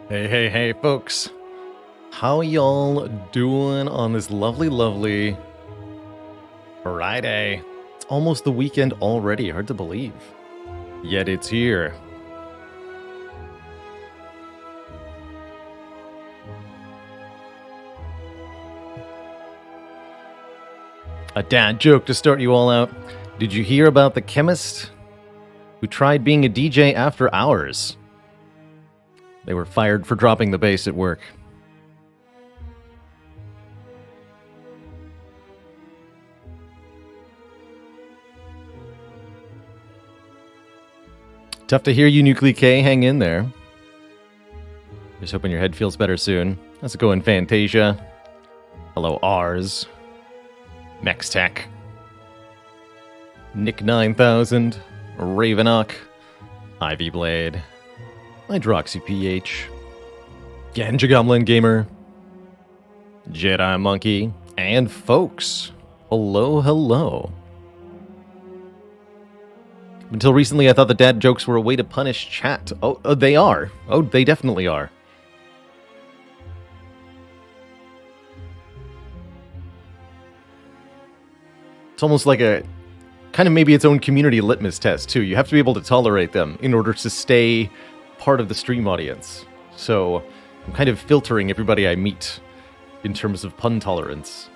Hey, folks. How y'all doing on this lovely Friday? It's almost the weekend already, hard to believe. Yet it's here. A dad joke to start you all out. Did you hear about the chemist who tried being a DJ after hours? They were fired for dropping the bass at work. Tough to hear you, Nuclei K. Hang in there. Just hoping your head feels better soon. How's it going, Fantasia? Hello, Ars. Mextech. Nick 9000. Ravenok. Ivy Blade. HydroxyPH. Ganja Goblin Gamer. Jedi Monkey. And folks. Hello. Until recently, I thought the dad jokes were a way to punish chat. Oh, they are. Oh, they definitely are. It's almost like a kind of maybe its own community litmus test, too. You have to be able to tolerate them in order to stay part of the stream audience. So I'm kind of filtering everybody I meet in terms of pun tolerance.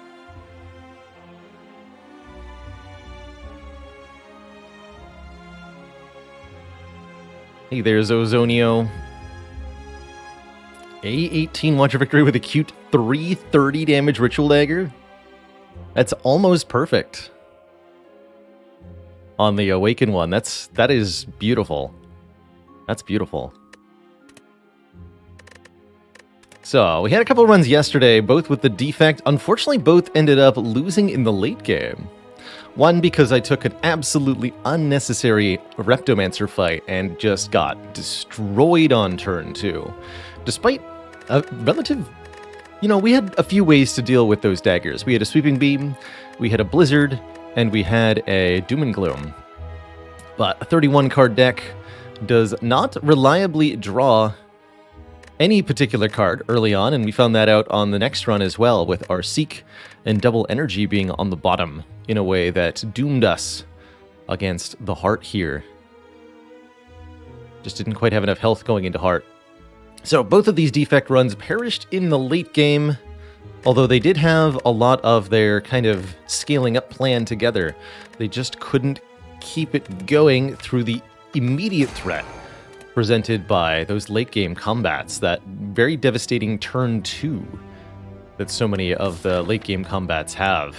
Hey, there's Ozonio. A18 Watcher Victory with a cute 330 damage Ritual Dagger. That's almost perfect. On the Awaken one, that is beautiful. That's beautiful. So, we had a couple runs yesterday, both with the defect. Unfortunately, both ended up losing in the late game. One, because I took an absolutely unnecessary Reptomancer fight and just got destroyed on turn 2. Despite a relative... You know, we had a few ways to deal with those daggers. We had a Sweeping Beam, we had a Blizzard, and we had a Doom and Gloom. But a 31-card deck does not reliably draw any particular card early on, and we found that out on the next run as well, with our Seek and Double Energy being on the bottom in a way that doomed us against the Heart here. Just didn't quite have enough health going into Heart. So both of these defect runs perished in the late game, although they did have a lot of their kind of scaling up plan together. They just couldn't keep it going through the immediate threat presented by those late game combats, that very devastating turn 2 that so many of the late game combats have.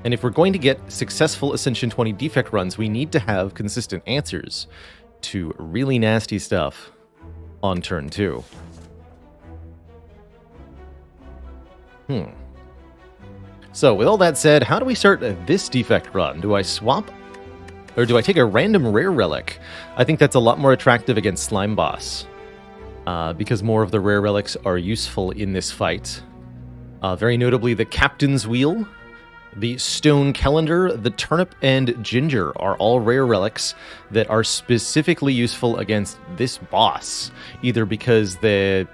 And if we're going to get successful Ascension 20 defect runs, we need to have consistent answers to really nasty stuff on turn 2. So, with all that said, how do we start this defect run? Do I swap? Or do I take a random rare relic? I think that's a lot more attractive against Slime Boss, because more of the rare relics are useful in this fight. Very notably, the Captain's Wheel, the Stone Calendar, the Turnip, and Ginger are all rare relics that are specifically useful against this boss, either because they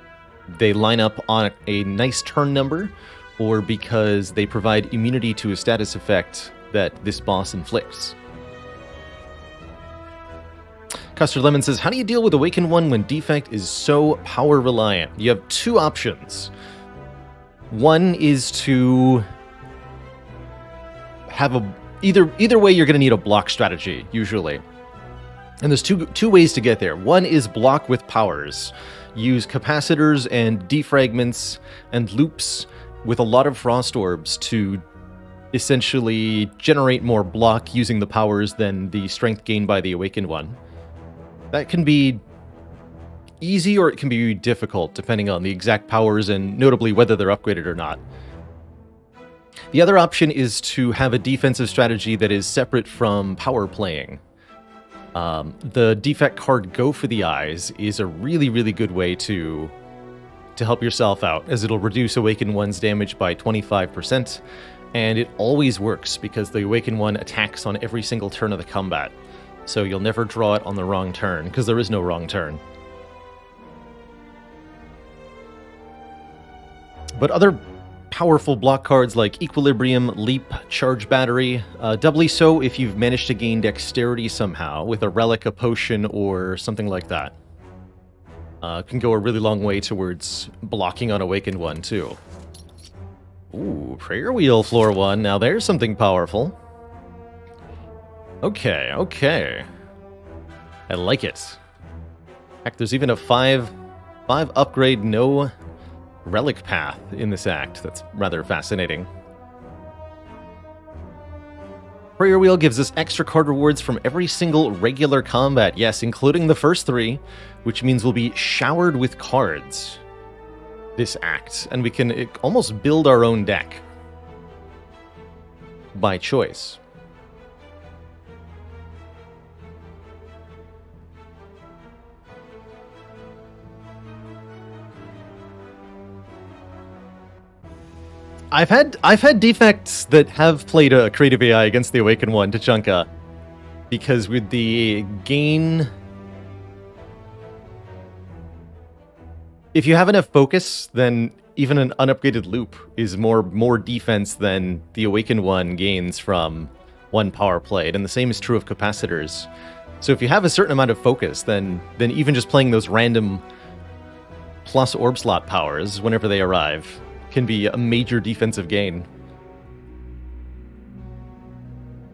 line up on a nice turn number, or because they provide immunity to a status effect that this boss inflicts. Custard Lemon says, how do you deal with Awaken 1 when defect is so power reliant? You have two options. One is to have either way, you're going to need a block strategy, usually. And there's two ways to get there. One is block with powers. Use capacitors and defragments and loops with a lot of frost orbs to essentially generate more block using the powers than the strength gained by the Awakened one. That can be easy or it can be difficult depending on the exact powers and notably whether they're upgraded or not. The other option is to have a defensive strategy that is separate from power playing. The defect card Go for the Eyes is a really good way to help yourself out, as it'll reduce Awaken 1's damage by 25%, and it always works because the Awaken 1 attacks on every single turn of the combat, so you'll never draw it on the wrong turn, because there is no wrong turn. But other powerful block cards like Equilibrium, Leap, Charge Battery, doubly so if you've managed to gain Dexterity somehow with a Relic, a Potion, or something like that. Can go a really long way towards blocking on Awakened One, too. Ooh, Prayer Wheel, floor 1. Now there's something powerful. Okay, okay. I like it. Heck, there's even a 5 upgrade, no relic path in this act. That's rather fascinating. Prayer Wheel gives us extra card rewards from every single regular combat. Yes, including the first 3, which means we'll be showered with cards this act. And we can almost build our own deck by choice. I've had defects that have played a creative AI against the Awakened One, Tachanka, because with the gain, if you have enough focus, then even an unupgraded loop is more defense than the Awakened One gains from one power played, and the same is true of capacitors. So if you have a certain amount of focus, then even just playing those random plus orb slot powers whenever they arrive can be a major defensive gain.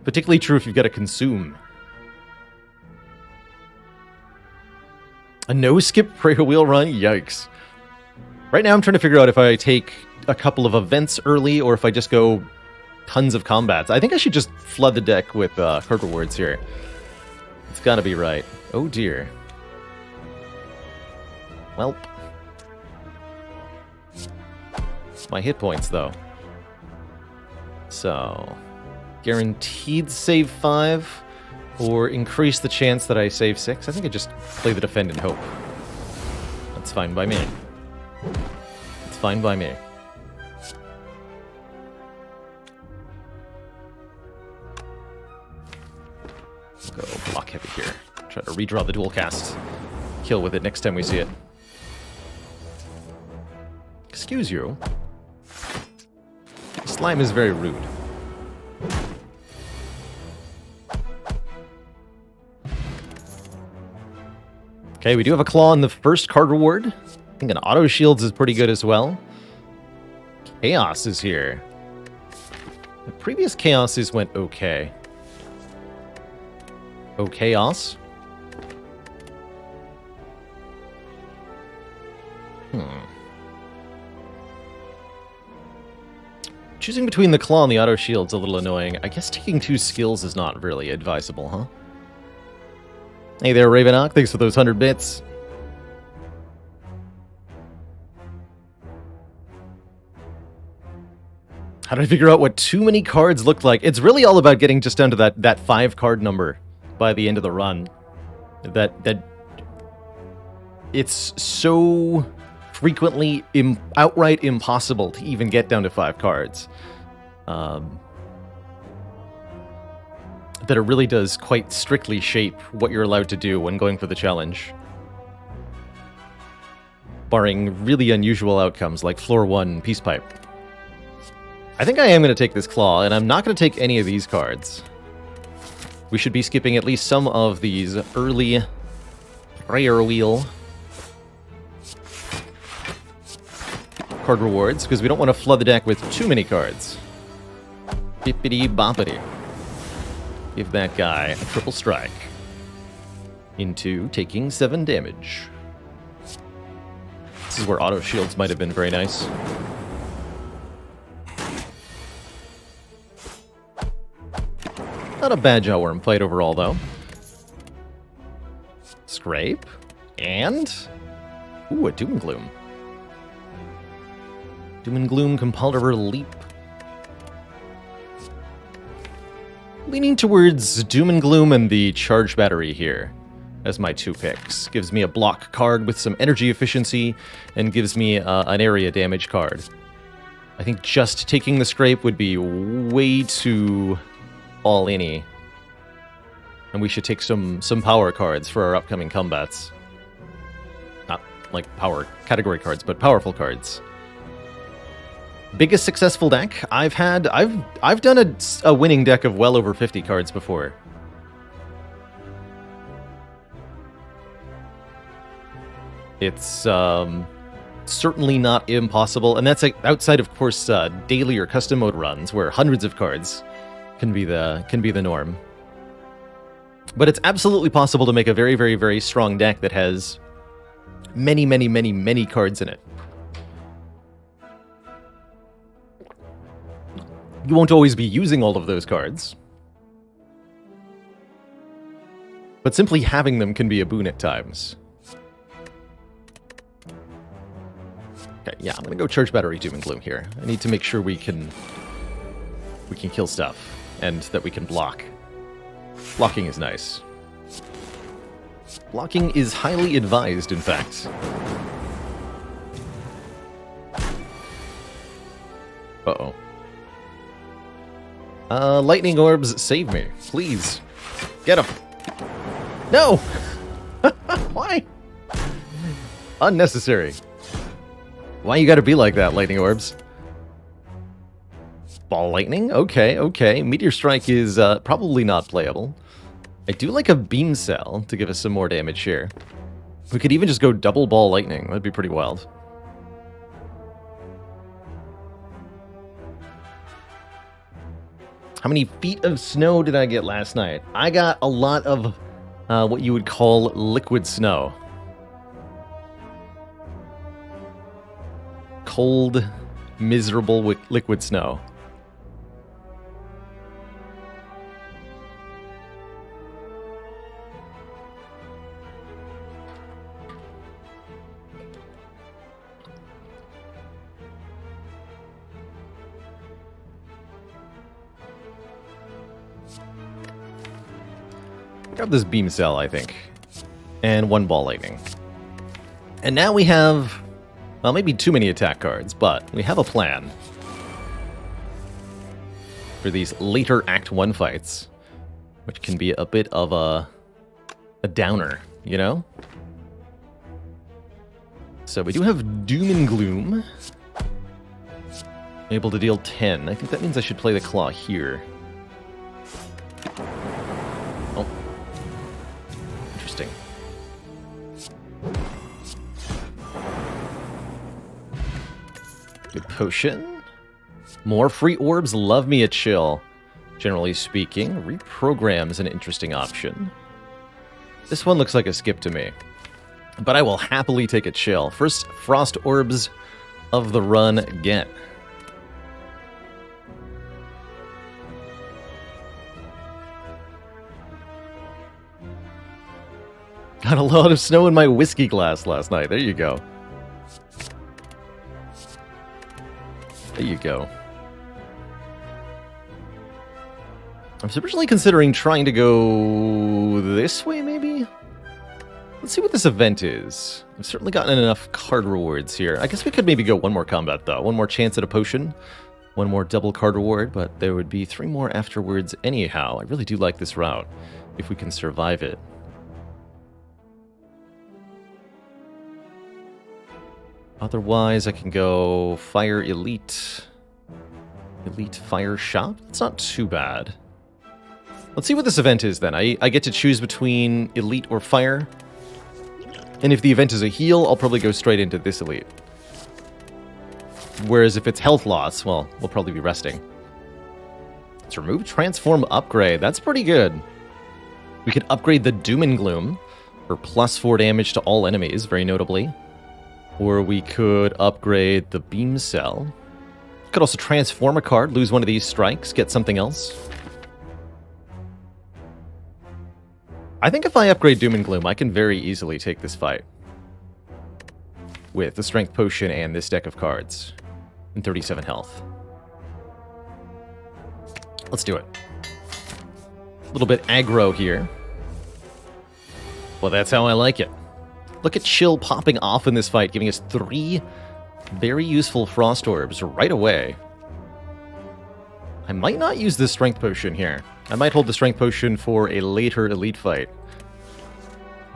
Particularly true if you've got to consume. A no-skip Prayer Wheel run? Yikes. Right now I'm trying to figure out if I take a couple of events early or if I just go tons of combats. I think I should just flood the deck with card rewards here. It's gotta be right. Oh dear. Welp. My hit points, though. So, guaranteed save 5, or increase the chance that I save 6. I think I just play the defend and hope. That's fine by me. It's fine by me. Go block heavy here. Try to redraw the dual cast. Kill with it next time we see it. Excuse you. Slime is very rude. Okay, we do have a claw on the first card reward. I think an auto shields is pretty good as well. Chaos is here. The previous chaoses went okay. Oh, chaos. Choosing between the claw and the auto shield's a little annoying. I guess taking 2 skills is not really advisable, huh? Hey there, Ravenok. Thanks for those 100 bits. How did I figure out what too many cards looked like? It's really all about getting just down to that 5 card number by the end of the run. That it's so frequently outright impossible to even get down to 5 cards. That it really does quite strictly shape what you're allowed to do when going for the challenge. Barring really unusual outcomes like floor 1 Peace Pipe. I think I am going to take this claw, and I'm not going to take any of these cards. We should be skipping at least some of these early Prayer Wheel card rewards, because we don't want to flood the deck with too many cards. Bippity boppity. Give that guy a triple strike. Into taking 7 damage. This is where auto shields might have been very nice. Not a bad Jawworm fight overall, though. Scrape. And... ooh, a Doom and Gloom. Doom and Gloom, Compulsory Leap. Leaning towards Doom and Gloom and the Charge Battery here as my 2 picks. Gives me a block card with some energy efficiency and gives me an area damage card. I think just taking the Scrape would be way too all-in-y. And we should take some power cards for our upcoming combats. Not like power category cards, but powerful cards. Biggest successful deck I've had. I've done a winning deck of well over 50 cards before. It's certainly not impossible, and that's outside, of course, daily or custom mode runs where hundreds of cards can be the norm. But it's absolutely possible to make a very, very, very strong deck that has many, many, many, many cards in it. You won't always be using all of those cards, but simply having them can be a boon at times. Okay, yeah, I'm gonna go Charge Battery Doom and Gloom here. I need to make sure we can kill stuff, and that we can block. Blocking is nice. Blocking is highly advised, in fact. Uh-oh. Lightning Orbs, save me. Please. Get him. No! Why? Unnecessary. Why you gotta be like that, Lightning Orbs? Ball Lightning? Okay, okay. Meteor Strike is probably not playable. I do like a Beam Cell to give us some more damage here. We could even just go double Ball Lightning. That'd be pretty wild. How many feet of snow did I get last night? I got a lot of what you would call liquid snow. Cold, miserable liquid snow. Grab this Beam Cell, I think. And one Ball Lightning. And now we have, well, maybe too many attack cards, but we have a plan for these later Act 1 fights, which can be a bit of a downer, you know? So we do have Doom and Gloom. Able to deal 10. I think that means I should play the Claw here. Oh. Interesting. Good potion. More free orbs, love me a chill. Generally speaking, reprogram is an interesting option. This one looks like a skip to me, but I will happily take a chill. First frost orbs of the run get. Got a lot of snow in my whiskey glass last night. There you go. There you go. I was originally considering trying to go this way, maybe? Let's see what this event is. I've certainly gotten enough card rewards here. I guess we could maybe go one more combat, though. One more chance at a potion. One more double card reward, but there would be 3 more afterwards anyhow. I really do like this route, if we can survive it. Otherwise, I can go Fire Elite. Elite Fire Shop? It's not too bad. Let's see what this event is, then. I get to choose between Elite or Fire. And if the event is a heal, I'll probably go straight into this Elite. Whereas if it's health loss, well, we'll probably be resting. Let's remove Transform Upgrade. That's pretty good. We could upgrade the Doom and Gloom for +4 damage to all enemies, very notably. Or we could upgrade the Beam Cell. Could also transform a card, lose one of these strikes, get something else. I think if I upgrade Doom and Gloom, I can very easily take this fight. With the Strength Potion and this deck of cards. And 37 health. Let's do it. A little bit aggro here. Well, that's how I like it. Look at Chill popping off in this fight, giving us 3 very useful Frost Orbs right away. I might not use this Strength Potion here. I might hold the Strength Potion for a later Elite fight.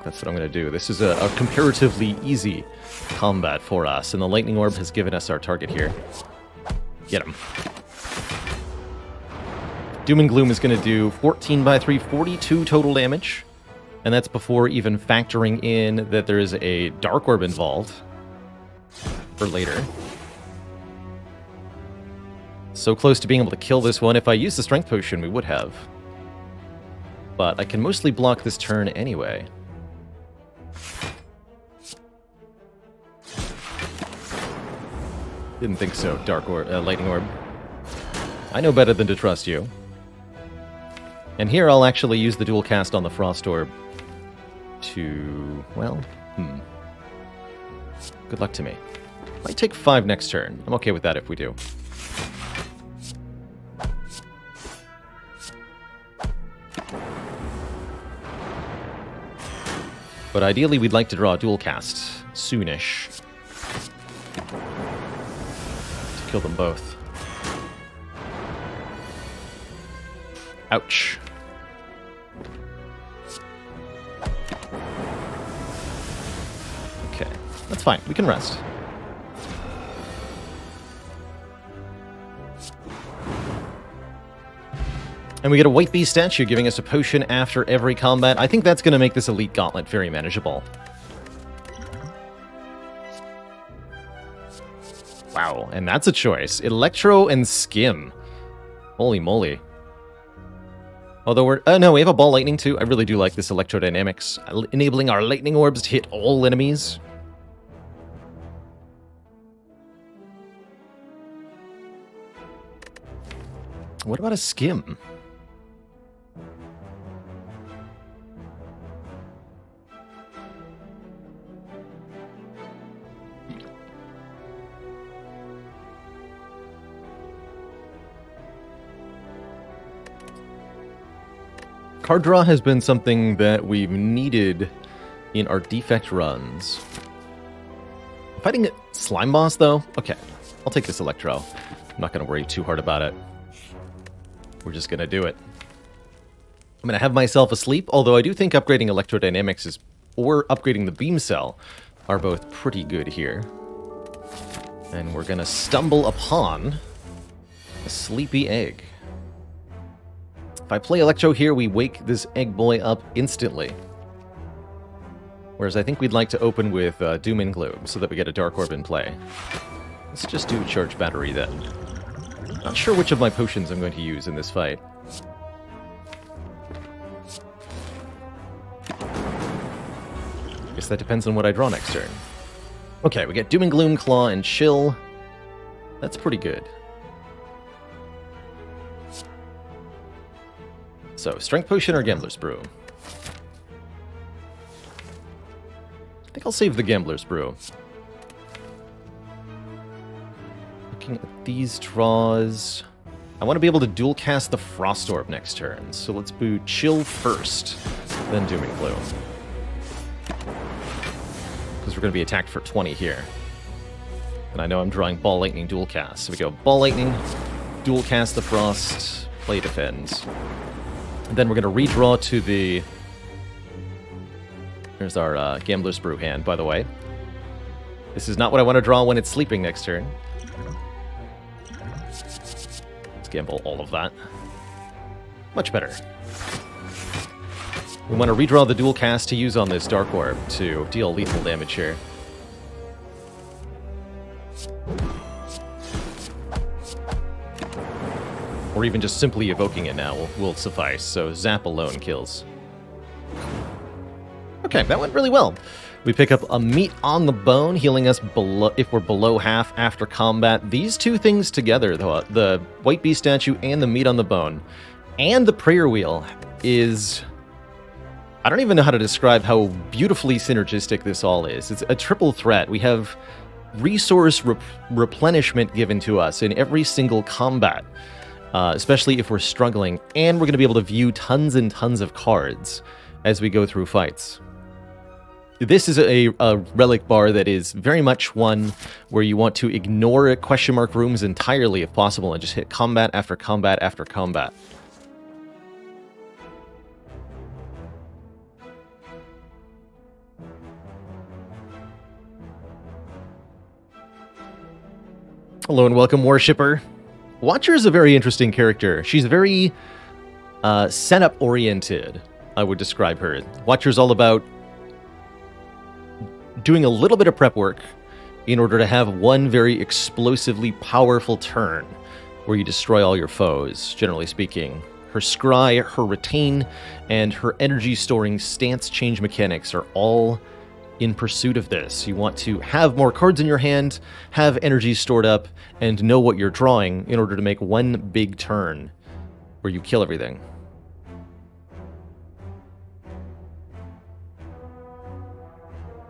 That's what I'm going to do. This is a comparatively easy combat for us, and the Lightning Orb has given us our target here. Get him. Doom and Gloom is going to do 14 by 3, 42 total damage. And that's before even factoring in that there is a Dark Orb involved for later. So close to being able to kill this one. If I used the Strength Potion, we would have. But I can mostly block this turn anyway. Didn't think so, Lightning Orb. I know better than to trust you. And here I'll actually use the dual cast on the Frost Orb to, well, good luck to me. Might take 5 next turn. I'm okay with that if we do. But ideally we'd like to draw a dual cast soonish to kill them both. Ouch. Okay, that's fine. We can rest. And we get a White Beast statue giving us a potion after every combat. I think that's going to make this Elite Gauntlet very manageable. Wow, and that's a choice. Electro and Skim. Holy moly. Although we're... no, we have a Ball Lightning too. I really do like this Electrodynamics, enabling our Lightning Orbs to hit all enemies. What about a Skim? Card draw has been something that we've needed in our defect runs. Fighting Slime Boss, though? Okay, I'll take this Electro. I'm not going to worry too hard about it. We're just going to do it. I'm going to have myself asleep, although I do think upgrading Electrodynamics or upgrading the Beam Cell are both pretty good here. And we're going to stumble upon a sleepy egg. If I play Electro here, we wake this egg boy up instantly. Whereas I think we'd like to open with Doom and Gloom so that we get a Dark Orb in play. Let's just do Charge Battery then. Not sure which of my potions I'm going to use in this fight. Guess that depends on what I draw next turn. Okay, we get Doom and Gloom, Claw, and Chill. That's pretty good. So, Strength Potion or Gambler's Brew? I think I'll save the Gambler's Brew. Looking at these draws... I want to be able to dual cast the Frost Orb next turn, so let's do Chill first, then Doom and Gloom. Because we're going to be attacked for 20 here. And I know I'm drawing Ball Lightning dual cast, so we go Ball Lightning, dual cast the Frost, play defends. And then we're going to redraw to the... Here's our Gambler's Brew hand, by the way. This is not what I want to draw when it's sleeping next turn. Let's gamble all of that. Much better. We want to redraw the dual cast to use on this Dark Orb to deal lethal damage here. Or even just simply evoking it now will suffice, so Zap alone kills. Okay, that went really well. We pick up a Meat on the Bone, healing us below if we're below half after combat. These two things together, though, the White Beast statue and the Meat on the Bone, and the Prayer Wheel, is... I don't even know how to describe how beautifully synergistic this all is. It's a triple threat. We have resource replenishment given to us in every single combat. Especially if we're struggling, and we're going to be able to view tons and tons of cards as we go through fights. This is a relic bar that is very much one where you want to ignore question mark rooms entirely if possible and just hit combat after combat after combat. Hello and welcome, Worshipper. Watcher is a very interesting character. She's very setup-oriented, I would describe her. Watcher's all about doing a little bit of prep work in order to have one very explosively powerful turn where you destroy all your foes, generally speaking. Her scry, her retain, and her energy storing stance change mechanics are all in pursuit of this. You want to have more cards in your hand, have energy stored up, and know what you're drawing in order to make one big turn where you kill everything.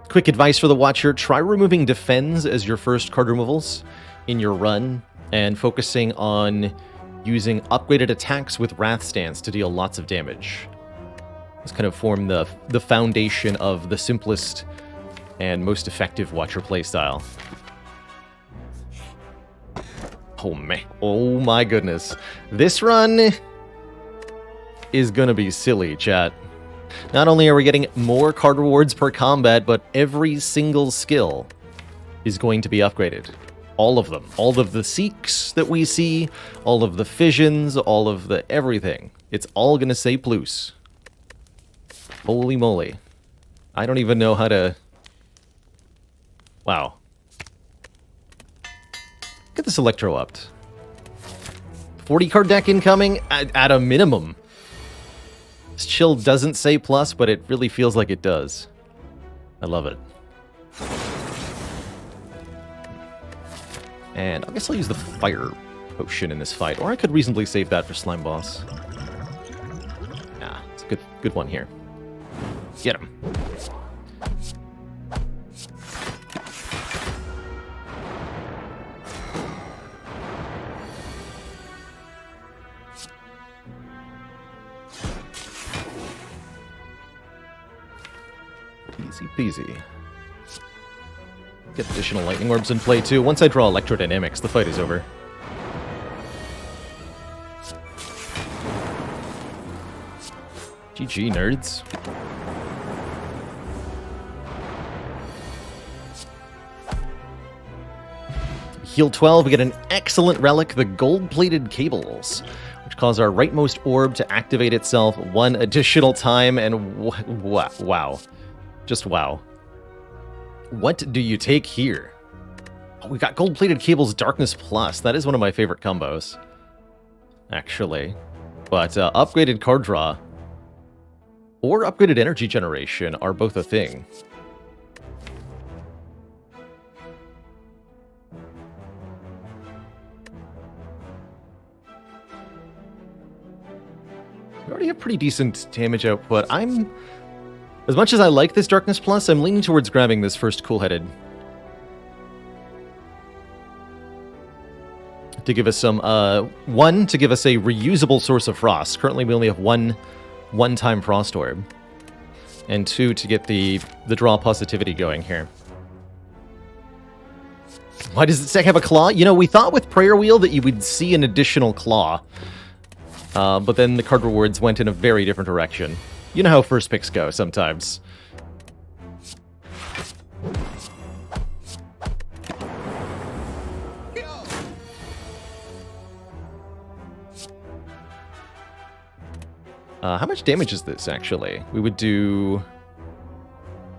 Quick advice for the Watcher, try removing Defends as your first card removals in your run, and focusing on using upgraded attacks with Wrath Stance to deal lots of damage. This kind of form the foundation of the simplest and most effective Watcher playstyle. Oh man, oh my goodness. This run is gonna be silly, chat. Not only are we getting more card rewards per combat, but every single skill is going to be upgraded. All of them. All of the Seeks that we see, all of the Fissions, all of the everything. It's all gonna say plus. Holy moly. I don't even know how to... Wow. Get this Electro upped. 40 card deck incoming at a minimum. This chill doesn't say plus, but it really feels like it does. I love it. And I guess I'll use the Fire Potion in this fight, or I could reasonably save that for Slime Boss. Yeah, it's a good one here. Get him. Easy peasy. Get additional lightning orbs in play too. Once I draw electrodynamics, the fight is over. GG, nerds. Heal 12, we get an excellent relic, the gold-plated cables, which cause our rightmost orb to activate itself one additional time, and wow. Just wow. What do you take here? Oh, we got gold-plated cables Darkness Plus. That is one of my favorite combos, actually. But upgraded card draw or upgraded energy generation are both a thing. We already have pretty decent damage output. As much as I like this Darkness Plus, I'm leaning towards grabbing this first Cool-Headed. To give us some, one, to give us a reusable source of frost. Currently we only have one-time Frost Orb. And two, to get the draw positivity going here. Why does the deck have a claw? You know, we thought with Prayer Wheel that you would see an additional claw. But then the card rewards went in a very different direction. You know how first picks go sometimes. How much damage is this, actually? We would do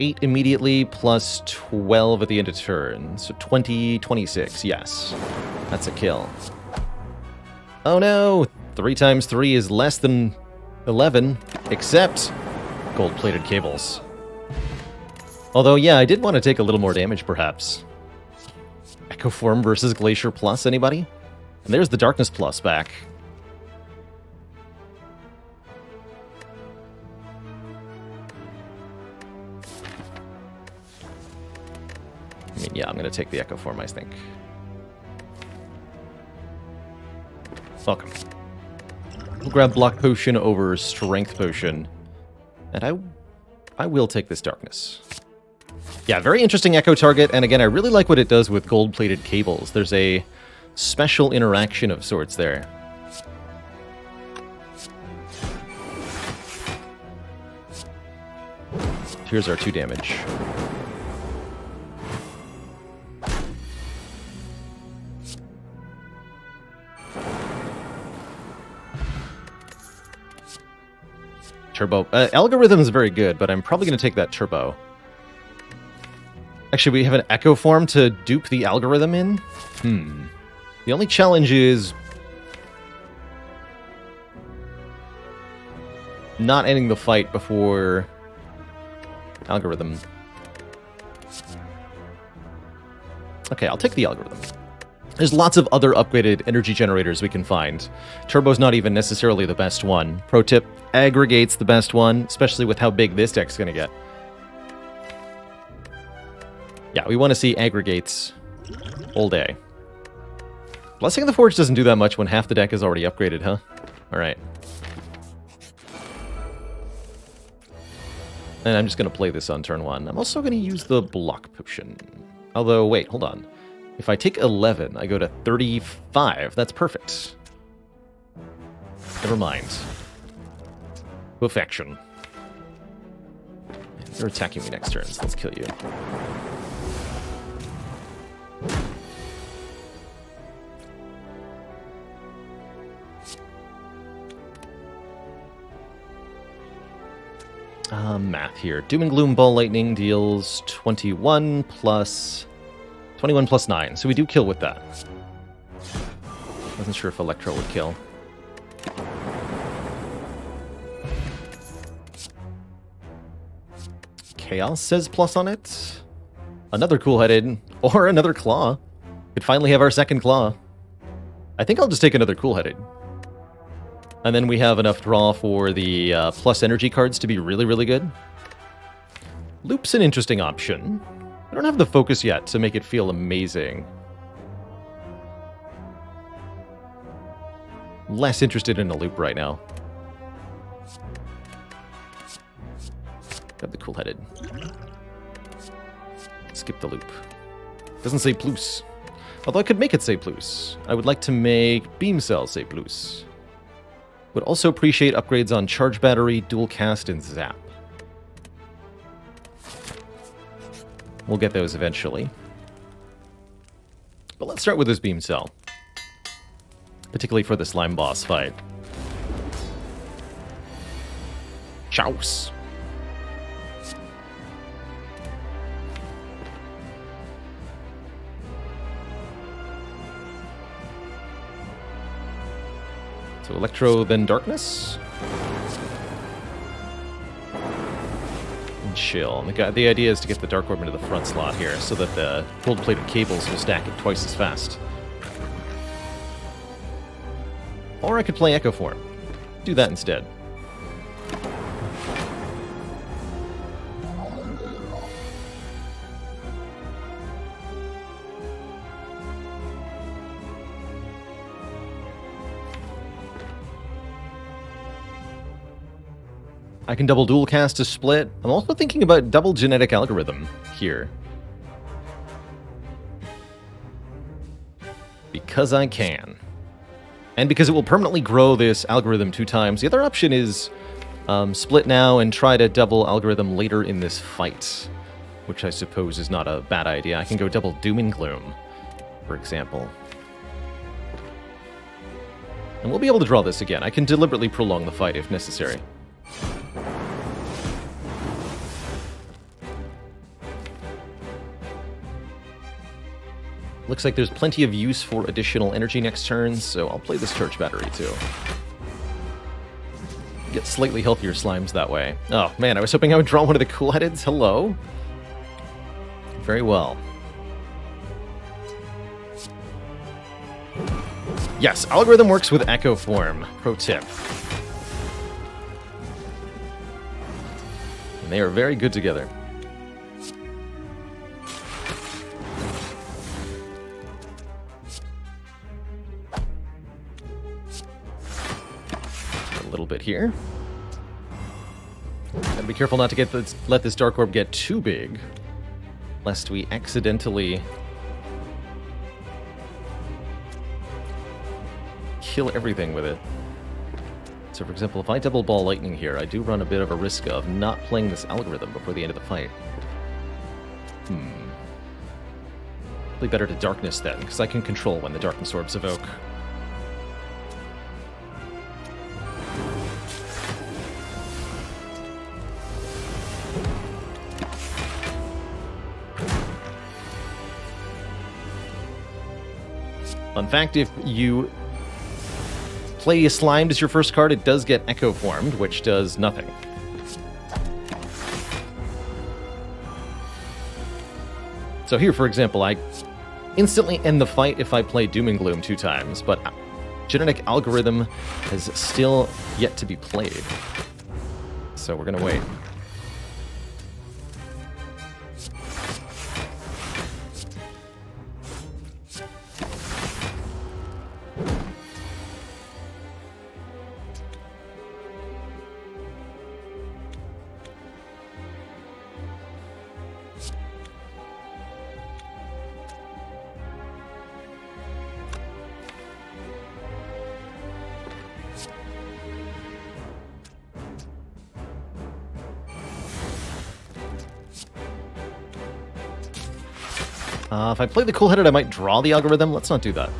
8 immediately, plus 12 at the end of turn. So 20, 26, yes. That's a kill. Oh no! 3 times 3 is less than 11, except gold-plated cables. Although, yeah, I did want to take a little more damage, perhaps. Echo Form versus Glacier Plus, anybody? And there's the Darkness Plus back. I mean, yeah, I'm going to take the Echo Form, I think. Welcome. We'll grab Block Potion over Strength Potion. And I will take this Darkness. Yeah, very interesting Echo target, and again, I really like what it does with gold-plated cables. There's a special interaction of sorts there. Here's our 2 damage. Turbo. Algorithm is very good, but I'm probably going to take that turbo. Actually, we have an Echo form to dupe the algorithm in? The only challenge is not ending the fight before algorithm. Okay, I'll take the algorithm. There's lots of other upgraded energy generators we can find. Turbo's not even necessarily the best one. Pro tip, aggregate's the best one, especially with how big this deck's gonna get. Yeah, we want to see aggregates all day. Blessing of the Forge doesn't do that much when half the deck is already upgraded, huh? Alright. And I'm just going to play this on turn 1. I'm also going to use the block potion. Although, wait, hold on. If I take 11, I go to 35. That's perfect. Never mind. Perfection. You're attacking me next turn, so let's kill you. Math here. Doom and Gloom Ball Lightning deals 21 plus 9. So we do kill with that. Wasn't sure if Electro would kill. Chaos says plus on it. Another Cool-Headed, or another Claw. Could finally have our second Claw. I think I'll just take another Cool-Headed. And then we have enough draw for the plus energy cards to be really, really good. Loop's an interesting option. I don't have the focus yet to make it feel amazing. Less interested in a loop right now. Grab the Cool-Headed. Skip the loop. Doesn't say plus. Although I could make it say plus. I would like to make Beam Cell say plus. Would also appreciate upgrades on Charge Battery, Dual Cast, and Zap. We'll get those eventually. But let's start with this Beam Cell. Particularly for the Slime Boss fight. Chouse! So Electro, then Darkness. And chill. The idea is to get the Dark Orb into the front slot here, so that the gold-plated cables will stack it twice as fast. Or I could play Echo Form. Do that instead. I can double dual cast to split. I'm also thinking about double genetic algorithm here. Because I can. And because it will permanently grow this algorithm 2 times. The other option is split now and try to double algorithm later in this fight. Which I suppose is not a bad idea. I can go double Doom and Gloom, for example. And we'll be able to draw this again. I can deliberately prolong the fight if necessary. Looks like there's plenty of use for additional energy next turn, so I'll play this Charge Battery too. Get slightly healthier slimes that way. Oh man, I was hoping I would draw one of the Cool-Headeds. Hello? Very well. Yes, algorithm works with Echo Form. Pro tip. And they are very good together. A little bit here. Gotta be careful not to let this Dark Orb get too big, lest we accidentally kill everything with it. So for example, if I double Ball Lightning here, I do run a bit of a risk of not playing this algorithm before the end of the fight. Probably better to Darkness then, because I can control when the Darkness Orbs evoke. Fun fact, if you play Slimed as your first card, it does get Echo Formed, which does nothing. So here, for example, I instantly end the fight if I play Doom and Gloom 2 times, but Genetic Algorithm has still yet to be played. So we're gonna wait. If I play the Cool-Headed, I might draw the Algorithm. Let's not do that.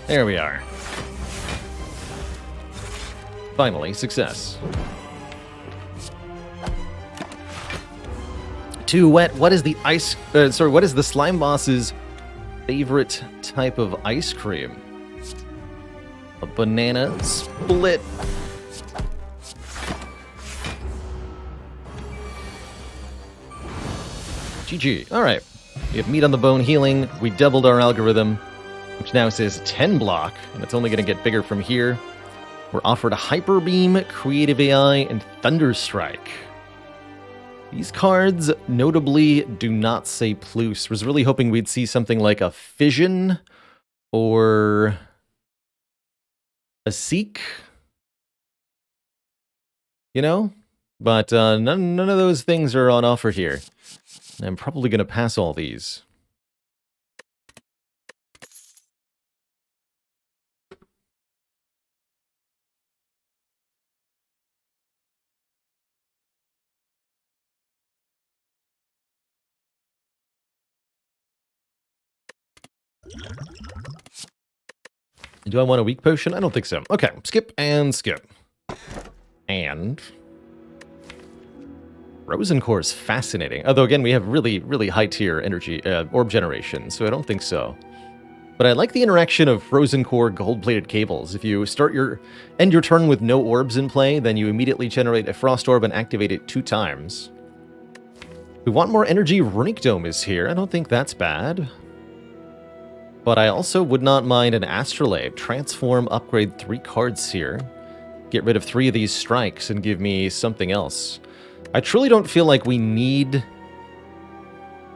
There we are. Finally, success. Too wet. What is the what is the slime boss's favorite type of ice cream? A banana split. GG. Alright. We have meat on the bone healing. We doubled our algorithm, which now says 10 block, and it's only going to get bigger from here. We're offered a Hyper Beam, Creative AI, and Thunderstrike. These cards notably do not say plus. Was really hoping we'd see something like a Fission or a Seek, you know? But none of those things are on offer here. I'm probably going to pass all these. Do I want a weak potion? I don't think so. Okay, skip and skip. And Rosencore is fascinating. Although, again, we have really, really high-tier energy orb generation, so I don't think so. But I like the interaction of Rosencore gold-plated cables. If you end your turn with no orbs in play, then you immediately generate a Frost Orb and activate it 2 times. We want more energy. Runic Dome is here. I don't think that's bad. But I also would not mind an Astrolabe. Transform, upgrade 3 cards here. Get rid of 3 of these strikes and give me something else. I truly don't feel like we need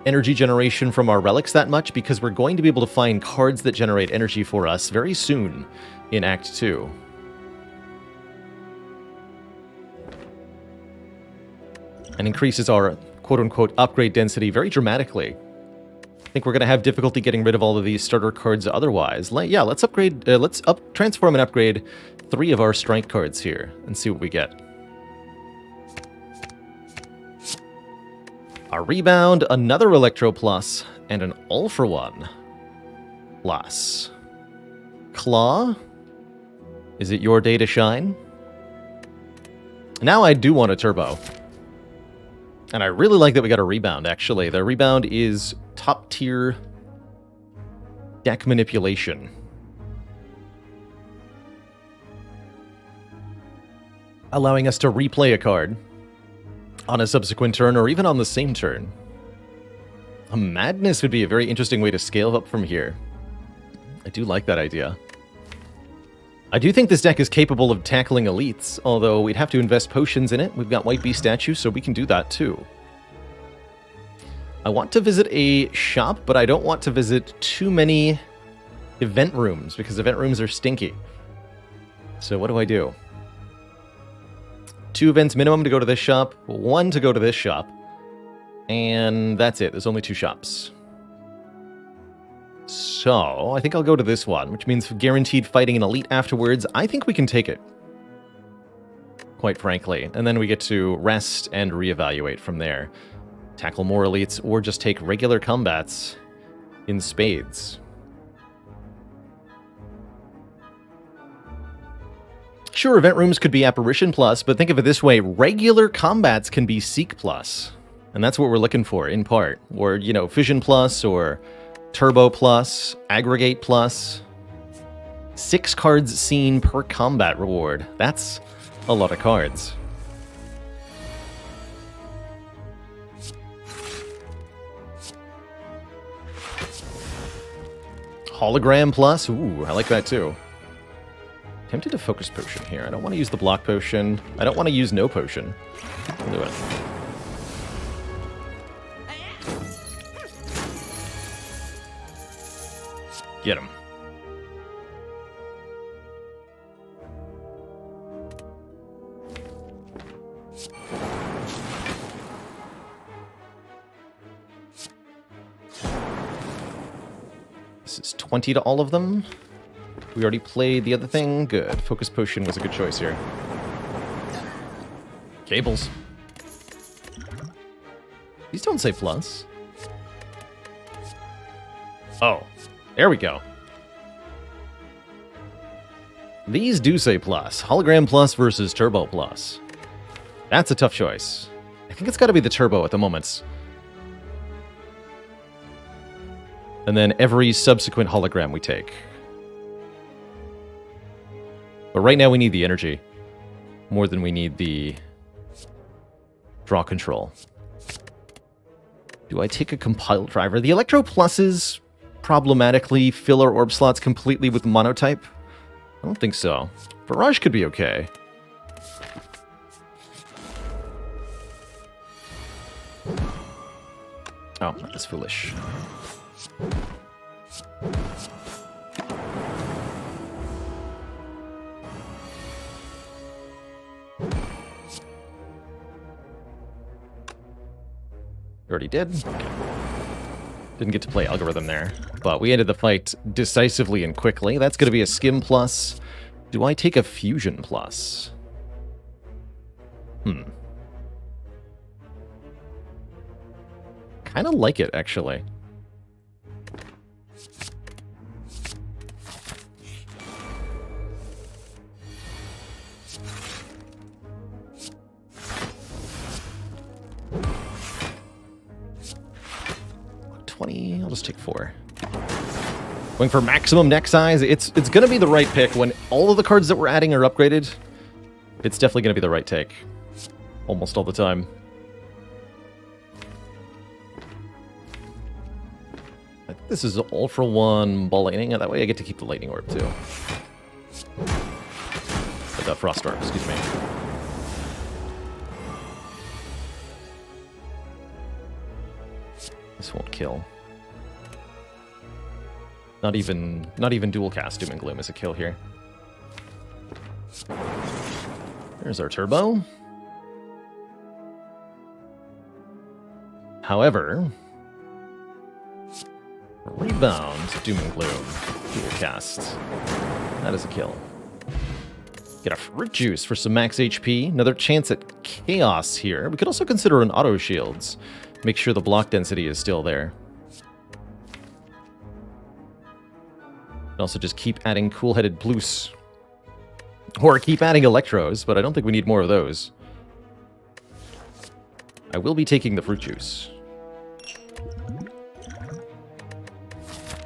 energy generation from our relics that much, because we're going to be able to find cards that generate energy for us very soon in Act 2. And increases our quote-unquote upgrade density very dramatically. I think we're going to have difficulty getting rid of all of these starter cards otherwise. Yeah, let's upgrade, transform and upgrade 3 of our strike cards here and see what we get. A Rebound, another Electro Plus, and an All for One Plus. Claw? Is it your day to shine? Now I do want a Turbo. And I really like that we got a Rebound, actually. The Rebound is top-tier deck manipulation. Allowing us to replay a card on a subsequent turn, or even on the same turn. A Madness would be a very interesting way to scale up from here. I do like that idea. I do think this deck is capable of tackling elites, although we'd have to invest potions in it. We've got White Beast statues, so we can do that too. I want to visit a shop, but I don't want to visit too many event rooms, because event rooms are stinky. So what do I do? 2 events minimum to go to this shop, 1 to go to this shop, and that's it. There's only 2 shops. So, I think I'll go to this one, which means guaranteed fighting an elite afterwards. I think we can take it, quite frankly. And then we get to rest and reevaluate from there. Tackle more elites, or just take regular combats in spades. Sure, event rooms could be Apparition Plus, but think of it this way. Regular combats can be Seek Plus. And that's what we're looking for, in part. Or, you know, Fission Plus, or Turbo Plus, Aggregate Plus. 6 cards seen per combat reward. That's a lot of cards. Hologram Plus. Ooh, I like that too. Tempted to focus potion here. I don't want to use the block potion. I don't want to use no potion. I'll do it. Get him. This is 20 to all of them. We already played the other thing. Good. Focus Potion was a good choice here. Cables. These don't say plus. Oh, there we go. These do say plus. Hologram Plus versus Turbo Plus. That's a tough choice. I think it's got to be the Turbo at the moment. And then every subsequent hologram we take. But right now we need the energy. More than we need the draw control. Do I take a compile driver? The Electro Pluses problematically fill our orb slots completely with monotype? I don't think so. Barrage could be okay. Oh, that's foolish. Already did. Okay. Didn't get to play algorithm there, but we ended the fight decisively and quickly. That's going to be a skim plus. Do I take a fusion plus? Kind of like it, actually. I'll just take 4. Going for maximum deck size. It's going to be the right pick when all of the cards that we're adding are upgraded. It's definitely going to be the right take. Almost all the time. I think this is all for 1 ball lightning. That way I get to keep the lightning orb too. The frost orb, excuse me. This won't kill. Not even dual cast Doom and Gloom is a kill here. There's our turbo. However, rebound Doom and Gloom dual cast. That is a kill. Get a fruit juice for some max HP. Another chance at chaos here. We could also consider an auto shields. Make sure the block density is still there. And also just keep adding cool-headed Plus. Or keep adding Electros, but I don't think we need more of those. I will be taking the fruit juice.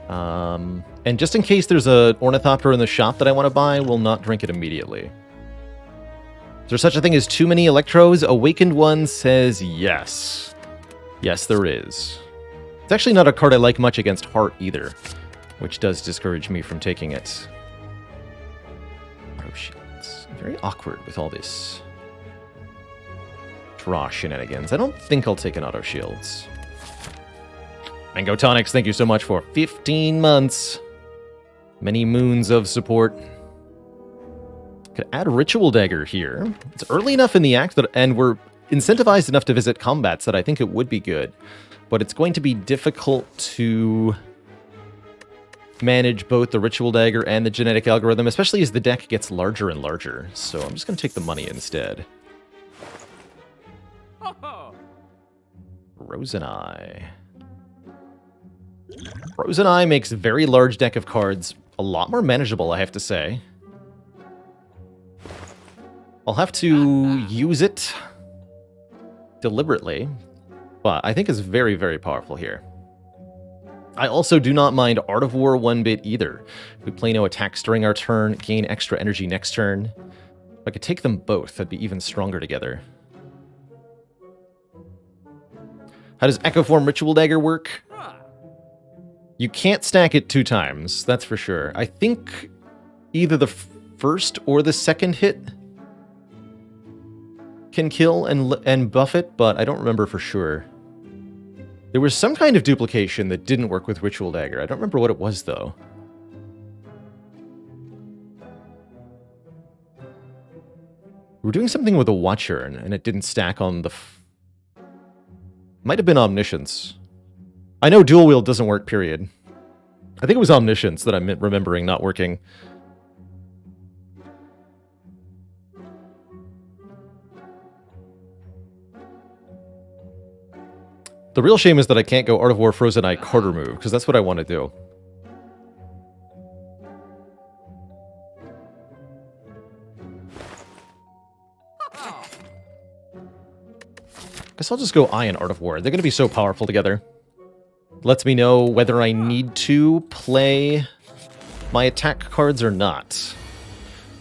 And just in case there's a Ornithopter in the shop that I want to buy, we'll not drink it immediately. Is there such a thing as too many Electros? Awakened One says yes. Yes, there is. It's actually not a card I like much against Heart either, which does discourage me from taking it. Oh shit, it's very awkward with all this draw shenanigans. I don't think I'll take an auto shields. Mango Tonics, thank you so much for 15 months. Many moons of support. Could add Ritual Dagger here. It's early enough in the act that, and we're incentivized enough to visit combats that I think it would be good. But it's going to be difficult to manage both the Ritual Dagger and the Genetic Algorithm, especially as the deck gets larger and larger. So I'm just going to take the money instead. Roseneye. Roseneye makes a very large deck of cards a lot more manageable, I have to say. I'll have to use it deliberately, but I think it's very, very powerful here. I also do not mind Art of War one bit either. If we play no attacks during our turn, gain extra energy next turn. If I could take them both, that'd be even stronger together. How does Echo Form Ritual Dagger work? You can't stack it 2 times, that's for sure. I think either the first or the second hit can kill and buff it, but I don't remember for sure. There was some kind of duplication that didn't work with Ritual Dagger. I don't remember what it was, though. We were doing something with a Watch Urn, and it didn't stack on the... Might have been Omniscience. I know Dual Wield doesn't work, period. I think it was Omniscience that I'm remembering not working. The real shame is that I can't go Art of War Frozen Eye Carter move, because that's what I want to do. Guess I'll just go Eye and Art of War. They're going to be so powerful together. Lets me know whether I need to play my attack cards or not.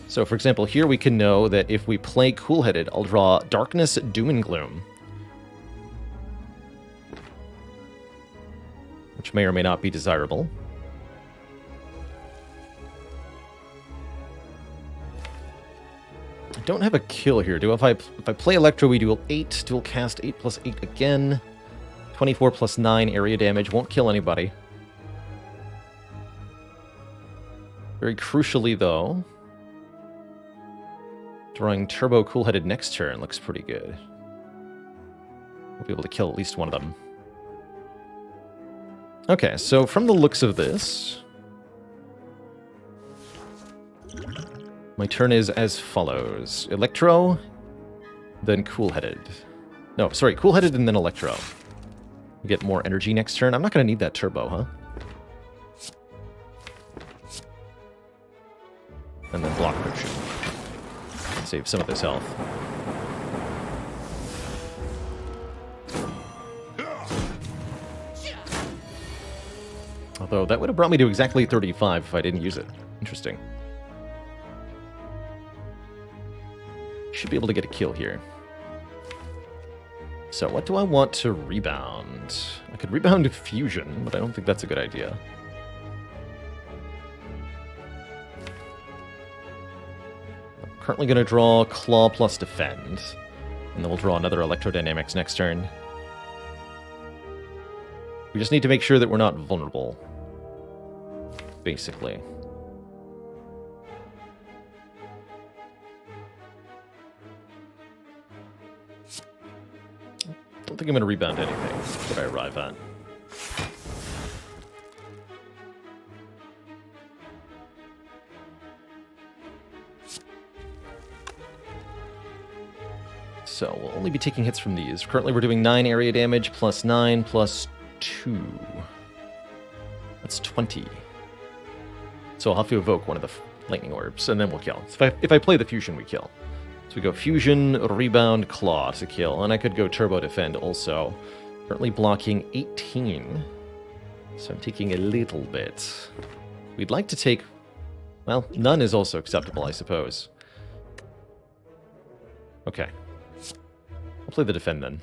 So, for example, here we can know that if we play Cool-Headed, I'll draw Darkness, Doom and Gloom. Which may or may not be desirable. I don't have a kill here. If I play Electro, we dual 8, dual cast 8 plus 8 again. 24 plus 9 area damage, won't kill anybody. Very crucially, though, drawing Turbo Cool-Headed next turn looks pretty good. We'll be able to kill at least one of them. Okay, so from the looks of this, my turn is as follows. Electro, then Cool-Headed. No, sorry, Cool-Headed and then Electro. We get more energy next turn. I'm not going to need that Turbo, huh? And then Block Potion. Save some of this health. Although, that would have brought me to exactly 35 if I didn't use it. Interesting. Should be able to get a kill here. So, what do I want to rebound? I could rebound Fusion, but I don't think that's a good idea. I'm currently going to draw Claw plus Defend. And then we'll draw another Electrodynamics next turn. We just need to make sure that we're not vulnerable. Basically. I don't think I'm going to rebound anything that I arrive at. So we'll only be taking hits from these. Currently we're doing 9 area damage plus 9 plus 2. That's 20. So I'll have to evoke one of the lightning orbs, and then we'll kill. So if I play the Fusion, we kill. So we go Fusion, Rebound, Claw to kill, and I could go Turbo Defend also. Currently blocking 18, so I'm taking a little bit. We'd like to take... Well, none is also acceptable, I suppose. Okay. I'll play the Defend then.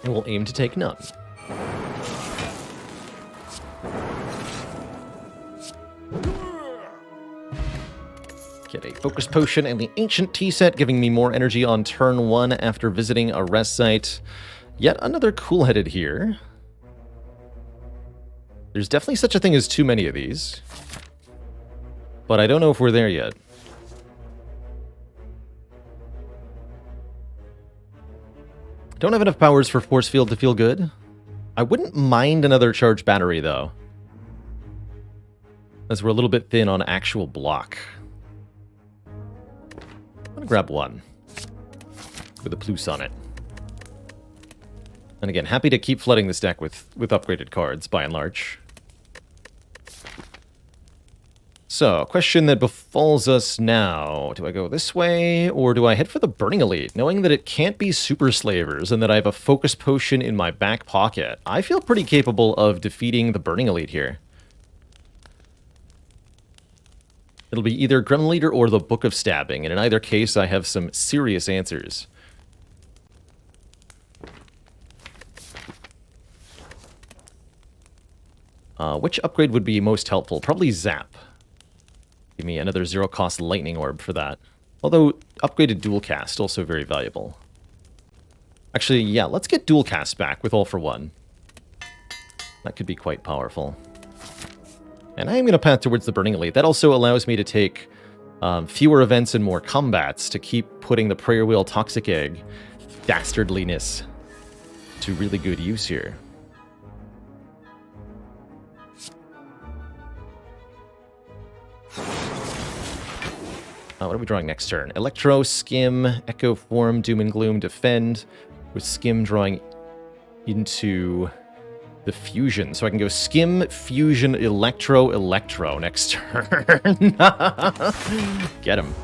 And we'll aim to take none. Get a Focus Potion and the Ancient Tea Set, giving me more energy on turn 1 after visiting a rest site. Yet another Cool-Headed here. There's definitely such a thing as too many of these. But I don't know if we're there yet. Don't have enough powers for Force Field to feel good. I wouldn't mind another charge battery, though. As we're a little bit thin on actual block. I'm gonna grab one. With a plus on it. And again, happy to keep flooding this deck with upgraded cards, by and large. So, question that befalls us now. Do I go this way, or do I head for the Burning Elite? Knowing that it can't be Super Slavers, and that I have a Focus Potion in my back pocket, I feel pretty capable of defeating the Burning Elite here. It'll be either Gremlin Leader or the Book of Stabbing, and in either case, I have some serious answers. Which upgrade would be most helpful? Probably Zap. Give me another zero-cost Lightning Orb for that. Although, upgraded Dual Cast, also very valuable. Actually, yeah, let's get Dual Cast back with All for One. That could be quite powerful. And I am going to path towards the Burning Elite. That also allows me to take fewer events and more combats to keep putting the Prayer Wheel Toxic Egg dastardliness to really good use here. What are we drawing next turn? Electro, Skim, Echo Form, Doom and Gloom, Defend, with Skim drawing into the Fusion. So I can go Skim, Fusion, Electro, Electro next turn. Get him.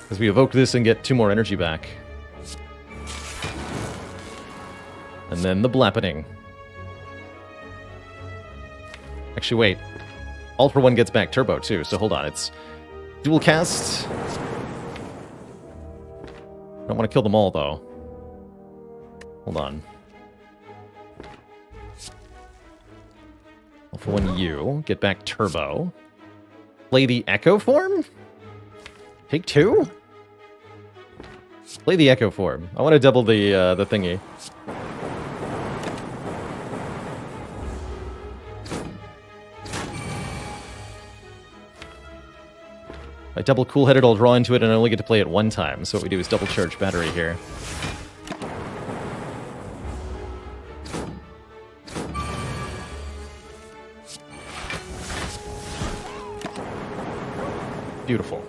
As we evoke this and get 2 more energy back. And then the Blappening. Actually, wait. All for One gets back Turbo, too, so hold on. It's Dual Cast. I don't want to kill them all, though. Hold on. All for One you. Get back Turbo. Play the Echo Form? Take 2? Play the Echo Form. I want to double the thingy. I double Cool-Headed, I'll draw into it, and I only get to play it 1 time. So what we do is double charge battery here. Beautiful.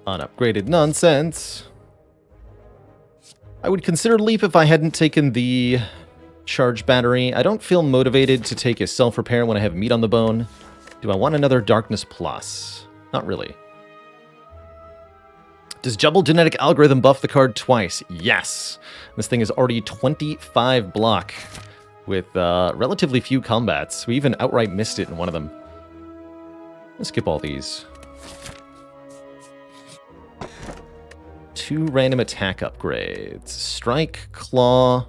Unupgraded nonsense. I would consider Leap if I hadn't taken the charge battery. I don't feel motivated to take a self-repair when I have meat on the bone. Do I want another Darkness Plus? Not really. Does Jubble Genetic Algorithm buff the card twice? Yes. This thing is already 25 block with relatively few combats. We even outright missed it in one of them. Let's skip all these. 2 random attack upgrades. Strike, Claw.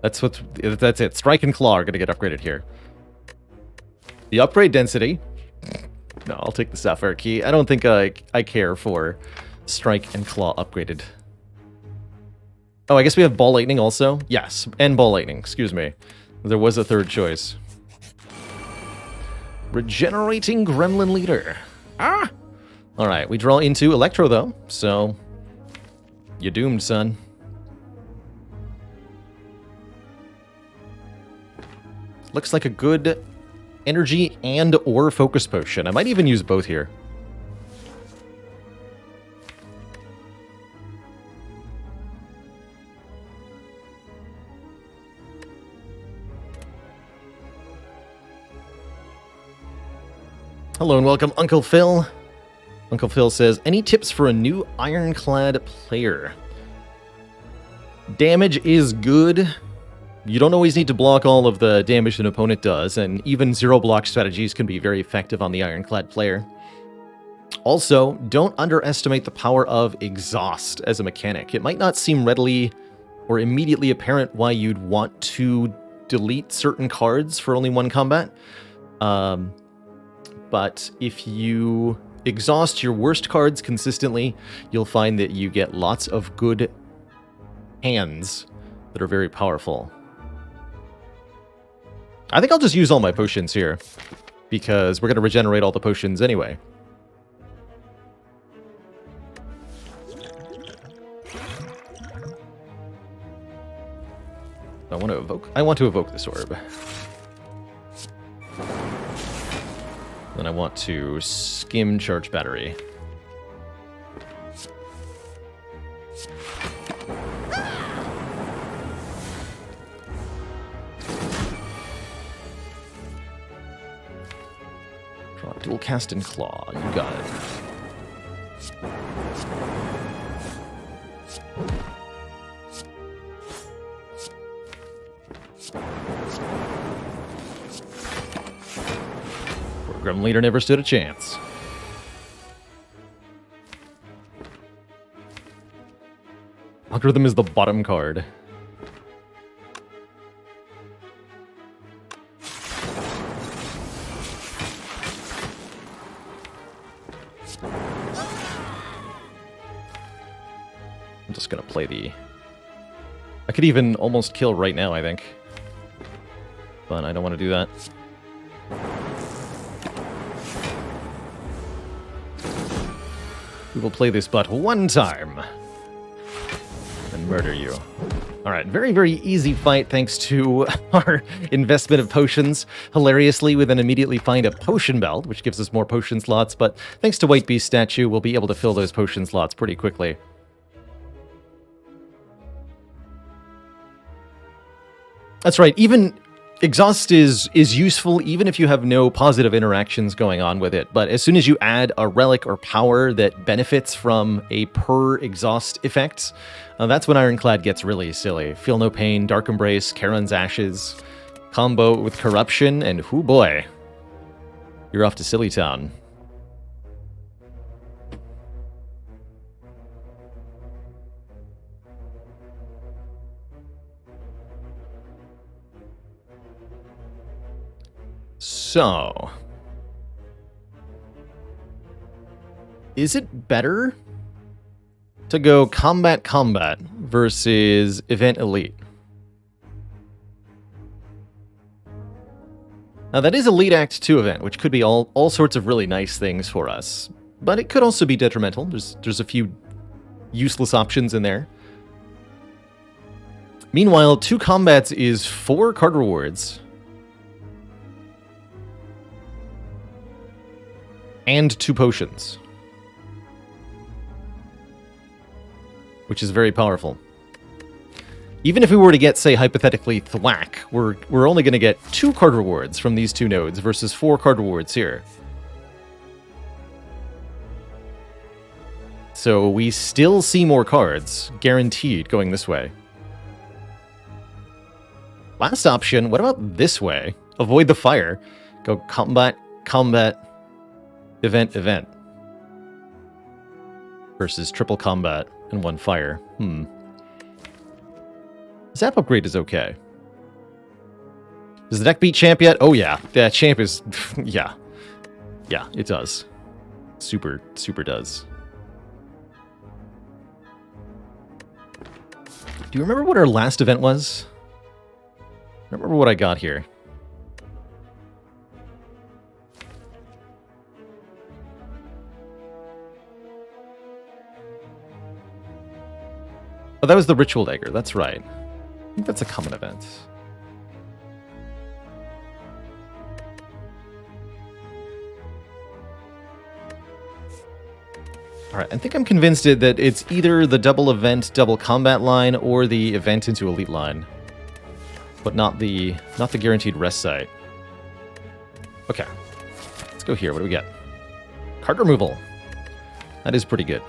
That's it. Strike and Claw are going to get upgraded here. The upgrade density. No, I'll take the Sapphire Key. I don't think I care for Strike and Claw upgraded. Oh, I guess we have Ball Lightning also? Yes, and Ball Lightning, excuse me. There was a third choice. Regenerating Gremlin Leader. Ah! Alright, we draw into Electro though, so you're doomed, son. Looks like a good energy and or focus potion. I might even use both here. Hello and welcome, Uncle Phil. Uncle Phil says, any tips for a new Ironclad player? Damage is good. You don't always need to block all of the damage an opponent does, and even zero-block strategies can be very effective on the Ironclad player. Also, don't underestimate the power of Exhaust as a mechanic. It might not seem readily or immediately apparent why you'd want to delete certain cards for only 1 combat, but if you exhaust your worst cards consistently, you'll find that you get lots of good hands that are very powerful. I think I'll just use all my potions here, because we're going to regenerate all the potions anyway. want to evoke. I want to evoke this orb. Then I want to skim charge battery. Draw dual cast and claw. You got it. Grim Leader never stood a chance. Algorithm is the bottom card. I'm just gonna play the... I could even almost kill right now, I think. But I don't want to do that. We will play this but one time and murder you. Alright, very, very easy fight thanks to our investment of potions. Hilariously, we then immediately find a potion belt, which gives us more potion slots, but thanks to White Beast statue, we'll be able to fill those potion slots pretty quickly. That's right, even... Exhaust is useful even if you have no positive interactions going on with it, but as soon as you add a relic or power that benefits from a per exhaust effect, that's when Ironclad gets really silly. Feel No Pain, Dark Embrace, Charon's Ashes, combo with Corruption, and hoo boy, you're off to Silly Town. So, is it better to go combat versus event elite? Now that is Elite Act 2 event, which could be all sorts of really nice things for us, but it could also be detrimental. There's a few useless options in there. Meanwhile, 2 combats is 4 card rewards. And 2 potions. Which is very powerful. Even if we were to get, say, hypothetically, Thwack, we're only going to get 2 card rewards from these 2 nodes versus 4 card rewards here. So we still see more cards, guaranteed, going this way. Last option, what about this way? Avoid the fire. Go combat, event. Versus triple combat and 1 fire. Zap upgrade is okay. Does the deck beat Champ yet? Oh yeah. That Champ is... yeah. Yeah, it does. Super does. Do you remember what our last event was? I don't remember what I got here. Oh, that was the Ritual Dagger. That's right. I think that's a common event. Alright, I think I'm convinced that it's either the double event, double combat line, or the event into elite line. But not the guaranteed rest site. Okay. Let's go here. What do we get? Card removal. That is pretty good.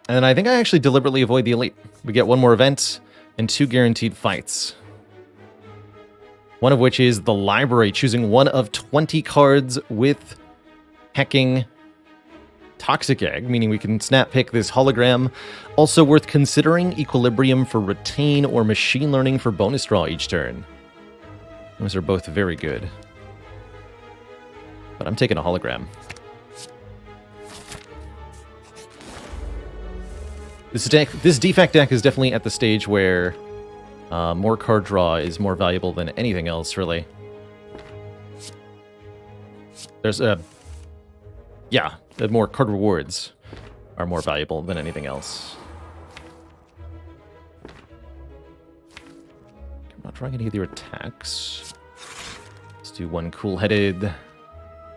And I think I actually deliberately avoid the elite. We get 1 more event and 2 guaranteed fights. One of which is the library, choosing 1 of 20 cards with hecking Toxic Egg, meaning we can snap pick this hologram. Also worth considering, Equilibrium for retain or Machine Learning for bonus draw each turn. Those are both very good. But I'm taking a hologram. This defect deck is definitely at the stage where more card draw is more valuable than anything else, really. There's a... Yeah, the more card rewards are more valuable than anything else. I'm not drawing any of your attacks. Let's do one cool-headed.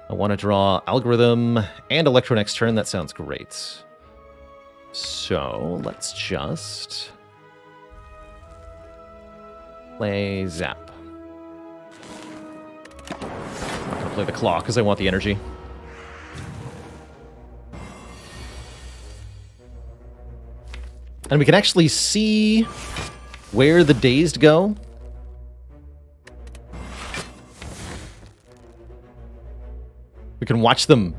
I want to draw Algorithm and Electro next turn. That sounds great. So, let's just... play Zap. I'm not going to play the Claw because I want the energy. And we can actually see where the Dazed go. We can watch them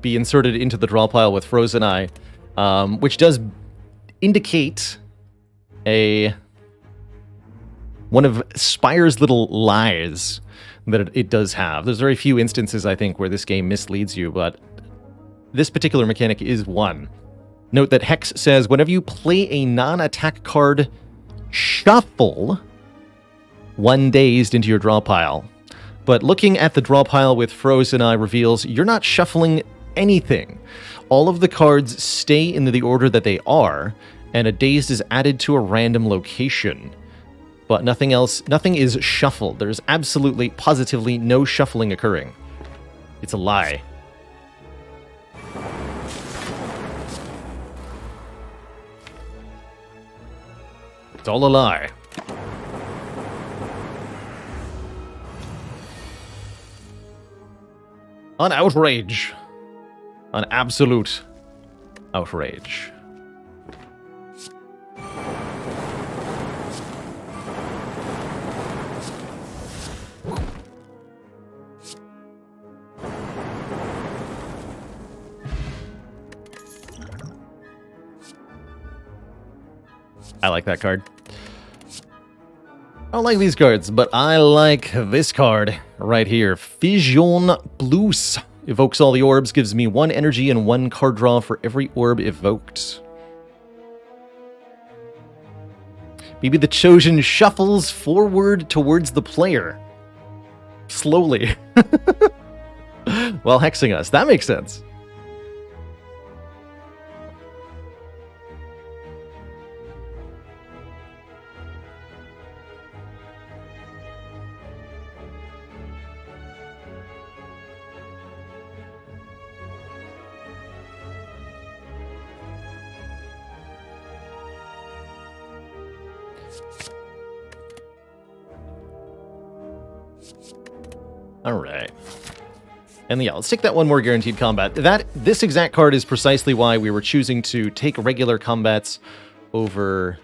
be inserted into the draw pile with Frozen Eye, which does indicate one of Spire's little lies that it does have. There's very few instances, I think, where this game misleads you, but this particular mechanic is one. Note that Hex says, whenever you play a non-attack card, shuffle one Dazed into your draw pile. But looking at the draw pile with Frozen Eye reveals you're not shuffling anything. All of the cards stay in the order that they are, and a Dazed is added to a random location. But nothing else, nothing is shuffled. There's absolutely, positively no shuffling occurring. It's a lie. It's all a lie. An outrage. An absolute outrage. I like that card. I don't like these cards, but I like this card right here. Vision Plus. Evokes all the orbs, gives me 1 energy and 1 card draw for every orb evoked. Maybe the Chosen shuffles forward towards the player. Slowly. While hexing us. That makes sense. Alright. And yeah, let's take that one more guaranteed combat. This exact card is precisely why we were choosing to take regular combats over...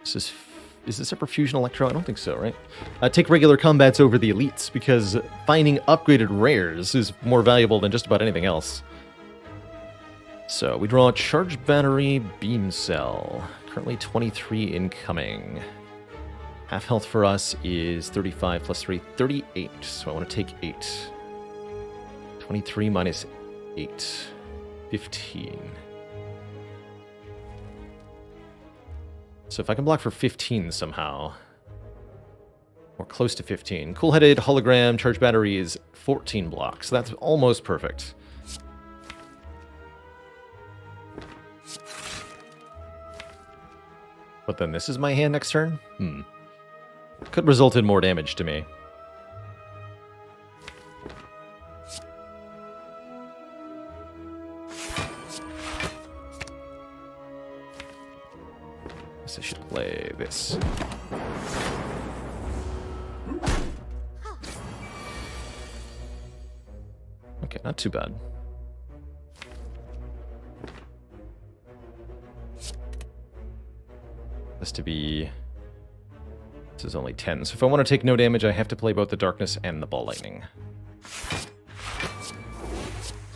Is this a Perfusion Electro? I don't think so, right? Take regular combats over the elites, because finding upgraded rares is more valuable than just about anything else. So, we draw a Charge Battery Beam Cell. Currently 23 incoming. Half health for us is 35 plus 3, 38. So I want to take 8. 23 minus 8, 15. So if I can block for 15 somehow, or close to 15. Cool-headed, hologram, charge battery is 14 blocks. So that's almost perfect. But then this is my hand next turn? Could result in more damage to me. Guess I should play this. Okay, not too bad. This to be... This is only 10, so if I want to take no damage, I have to play both the Darkness and the Ball Lightning.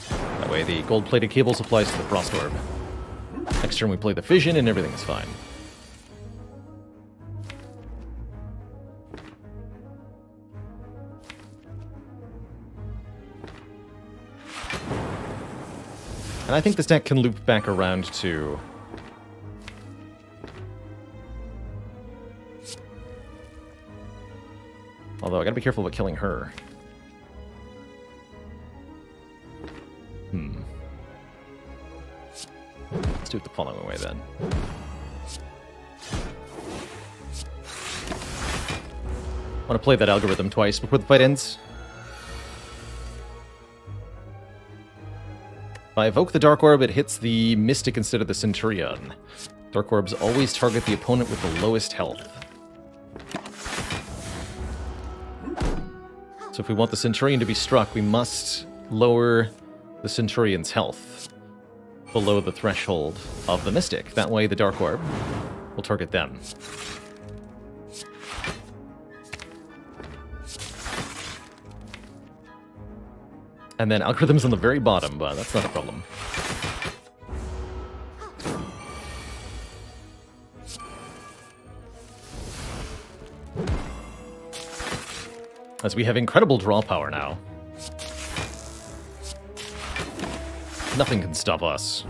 That way the gold-plated cables applies to the Frost Orb. Next turn we play the Fission and everything is fine. And I think this deck can loop back around to... Although I gotta be careful about killing her. Let's do it the following way then. I want to play that algorithm twice before the fight ends. If I evoke the Dark Orb, it hits the Mystic instead of the Centurion. Dark Orbs always target the opponent with the lowest health. So if we want the Centurion to be struck, we must lower the Centurion's health below the threshold of the Mystic. That way the Dark Orb will target them. And then algorithms on the very bottom, but that's not a problem. As we have incredible draw power now. Nothing can stop us.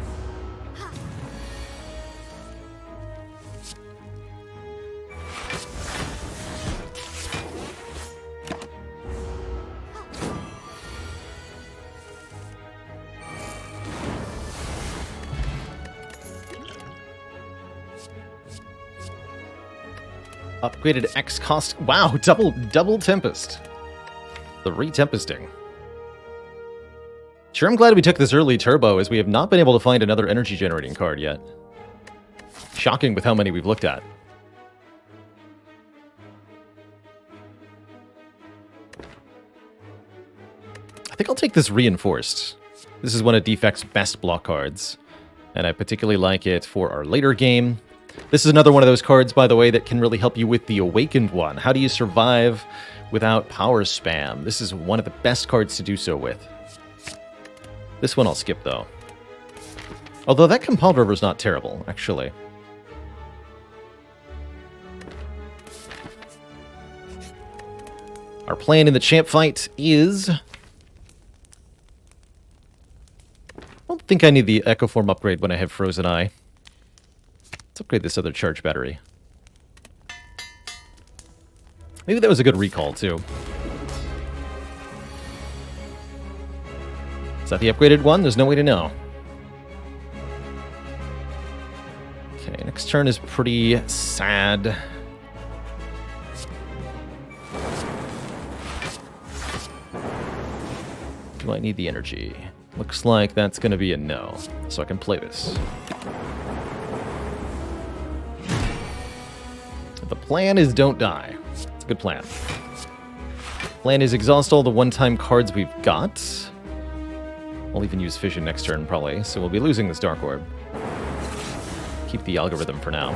Upgraded X cost. Wow, double Tempest. The re-tempesting. Sure, I'm glad we took this early turbo, as we have not been able to find another energy generating card yet. Shocking with how many we've looked at. I think I'll take this reinforced. This is one of Defect's best block cards, and I particularly like it for our later game. This is another one of those cards, by the way, that can really help you with the Awakened one. How do you survive without power spam? This is one of the best cards to do so with. This one I'll skip, though. Although that Compelled River is not terrible, actually. Our plan in the champ fight is... I don't think I need the Echo Form upgrade when I have Frozen Eye. Let's upgrade this other charge battery. Maybe that was a good recall, too. Is that the upgraded one? There's no way to know. Okay, next turn is pretty sad. Do I need the energy? Looks like that's going to be a no, so I can play this. The plan is don't die. It's a good plan. Plan is exhaust all the one-time cards we've got. I'll even use Fission next turn, probably, so we'll be losing this Dark Orb. Keep the algorithm for now.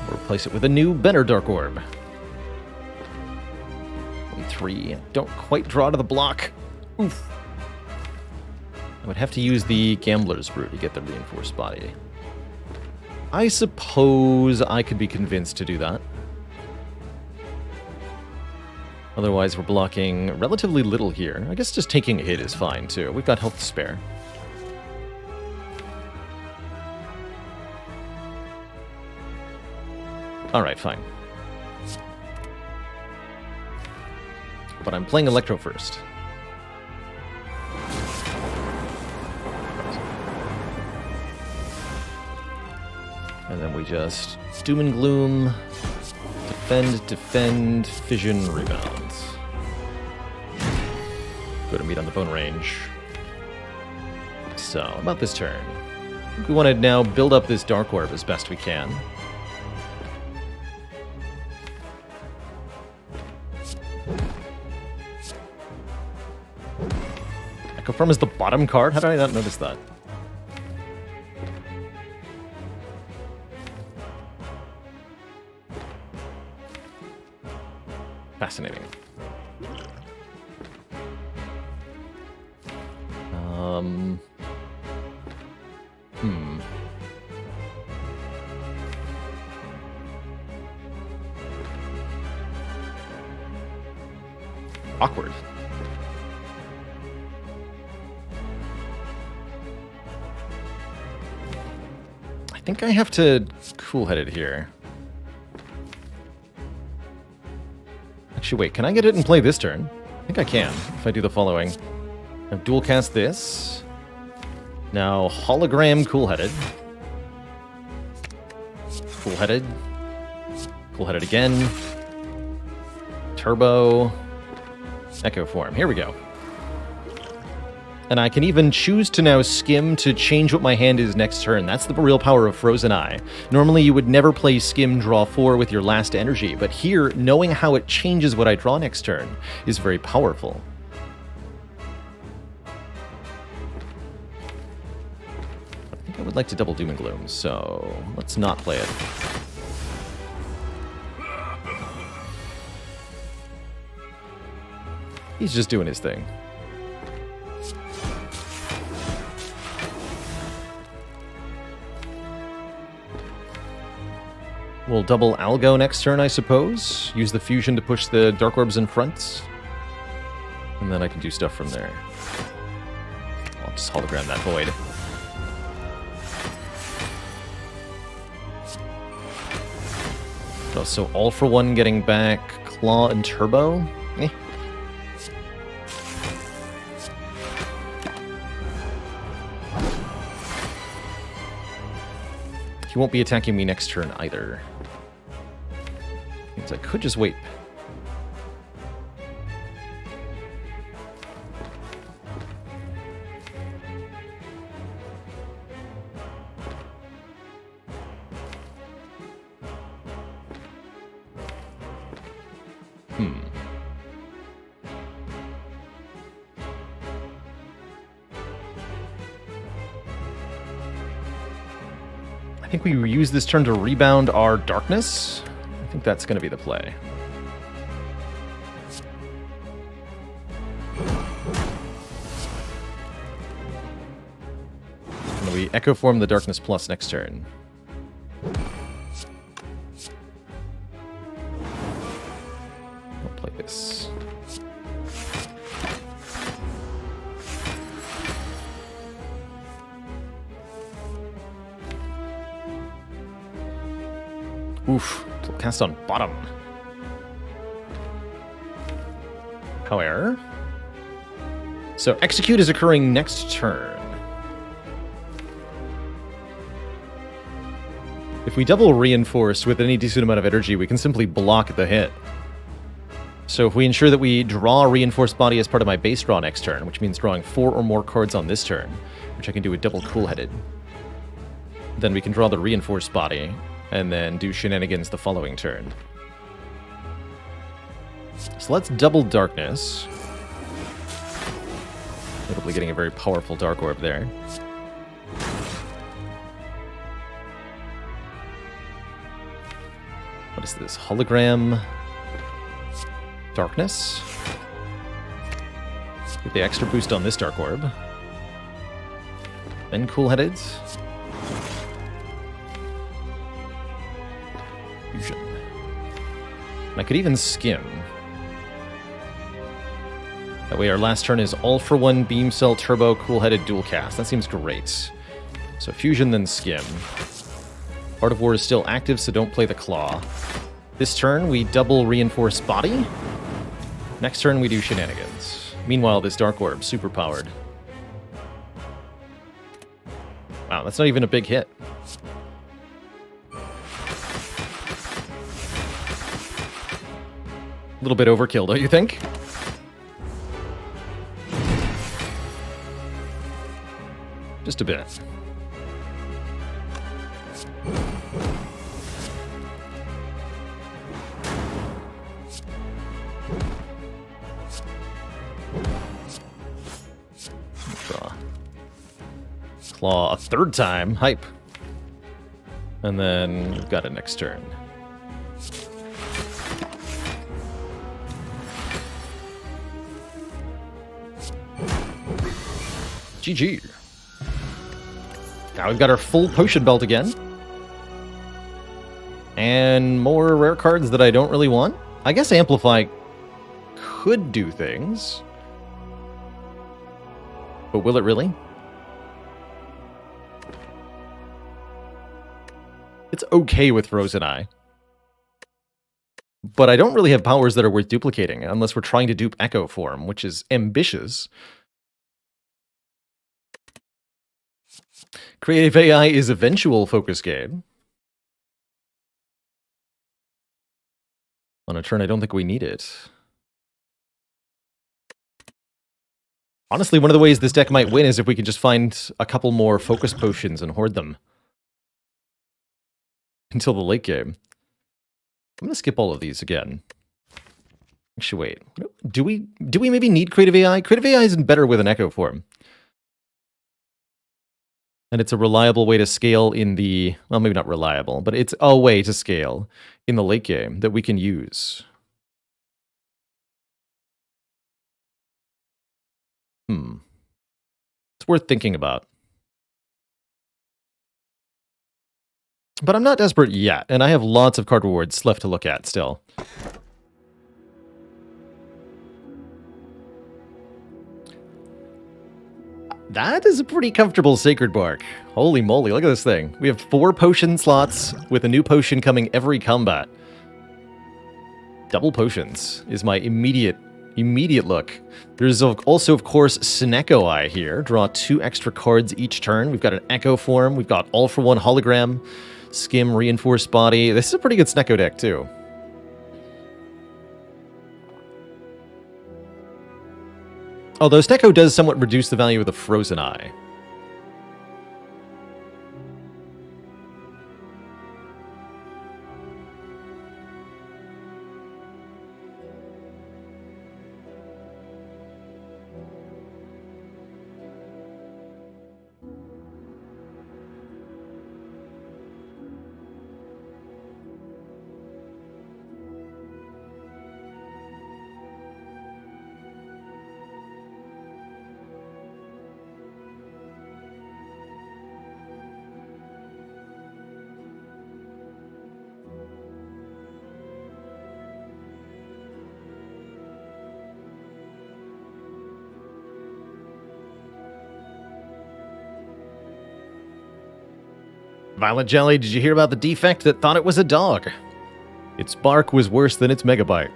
We'll replace it with a new, better Dark Orb. Only 3. Don't quite draw to the block. Oof. I would have to use the Gambler's Brew to get the reinforced body. I suppose I could be convinced to do that. Otherwise, we're blocking relatively little here. I guess just taking a hit is fine, too. We've got health to spare. Alright, fine. But I'm playing Electro first. And then we just Doom and Gloom, defend, Fission, rebound. Go to meet on the bone range. So, about this turn. I think we want to now build up this Dark Orb as best we can. Echo Form is the bottom card? How did I not notice that? Fascinating. Awkward. I think I have to cool-head it here. Actually, wait, can I get it and play this turn? I think I can, if I do the following. I dual cast this. Now, hologram cool-headed. Cool-headed. Cool-headed again. Turbo. Echo form. Here we go. And I can even choose to now skim to change what my hand is next turn. That's the real power of Frozen Eye. Normally you would never play skim draw 4 with your last energy, but here, knowing how it changes what I draw next turn is very powerful. I think I would like to double Doom and Gloom, so let's not play it. He's just doing his thing. We'll double Algo next turn, I suppose. Use the fusion to push the Dark Orbs in front. And then I can do stuff from there. I'll just hologram that void. Oh, so all for one getting back Claw and Turbo? Eh. He won't be attacking me next turn either. Means I could just wait. I think we use this turn to rebound our darkness. I think that's going to be the play. And we Echo Form the Darkness Plus next turn. I'll play this. Oof, cast on bottom. However, so execute is occurring next turn. If we double reinforce with any decent amount of energy, we can simply block the hit. So if we ensure that we draw a reinforced body as part of my base draw next turn, which means drawing 4 or more cards on this turn, which I can do with double cool-headed, then we can draw the reinforced body and then do shenanigans the following turn. So let's double Darkness. Notably getting a very powerful Dark Orb there. What is this? Hologram Darkness. Get the extra boost on this Dark Orb. Then cool-headed. Fusion. And I could even skim. That way our last turn is all for one Beam Cell Turbo cool-headed dual cast. That seems great. So fusion, then skim. Art of War is still active, so don't play the claw. This turn we double reinforce body. Next turn we do shenanigans. Meanwhile, this Dark Orb, super powered. Wow, that's not even a big hit. A little bit overkill, don't you think? Just a bit. Draw. Claw a third time. Hype. And then we've got it next turn. GG. Now we've got our full potion belt again. And more rare cards that I don't really want. I guess Amplify could do things. But will it really? It's okay with Frozen Eye. but I don't really have powers that are worth duplicating unless we're trying to dupe Echo Form, which is ambitious. Creative AI is eventual focus gain. On a turn, I don't think we need it. Honestly, one of the ways this deck might win is if we can just find a couple more focus potions and hoard them until the late game. I'm going to skip all of these again. Actually, wait. Do we maybe need Creative AI? Creative AI isn't better with an Echo Form. And it's a reliable way to scale in the... Well, maybe not reliable, but it's a way to scale in the late game that we can use. It's worth thinking about. But I'm not desperate yet, and I have lots of card rewards left to look at still. That is a pretty comfortable Sacred Bark. Holy moly, look at this thing. We have 4 potion slots with a new potion coming every combat. Double potions is my immediate look. There's also, of course, Snecko Eye here. Draw 2 extra cards each turn. We've got an Echo Form. We've got all-for-one Hologram. Skim, Reinforced Body. This is a pretty good Snecko deck, too. Although Snecko does somewhat reduce the value of the Frozen Eye. Violet Jelly, did you hear about the defect that thought it was a dog? Its bark was worse than its megabyte.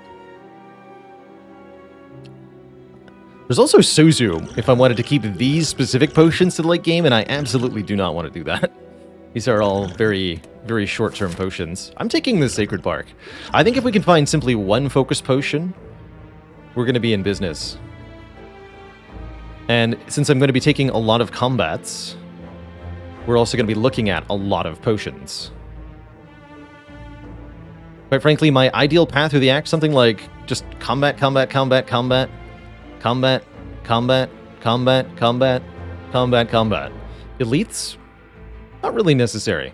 There's also Sozu, if I wanted to keep these specific potions to the late game, and I absolutely do not want to do that. These are all very, very short-term potions. I'm taking the Sacred Bark. I think if we can find simply one focus potion, we're going to be in business. And since I'm going to be taking a lot of combats, we're also going to be looking at a lot of potions. Quite frankly, my ideal path through the act, something like just combat, combat, combat, combat, combat, combat, combat, combat, combat, combat. Elites? Not really necessary.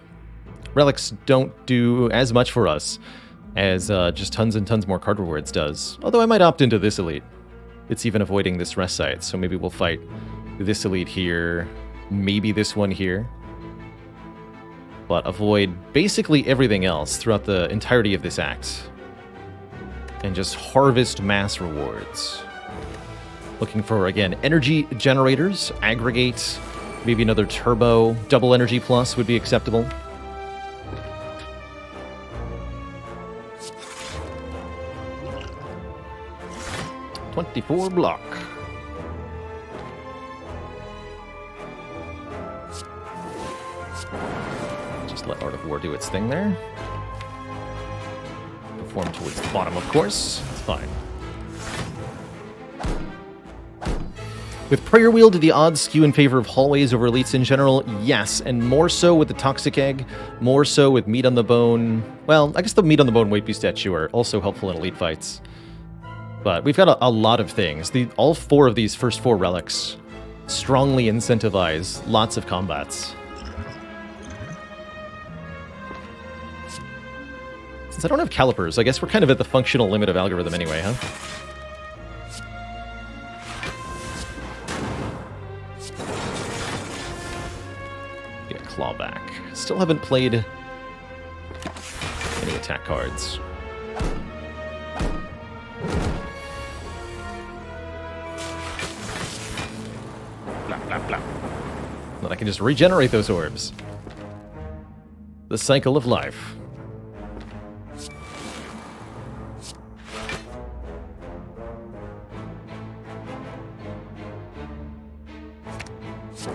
Relics don't do as much for us as just tons and tons more card rewards does. Although I might opt into this elite. It's even avoiding this rest site, so maybe we'll fight this elite here, maybe this one here. But avoid basically everything else throughout the entirety of this act. And just harvest mass rewards. Looking for, again, energy generators, aggregate, maybe another turbo, double energy plus would be acceptable. $24 block. Let Art of War do its thing there. Perform towards the bottom, of course. It's fine. With Prayer Wheel, do the odds skew in favor of hallways over elites in general? Yes, and more so with the Toxic Egg, more so with Meat on the Bone. Well, I guess the Meat on the Bone Weight Beast statue are also helpful in elite fights. But we've got a lot of things. All 4 of these first 4 relics strongly incentivize lots of combats. Since I don't have calipers, I guess we're kind of at the functional limit of algorithm anyway, huh? Get a clawback. Still haven't played any attack cards. Blah, blah, blah. Then I can just regenerate those orbs. The cycle of life. I'm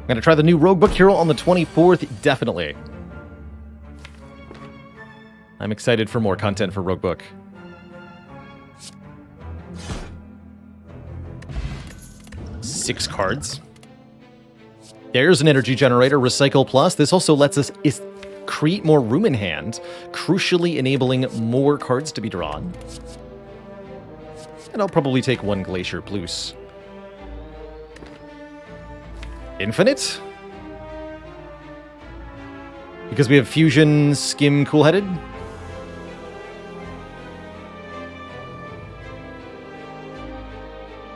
going to try the new Roguebook Hero on the 24th, definitely. I'm excited for more content for Roguebook. Six cards. There's an energy generator, Recycle Plus. This also lets us create more room in hand, crucially enabling more cards to be drawn. And I'll probably take one Glacier Plus. Infinite? Because we have Fusion, Skim, Cool-Headed?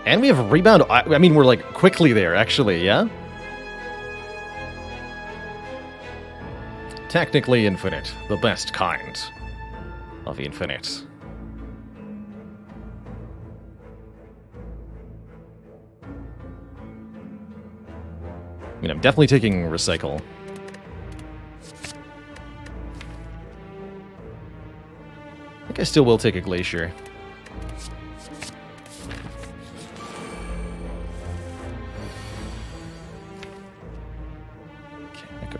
And we have Rebound. I mean, we're like quickly there, actually, yeah? Technically infinite. The best kind of infinite. I mean, I'm definitely taking Recycle. I think I still will take a Glacier.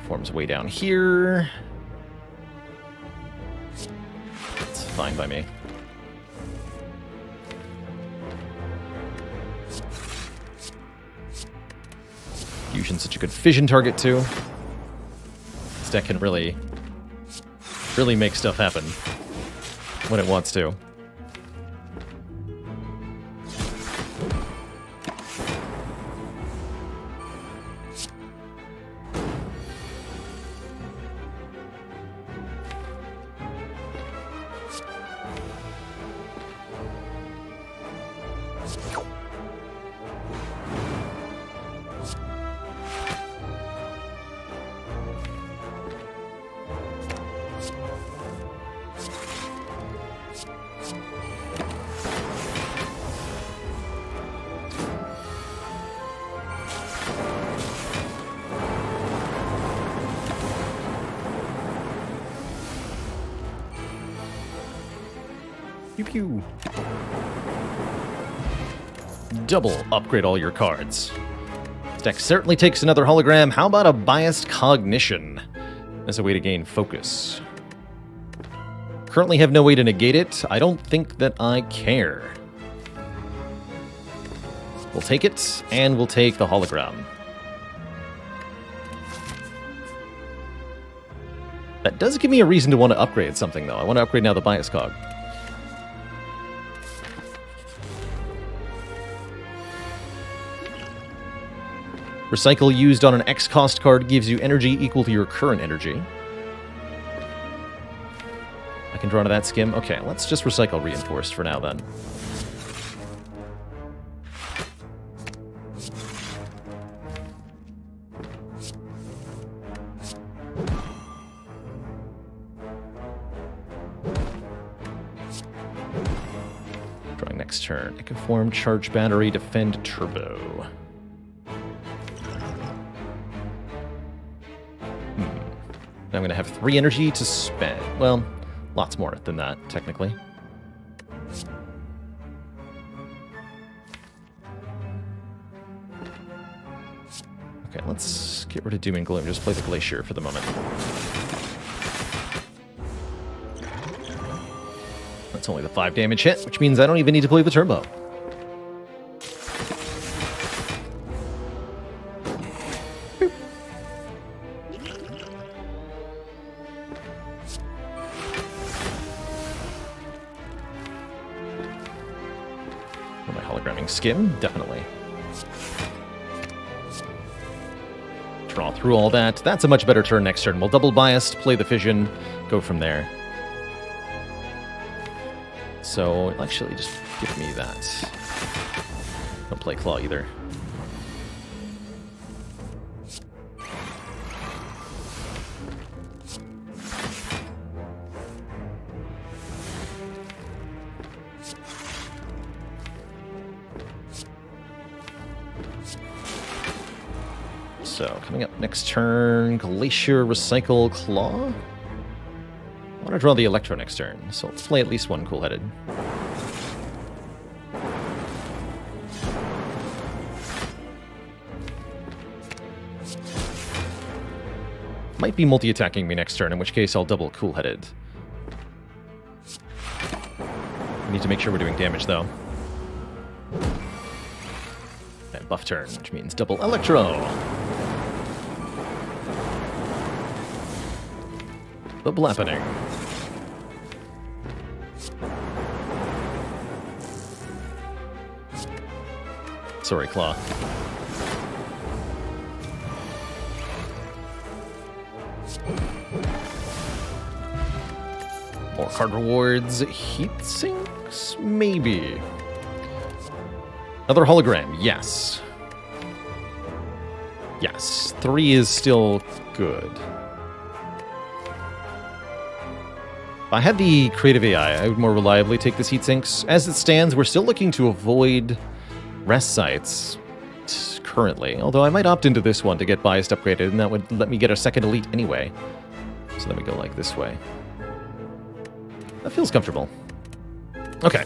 Form's way down here. It's fine by me. Fusion's such a good fission target, too. This deck can really make stuff happen when it wants to. Pew pew. Double upgrade all your cards. This deck certainly takes another hologram. How about a Biased Cognition as a way to gain focus? Currently have no way to negate it. I don't think that I care. We'll take it, and we'll take the hologram. That does give me a reason to want to upgrade something, though. I want to upgrade now the Bias Cog. Recycle used on an X-cost card gives you energy equal to your current energy. I can draw to that Skim. Okay, let's just recycle Reinforced for now, then. Drawing next turn. Ecoform, Charge Battery, Defend Turbo. I'm going to have 3 energy to spend. Well, lots more than that, technically. Okay, let's get rid of Doom and Gloom. Just play the Glacier for the moment. That's only the 5 damage hit, which means I don't even need to play the Turbo. Skim, definitely. Draw through all that. That's a much better turn next turn. We'll double biased, play the fission, go from there. So, actually, just give me that. Don't play Claw either. So, coming up next turn, Glacier, Recycle, Claw. I want want to draw the Electro next turn, so let's play at least one Cool-Headed. Might be multi-attacking me next turn, in which case I'll double Cool-Headed. I need to make sure we're doing damage, though. And buff turn, which means double Electro. The Blappening. Sorry, Claw. More card rewards. Heat sinks? Maybe. Another hologram. Yes. Yes. 3 is still good. If I had the creative AI, I would more reliably take this heat sinks. As it stands, we're still looking to avoid rest sites currently. Although I might opt into this one to get biased upgraded, and that would let me get a second elite anyway. So then we go like this way. That feels comfortable. Okay.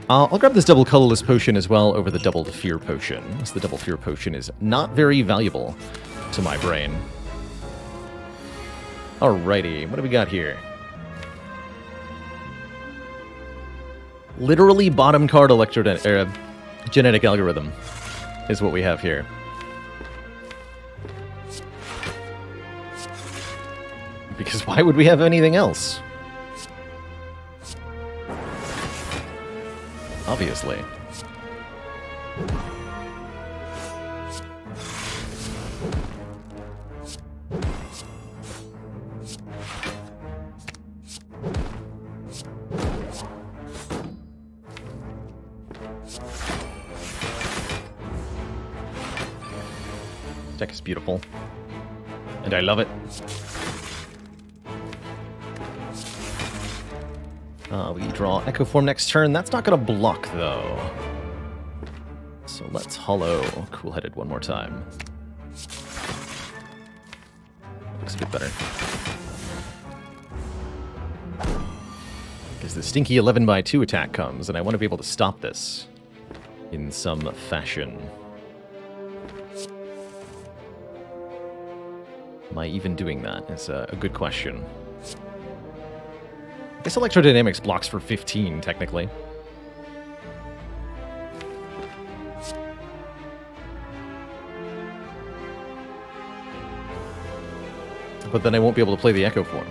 I'll grab this double colorless potion as well over the double fear potion, as the double fear potion is not very valuable to my brain. Alrighty, what do we got here? Literally bottom card genetic algorithm is what we have here. Because why would we have anything else? Obviously. This deck is beautiful. And I love it. We draw Echo Form next turn. That's not going to block, though. So let's hollow Cool-Headed one more time. Looks a bit better. Because the stinky 11x2 attack comes, and I want to be able to stop this in some fashion. Am I even doing that? Is a good question. I guess Electrodynamics blocks for 15, technically. But then I won't be able to play the Echo Form.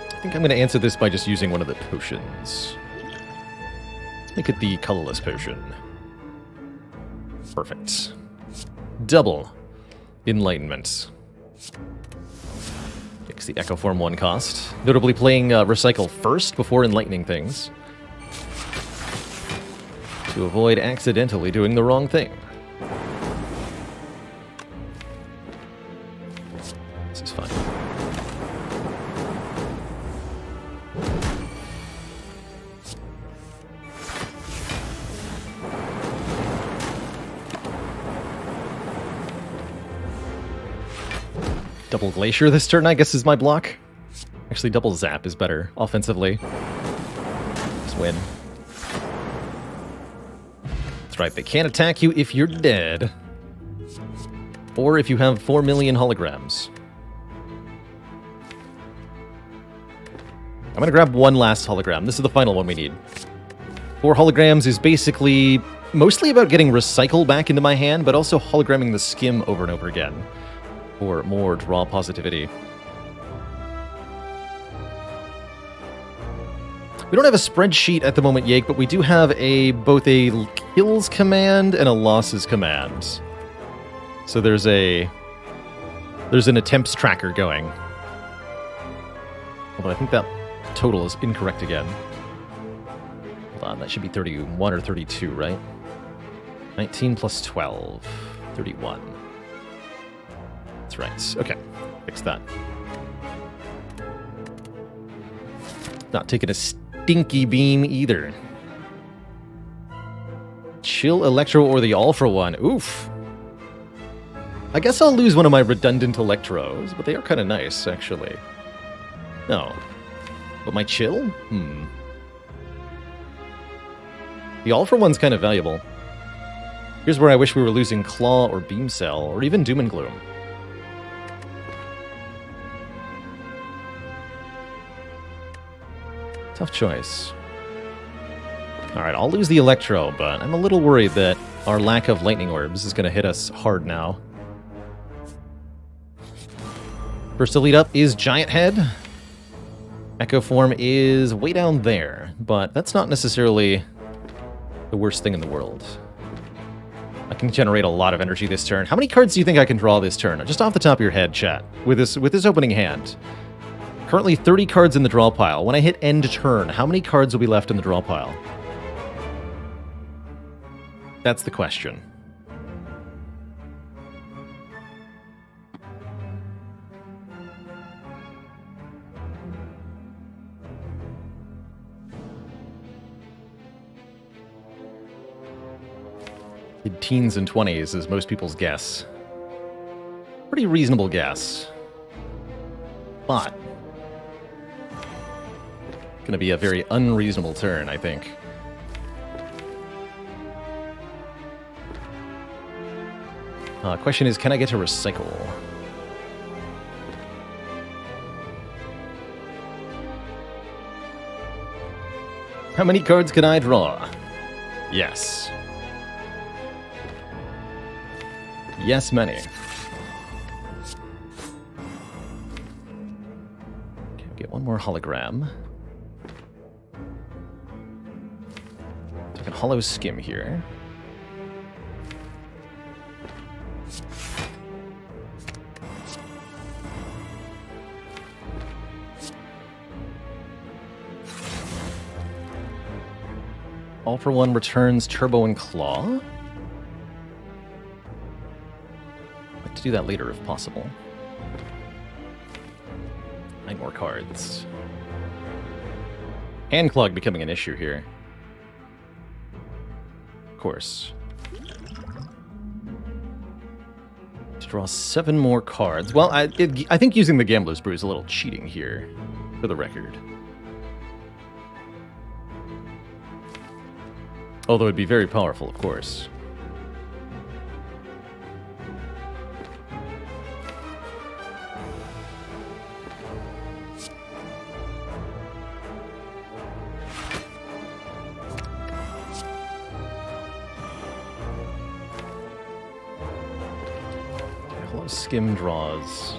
I think I'm going to answer this by just using one of the potions. Let's make it the colorless potion. Perfect. Double Enlightenment. Takes the Echo Form 1 cost. Notably playing Recycle first before enlightening things. To avoid accidentally doing the wrong thing. This is fun. Double Glacier this turn, I guess, is my block. Actually, double Zap is better offensively. Just win. That's right, they can't attack you if you're dead. Or if you have 4 million holograms. I'm gonna grab one last hologram. This is the final one we need. 4 holograms is basically mostly about getting Recycle back into my hand, but also hologramming the Skim over and over again. For more draw positivity. We don't have a spreadsheet at the moment, Yake, but we do have both a kills command and a losses command. So there's an attempts tracker going. Although I think that total is incorrect again. Hold on, that should be 31 or 32, right? 19 plus 12. 31. That's right. Okay. Fix that. Not taking a stinky beam either. Chill Electro or the All for One. Oof. I guess I'll lose one of my redundant Electros, but they are kind of nice, actually. No. But my Chill? The All-for-One's kind of valuable. Here's where I wish we were losing Claw or Beam Cell, or even Doom and Gloom. Tough choice. Alright, I'll lose the Electro, but I'm a little worried that our lack of Lightning Orbs is going to hit us hard now. First elite up is Giant Head. Echo Form is way down there, but that's not necessarily the worst thing in the world. I can generate a lot of energy this turn. How many cards do you think I can draw this turn? Just off the top of your head, chat, with this opening hand. Currently 30 cards in the draw pile. When I hit end turn, how many cards will be left in the draw pile? That's the question. Teens and 20s is most people's guess. Pretty reasonable guess. But gonna be a very unreasonable turn, I think. Question is, can I get to recycle? How many cards can I draw? Yes. Yes, many. Okay, get one more hologram. So I can hollow skim here. All for One returns Turbo and Claw. I'd like to do that later if possible. 9 more cards. Hand Clog becoming an issue here. Of course. To draw 7 more cards. Well, I think using the Gambler's Brew is a little cheating here, for the record. Although it'd be very powerful, of course. Hello, Skim draws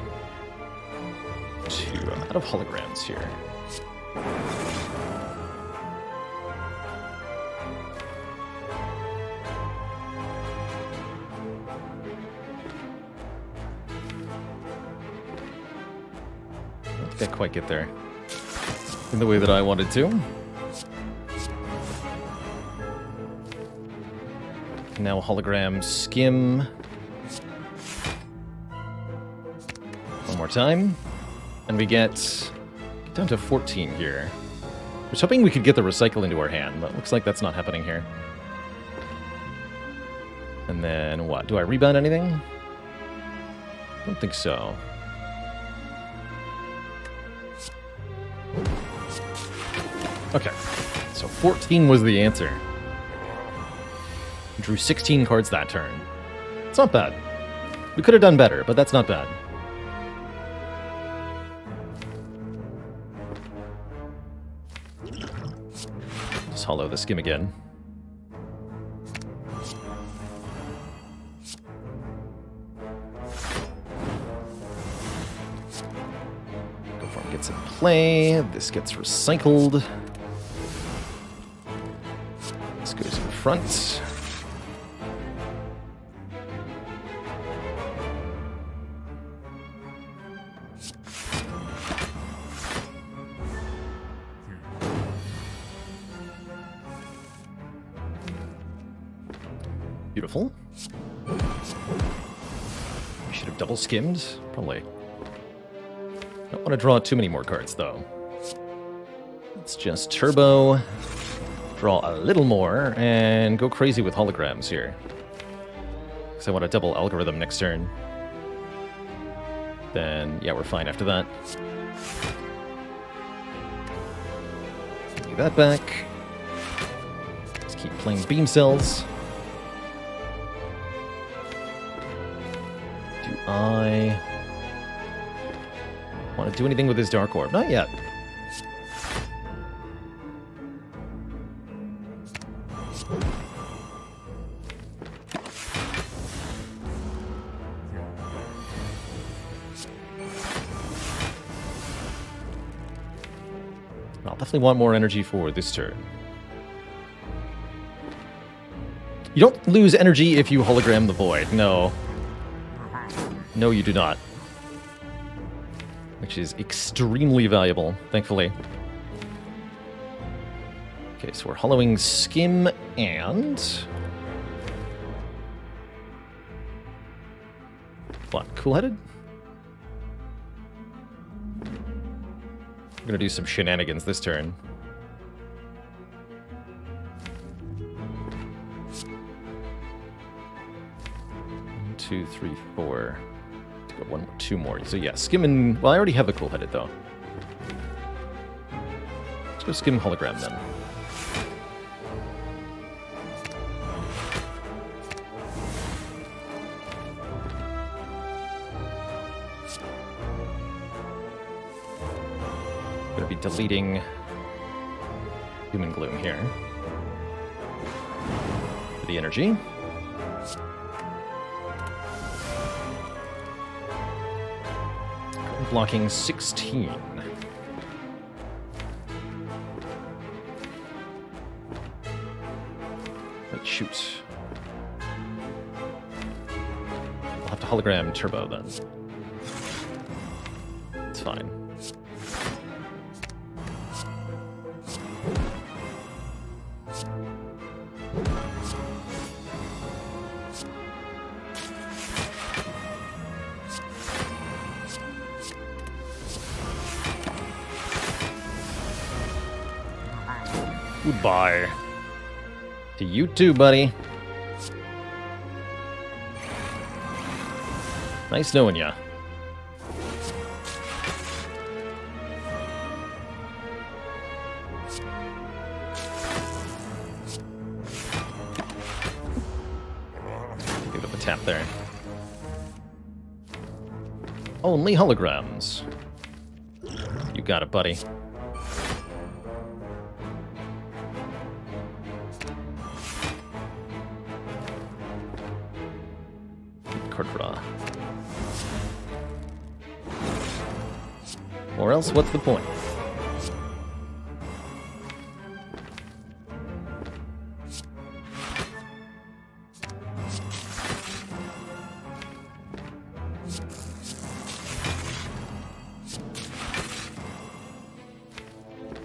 2. I'm out of holograms here. Didn't quite get there in the way that I wanted to. Now hologram Skim. One more time. And we get down to 14 here. I was hoping we could get the recycle into our hand, but looks like that's not happening here. And then what? Do I rebound anything? I don't think so. Okay, so 14 was the answer. We drew 16 cards that turn. It's not bad. We could have done better, but that's not bad. Just hollow the Skim again. Go for it, gets in play. This gets recycled. Goes in front. Beautiful. We should have double skimmed, probably. Don't want to draw too many more cards, though. Let's just turbo. Draw a little more, and go crazy with holograms here. Because I want a double algorithm next turn. then yeah, we're fine after that. Give that back. Let's keep playing beam cells. Do I want to do anything with this Dark Orb? Not yet. I'll definitely want more energy for this turn. You don't lose energy if you hologram the void. No. No, you do not. Which is extremely valuable, thankfully. Okay, so we're hollowing Skim and... what? Cool-headed? We're gonna do some shenanigans this turn. 1, 2, 3, 4. Let's go 1, 2 more. So yeah, Skim and... well, I already have a cool-headed, though. Let's go Skim hologram, then. Gonna be deleting Doom and Gloom here for the energy. Currently blocking 16. Wait, shoot. I'll have to hologram Turbo then. It's fine. Goodbye. To you too, buddy. Nice knowing ya. Give it a tap there. Only holograms. You got it, buddy. Card draw. Or else, what's the point?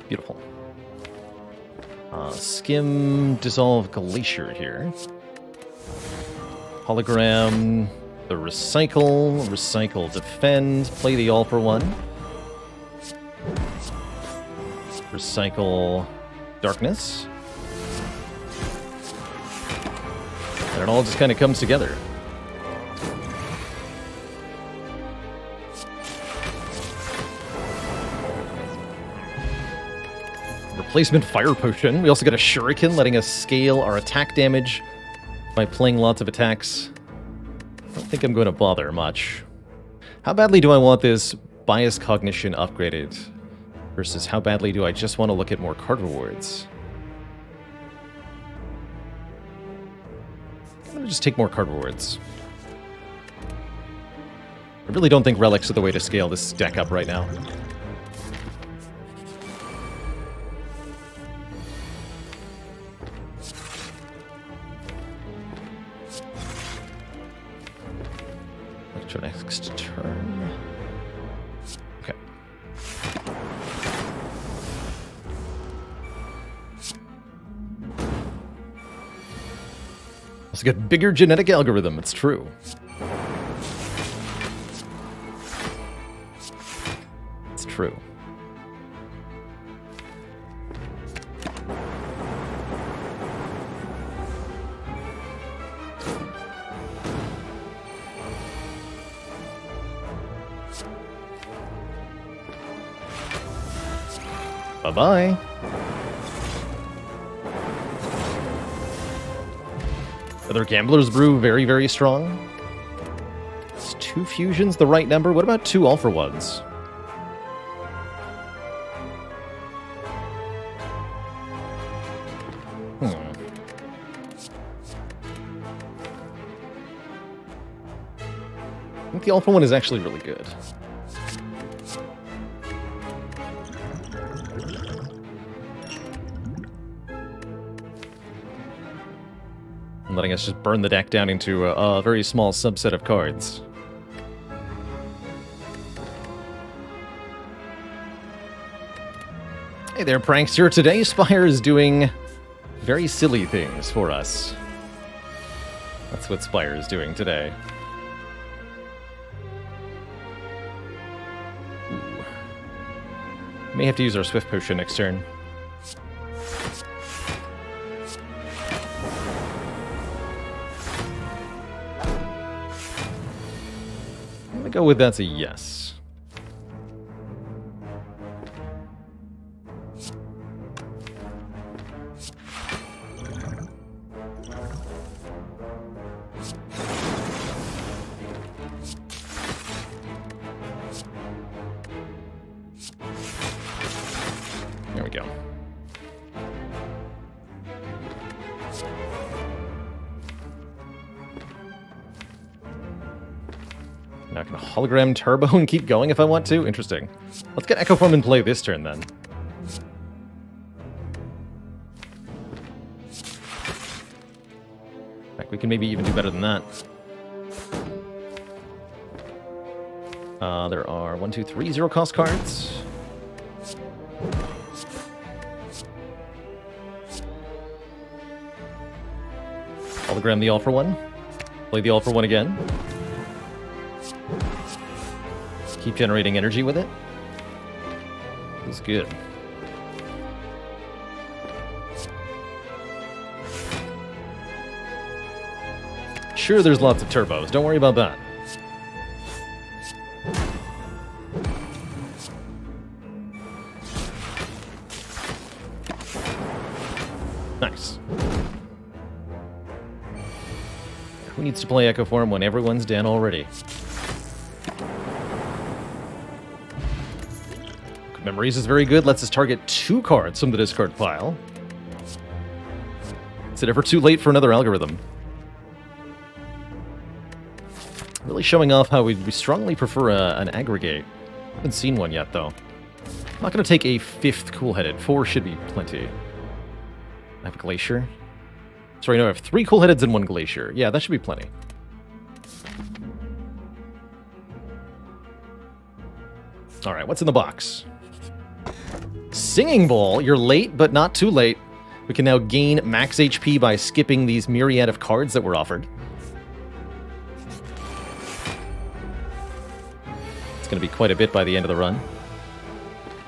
Beautiful. Skim, Dissolve, Glacier here. Hologram, the Recycle, Defend, play the All for One. Recycle, Darkness. And it all just kind of comes together. Replacement Fire Potion. We also got a Shuriken, letting us scale our attack damage by playing lots of attacks. I don't think I'm going to bother much. How badly do I want this Bias Cognition upgraded? Versus how badly do I just want to look at more card rewards? I'm going to just take more card rewards. I really don't think relics are the way to scale this deck up right now. Next turn. Okay. Also get bigger genetic algorithm, it's true. It's true. Bye-bye. Other Gambler's Brew, very, very strong. Is 2 fusions the right number? What about 2 all-for-ones? I think the all-for-one is actually really good. I'm letting us just burn the deck down into a very small subset of cards. Hey there, Prankster. Today, Spire is doing very silly things for us. That's what Spire is doing today. Ooh. May have to use our Swift Potion next turn. I'm gonna go with that's a yes. There we go. Now I can hologram turbo and keep going if I want to? Interesting. Let's get Echo Form in play this turn then. Heck, we can maybe even do better than that. There are 1, 2, 3 zero-cost cards. Hologram the all-for-one. Play the all-for-one again. Keep generating energy with it. Feels good. Sure, there's lots of turbos. Don't worry about that. Nice. Who needs to play Echo Form when everyone's dead already? Memories is very good. Lets us target 2 cards from the discard pile. Is it ever too late for another algorithm? Really showing off how we strongly prefer an aggregate. Haven't seen one yet, though. I'm not going to take a 5th cool-headed. 4 should be plenty. I have a Glacier. Sorry, no, I have 3 cool-headeds and 1 Glacier. Yeah, that should be plenty. Alright, what's in the box? Singing Bowl. You're late, but not too late. We can now gain max HP by skipping these myriad of cards that were offered. It's going to be quite a bit by the end of the run.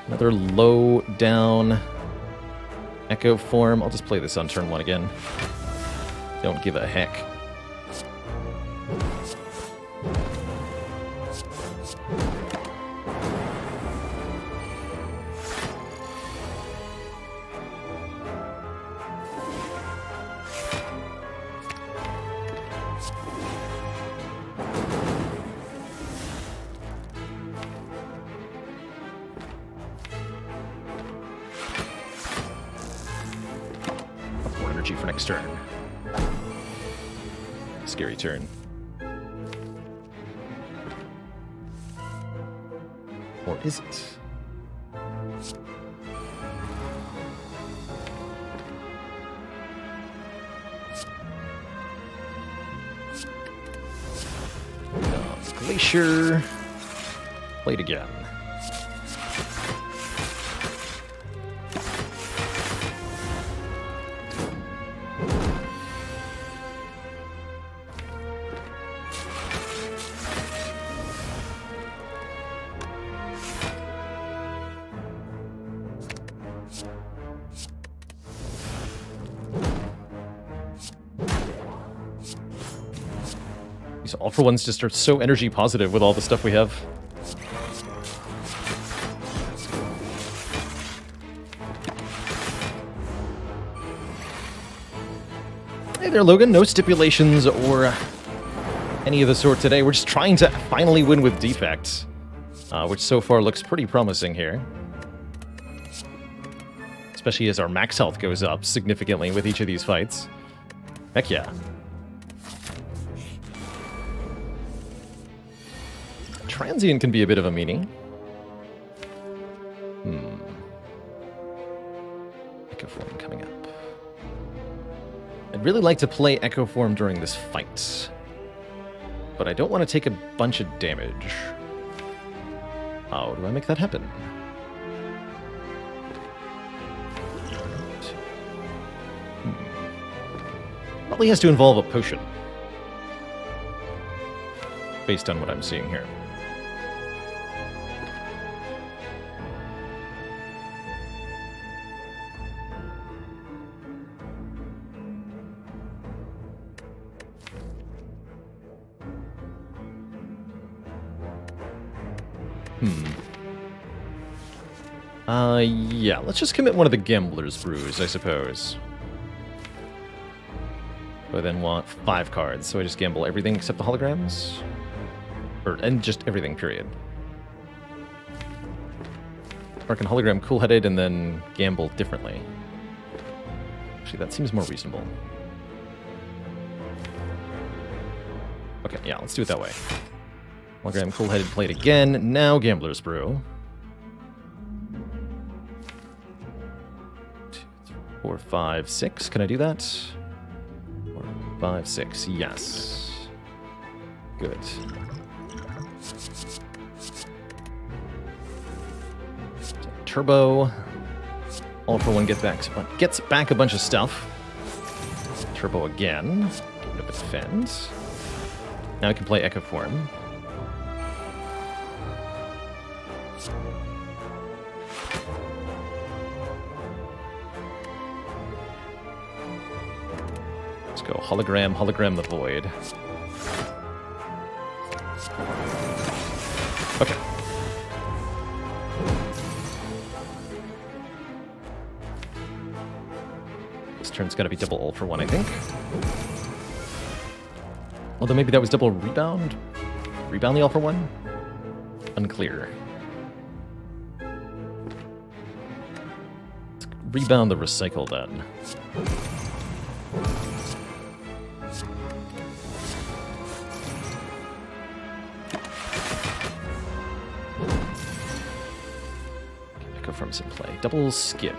Another low down Echo Form. I'll just play this on turn 1 again. Don't give a heck. Energy for next turn. Scary turn. Or is it? Glacier. Played again. These all-for-ones just are so energy positive with all the stuff we have. Hey there, Logan. No stipulations or any of the sort today. We're just trying to finally win with defects, which so far looks pretty promising here. Especially as our max health goes up significantly with each of these fights. Heck yeah. Transient can be a bit of a meanie. Echo Form coming up. I'd really like to play Echo Form during this fight, but I don't want to take a bunch of damage. How do I make that happen? Probably has to involve a potion, based on what I'm seeing here. Yeah, let's just commit one of the Gambler's Brews, I suppose. I then want 5 cards, so I just gamble everything except the holograms? And just everything, period. Or I can hologram cool-headed and then gamble differently. Actually, that seems more reasonable. Okay, yeah, let's do it that way. Hologram cool-headed played again, now Gambler's Brew. 4, 5, 6. Can I do that? 4, 5, 6. Yes. Good. Turbo. All for one gets back a bunch of stuff. Turbo again. Get rid of defend. Now I can play Echo Form. Go hologram the void. Okay. This turn's got to be double ult for one, I think. Although maybe that was double rebound? Rebound the all for one? Unclear. Let's rebound the recycle then. Form's in play. Double skim.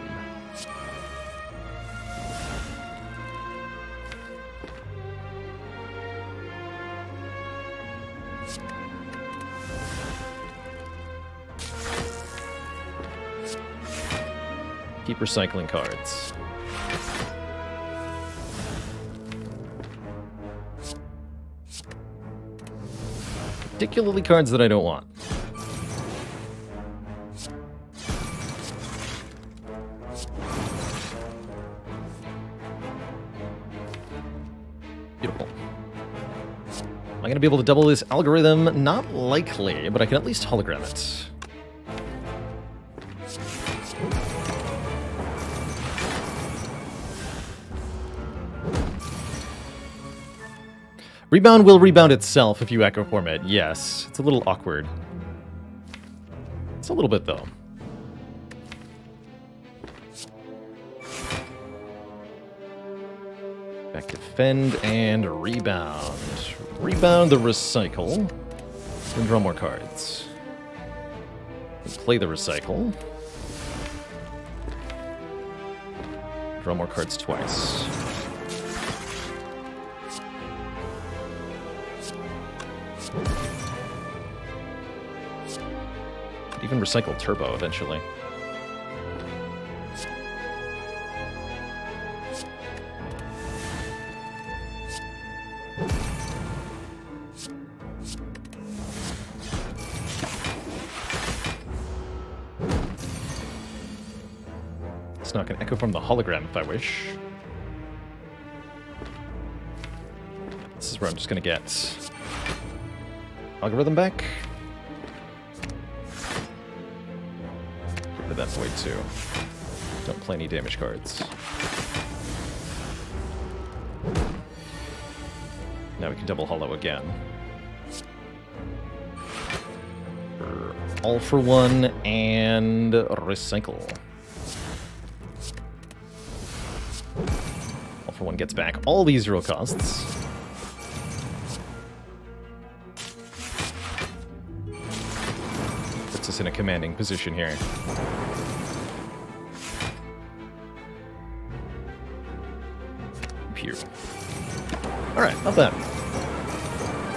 Keep recycling cards. Particularly cards that I don't want. Beautiful. Am I going to be able to double this algorithm? Not likely, but I can at least hologram it. Rebound will rebound itself if you echo form it. Yes, it's a little awkward. It's a little bit, though. Back defend and rebound. Rebound the recycle. And draw more cards. And play the recycle. Draw more cards twice. Even recycle turbo eventually. It's not going to echo from the hologram if I wish. This is where I'm just going to get algorithm back. Get rid of that void too. Don't play any damage cards. Now we can double hollow again. All for one and recycle. All for one gets back all these 0 costs. Puts us in a commanding position here. Pew. Alright, not bad.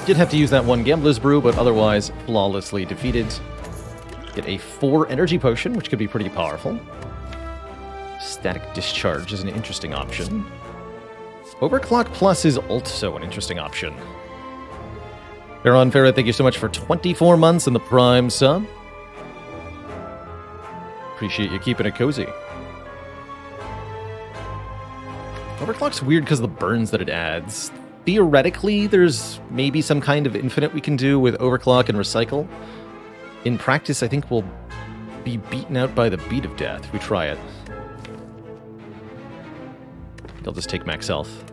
Did have to use that one Gambler's Brew, but otherwise flawlessly defeated. Get a 4 energy potion, which could be pretty powerful. Static Discharge is an interesting option. Overclock Plus is also an interesting option. Baron Farah, thank you so much for 24 months in the Prime sub. Appreciate you keeping it cozy. Overclock's weird because of the burns that it adds. Theoretically, there's maybe some kind of infinite we can do with Overclock and Recycle. In practice, I think we'll be beaten out by the Beat of Death if we try it. I'll just take max health.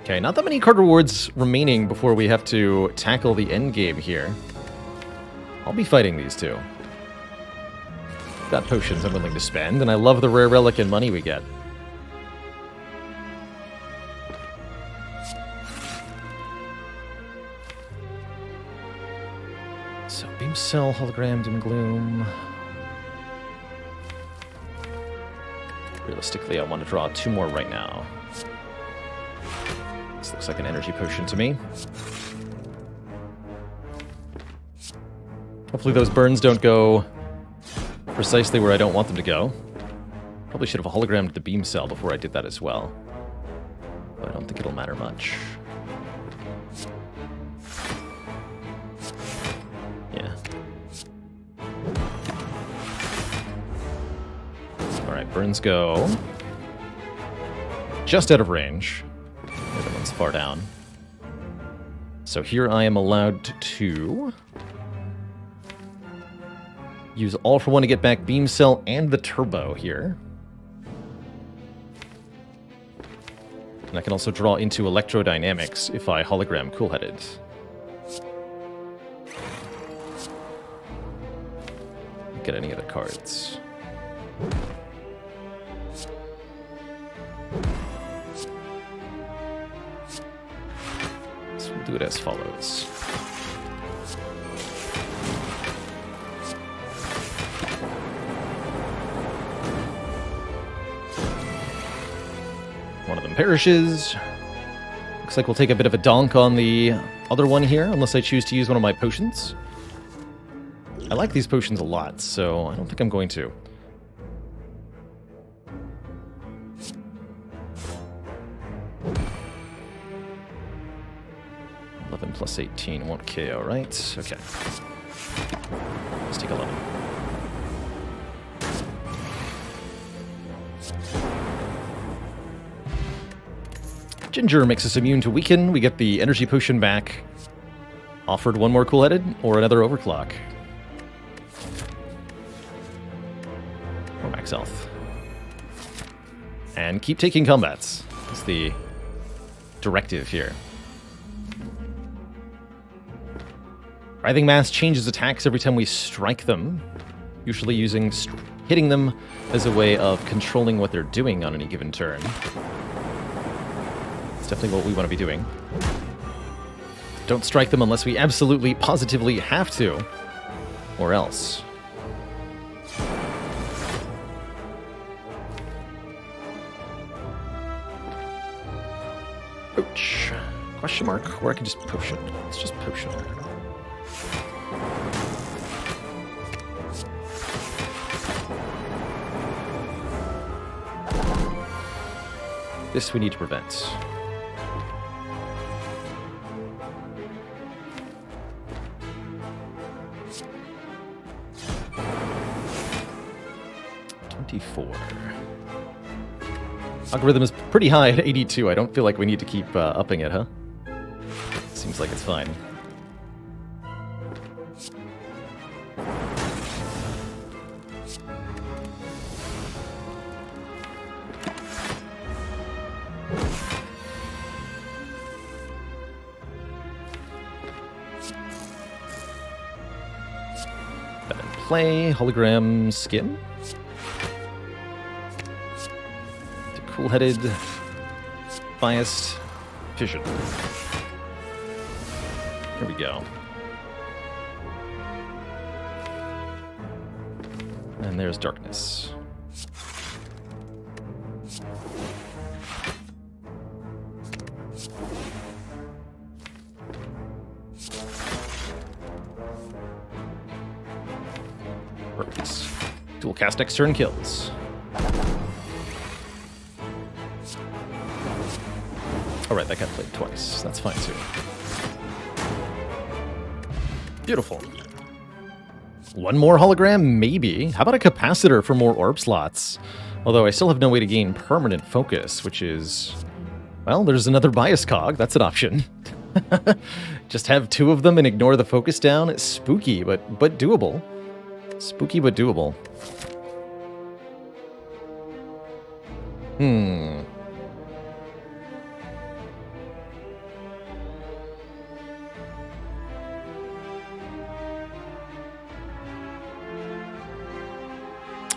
Okay, not that many card rewards remaining before we have to tackle the end game here. I'll be fighting these two. Got potions I'm willing to spend, and I love the rare relic and money we get. So, Beam Cell, Hologram, Doom and Gloom. Realistically, I want to draw 2 more right now. This looks like an energy potion to me. Hopefully those burns don't go precisely where I don't want them to go. Probably should have hologrammed the beam cell before I did that as well. But I don't think it'll matter much. Yeah. Alright, burns go. Just out of range. The other one's far down. So here I am allowed to use all for one to get back Beam Cell and the Turbo here. And I can also draw into Electrodynamics if I hologram Cool-Headed. Get any other cards. So we'll do it as follows. One of them perishes. Looks like we'll take a bit of a donk on the other one here, unless I choose to use one of my potions. I like these potions a lot, so I don't think I'm going to. Plus 18 won't KO, right? Okay. Let's take 11. Ginger makes us immune to weaken. We get the energy potion back. Offered one more cool-headed or another overclock. Or max health. And keep taking combats. That's the directive here. Writhing Mass changes attacks every time we strike them, usually using hitting them as a way of controlling what they're doing on any given turn. It's definitely what we want to be doing. Don't strike them unless we absolutely, positively have to, or else. Ouch. Question mark? Or I can just potion. Let's just potion. This we need to prevent. Algorithm is pretty high at 82. I don't feel like we need to keep upping it, huh? Seems like it's fine. play hologram skin. The cool-headed, biased vision. Here we go. And there's darkness. Perfect. Dual cast next turn kills. Alright, that got played twice. That's fine too. Beautiful. One more hologram? Maybe. How about a capacitor for more orb slots? Although I still have no way to gain permanent focus, which is... Well, there's another bias cog. That's an option. Just have two of them and ignore the focus down. It's spooky, but doable. Spooky, but doable.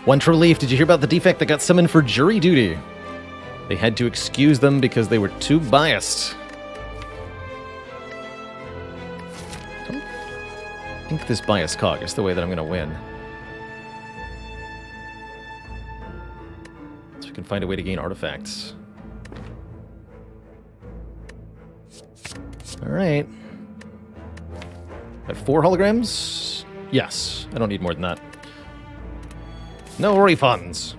One True Leaf, did you hear about the defect that got summoned for jury duty? They had to excuse them because they were too biased. I think this bias cog is the way that I'm going to win. So we can find a way to gain artifacts. Alright. Got 4 holograms? Yes. I don't need more than that. No refunds.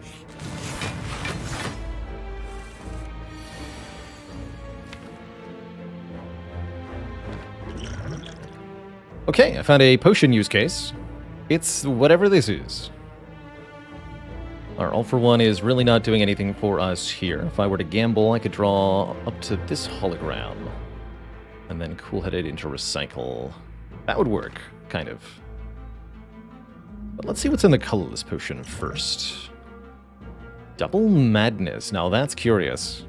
Okay, I found a potion use case. It's whatever this is. Our all for one is really not doing anything for us here. If I were to gamble, I could draw up to this hologram. And then cool-headed into recycle. That would work, kind of. But let's see what's in the colorless potion first. Double Madness. Now that's curious.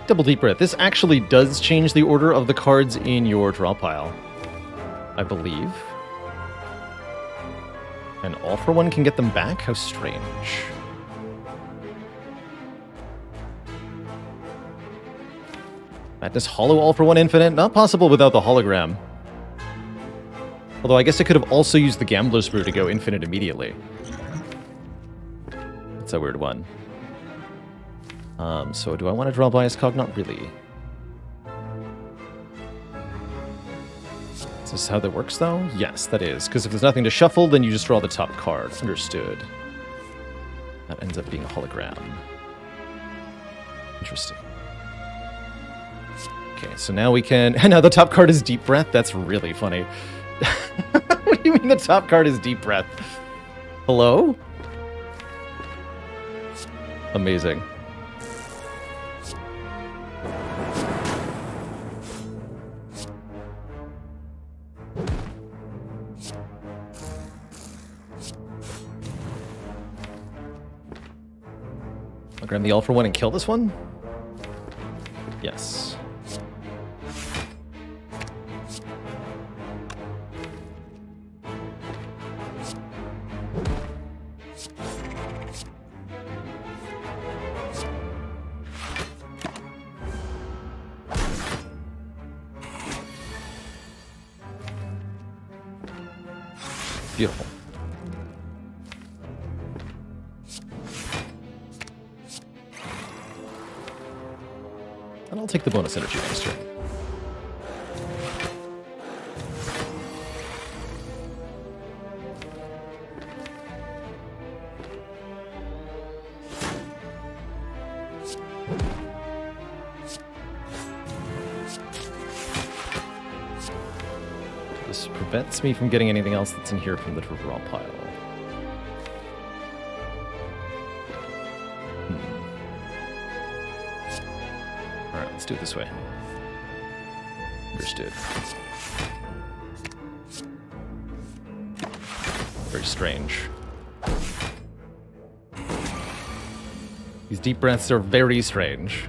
Double Deep Breath. This actually does change the order of the cards in your draw pile, I believe. And all for one can get them back? How strange. Madness Hollow all for one infinite? Not possible without the hologram. Although I guess I could have also used the Gambler's Brew to go infinite immediately. That's a weird one. So do I want to draw Bias Cog? Not really. Is this how that works, though? Yes, that is. Because if there's nothing to shuffle, then you just draw the top card. Understood. That ends up being a hologram. Interesting. Okay, so now we can... And now the top card is Deep Breath? That's really funny. What do you mean the top card is Deep Breath? Hello? Amazing. I'll grab the all for one and kill this one? Yes. Beautiful. And I'll take the bonus energy next turn. This prevents me from getting anything else that's in here from the draw pile. Alright, let's do it this way. Understood. Very strange. These deep breaths are very strange.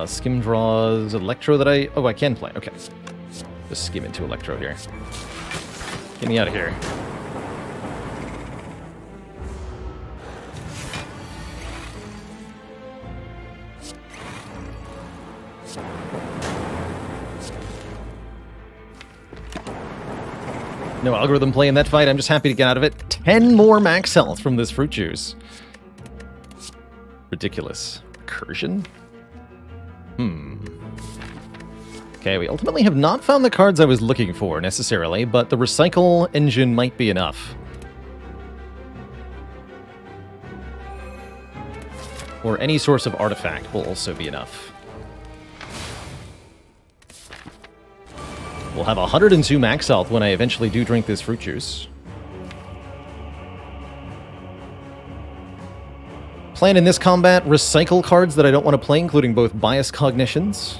Skim draws Electro that I... Oh, I can play. Okay. Just skim into Electro here. Get me out of here. No algorithm play in that fight. I'm just happy to get out of it. 10 more max health from this fruit juice. Ridiculous. Recursion? Okay, we ultimately have not found the cards I was looking for, necessarily, but the recycle engine might be enough. Or any source of artifact will also be enough. We'll have 102 max health when I eventually do drink this fruit juice. Plan in this combat, recycle cards that I don't want to play, including both bias cognitions.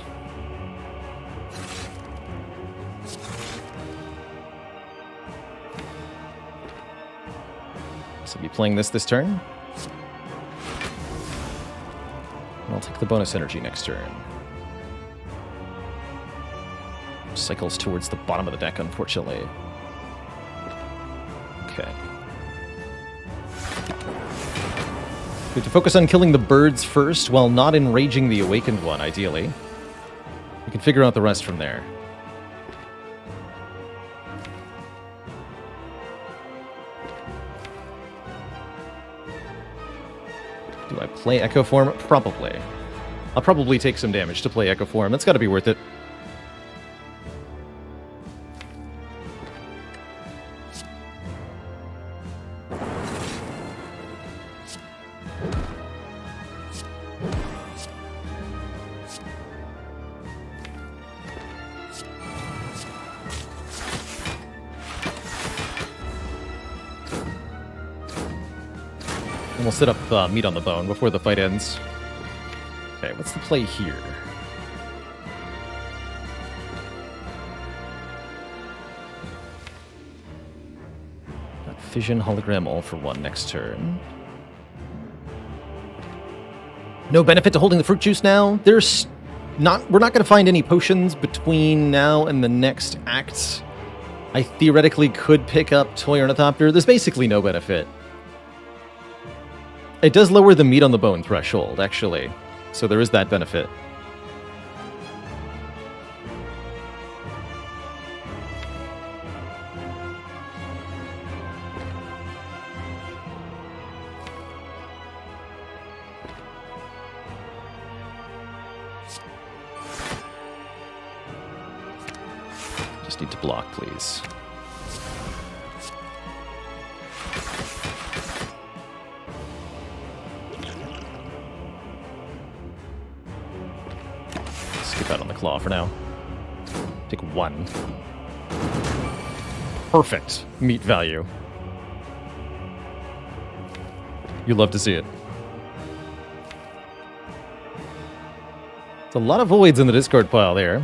So I'll be playing this turn. And I'll take the bonus energy next turn. Cycles towards the bottom of the deck, unfortunately. Okay. We have to focus on killing the birds first, while not enraging the awakened one, ideally. We can figure out the rest from there. Do I play Echo Form? Probably. I'll probably take some damage to play Echo Form. That's gotta be worth it. And we'll set up meat on the bone before the fight ends. Okay, what's the play here? Got Fission, Hologram, all for one next turn. No benefit to holding the fruit juice now. We're not going to find any potions between now and the next act. I theoretically could pick up Toy Ornithopter. There's basically no benefit. It does lower the meat on the bone threshold, actually. So there is that benefit. Just need to block, please. Skip out on the claw for now. Take one. Perfect meat value. You love to see it. It's a lot of voids in the discard pile there.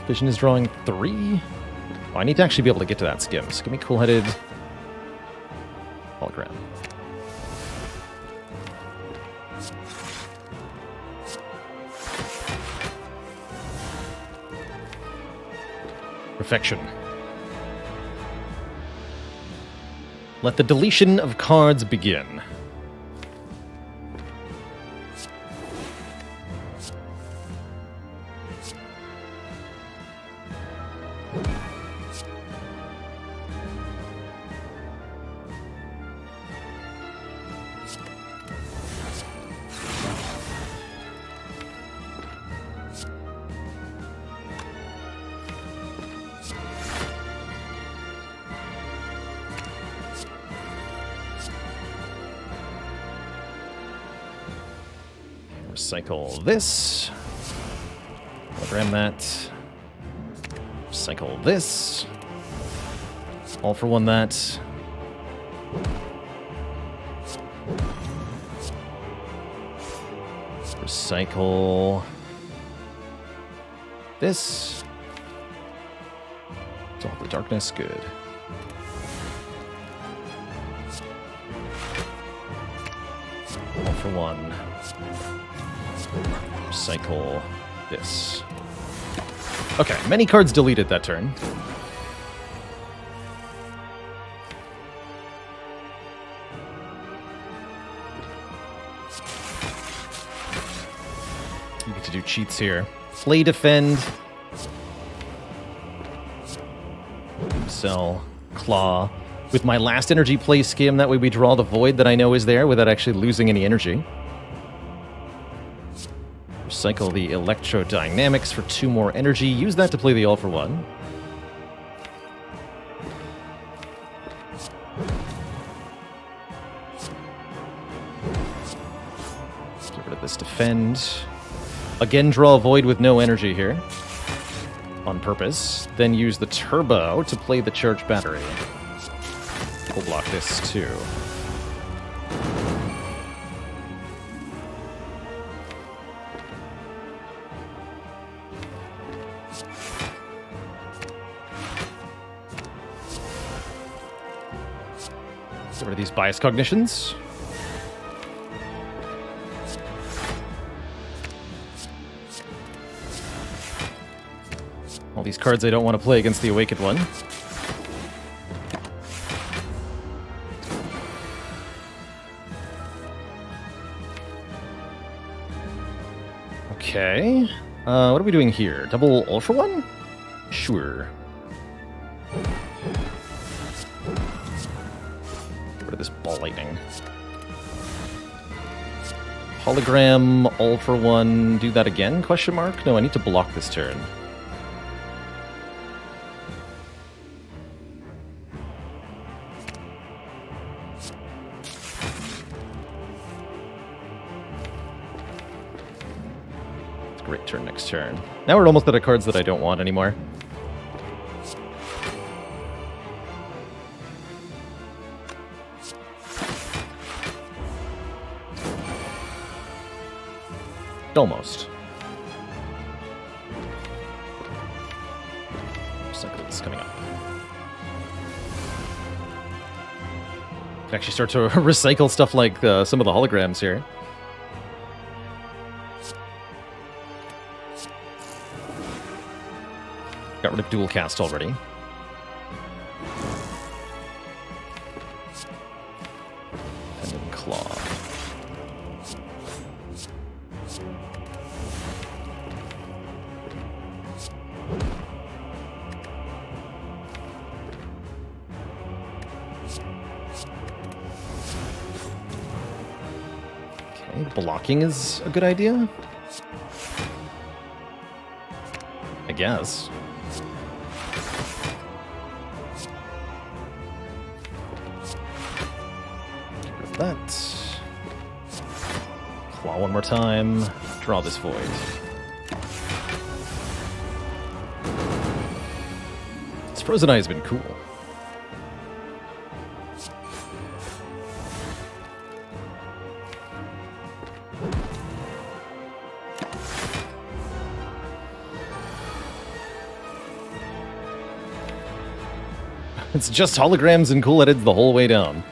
Vision is drawing 3. Oh, I need to actually be able to get to that skim. So give me cool-headed hologram. Perfection. Let the deletion of cards begin. Cycle this. Hologram that. Cycle this. All for one that. Recycle this. Dissolve the darkness, good. All for one. Recycle this. Okay, many cards deleted that turn. You get to do cheats here. Play, defend. Sell, claw. With my last energy play skim, that way we draw the void that I know is there without actually losing any energy. Recycle the electrodynamics for 2 more energy. Use that to play the all for one. Get rid of this defend. Again, draw a void with no energy here. On purpose. Then use the turbo to play the charged battery. We'll block this too. Get rid of these bias cognitions. All these cards I don't want to play against the Awakened one. Okay. What are we doing here? Double Ultra One? Sure. Get rid of this ball lightning. Hologram, Ultra One. Do that again? Question mark? No, I need to block this turn. Great turn next turn. Now we're almost out of cards that I don't want anymore. Almost. Cycle is coming up. Can actually start to recycle stuff like some of the holograms here. Got rid of dual cast already. And then claw. Okay, blocking is a good idea. I guess. That. Claw one more time. Draw this void. This Frozen Eye has been cool. It's just holograms and cool edits the whole way down.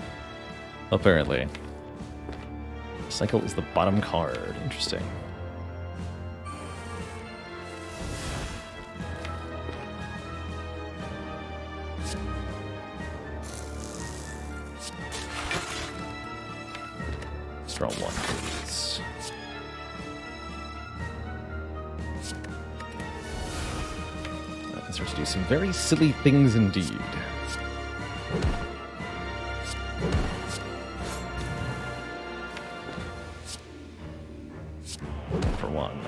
Apparently. Cycle is the bottom card. Interesting. Let's draw one, please. I can start to do some very silly things indeed. For one.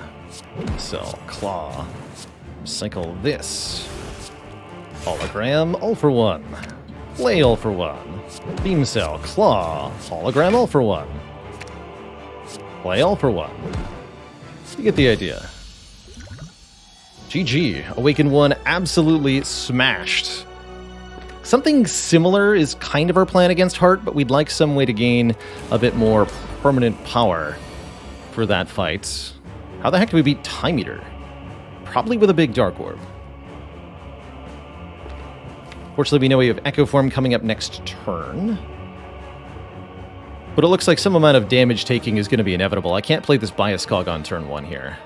So, claw. Cycle this. Hologram, all for one. Play all for one. Beam cell, claw. Hologram, all for one. Play all for one. You get the idea. GG. Awaken 1 absolutely smashed. Something similar is kind of our plan against Heart, but we'd like some way to gain a bit more permanent power for that fight. How the heck do we beat Time Eater? Probably with a big Dark Orb. Fortunately, we know we have Echo Form coming up next turn. But it looks like some amount of damage taking is going to be inevitable. I can't play this Bias Cog on turn 1 here.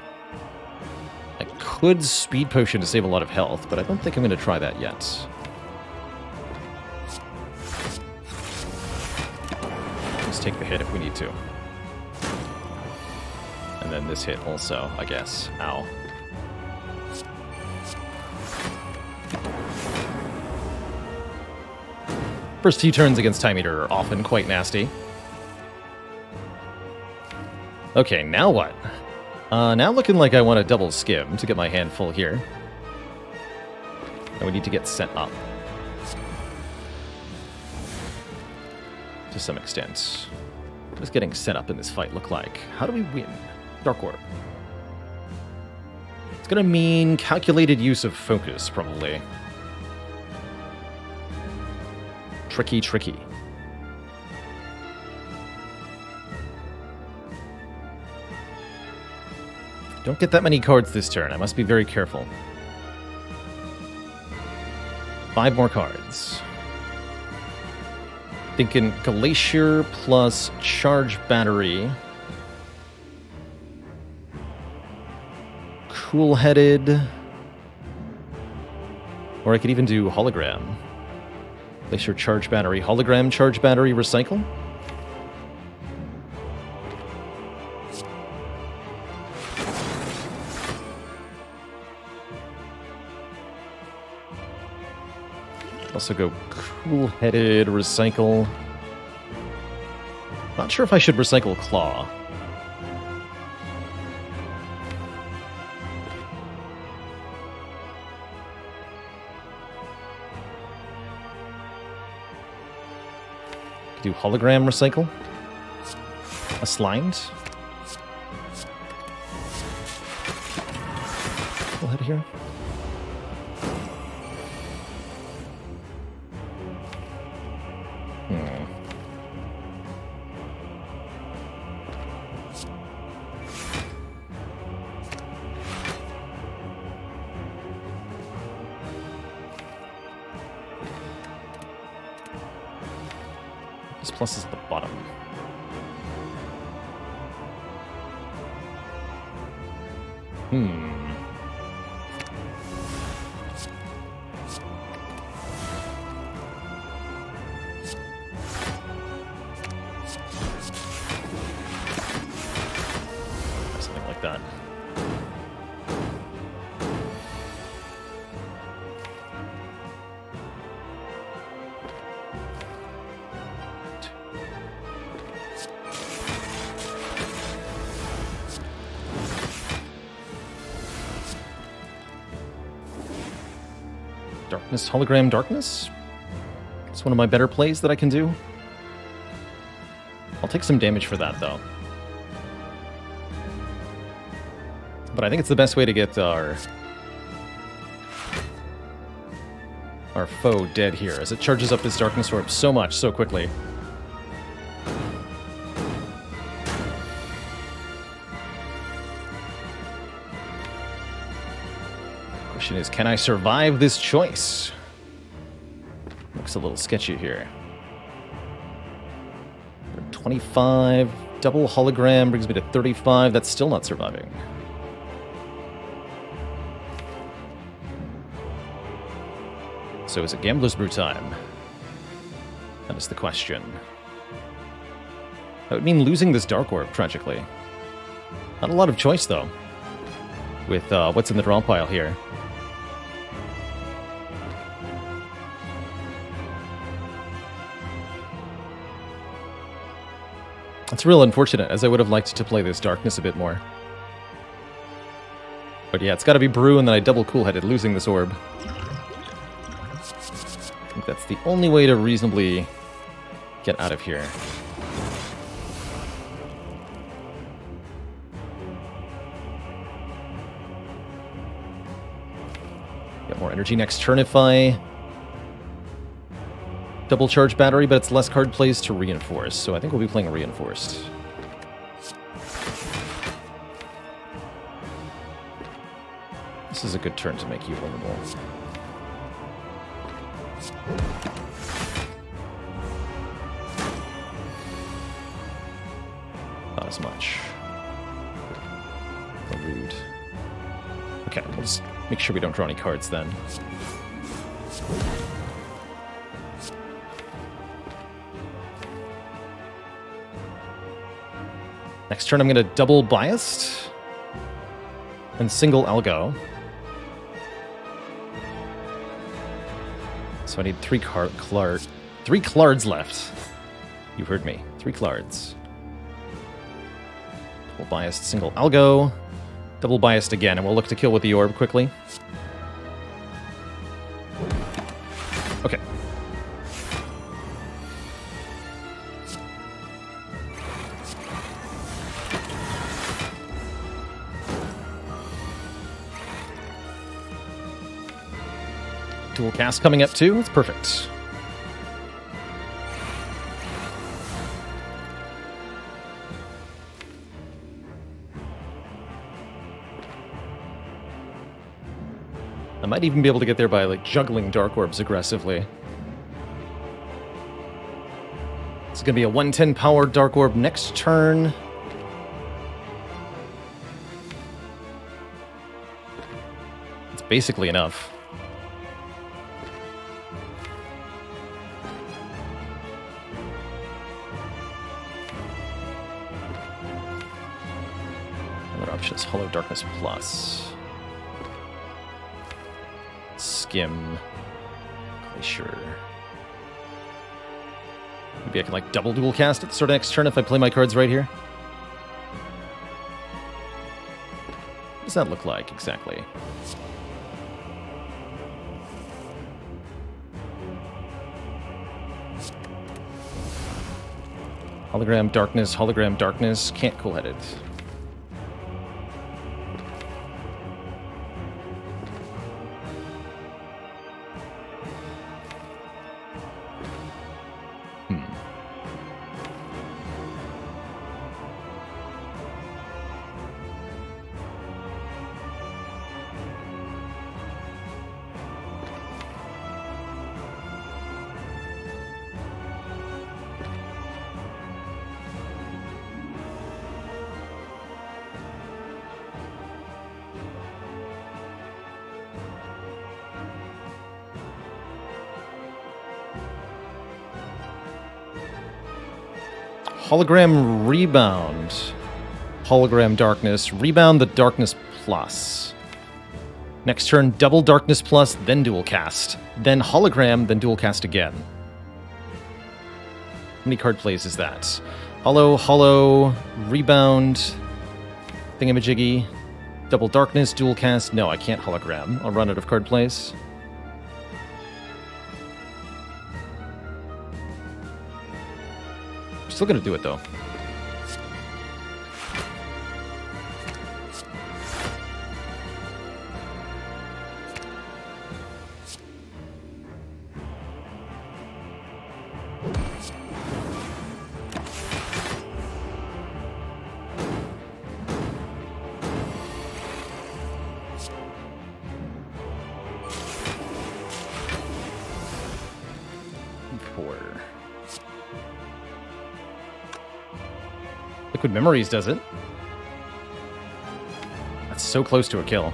I could Speed Potion to save a lot of health, but I don't think I'm going to try that yet. Let's take the hit if we need to. And then this hit also, I guess. Ow. First few turns against Time Eater are often quite nasty. Okay, now what? Now looking like I want a double skim to get my hand full here. And we need to get set up. To some extent. What does getting set up in this fight look like? How do we win? Dark Orb. It's gonna mean calculated use of focus, probably. Tricky, tricky. Don't get that many cards this turn. I must be very careful. 5 more cards. Thinking Glacier plus Charge Battery. Cool-Headed. Or I could even do Hologram. Glacier Charge Battery. Hologram Charge Battery Recycle. Also go Cool-Headed, Recycle. Not sure if I should recycle Claw. Could do Hologram Recycle. A Slimed. Cool-Headed here. Plus is at the bottom. Something like that. Darkness, Hologram Darkness? It's one of my better plays that I can do. I'll take some damage for that, though. But I think it's the best way to get our foe dead here, as it charges up this Darkness Orb so much, so quickly. Question is, can I survive this choice? Looks a little sketchy here. 25, double hologram brings me to 35. That's still not surviving. So is it Gambler's Brew time? That is the question. That would mean losing this Dark Orb, tragically. Not a lot of choice, though, with what's in the draw pile here. It's real unfortunate, as I would have liked to play this Darkness a bit more. But yeah, it's got to be Brew, and then I double Cool-Headed, losing this orb. I think that's the only way to reasonably get out of here. Get more energy next turn if I double charge battery, but it's less card plays to reinforce, so I think we'll be playing reinforced. This is a good turn to make you vulnerable. Not as much. Rude. Okay, we'll just make sure we don't draw any cards then. Next turn, I'm going to double Biased and single Algo. So I need three Clards left. You heard me. 3 Clards. Double Biased, single Algo. Double Biased again, and we'll look to kill with the Orb quickly. Okay. Dual cast coming up too. It's perfect. I might even be able to get there by like juggling Dark Orbs aggressively. It's gonna be a 110 power Dark Orb next turn. It's basically enough. Another option is Hollow Darkness Plus. Skim. Glacier. Maybe I can like double dual cast at the start of next turn if I play my cards right here. What does that look like exactly? Hologram Darkness. Can't cool-head it. Hologram Rebound. Hologram Darkness. Rebound the Darkness Plus. Next turn, double Darkness Plus, then dual cast. Then Hologram, then dual cast again. How many card plays is that? Hollow, Rebound, Thingamajiggy, double Darkness, dual cast. No, I can't Hologram. I'll run out of card plays. Still gonna do it though. Liquid Memories does it. That's so close to a kill.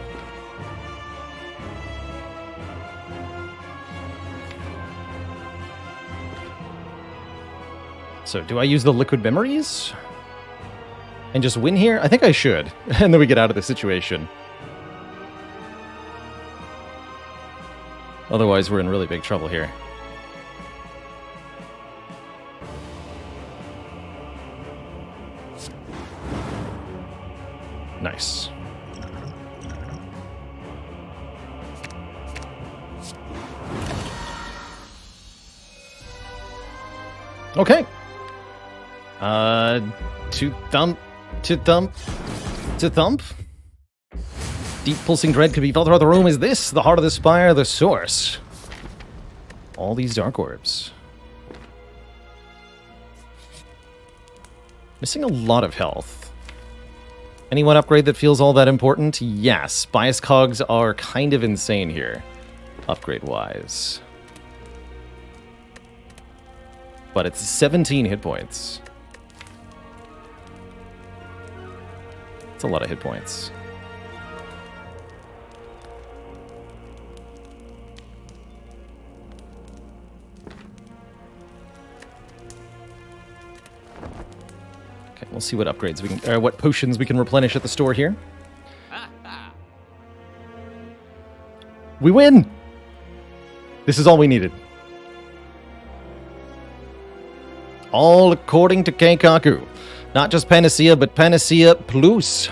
So, do I use the Liquid Memories? And just win here? I think I should. And then we get out of the situation. Otherwise, we're in really big trouble here. Nice. Okay. To thump. Deep pulsing dread could be felt throughout the room. Is this the heart of the Spire, the source? All these dark orbs. Missing a lot of health. Any one upgrade that feels all that important? Yes. Bias cogs are kind of insane here, upgrade-wise. But it's 17 hit points. It's a lot of hit points. Okay, we'll see what upgrades we can, what potions we can replenish at the store here. We win! This is all we needed. All according to Keikaku. Not just Panacea, but Panacea Plus.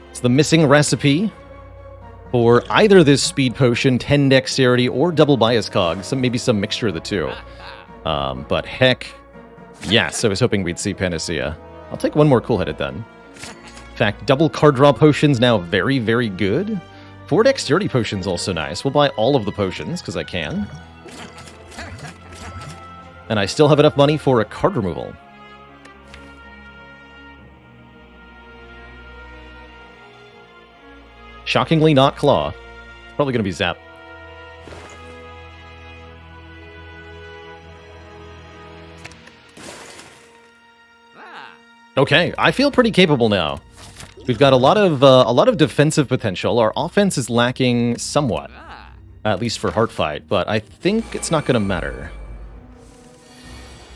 It's the missing recipe for either this speed potion, 10 dexterity, or double bias cog. Maybe some mixture of the two. But heck, yes, I was hoping we'd see Panacea. I'll take one more cool-headed then. In fact, double card draw potions now very, very good. 4 dexterity potions also nice. We'll buy all of the potions, because I can. And I still have enough money for a card removal. Shockingly not Claw. It's probably going to be Zap. Okay, I feel pretty capable now. We've got a lot of defensive potential. Our offense is lacking somewhat, at least for Heartfight, but I think it's not going to matter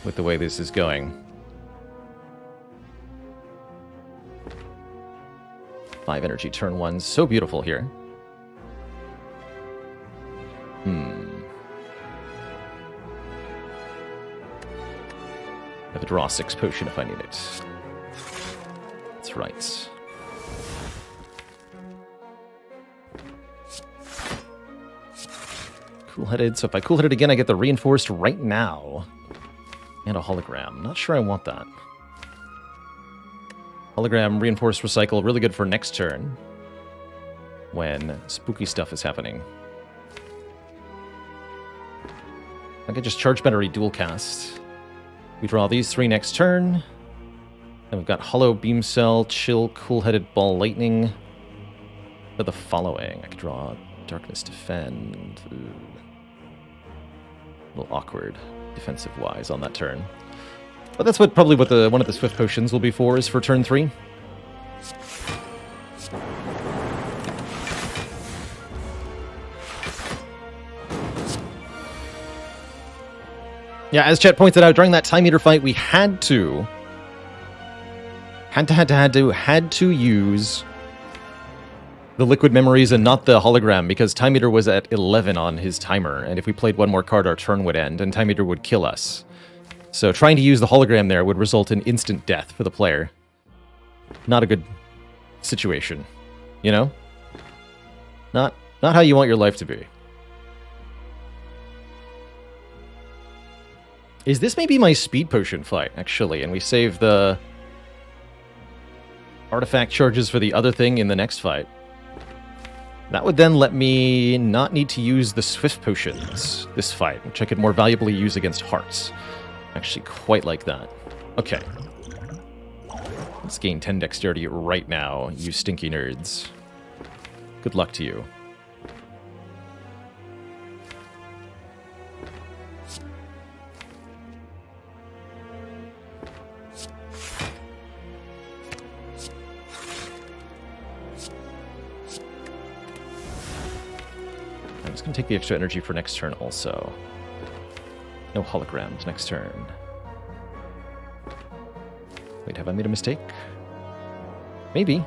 with the way this is going. 5 energy turn 1, so beautiful here. I have to draw 6 potion if I need it. That's right. Cool-headed, so if I cool-headed again, I get the reinforced right now. And a hologram. Not sure I want that. Hologram, reinforced, recycle, really good for next turn. When spooky stuff is happening. I could just charge battery dual cast. We draw these 3 next turn. Then we've got Hollow, Beam Cell, Chill, Cool-Headed, Ball, Lightning. For the following, I could draw Darkness, Defend. Ooh. A little awkward, defensive-wise, on that turn. But that's probably what one of the Swift Potions will be for, is for turn 3. Yeah, as Chet pointed out, during that Time Eater fight, we had to use the Liquid Memories and not the hologram, because Time Eater was at 11 on his timer, and if we played one more card, our turn would end, and Time Eater would kill us. So trying to use the hologram there would result in instant death for the player. Not a good situation, you know? Not how you want your life to be. Is this maybe my speed potion fight, actually, and we save the artifact charges for the other thing in the next fight? That would then let me not need to use the Swift Potions this fight, which I could more valuably use against Hearts. Actually, quite like that. Okay. Let's gain 10 dexterity right now, you stinky nerds. Good luck to you. I'm just going to take the extra energy for next turn also. No holograms next turn. Wait, have I made a mistake? Maybe.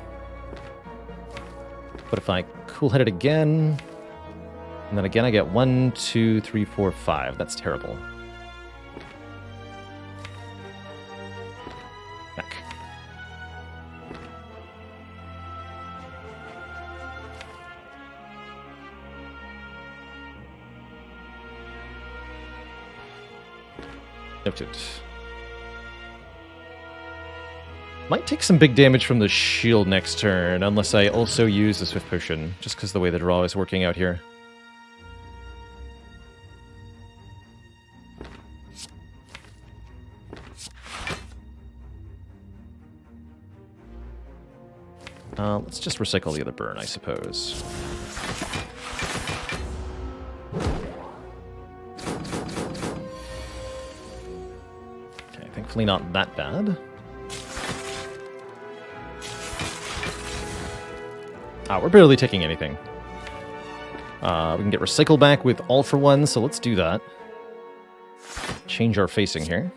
But if I cool-headed again, and then again I get 1, 2, 3, 4, 5. That's terrible. Back. Noted. Might take some big damage from the shield next turn, unless I also use the Swift Potion, just because the way the draw is working out here. Let's just recycle the other burn, I suppose. Okay, thankfully not that bad. We're barely taking anything. We can get recycle back with all for one, so let's do that. Change our facing here.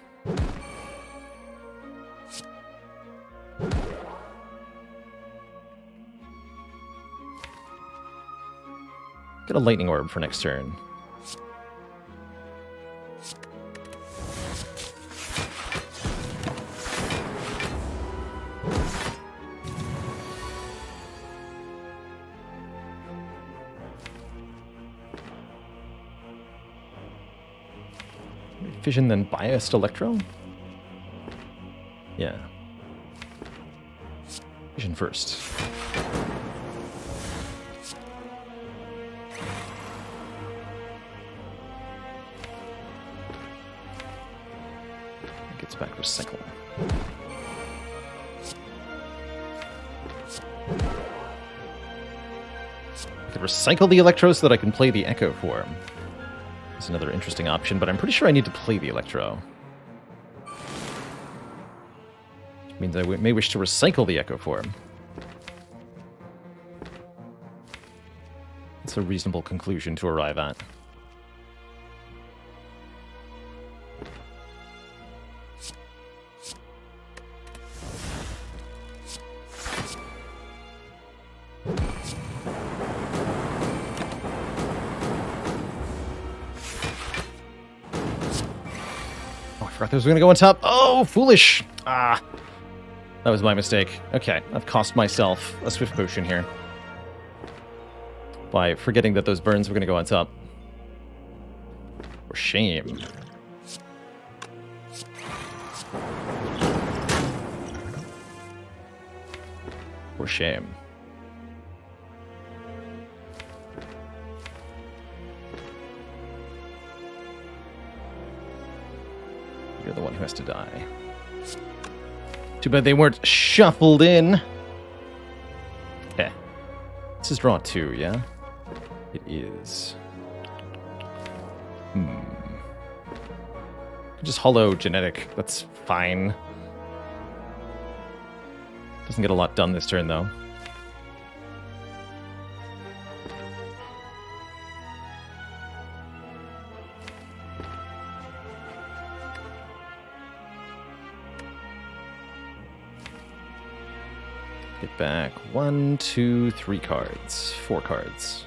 Get a lightning orb for next turn. Fission, then biased electro? Yeah. Fission first. Gets back recycle. I could recycle the electro so that I can play the echo form. That's another interesting option, but I'm pretty sure I need to play the electro. Which means I may wish to recycle the echo form. That's a reasonable conclusion to arrive at. I thought it was going to go on top. Oh, foolish. That was my mistake. Okay, I've cost myself a Swift Potion here by forgetting that those burns were going to go on top. For shame. For shame. You're the one who has to die. Too bad they weren't shuffled in. Okay. This is draw 2, yeah? It is. Just hollow genetic. That's fine. Doesn't get a lot done this turn, though. Get back 1, 2, 3 cards. 4 cards.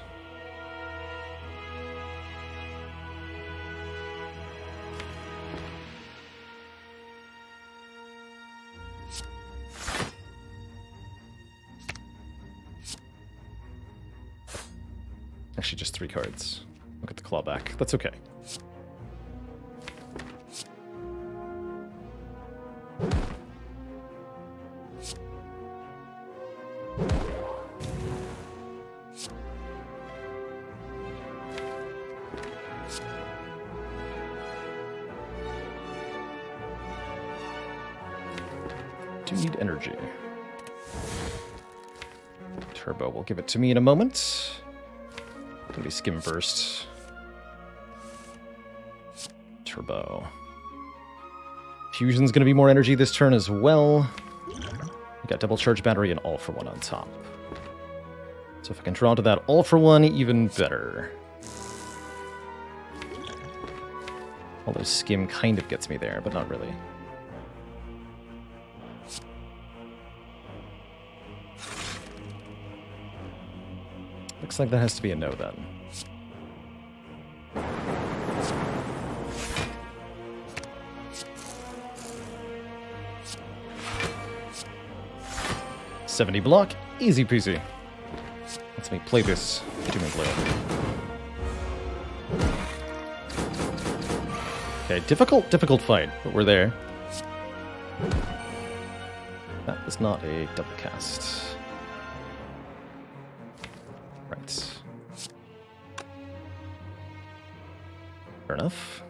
Actually, just 3 cards. Look at the clawback. That's okay. Do need energy. Turbo will give it to me in a moment. Gonna be skim first. Turbo. Fusion's gonna be more energy this turn as well. We got double charge battery and all for one on top. So if I can draw to that all for one, even better. Although skim kind of gets me there, but not really. Looks like that has to be a no then. $70 block, easy peasy. Let's me play this Doom and Gloom. Okay, difficult fight, but we're there. That was not a double cast. Right. Fair enough.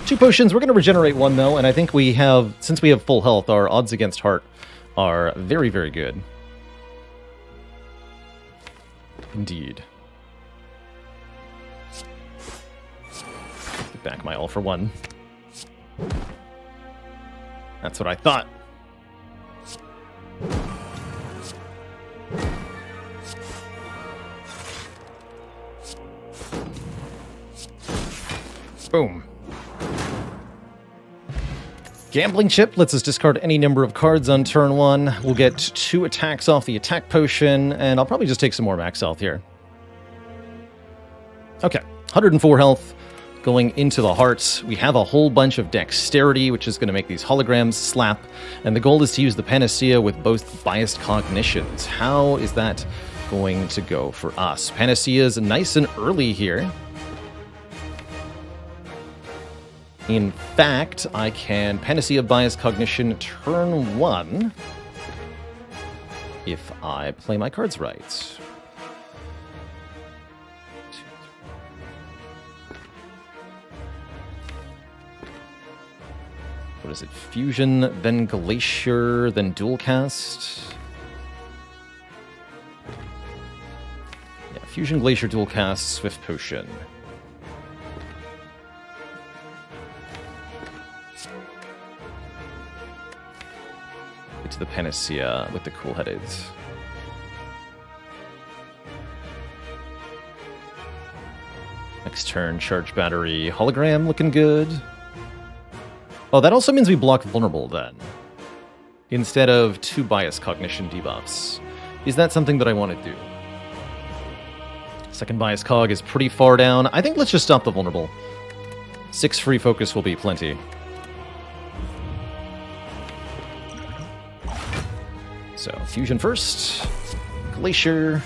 Two potions. We're going to regenerate one, though, and I think we have, since we have full health, our odds against heart are very, very good. Indeed. Get back my all for one. That's what I thought. Boom. Gambling chip lets us discard any number of cards on turn 1. We'll get 2 attacks off the attack potion, and I'll probably just take some more max health here. Okay, 104 health going into the hearts. We have a whole bunch of dexterity, which is going to make these holograms slap, and the goal is to use the panacea with both biased cognitions. How is that going to go for us? Panacea is nice and early here. In fact, I can Panacea Bias Cognition turn 1 if I play my cards right. What is it? Fusion, then Glacier, then Dual Cast. Yeah, Fusion, Glacier, Dual Cast, Swift Potion. To the Panacea with the cool-headed. Next turn, charge battery, hologram looking good. Oh, that also means we block vulnerable then, instead of 2 bias cognition debuffs. Is that something that I want to do? Second bias cog is pretty far down. I think let's just stop the vulnerable. 6 free focus will be plenty. So, Fusion first, Glacier,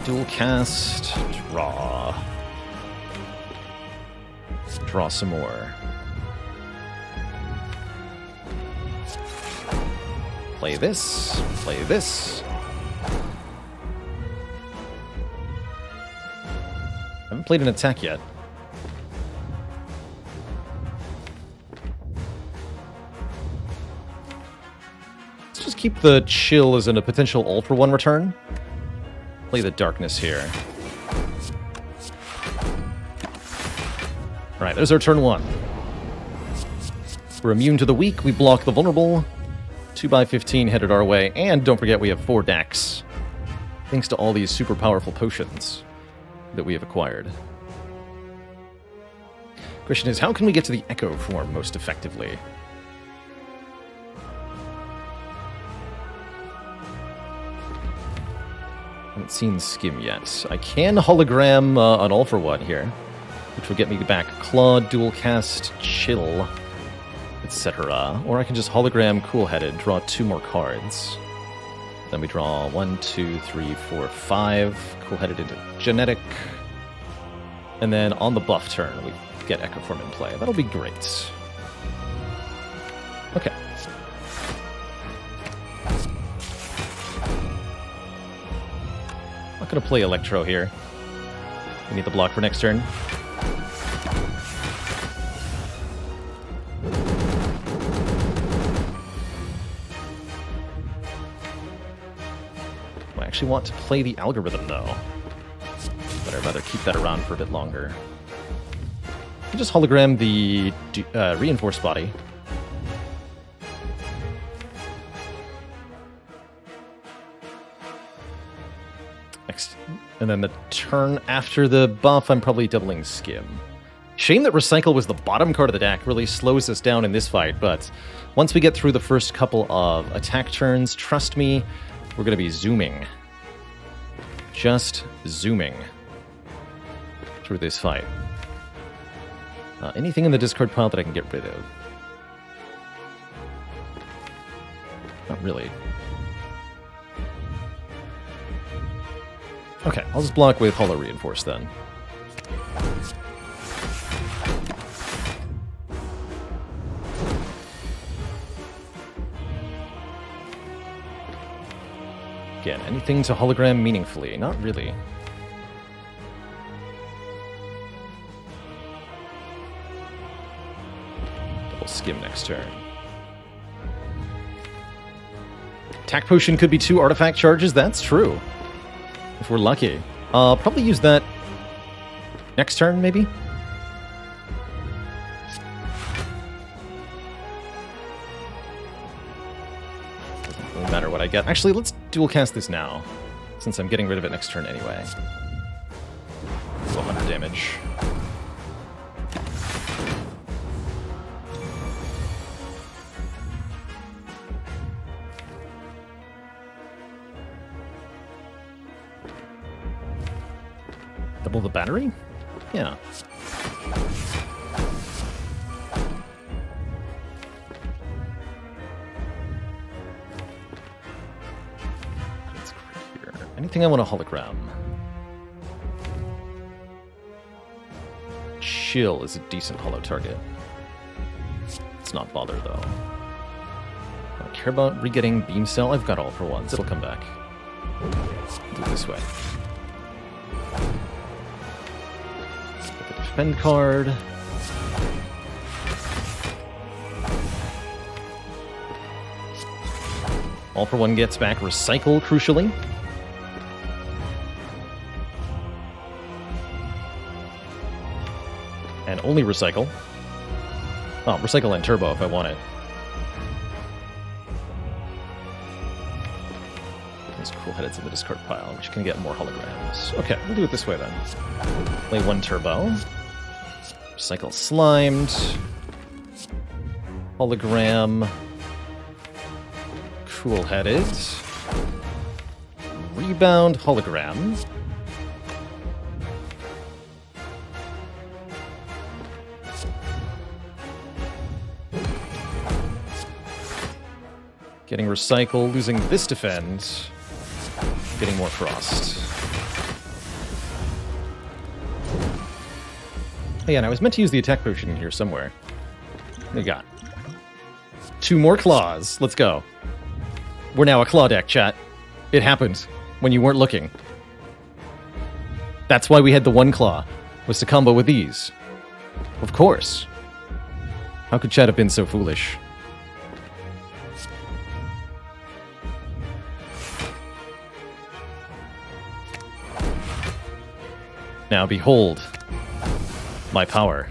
Dual Cast, draw. Draw some more. Play this, play this. Haven't played an attack yet. Just keep the chill as in a potential all for 1 return. Play the darkness here. Alright, there's our turn 1. We're immune to the weak, we block the vulnerable. 2x15 headed our way, and don't forget we have 4 decks. Thanks to all these super powerful potions that we have acquired. Question is, how can we get to the Echo form most effectively? Haven't seen Skim yet. I can hologram an all for 1 here, which will get me back Claw, Dual Cast, Chill, etc. Or I can just hologram Cool-Headed, draw 2 more cards. Then we draw 1, 2, 3, 4, 5. Cool-Headed into Genetic. And then on the buff turn, we get Echo Form in play. That'll be great. Okay. Not going to play Electro here. We need the block for next turn. I actually want to play the Algorithm, though. But I'd rather keep that around for a bit longer. I can just hologram the Reinforced Body. Next. And then the turn after the buff, I'm probably doubling Skim. Shame that Recycle was the bottom card of the deck. Really slows us down in this fight, but once we get through the first couple of attack turns, trust me, we're going to be zooming. Just zooming through this fight. Anything in the discard pile that I can get rid of? Not really. Okay, I'll just block with Hollow Reinforce then. Again, anything to hologram meaningfully? Not really. Double skim next turn. Attack potion could be 2 artifact charges. That's true. If we're lucky. Probably use that next turn, maybe? Doesn't really matter what I get. Actually, let's dual cast this now, since I'm getting rid of it next turn anyway. 100 damage. Double the battery? Yeah. That's great here. Anything I want to hologram? Chill is a decent holo target. Let's not bother, though. I don't care about re-getting Beam Cell. I've got all for ones. It'll come back. Do it this way. Defend card. All for one gets back recycle, crucially. And only recycle. Oh, recycle and turbo if I want it. Those cool headeds in the discard pile, which can get more holograms. Okay, we'll do it this way then. Play 1 turbo. Recycle slimed. Hologram. Cool-headed. Rebound hologram. Getting recycle, losing this defend. Getting more frost. Oh yeah, and I was meant to use the attack potion in here somewhere. What do you got? 2 more claws. Let's go. We're now a claw deck, chat. It happened when you weren't looking. That's why we had the 1 claw, was to combo with these. Of course. How could chat have been so foolish? Now behold my power.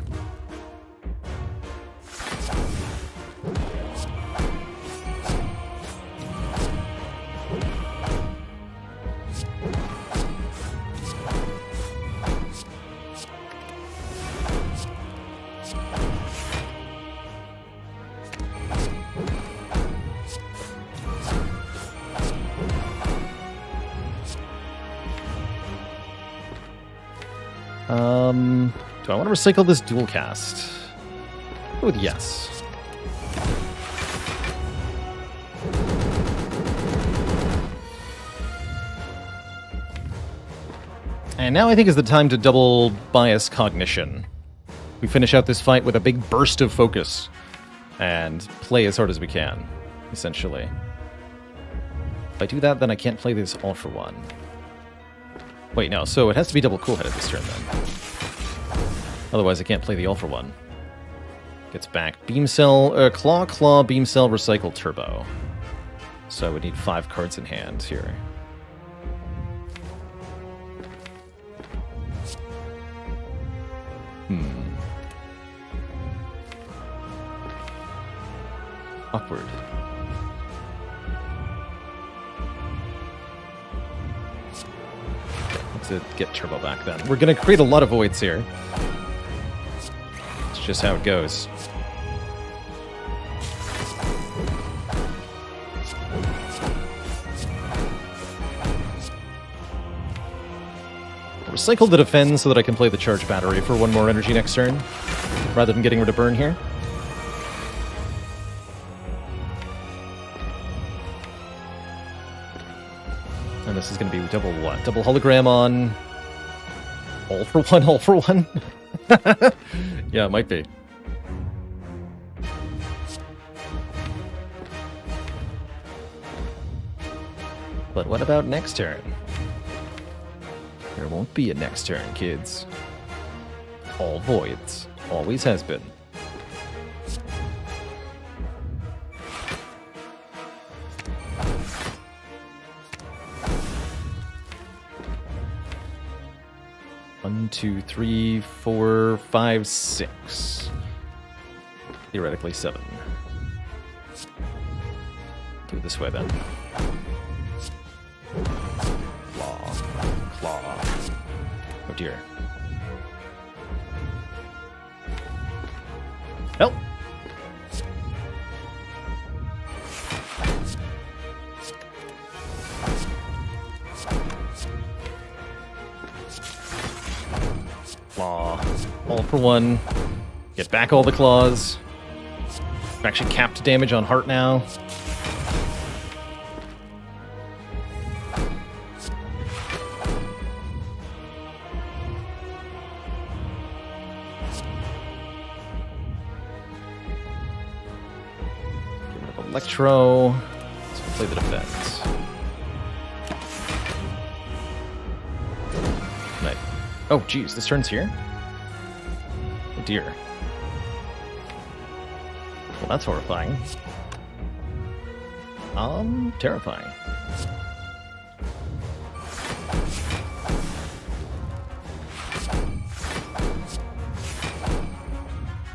Do I want to recycle this dual cast? Go with yes. And now I think is the time to double bias cognition. We finish out this fight with a big burst of focus and play as hard as we can, essentially. If I do that, then I can't play this all for one. Wait, no, so it has to be double cool-headed this turn, then. Otherwise, I can't play the all for one. Gets back Beam Cell, Claw, Beam Cell, Recycle, Turbo. So I would need 5 cards in hand here. Awkward. To get turbo back then. We're going to create a lot of voids here. It's just how it goes. Recycle the defend so that I can play the charge battery for 1 more energy next turn, rather than getting rid of burn here. And this is going to be double what? Double hologram on... All for one, all for one? Yeah, it might be. But what about next turn? There won't be a next turn, kids. All voids. Always has been. One, two, three, four, five, six. Theoretically, 7. Do it this way then. Claw. Oh dear. Help! Claw. All for 1. Get back all the claws. I'm actually capped damage on heart now. Get rid of Electro. Let's play the defense. Nice. Oh, geez, this turn's here? Oh, dear. Well, that's horrifying. Terrifying.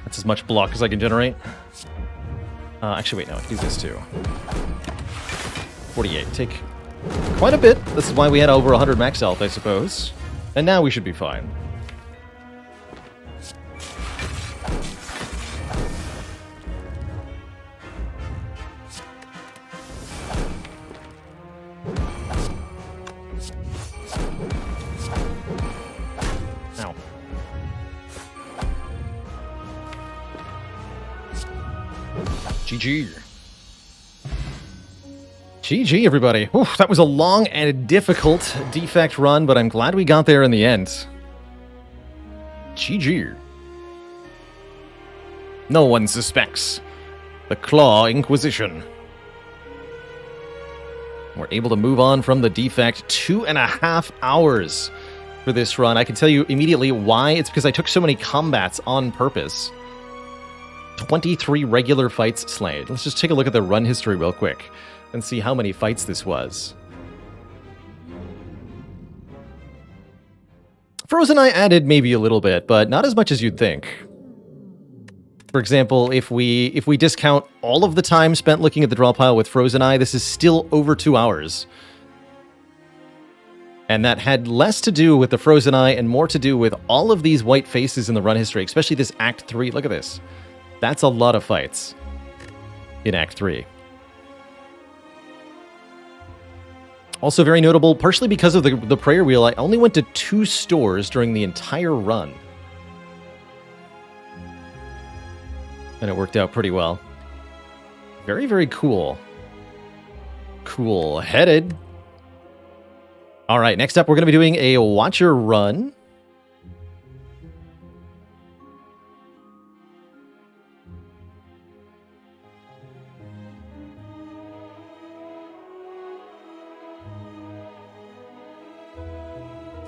That's as much block as I can generate. Actually, wait, no, I can do this too. 48. Take quite a bit. This is why we had over 100 max health, I suppose. And now we should be fine. Ow. GG. GG, everybody. Oof, that was a long and difficult defect run, but I'm glad we got there in the end. GG. No one suspects the Claw Inquisition. We're able to move on from the defect. 2.5 hours for this run. I can tell you immediately why. It's because I took so many combats on purpose. 23 regular fights slayed. Let's just take a look at the run history real quick and see how many fights this was. Frozen Eye added maybe a little bit, but not as much as you'd think. For example, if we discount all of the time spent looking at the draw pile with Frozen Eye, this is still over 2 hours. And that had less to do with the Frozen Eye and more to do with all of these white faces in the run history, especially this Act 3. Look at this. That's a lot of fights in Act 3. Also very notable, partially because of the prayer wheel, I only went to 2 stores during the entire run. And it worked out pretty well. Very, very cool. Cool-headed. All right, next up we're going to be doing a Watcher run.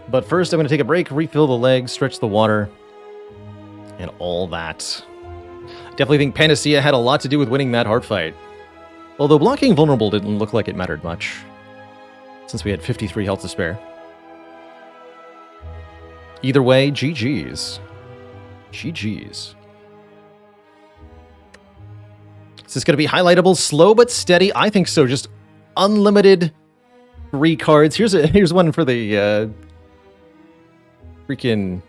But first, I'm going to take a break, refill the legs, stretch the water, and all that. Definitely think Panacea had a lot to do with winning that heart fight. Although blocking vulnerable didn't look like it mattered much, since we had 53 health to spare. Either way, GG's. GG's. Is this going to be highlightable? Slow but steady? I think so. Just unlimited 3 cards. Here's one for the freaking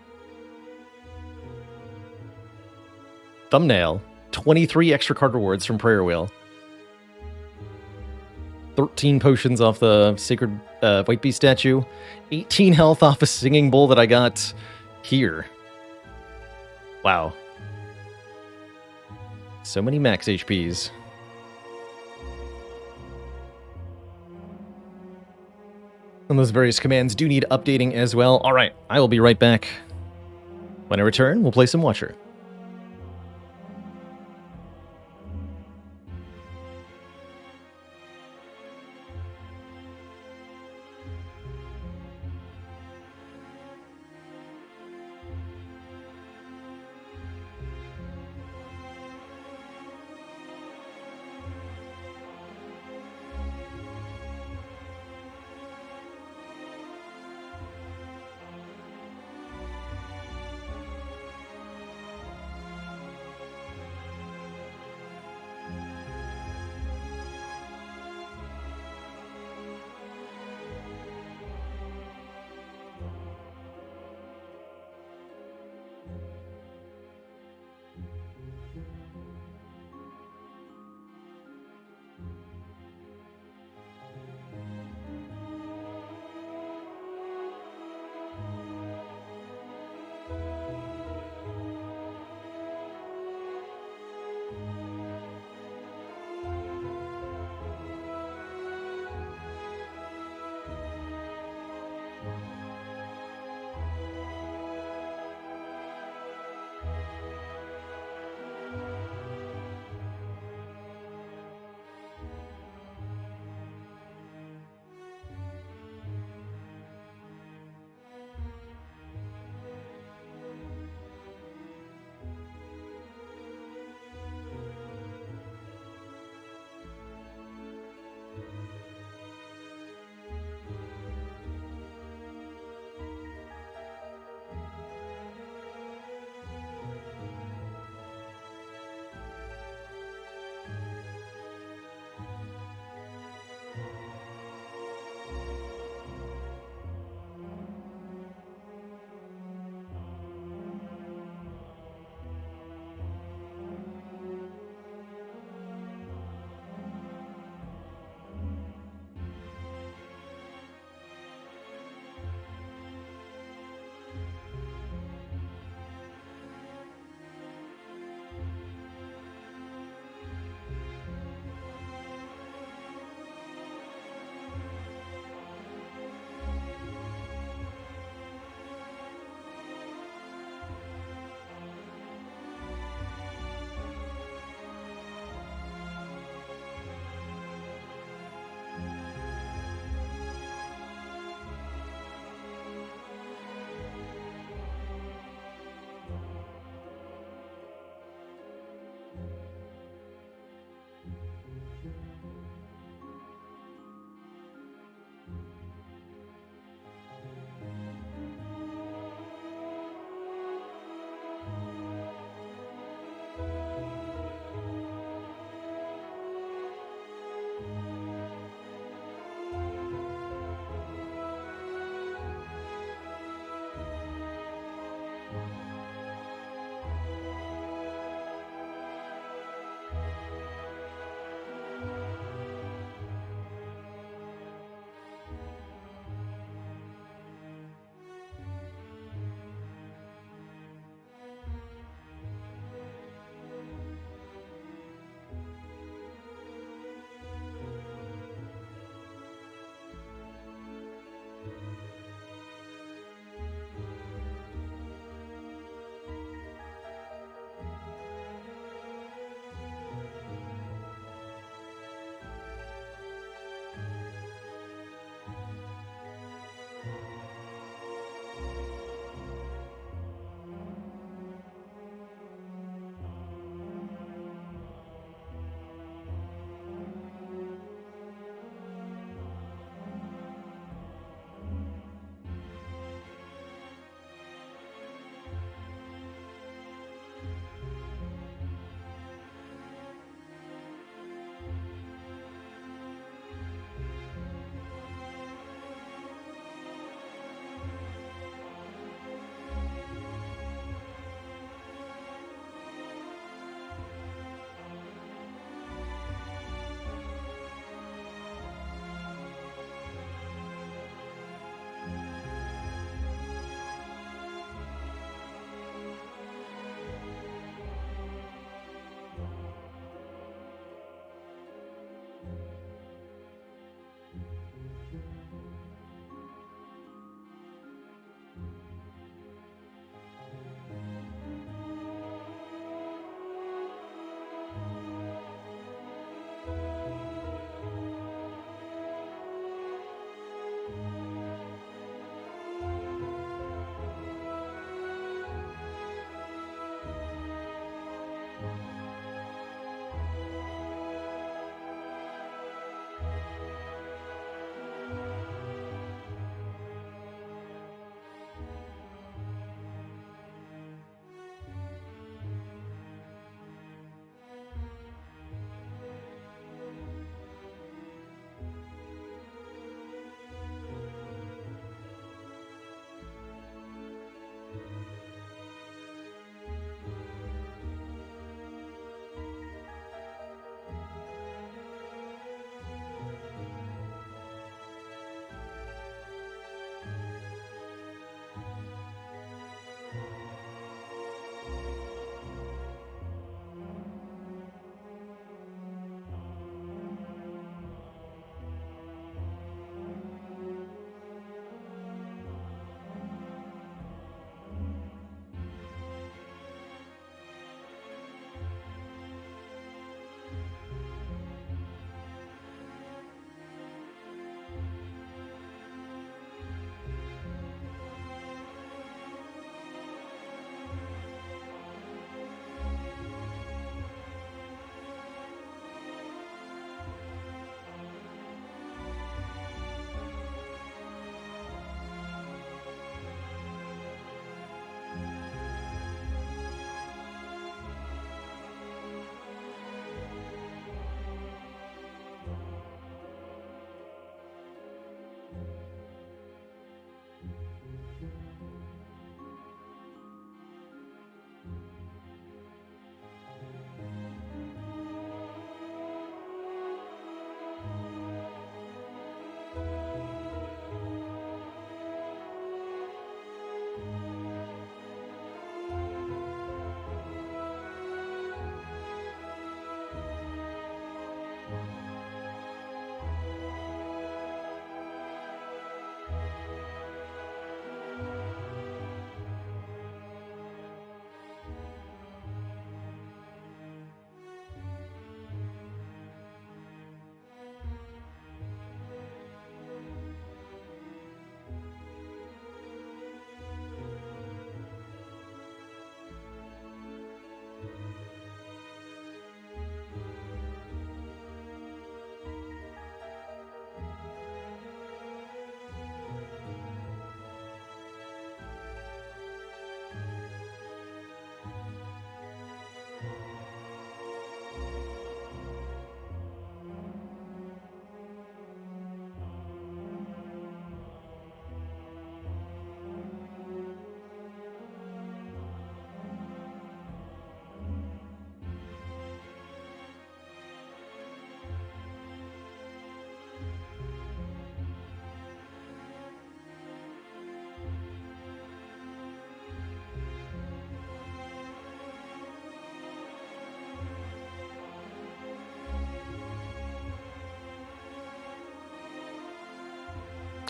thumbnail. 23 extra card rewards from Prayer Wheel. 13 potions off the Sacred White Beast statue. 18 health off a Singing Bowl that I got here. Wow. So many max HPs. And those various commands do need updating as well. Alright, I will be right back. When I return, we'll play some Watcher.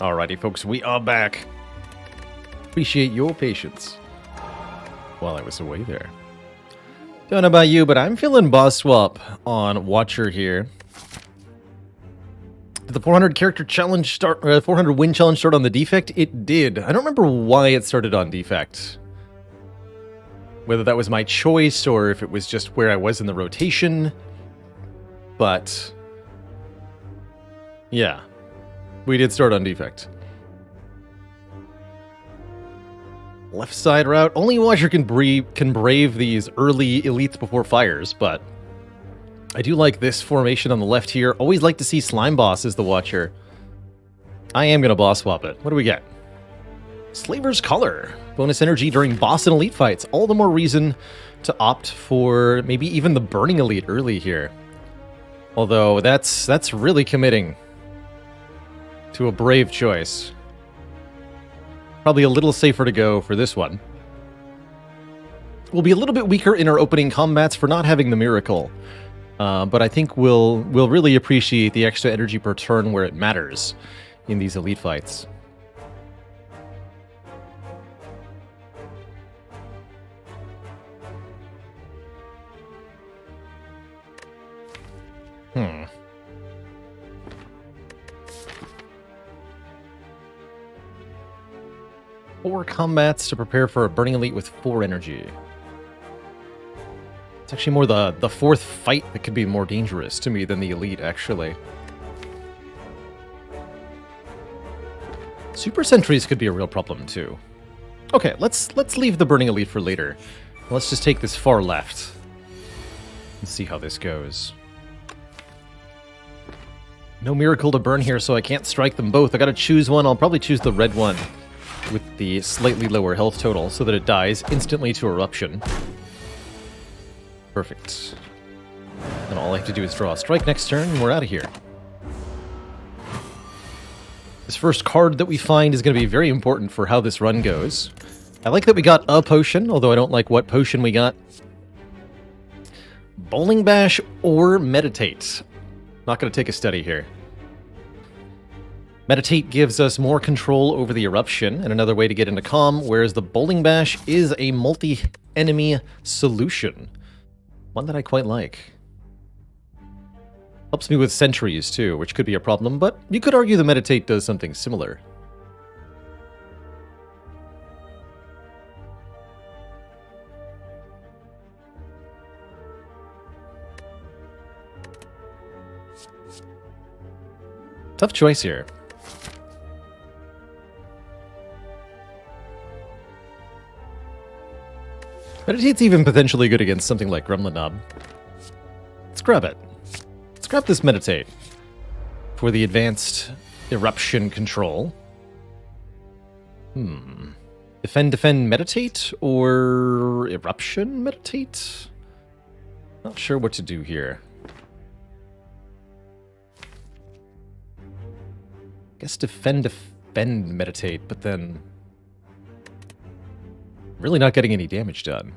Alrighty, folks, we are back. Appreciate your patience while I was away there. Don't know about you, but I'm feeling boss swap on Watcher here. Did the 400 character challenge start, 400 win challenge start on the defect? It did. I don't remember why it started on defect. Whether that was my choice or if it was just where I was in the rotation. But yeah, we did start on defect. Left side route. Only Watcher can brave these early elites before fires, but I do like this formation on the left here. Always like to see Slime Boss as the Watcher. I am going to boss swap it. What do we get? Slaver's Color. Bonus energy during boss and elite fights. All the more reason to opt for maybe even the Burning Elite early here. Although that's really committing to a brave choice. Probably a little safer to go for this one. We'll be a little bit weaker in our opening combats for not having the Miracle. But I think we'll really appreciate the extra energy per turn where it matters in these elite fights. Four combats to prepare for a Burning Elite with 4 energy. It's actually more the fourth fight that could be more dangerous to me than the Elite, actually. Super Sentries could be a real problem, too. Okay, let's leave the Burning Elite for later. Let's just take this far left and see how this goes. No Miracle to burn here, so I can't strike them both. I gotta choose one. I'll probably choose the red one with the slightly lower health total so that it dies instantly to Eruption. Perfect. And all I have to do is draw a strike next turn, and we're out of here. This first card that we find is going to be very important for how this run goes. I like that we got a potion, although I don't like what potion we got. Bowling Bash or Meditate. Not going to take a study here. Meditate gives us more control over the Eruption and another way to get into Calm, whereas the Bowling Bash is a multi-enemy solution. One that I quite like. Helps me with sentries too, which could be a problem, but you could argue the Meditate does something similar. Tough choice here. Meditate's even potentially good against something like Gremlin Knob. Let's grab it. Let's grab this Meditate for the advanced Eruption control. Defend, Meditate, or Eruption, Meditate? Not sure what to do here. Guess defend, Meditate, but then really not getting any damage done.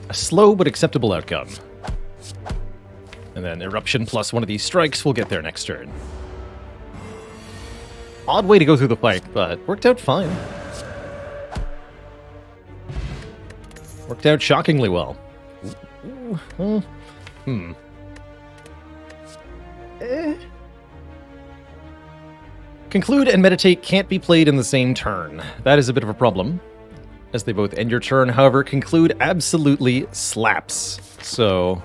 A slow but acceptable outcome. And then Eruption plus one of these strikes will get there next turn. Odd way to go through the fight, but worked out fine. Worked out shockingly well. Conclude and Meditate can't be played in the same turn. That is a bit of a problem, as they both end your turn. However, Conclude absolutely slaps. So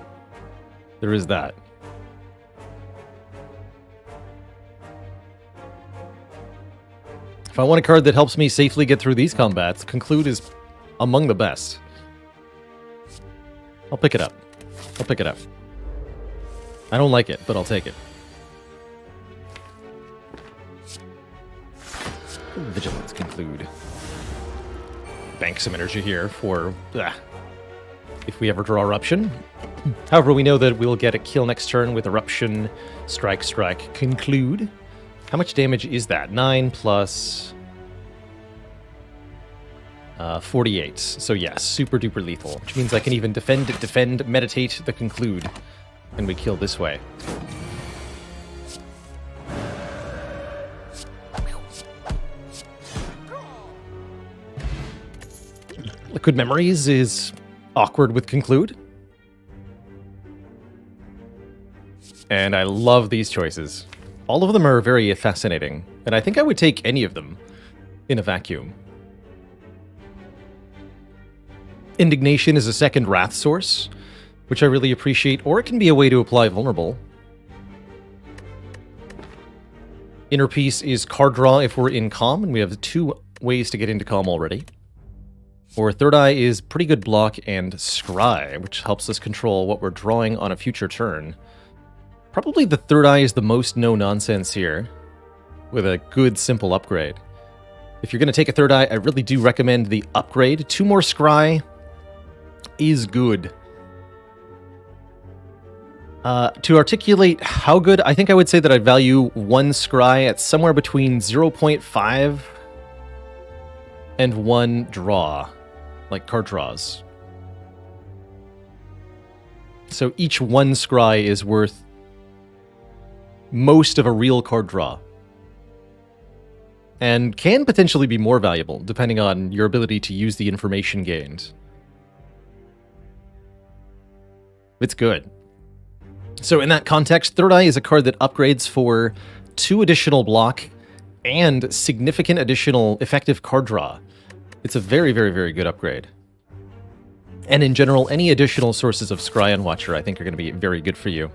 there is that. If I want a card that helps me safely get through these combats, Conclude is among the best. I'll pick it up. I'll pick it up. I don't like it, but I'll take it. Vigilance Conclude. bank some energy here for if we ever draw Eruption. However, we know that we'll get a kill next turn with Eruption, Strike, Strike, Conclude. How much damage is that? 9 plus 48. So yes, super duper lethal, which means I can even defend, meditate the Conclude, and we kill this way. Liquid Memories is awkward with Conclude. And I love these choices. All of them are very fascinating, and I think I would take any of them in a vacuum. Indignation is a second Wrath source, which I really appreciate, or it can be a way to apply Vulnerable. Inner Peace is card draw if we're in Calm, and we have 2 ways to get into Calm already. Or Third Eye is pretty good block and Scry, which helps us control what we're drawing on a future turn. Probably the Third Eye is the most no-nonsense here, with a good, simple upgrade. If you're going to take a Third Eye, I really do recommend the upgrade. 2 more Scry is good. To articulate how good, I think I would say that I'd value 1 Scry at somewhere between 0.5 and 1 draw, like card draws. So each 1 Scry is worth most of a real card draw, and can potentially be more valuable, depending on your ability to use the information gained. It's good. So in that context, Third Eye is a card that upgrades for 2 additional block and significant additional effective card draw. It's a very, very, very good upgrade. And in general, any additional sources of Scry on Watcher I think are going to be very good for you.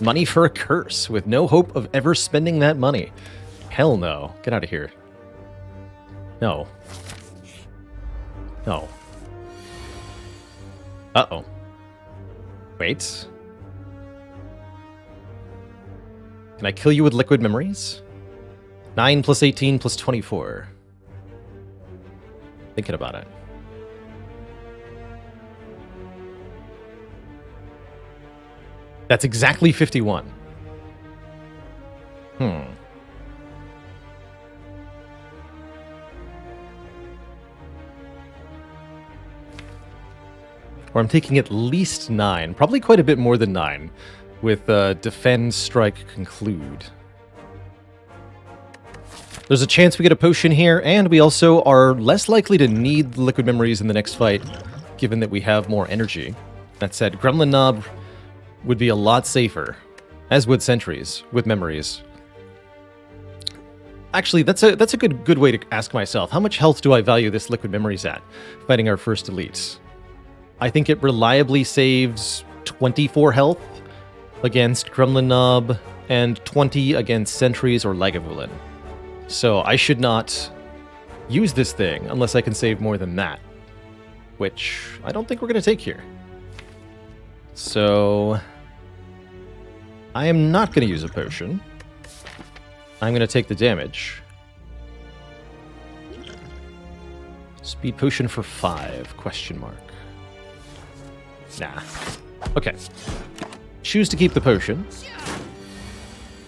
Money for a curse, with no hope of ever spending that money. Hell no. Get out of here. No. No. Uh-oh. Wait. Can I kill you with Liquid Memories? 9 plus 18 plus 24. Thinking about it. That's exactly 51. Or I'm taking at least 9, probably quite a bit more than 9, with Defend, Strike, Conclude. There's a chance we get a potion here, and we also are less likely to need Liquid Memories in the next fight, given that we have more energy. That said, Gremlin Knob would be a lot safer, as would Sentries, with Memories. Actually, that's a good way to ask myself, how much health do I value this Liquid Memories at, fighting our first elites? I think it reliably saves 24 health against Gremlin Knob, and 20 against Sentries or Lagavulin. So I should not use this thing unless I can save more than that, which I don't think we're going to take here. So I am not going to use a potion. I'm going to take the damage. Speed potion for 5, question mark. Nah. Okay. Choose to keep the potion.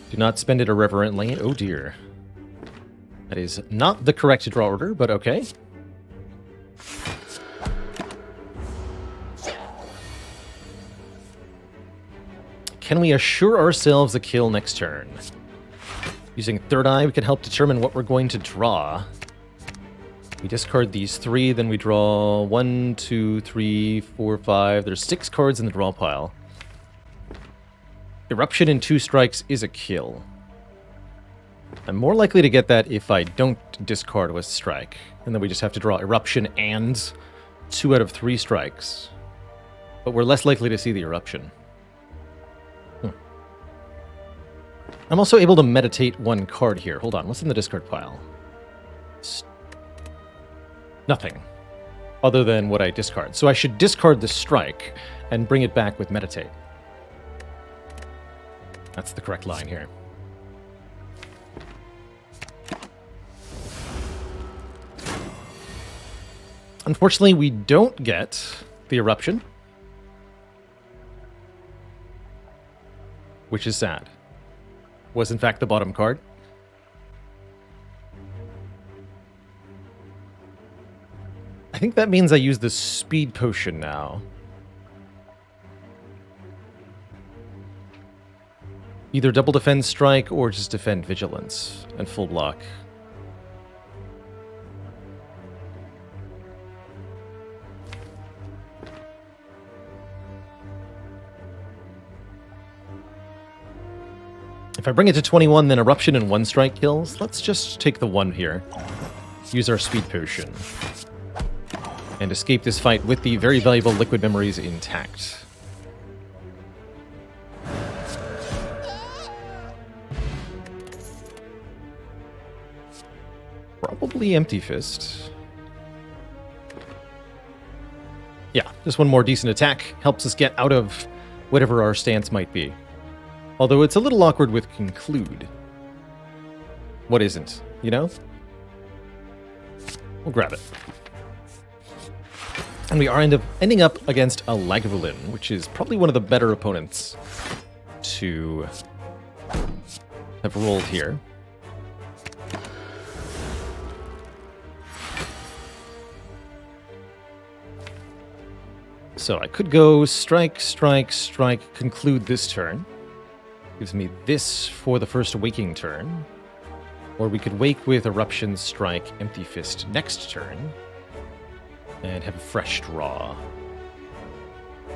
Do not spend it irreverently. Oh dear. That is not the correct draw order, but okay. Can we assure ourselves a kill next turn? Using Third Eye, we can help determine what we're going to draw. We discard these 3, then we draw 1, 2, 3, 4, 5. There's 6 cards in the draw pile. Eruption in 2 strikes is a kill. I'm more likely to get that if I don't discard with Strike, and then we just have to draw Eruption and 2 out of 3 strikes. But we're less likely to see the Eruption. I'm also able to meditate 1 card here. Hold on, what's in the discard pile? Nothing, other than what I discard. So I should discard the Strike and bring it back with Meditate. That's the correct line here. Unfortunately, we don't get the Eruption, which is sad. Was in fact the bottom card. I think that means I use the Speed Potion now. Either double defend strike or just defend vigilance and full block. If I bring it to 21, then Eruption and 1 strike kills. Let's just take the 1 here. Use our Speed Potion. And escape this fight with the very valuable Liquid Memories intact. Probably Empty Fist. Yeah, just one more decent attack helps us get out of whatever our stance might be. Although it's a little awkward with Conclude. What isn't, you know? We'll grab it. And we are ending up against a Lagavulin, which is probably one of the better opponents to have rolled here. So I could go strike, strike, strike, conclude this turn. Gives me this for the first waking turn. Or we could wake with Eruption, strike, Empty Fist next turn. And have a fresh draw.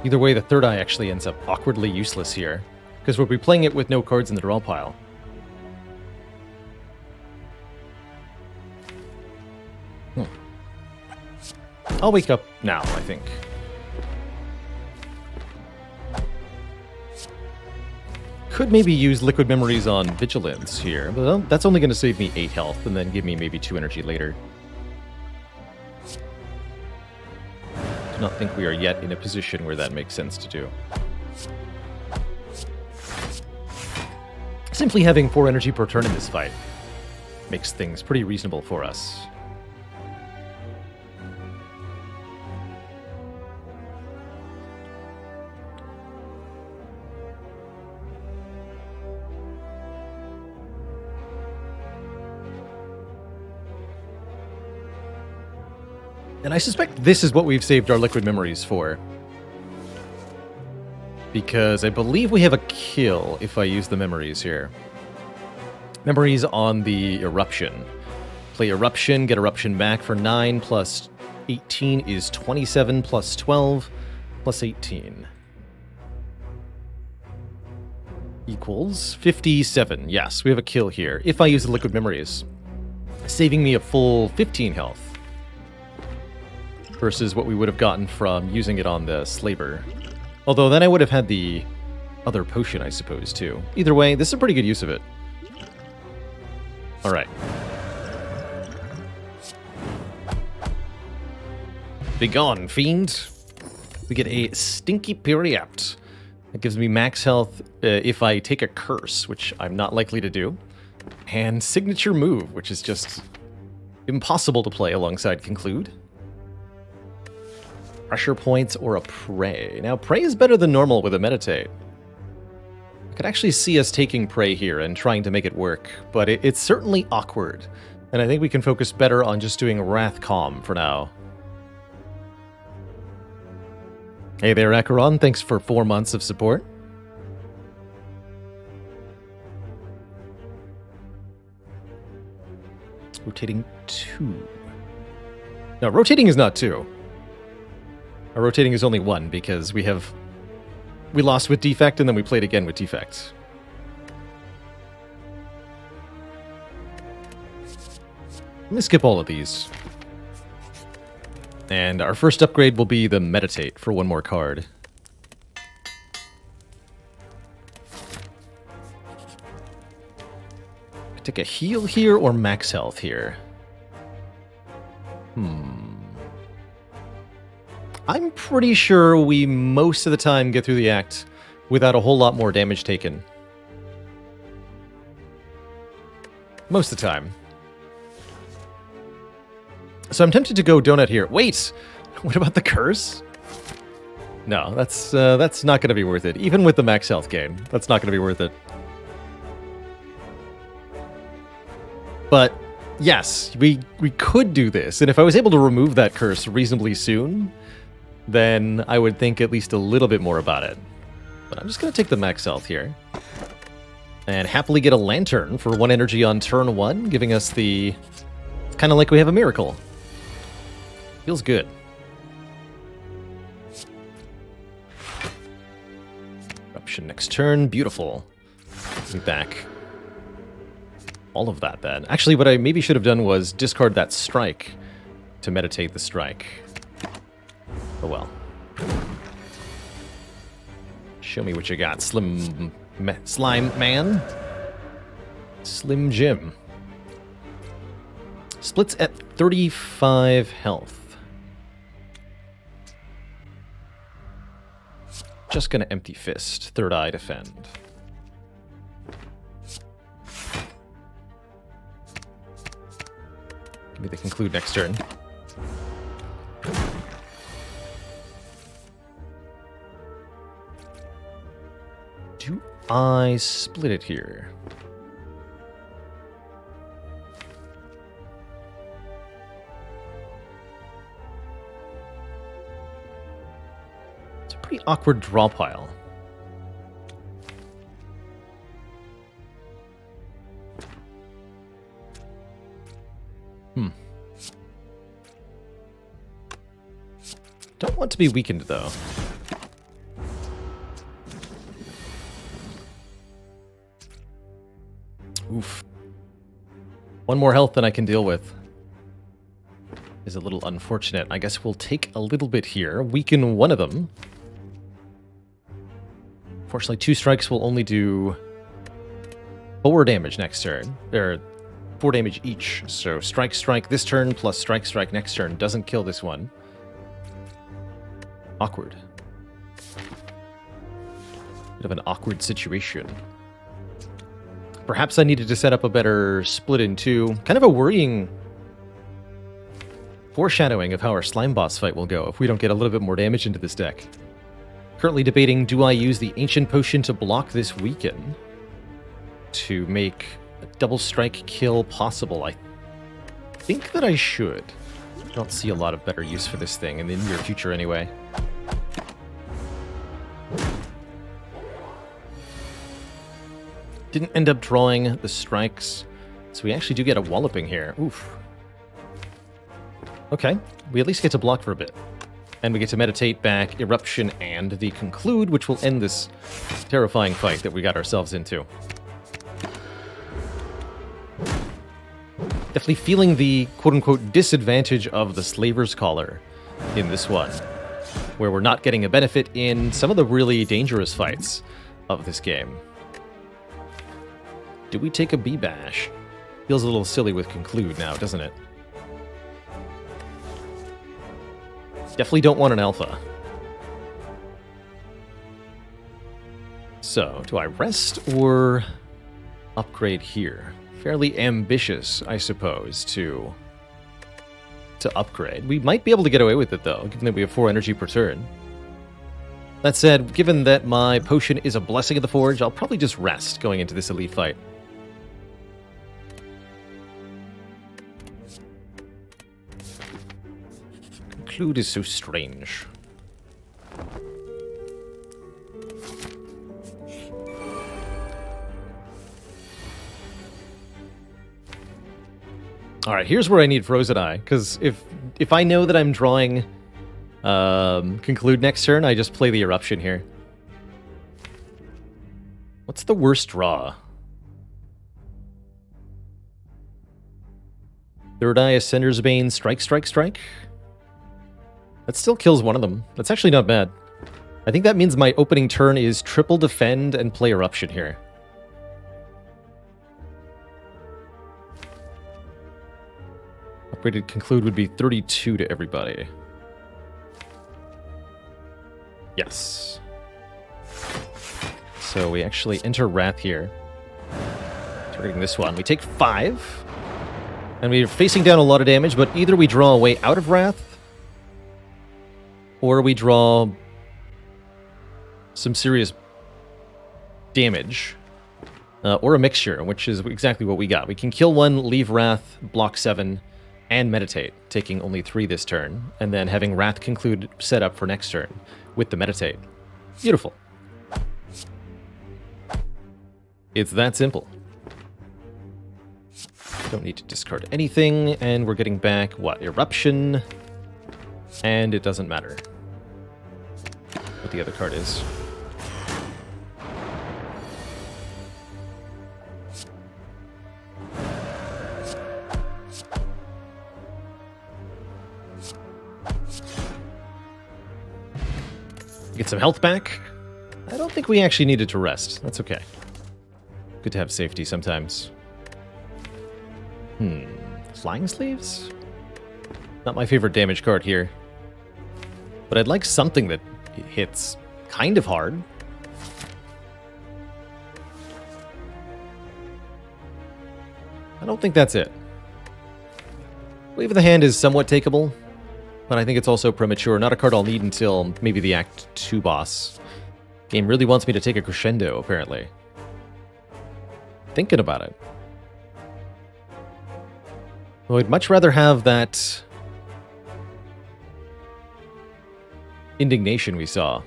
Either way, the third eye actually ends up awkwardly useless here, because we'll be playing it with no cards in the draw pile. I'll wake up now, I think. Could maybe use Liquid Memories on Vigilance here, but that's only going to save me 8 health and then give me maybe 2 energy later. Do not think we are yet in a position where that makes sense to do. Simply having 4 energy per turn in this fight makes things pretty reasonable for us. And I suspect this is what we've saved our Liquid Memories for. Because I believe we have a kill if I use the Memories here. Memories on the Eruption. Play Eruption, get Eruption back for 9 plus 18 is 27 plus 12 plus 18. Equals 57. Yes, we have a kill here if I use the Liquid Memories. Saving me a full 15 health. Versus what we would have gotten from using it on the Slaver. Although then I would have had the other potion, I suppose, too. Either way, this is a pretty good use of it. Alright. Begone, fiend! We get a Stinky Periapt. It gives me max health if I take a curse, which I'm not likely to do. And Signature Move, which is just impossible to play alongside Conclude. Pressure points or a Prey. Now, Prey is better than normal with a Meditate. I could actually see us taking Prey here and trying to make it work, but it's certainly awkward. And I think we can focus better on just doing Wrath Calm for now. Hey there, Acheron. Thanks for 4 months of support. Rotating 2. No, rotating is not 2. Our rotating is only 1 because we lost with Defect and then we played again with Defect. Let me skip all of these. And our first upgrade will be the Meditate for 1 more card. Take a heal here or max health here? I'm pretty sure we most of the time get through the act without a whole lot more damage taken. Most of the time. So I'm tempted to go donut here. Wait! What about the curse? No, that's not going to be worth it. Even with the max health gain, that's not going to be worth it. But yes, we could do this. And if I was able to remove that curse reasonably soon, then I would think at least a little bit more about it. But I'm just going to take the max health here. And happily get a lantern for 1 energy on turn 1, giving us the... kind of like we have a miracle. Feels good. Eruption next turn. Beautiful. Be back. All of that, then. Actually, what I maybe should have done was discard that strike to meditate the strike. Oh well. Show me what you got, Slime Man. Slim Jim. Splits at 35 health. Just gonna Empty Fist. Third Eye defend. Give me the conclude next turn. Do I split it here? It's a pretty awkward draw pile. Don't want to be weakened, though. Oof. 1 more health than I can deal with. Is a little unfortunate. I guess we'll take a little bit here. Weaken one of them. Fortunately, 2 strikes will only do 4 damage next turn. Or 4 damage each. So strike this turn plus strike next turn doesn't kill this one. Awkward. Bit of an awkward situation. Perhaps I needed to set up a better split in 2. Kind of a worrying foreshadowing of how our slime boss fight will go if we don't get a little bit more damage into this deck. Currently debating, do I use the Ancient Potion to block this weaken to make a double strike kill possible? I think that I should. I don't see a lot of better use for this thing in the near future anyway. Didn't end up drawing the strikes, so we actually do get a walloping here. Oof. Okay, we at least get to block for a bit. And we get to meditate back Eruption and the Conclude, which will end this terrifying fight that we got ourselves into. Definitely feeling the quote-unquote disadvantage of the Slaver's Collar in this one, where we're not getting a benefit in some of the really dangerous fights of this game. Do we take a B-Bash? Feels a little silly with Conclude now, doesn't it? Definitely don't want an Alpha. So, do I rest or upgrade here? Fairly ambitious, I suppose, to upgrade. We might be able to get away with it, though, given that we have 4 energy per turn. That said, given that my potion is a Blessing of the Forge, I'll probably just rest going into this elite fight. Conclude is so strange. Alright, here's where I need Frozen Eye, because if I know that I'm drawing Conclude next turn, I just play the Eruption here. What's the worst draw? Third Eye, Ascender's Bane, strike. That still kills one of them. That's actually not bad. I think that means my opening turn is triple defend and play Eruption here. Upgraded Conclude would be 32 to everybody. Yes. So we actually enter Wrath here. Targeting this one. We take 5. And we're facing down a lot of damage, but either we draw a way out of Wrath, or we draw some serious damage, or a mixture, which is exactly what we got. We can kill one, leave Wrath, block 7, and Meditate, taking only 3 this turn, and then having Wrath conclude set up for next turn with the Meditate. Beautiful. It's that simple. Don't need to discard anything, and we're getting back, what, Eruption, and it doesn't matter what the other card is. Get some health back. I don't think we actually needed to rest. That's okay. Good to have safety sometimes. Flying Sleeves? Not my favorite damage card here. But I'd like something that hits kind of hard. I don't think that's it. Wave of the Hand is somewhat takeable, but I think it's also premature. Not a card I'll need until maybe the Act 2 boss. Game really wants me to take a crescendo, apparently. Thinking about it. Well, I'd much rather have that indignation we saw.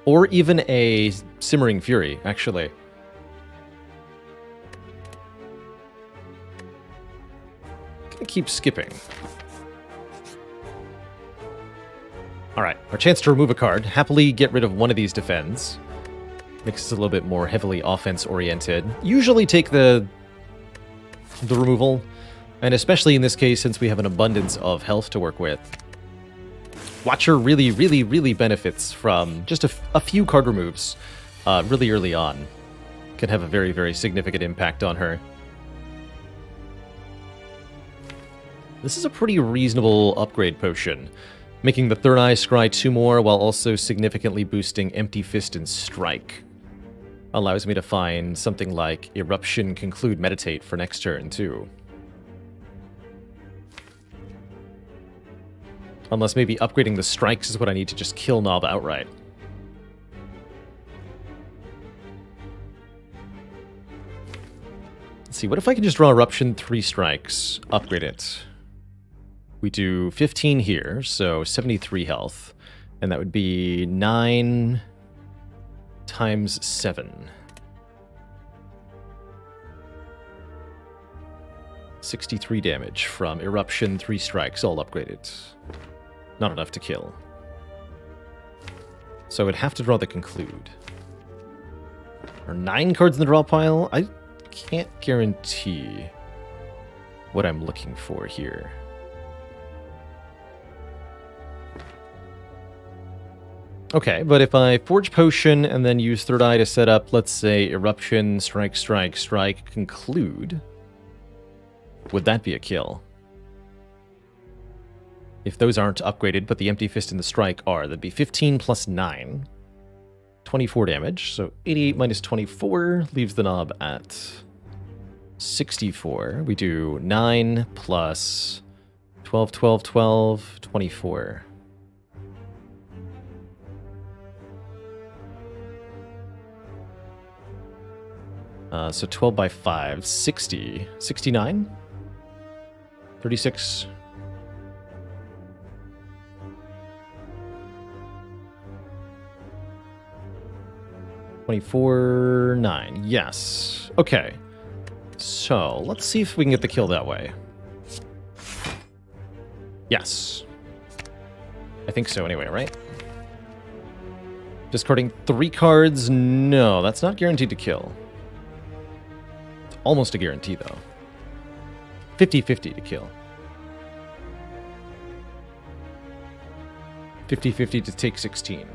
Or even a Simmering Fury, actually. Gonna keep skipping. Alright, our chance to remove a card. Happily get rid of one of these defends. Makes us a little bit more heavily offense-oriented. Usually take the removal, and especially in this case, since we have an abundance of health to work with. Watcher really, really, really benefits from just a few card removes really early on. Can have a very, very significant impact on her. This is a pretty reasonable upgrade potion, making the Third Eye scry 2 more while also significantly boosting Empty Fist and Strike. Allows me to find something like Eruption, Conclude, Meditate for next turn, too. Unless maybe upgrading the strikes is what I need to just kill Nob outright. Let's see, what if I can just draw Eruption, 3 strikes, upgrade it? We do 15 here, so 73 health. And that would be 9 times 7. 63 damage from Eruption, 3 strikes, all upgraded. Not enough to kill. So I would have to draw the Conclude. There are 9 cards in the draw pile. I can't guarantee what I'm looking for here. Okay, but if I Forge Potion and then use Third Eye to set up, let's say, Eruption, Strike, Strike, Strike, Conclude, would that be a kill? If those aren't upgraded, but the Empty Fist and the Strike are, that'd be 15 plus 9. 24 damage, so 88 minus 24 leaves the Nob at 64. We do 9 plus 12, 12, 12, 24. So 12 by 5, 60, 69, 36. $24, 9. Yes. Okay. So let's see if we can get the kill that way. Yes. I think so anyway, right? Discarding 3 cards? No, that's not guaranteed to kill. It's almost a guarantee, though. 50-50 to kill. 50-50 to take 16.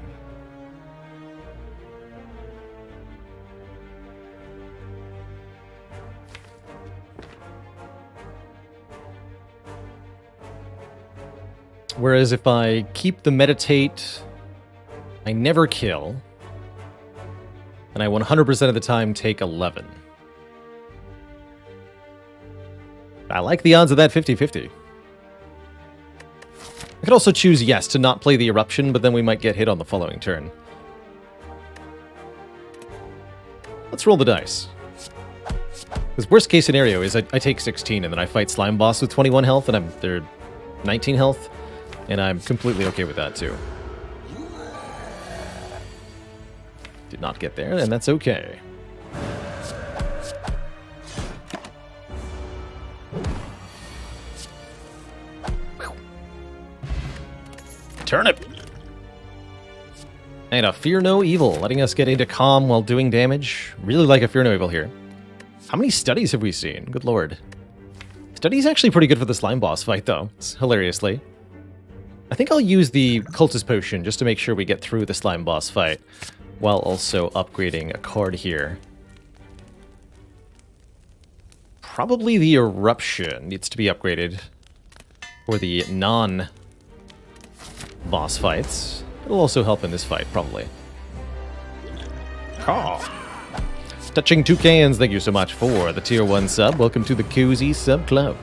Whereas if I keep the Meditate, I never kill, and I 100% of the time take 11. I like the odds of that 50-50. I could also choose yes to not play the Eruption, but then we might get hit on the following turn. Let's roll the dice. Because worst case scenario is I take 16 and then I fight Slime Boss with 21 health and they're 19 health, and I'm completely okay with that too. Did not get there, and that's okay. Turnip! And a Fear No Evil, letting us get into Calm while doing damage. Really like a Fear No Evil here. How many studies have we seen? Good lord. Study's actually pretty good for the Slime Boss fight, though, hilariously. I think I'll use the Cultist Potion just to make sure we get through the Slime Boss fight, while also upgrading a card here. Probably the Eruption needs to be upgraded for the non-boss fights. It'll also help in this fight, probably. Caw. Touching Toucans, thank you so much for the tier 1 sub. Welcome to the Cozy Sub Club.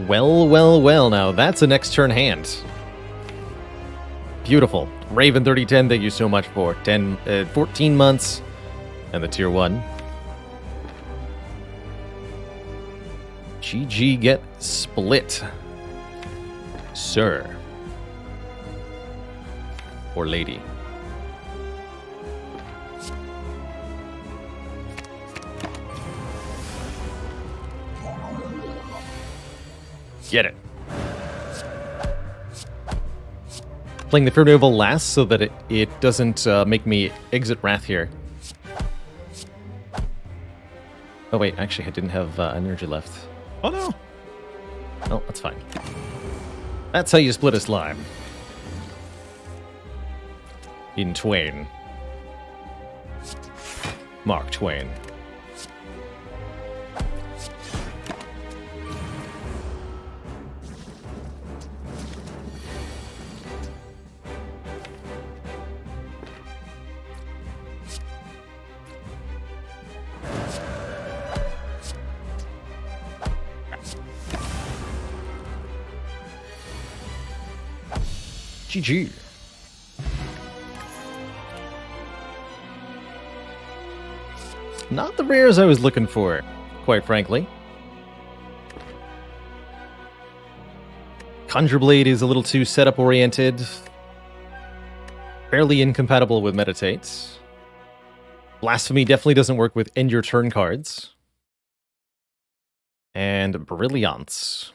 Well, well, well, now that's a next turn hand. Beautiful. Raven 3010, thank you so much for 14 months and the tier 1. GG get split. Sir. Or lady. Get it. Playing the Fear No Evil last so that it doesn't make me exit Wrath here. Oh wait, actually I didn't have energy left. Oh no! Oh, that's fine. That's how you split a slime. In twain. Mark Twain. GG. Not the rares I was looking for, quite frankly. Conjure Blade is a little too setup oriented. Fairly incompatible with Meditate. Blasphemy definitely doesn't work with End Your Turn cards. And Brilliance.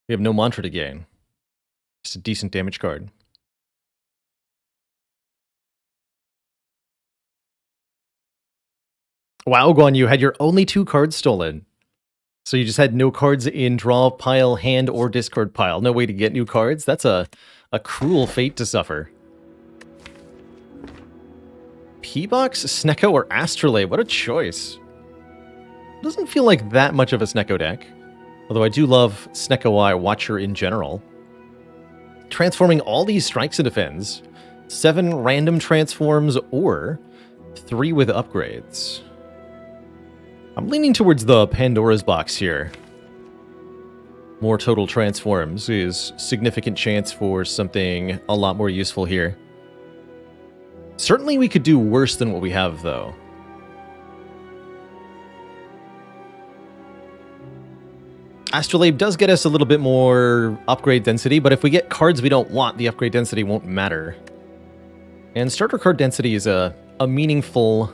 We have no mantra to gain. Just a decent damage card. Wow, Guan, you had your only 2 cards stolen. So you just had no cards in draw pile, hand, or discard pile. No way to get new cards? That's a cruel fate to suffer. P-Box, Snecko, or Astrolabe? What a choice. Doesn't feel like that much of a Snecko deck. Although I do love Snecko Eye Watcher in general. Transforming all these strikes and defends. 7 random transforms or 3 with upgrades. I'm leaning towards the Pandora's box here. More total transforms is significant chance for something a lot more useful here. Certainly we could do worse than what we have, though. Astrolabe does get us a little bit more upgrade density, but if we get cards we don't want, the upgrade density won't matter. And starter card density is a meaningful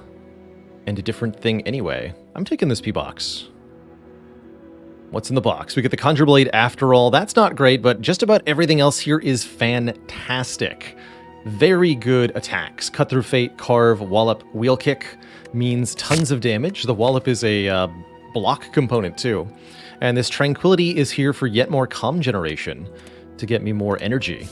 and a different thing anyway. I'm taking this P-Box. What's in the box? We get the Conjure Blade after all. That's not great, but just about everything else here is fantastic. Very good attacks. Cut Through Fate, Carve, Wallop, Wheel Kick means tons of damage. The Wallop is a block component too. And this Tranquility is here for yet more Calm generation to get me more energy.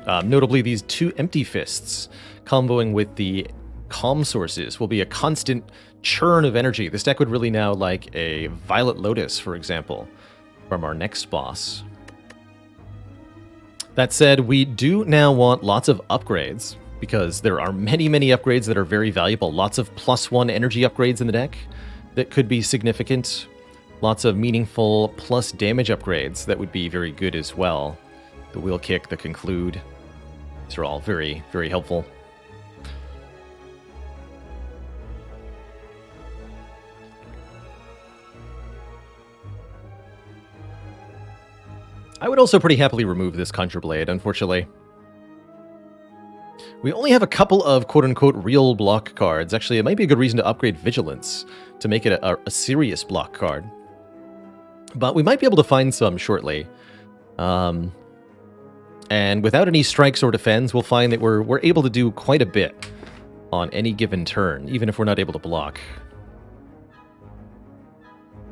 Notably, these 2 Empty Fists comboing with the Calm sources will be a constant churn of energy. This deck would really now like a Violet Lotus, for example, from our next boss. That said, we do now want lots of upgrades. because there are many, many upgrades that are very valuable. Lots of +1 energy upgrades in the deck that could be significant. Lots of meaningful plus damage upgrades that would be very good as well. The Wheel Kick, the Conclude. These are all very, very helpful. I would also pretty happily remove this Conjure Blade, unfortunately. We only have a couple of quote-unquote real block cards. Actually, it might be a good reason to upgrade Vigilance to make it a serious block card. But we might be able to find some shortly. And without any strikes or defends, we'll find that we're able to do quite a bit on any given turn, even if we're not able to block.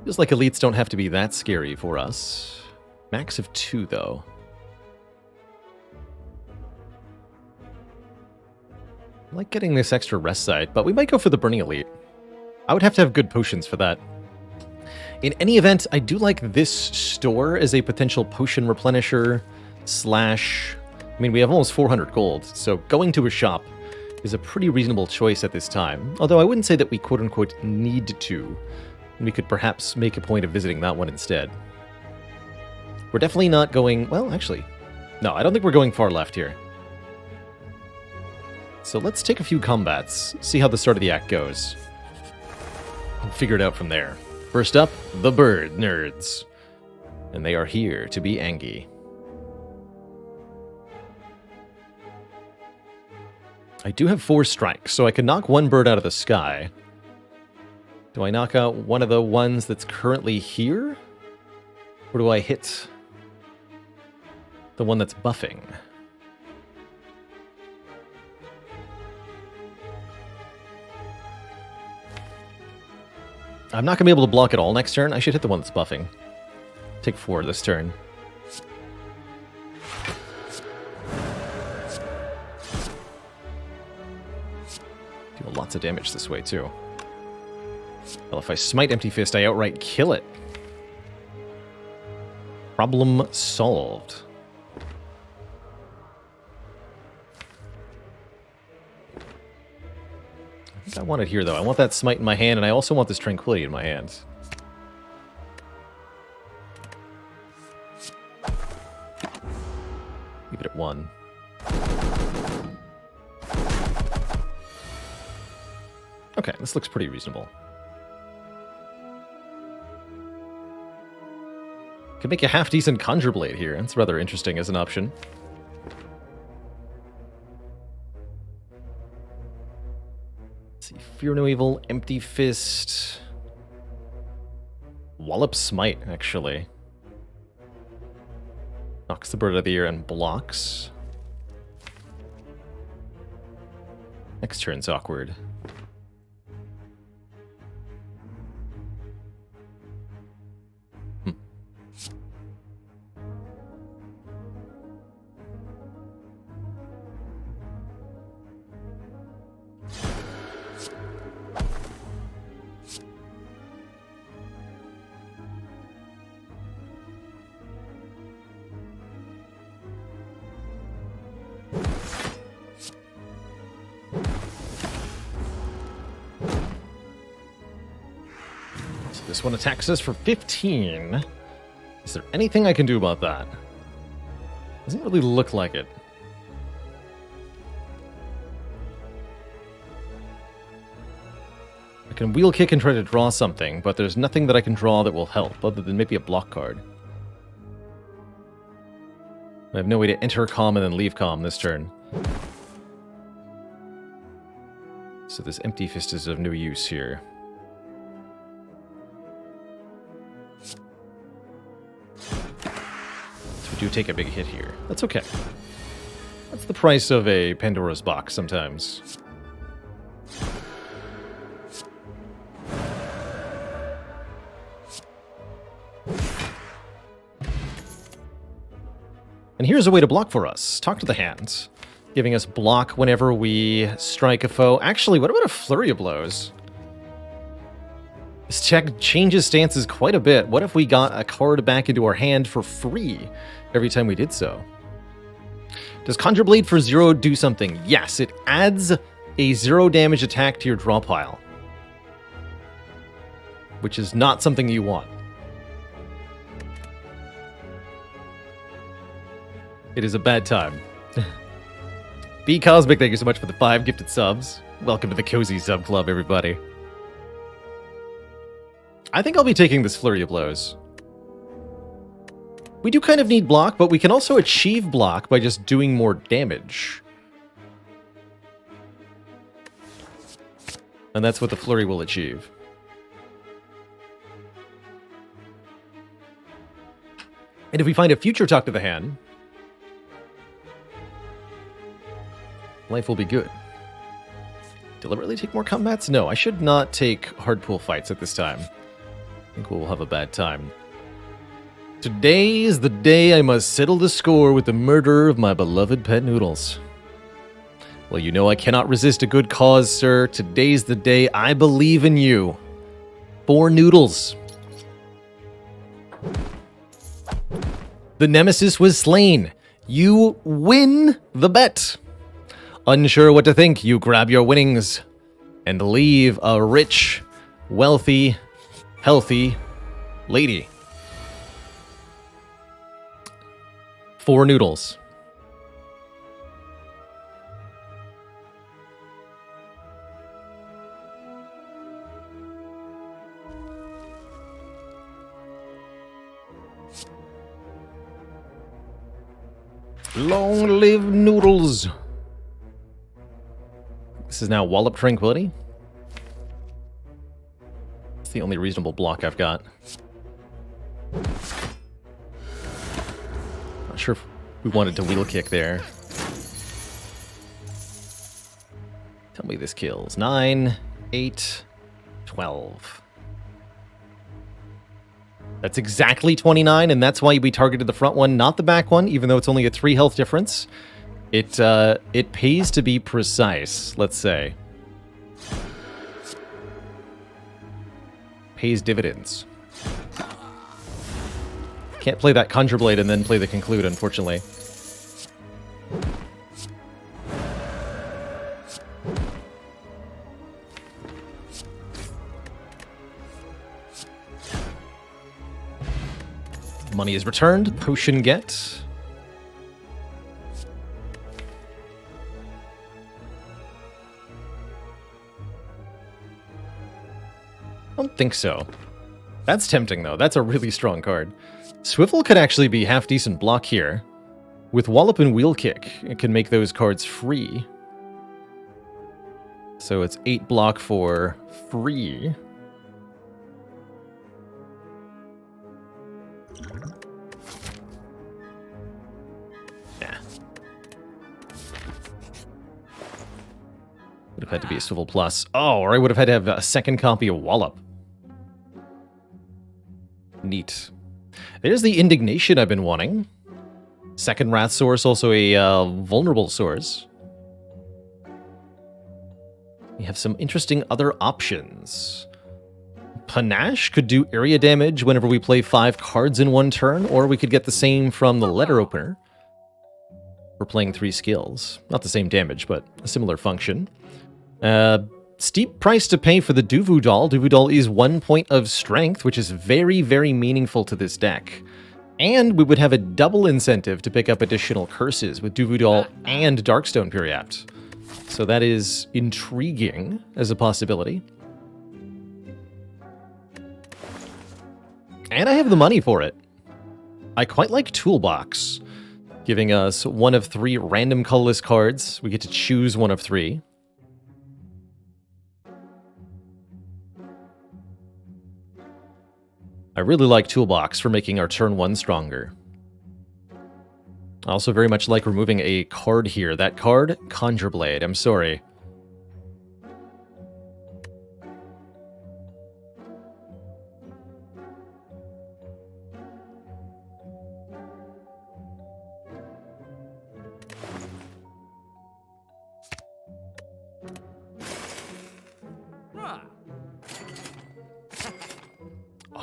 Feels like elites don't have to be that scary for us. Max of 2, though. I like getting this extra rest side, but we might go for the Burning Elite. I would have to have good potions for that. In any event, I do like this store as a potential potion replenisher slash... I mean, we have almost 400 gold, so going to a shop is a pretty reasonable choice at this time. Although I wouldn't say that we quote-unquote need to. We could perhaps make a point of visiting that one instead. We're definitely not going... Well, actually, no, I don't think we're going far left here. So let's take a few combats, see how the start of the act goes. We'll figure it out from there. First up, the bird nerds. And they are here to be Angie. I do have 4 strikes, so I can knock one bird out of the sky. Do I knock out one of the ones that's currently here? Or do I hit the one that's buffing? I'm not going to be able to block it all next turn. I should hit the one that's buffing. Take 4 this turn. Deal lots of damage this way, too. Well, if I smite Empty Fist, I outright kill it. Problem solved. I think I want it here, though. I want that smite in my hand, and I also want this tranquility in my hands. Leave it at 1. Okay, this looks pretty reasonable. Could make a half-decent Conjure Blade here. That's rather interesting as an option. Let's see, Fear No Evil, Empty Fist... Wallop Smite, actually. Knocks the bird out of the air and blocks. Next turn's awkward. This one attacks us for 15. Is there anything I can do about that? Doesn't really look like it. I can wheel kick and try to draw something, but there's nothing that I can draw that will help, other than maybe a block card. I have no way to enter calm and then leave calm this turn. So this Empty Fist is of no use here. We do take a big hit here. That's okay. That's the price of a Pandora's box sometimes. And here's a way to block for us. Talk to the hand, giving us block whenever we strike a foe. Actually, what about a Flurry of Blows? This check changes stances quite a bit. What if we got a card back into our hand for free every time we did so? Does Conjure Blade for 0 do something? Yes, it adds a 0 damage attack to your draw pile, which is not something you want. It is a bad time. B Cosmic, thank you so much for the 5 gifted subs. Welcome to the Cozy Sub Club, everybody. I think I'll be taking this Flurry of Blows. We do kind of need block, but we can also achieve block by just doing more damage. And that's what the Flurry will achieve. And if we find a future Talk to the Hand, life will be good. Deliberately take more combats? No, I should not take hard pool fights at this time. I think we'll have a bad time. Today is the day I must settle the score with the murder of my beloved pet Noodles. Well, you know I cannot resist a good cause, sir. Today's the day I believe in you. For Noodles. The nemesis was slain. You win the bet. Unsure what to think, you grab your winnings and leave a rich, wealthy, healthy lady. 4 Noodles. Long live Noodles. This is now Wallop Tranquility. It's the only reasonable block I've got. Not sure if we wanted to wheel kick there. Tell me this kills. 9, 8, 12. That's exactly 29, and that's why we targeted the front one, not the back one, even though it's only a 3 health difference. It pays to be precise, let's say. Pays dividends. Can't play that Conjure Blade and then play the Conclude, unfortunately. Money is returned. Potion get. I don't think so. That's tempting, though. That's a really strong card. Swivel could actually be half-decent block here. With Wallop and Wheel Kick, it can make those cards free. So it's 8 block for free. Yeah. Would have had to be a Swivel Plus. Oh, or I would have had to have a second copy of Wallop. Neat. There's the Indignation I've been wanting. Second Wrath Source, also a vulnerable source. We have some interesting other options. Panache could do area damage whenever we play 5 cards in one turn, or we could get the same from the Letter Opener. We're playing 3 skills. Not the same damage, but a similar function. Steep price to pay for the Duvu Doll. Duvu Doll is 1 point of strength, which is very, very meaningful to this deck. And we would have a double incentive to pick up additional curses with Duvu Doll and Darkstone Periapt. So that is intriguing as a possibility. And I have the money for it. I quite like Toolbox, giving us 1 of 3 random colorless cards. We get to choose 1 of 3. I really like Toolbox for making our turn 1 stronger. I also very much like removing a card here. That card, Conjure Blade. I'm sorry.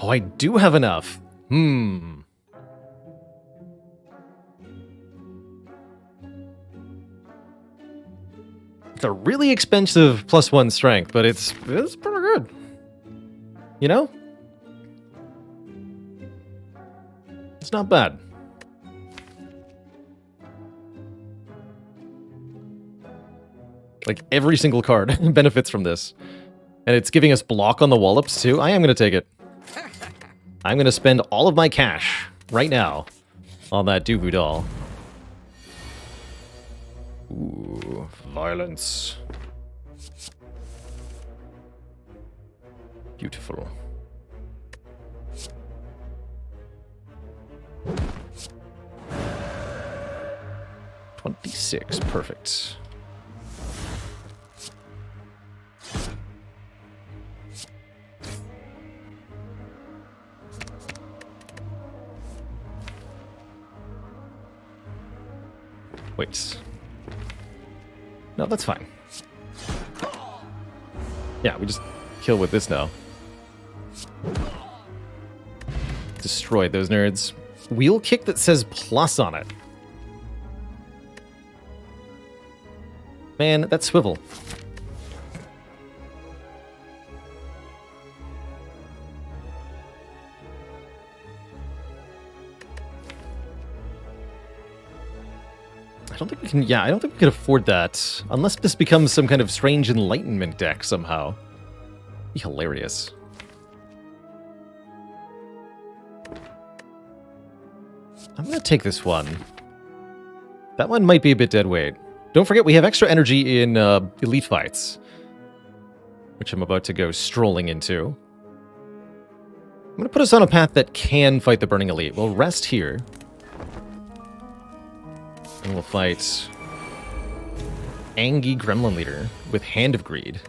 Oh, I do have enough. It's a really expensive +1 strength, but it's pretty good. You know? It's not bad. Like, every single card benefits from this. And it's giving us block on the wallops, too. I am going to take it. I'm going to spend all of my cash right now on that Duvu doll. Ooh, violence. Beautiful. $26, perfect. Wait. No, that's fine. Yeah, we just kill with this now. Destroy those nerds. Wheel kick that says plus on it. Man, that swivel. I don't think we can, yeah, I don't think we can afford that. Unless this becomes some kind of strange enlightenment deck somehow. Be hilarious. I'm gonna take this one. That one might be a bit dead weight. Don't forget, we have extra energy in elite fights, which I'm about to go strolling into. I'm gonna put us on a path that can fight the Burning Elite. We'll rest here. And we'll fight Angie Gremlin Leader with Hand of Greed.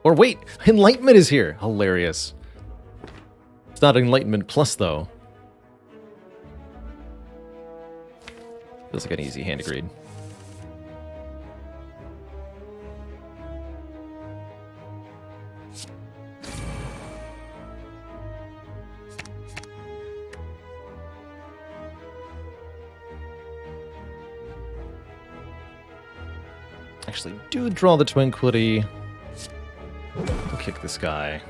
Or wait, Enlightenment is here! Hilarious. It's not Enlightenment Plus, though. Feels like an easy Hand of Greed. Actually, do draw the Tranquility. We'll kick this guy.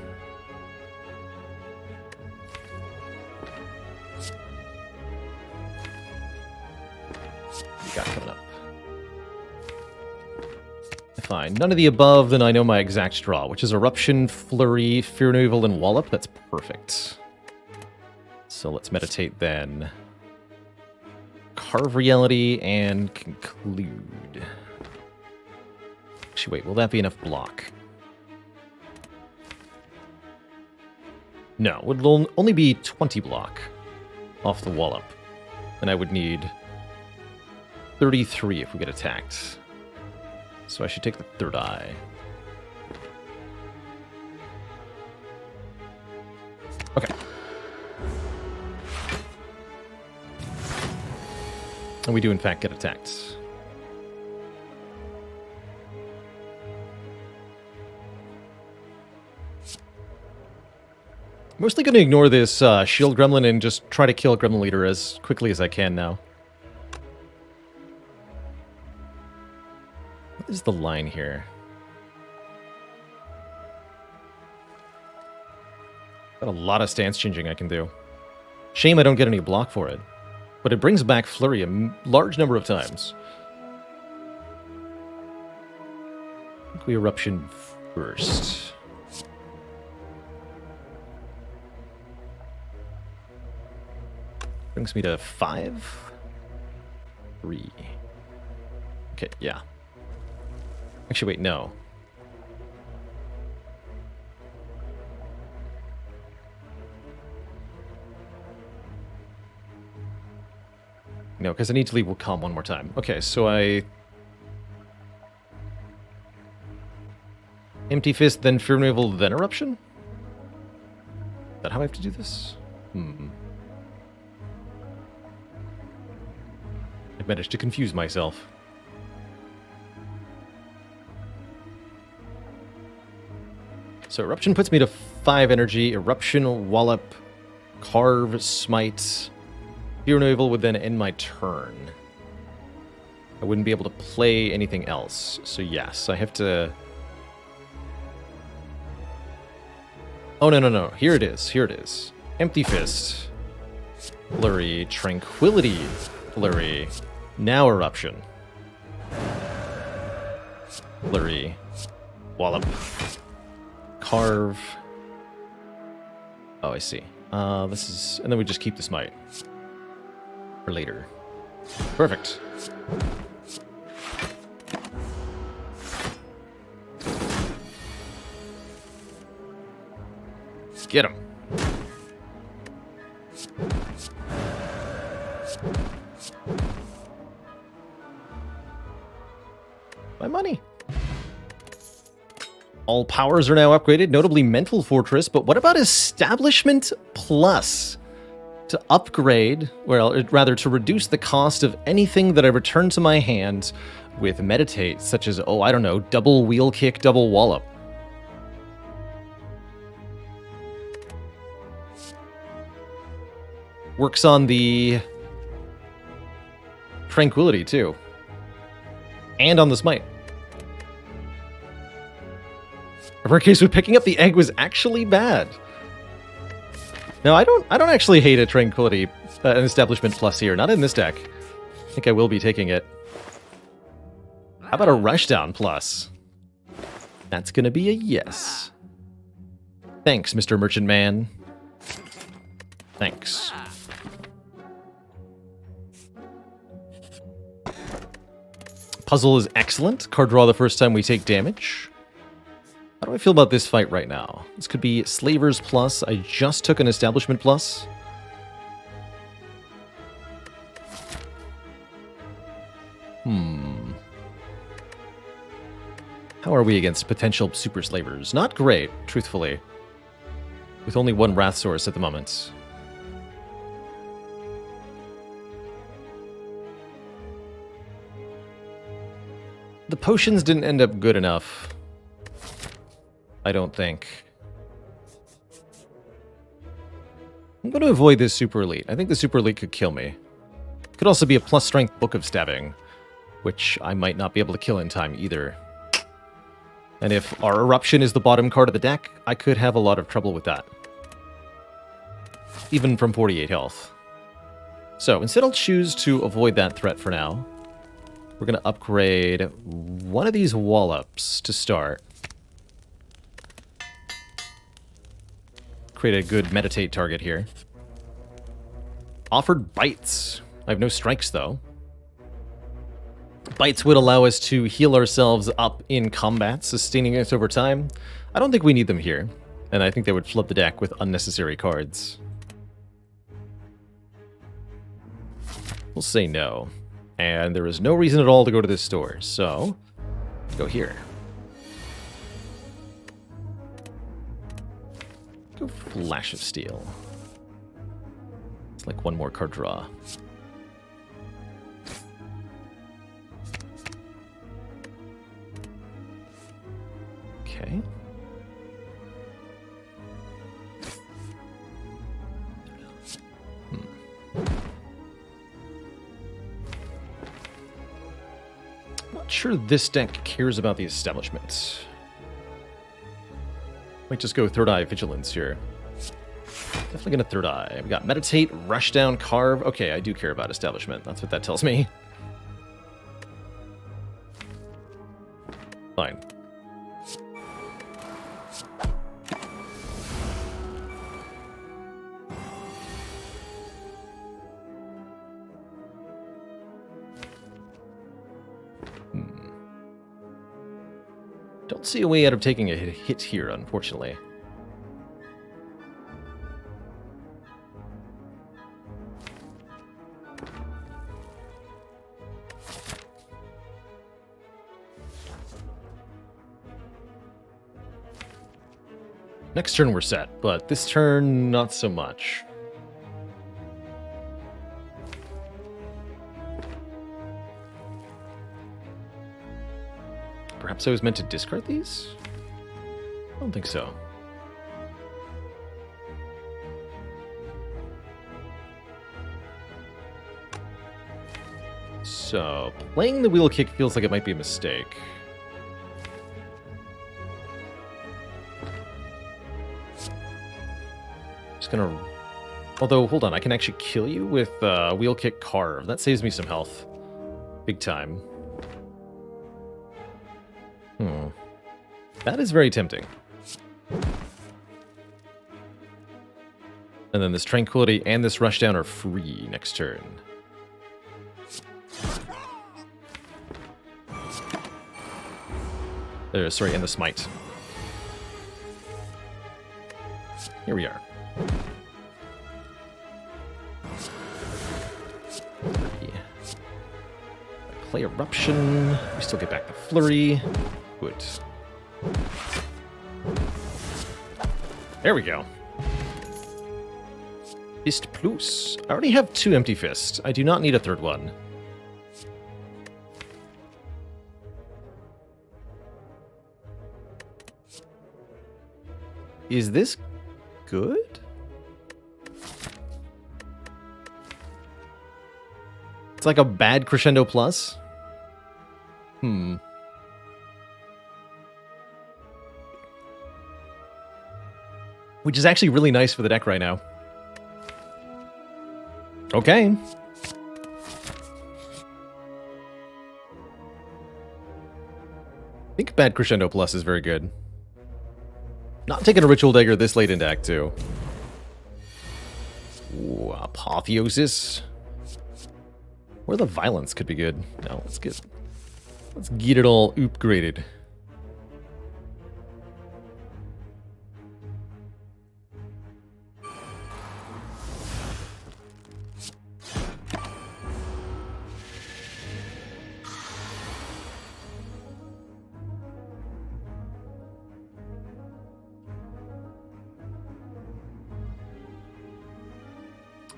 What we got coming up? Fine. None of the above, then I know my exact draw, which is Eruption, Flurry, Fear Removal, and Wallop. That's perfect. So let's meditate then. Carve Reality and Conclude. Actually, wait, will that be enough block? No, it would only be 20 block off the Wallop. And I would need 33 if we get attacked. So I should take the third eye. Okay. And we do in fact get attacked. Mostly going to ignore this shield gremlin and just try to kill Gremlin Leader as quickly as I can now. What is the line here? Got a lot of stance changing I can do. Shame I don't get any block for it. But it brings back Flurry a large number of times. I think we Eruption first. Brings me to 5. 3. Okay, yeah. Actually, wait, no. No, because I need to leave Wakam one more time. Okay, so I... Empty Fist, then Fear Removal, then Eruption? Is that how I have to do this? I managed to confuse myself. So Eruption puts me to 5 energy. Eruption, Wallop, Carve, Smite. Fear Removal would then end my turn. I wouldn't be able to play anything else. So yes, I have to... Oh, no. Here it is. Here it is. Empty Fist. Flurry. Tranquility. Flurry. Now Eruption. Flurry. Wallop. Carve. Oh, I see. This is... And then we just keep the Smite. For later. Perfect. Get him. My money. All powers are now upgraded, notably Mental Fortress, but what about Establishment Plus? To upgrade, well, rather to reduce the cost of anything that I return to my hand with Meditate, such as, oh, I don't know, double wheel kick, double wallop. Works on the Tranquility, too. And on the Smite. A rare case with picking up the egg was actually bad. No, I don't actually hate a Tranquility, an Establishment Plus here. Not in this deck. I think I will be taking it. How about a Rushdown Plus? That's gonna be a yes. Thanks, Mr. Merchant Man. Thanks. Puzzle is excellent. Card draw the first time we take damage. How do I feel about this fight right now? This could be Slavers Plus. I just took an Establishment Plus. How are we against potential Super Slavers? Not great, truthfully. With only one Wrath Source at the moment. The potions didn't end up good enough. I don't think. I'm going to avoid this Super Elite. I think the Super Elite could kill me. Could also be a plus strength Book of Stabbing, which I might not be able to kill in time either. And if our Eruption is the bottom card of the deck, I could have a lot of trouble with that. Even from 48 health. So instead I'll choose to avoid that threat for now. We're going to upgrade one of these Wallops to start. Create a good Meditate target here. Offered Bites. I have no strikes, though. Bites would allow us to heal ourselves up in combat, sustaining us over time. I don't think we need them here, and I think they would flood the deck with unnecessary cards. We'll say no. And there is no reason at all to go to this store, so go here. Go Flash of Steel. It's like one more card draw. Okay. Not sure this deck cares about the establishments. Might just go Third Eye Vigilance here. Definitely gonna Third Eye. We got Meditate, Rushdown, Carve. Okay, I do care about establishment. That's what that tells me. Fine. Don't see a way out of taking a hit here, unfortunately. Next turn we're set, but this turn, not so much. Perhaps I was meant to discard these? I don't think so. So, playing the wheel kick feels like it might be a mistake. Just gonna... Although, hold on, I can actually kill you with wheel kick carve. That saves me some health. Big time. That is very tempting. And then this Tranquility and this Rushdown are free next turn. Sorry, and the Smite. Here we are. Play Eruption. We still get back the Flurry. Good. There we go. Fist Plus. I already have 2 Empty Fists. I do not need a third one. Is this good? It's like a bad Crescendo Plus? Which is actually really nice for the deck right now. Okay. I think bad Crescendo Plus is very good. Not taking a Ritual Dagger this late into Act 2. Ooh, Apotheosis. Or the Violence could be good. No, let's get it all upgraded.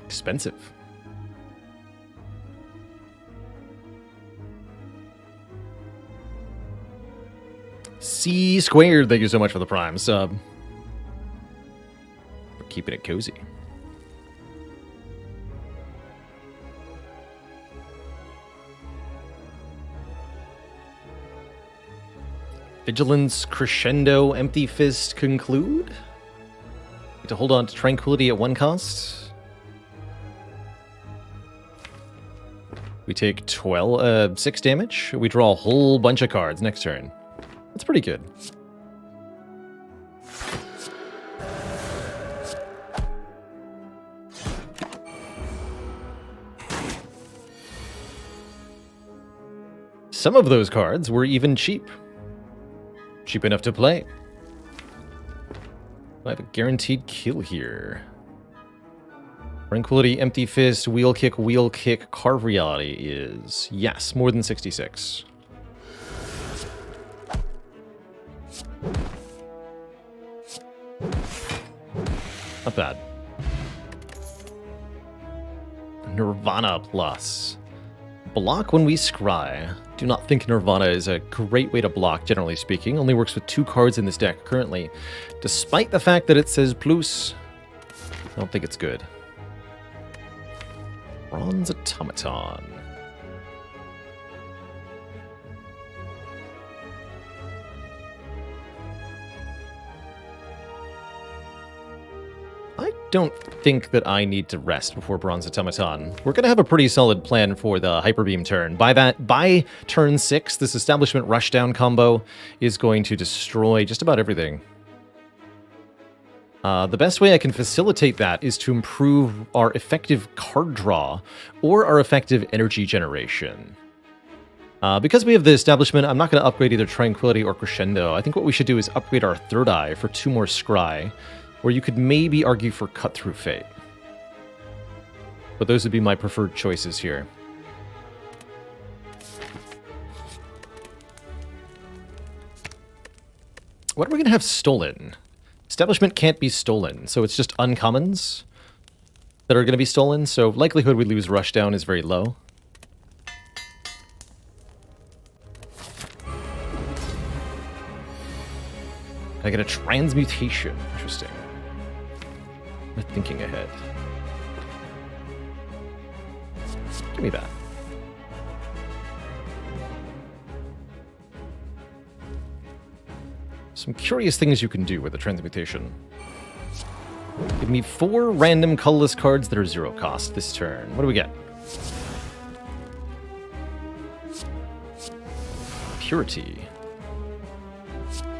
Expensive. C squared, thank you so much for the Prime sub. For keeping it cozy. Vigilance, Crescendo, Empty Fist, conclude? Need to hold on to Tranquility at 1 cost. We take 6 damage. We draw a whole bunch of cards next turn. That's pretty good. Some of those cards were even cheap. Cheap enough to play. I have a guaranteed kill here. Tranquility, Empty Fist, Wheel Kick, Carve Reality is... Yes, more than 66. Not bad. Nirvana Plus. Block when we scry. Do not think Nirvana is a great way to block, generally speaking. Only works with 2 cards in this deck currently. Despite the fact that it says plus, I don't think it's good. Bronze Automaton. I don't think that I need to rest before Bronze Automaton. We're going to have a pretty solid plan for the Hyper Beam turn. By turn 6, this Establishment Rushdown combo is going to destroy just about everything. The best way I can facilitate that is to improve our effective card draw or our effective energy generation. Because we have the Establishment, I'm not going to upgrade either Tranquility or Crescendo. I think what we should do is upgrade our Third Eye for 2 more Scry, or you could maybe argue for Cut Through Fate. But those would be my preferred choices here. What are we going to have stolen? Establishment can't be stolen, so it's just uncommons that are going to be stolen, so likelihood we lose Rushdown is very low. I get a Transmutation. Interesting. I'm thinking ahead. Give me that. some curious things you can do with the transmutation. Give me 4 random colorless cards that are 0 cost this turn. What do we get? Purity.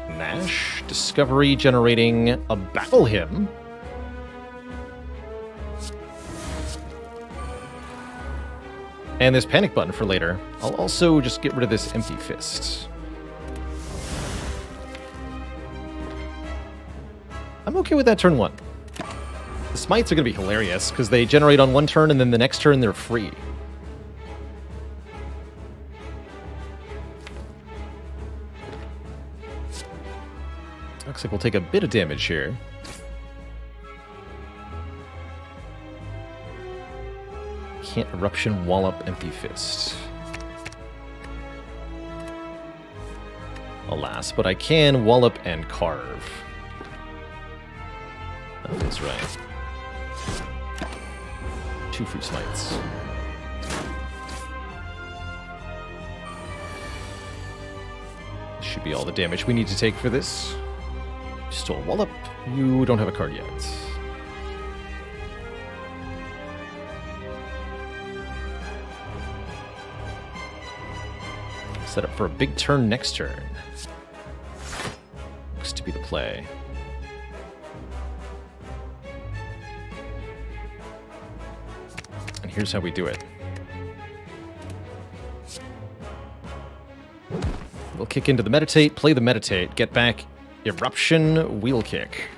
Nash. Discovery generating a Battle Hymn. And this panic button for later. I'll also just get rid of this Empty Fist. I'm okay with that turn 1. The smites are going to be hilarious, because they generate on one turn, and then the next turn they're free. Looks like we'll take a bit of damage here. Can't Eruption, Wallop, Empty Fist. Alas, but I can Wallop and Carve. That feels right. 2 Fruit Smites. This should be all the damage we need to take for this. You stole Wallop. You don't have a card yet. Set up for a big turn next turn. Looks to be the play. And here's how we do it. We'll kick into the Meditate, play the Meditate, get back Eruption, Wheel Kick.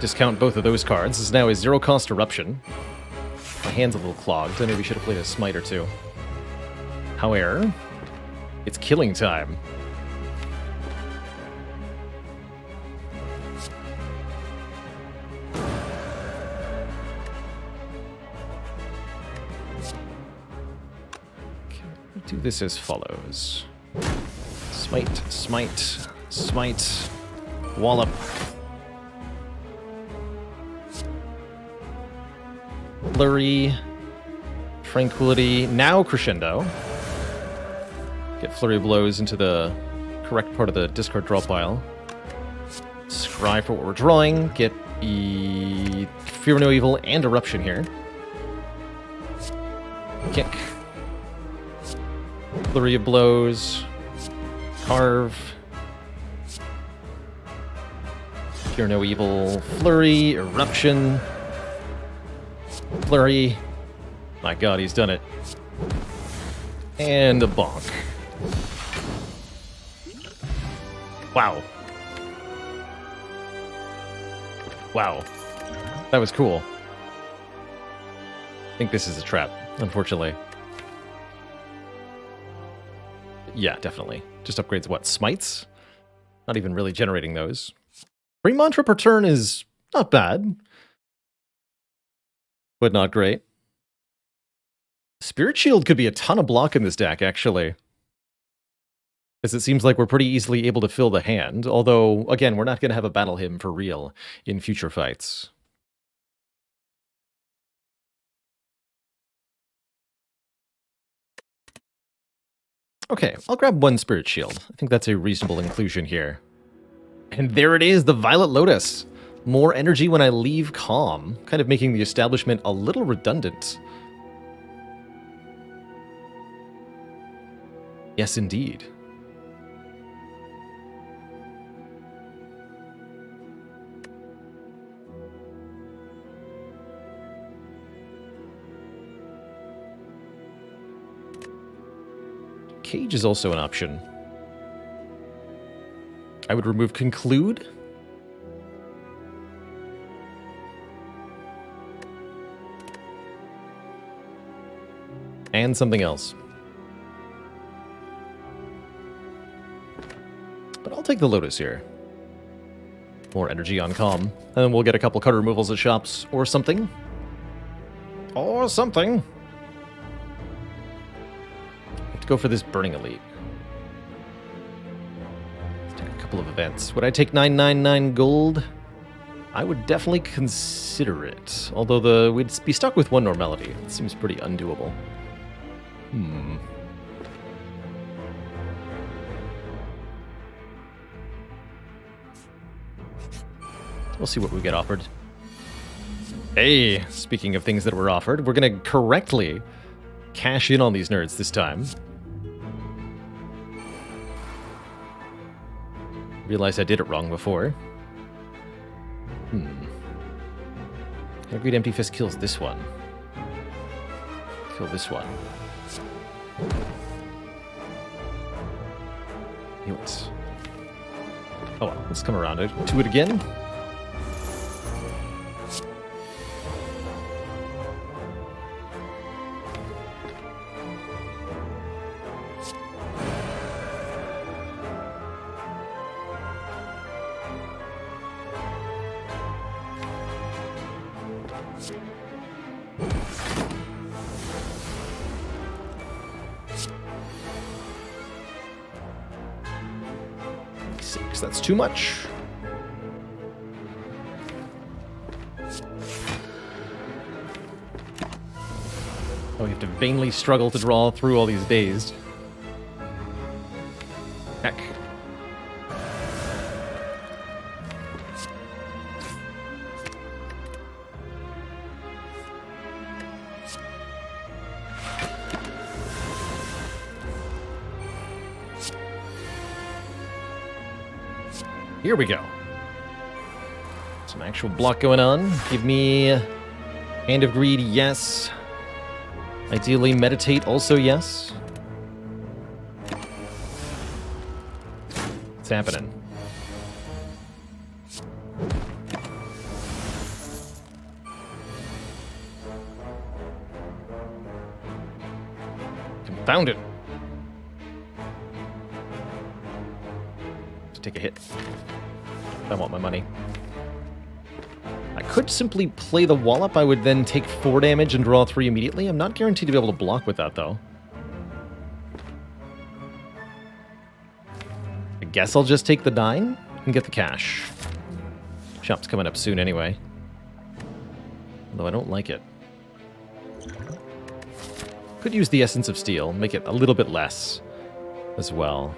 Discount both of those cards. This is now a 0-cost Eruption. My hand's a little clogged. I maybe should have played a Smite or 2. However, it's killing time. Okay, we'll do this as follows. Smite, smite, smite, wallop. Flurry, Tranquility, now Crescendo. Get Flurry of Blows into the correct part of the discard draw pile. Scry for what we're drawing. Get Fear of No Evil and Eruption here. Kick. Flurry of Blows. Carve. Fear No Evil. Flurry. Eruption. Flurry. My god, he's done it. And a bonk. Wow. Wow. That was cool. I think this is a trap, unfortunately. Yeah, definitely. Just upgrades what? Smites? Not even really generating those. Free mantra per turn is not bad, but not great. Spirit Shield could be a ton of block in this deck, actually. As it seems like we're pretty easily able to fill the hand, although, again, we're not going to have a Battle Hymn for real in future fights. Okay, I'll grab 1 Spirit Shield. I think that's a reasonable inclusion here. And there it is, the Violet Lotus. More energy when I leave calm, kind of making the establishment a little redundant. Yes, indeed. Cage is also an option. I would remove Conclude. And something else. But I'll take the Lotus here. More energy on Calm. And then we'll get a couple card removals at shops or something. Or something. Let's go for this Burning Elite. Let's take a couple of events. Would I take 999 gold? I would definitely consider it. Although we'd be stuck with 1 Normality. It seems pretty undoable. We'll see what we get offered. Hey, speaking of things that were offered, we're going to correctly cash in on these nerds this time. Realized I did it wrong before. Agreed Empty Fist kills this one. Kill this one. Heal it. Oh well, let's come around to it again. That's too much. Oh, we have to vainly struggle to draw through all these dazed. Heck. Here we go. Some actual block going on. Give me Hand of Greed, yes. Ideally, Meditate, also yes. What's happening? Confound it. Let's take a hit. I want my money. I could simply play the Wallop. I would then take 4 damage and draw 3 immediately. I'm not guaranteed to be able to block with that, though. I guess I'll just take the 9 and get the cash. Shop's coming up soon anyway. Although I don't like it. Could use the Essence of Steel, make it a little bit less as well.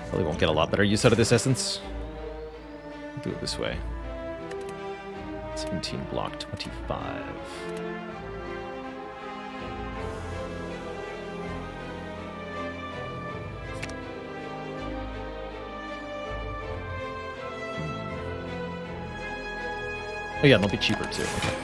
Probably won't get a lot better use out of this essence. Do it this way. 17 block, 25. Oh yeah, they'll be cheaper too. Okay.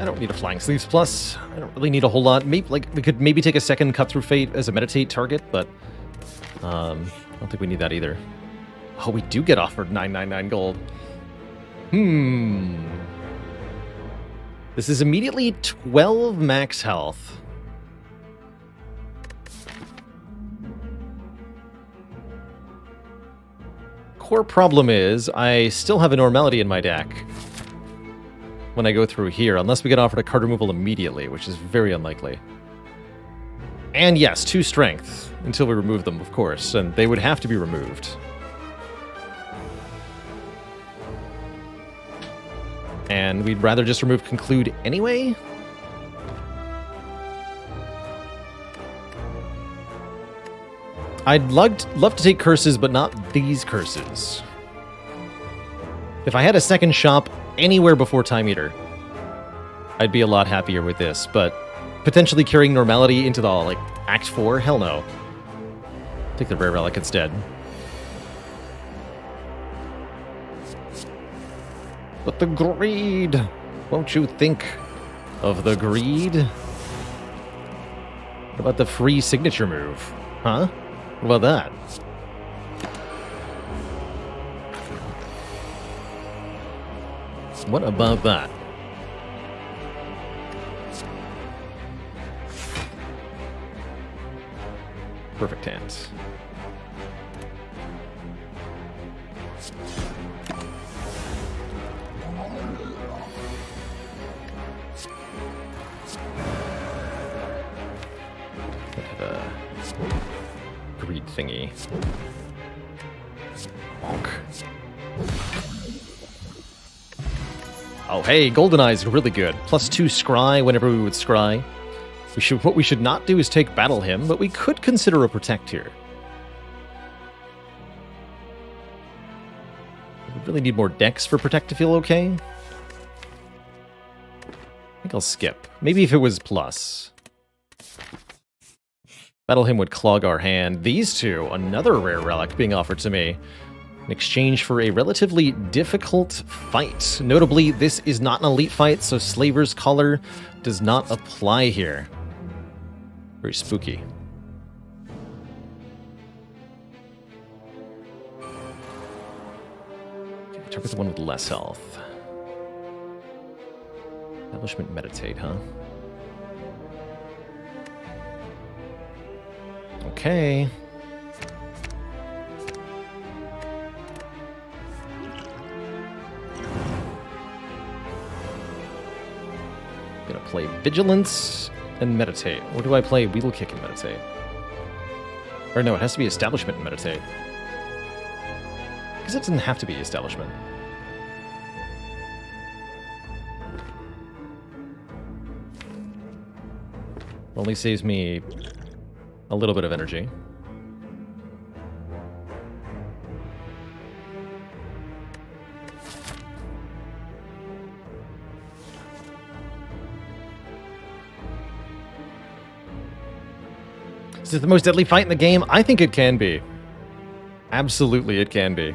I don't need a Flying Sleeves Plus. I don't really need a whole lot. Maybe, like, we could maybe take a second Cut Through Fate as a Meditate target, but I don't think we need that either. Oh, we do get offered 999 gold. This is immediately 12 max health. Core problem is I still have a Normality in my deck when I go through here, unless we get offered a card removal immediately, which is very unlikely. And yes, 2 strength, until we remove them, of course, and they would have to be removed. And we'd rather just remove Conclude anyway? I'd love to take curses, but not these curses. If I had a second shop anywhere before Time Eater, I'd be a lot happier with this, but potentially carrying Normality into the, like, Act 4? Hell no. Take the Rare Relic instead. But the greed! Won't you think of the greed? What about the free signature move? Huh? What about that? What about that? Perfect hands. Greed thingy. Bonk. Oh, hey, Goldeneye's really good. +2 scry whenever we would scry. What we should not do is take Battle Hymn, but we could consider a Protect here. We really need more decks for Protect to feel okay. I think I'll skip. Maybe if it was plus. Battle Hymn would clog our hand. These two, another rare relic being offered to me in exchange for a relatively difficult fight. Notably, this is not an elite fight, so Slaver's Collar does not apply here. Very spooky. Okay, target the one with less health. Establishment Meditate, huh? Okay. Gonna play Vigilance and Meditate. Or do I play Wheel Kick and Meditate? Or no, it has to be Establishment and Meditate. Because it doesn't have to be Establishment. It only saves me a little bit of energy. Is it the most deadly fight in the game? I think it can be. Absolutely, it can be.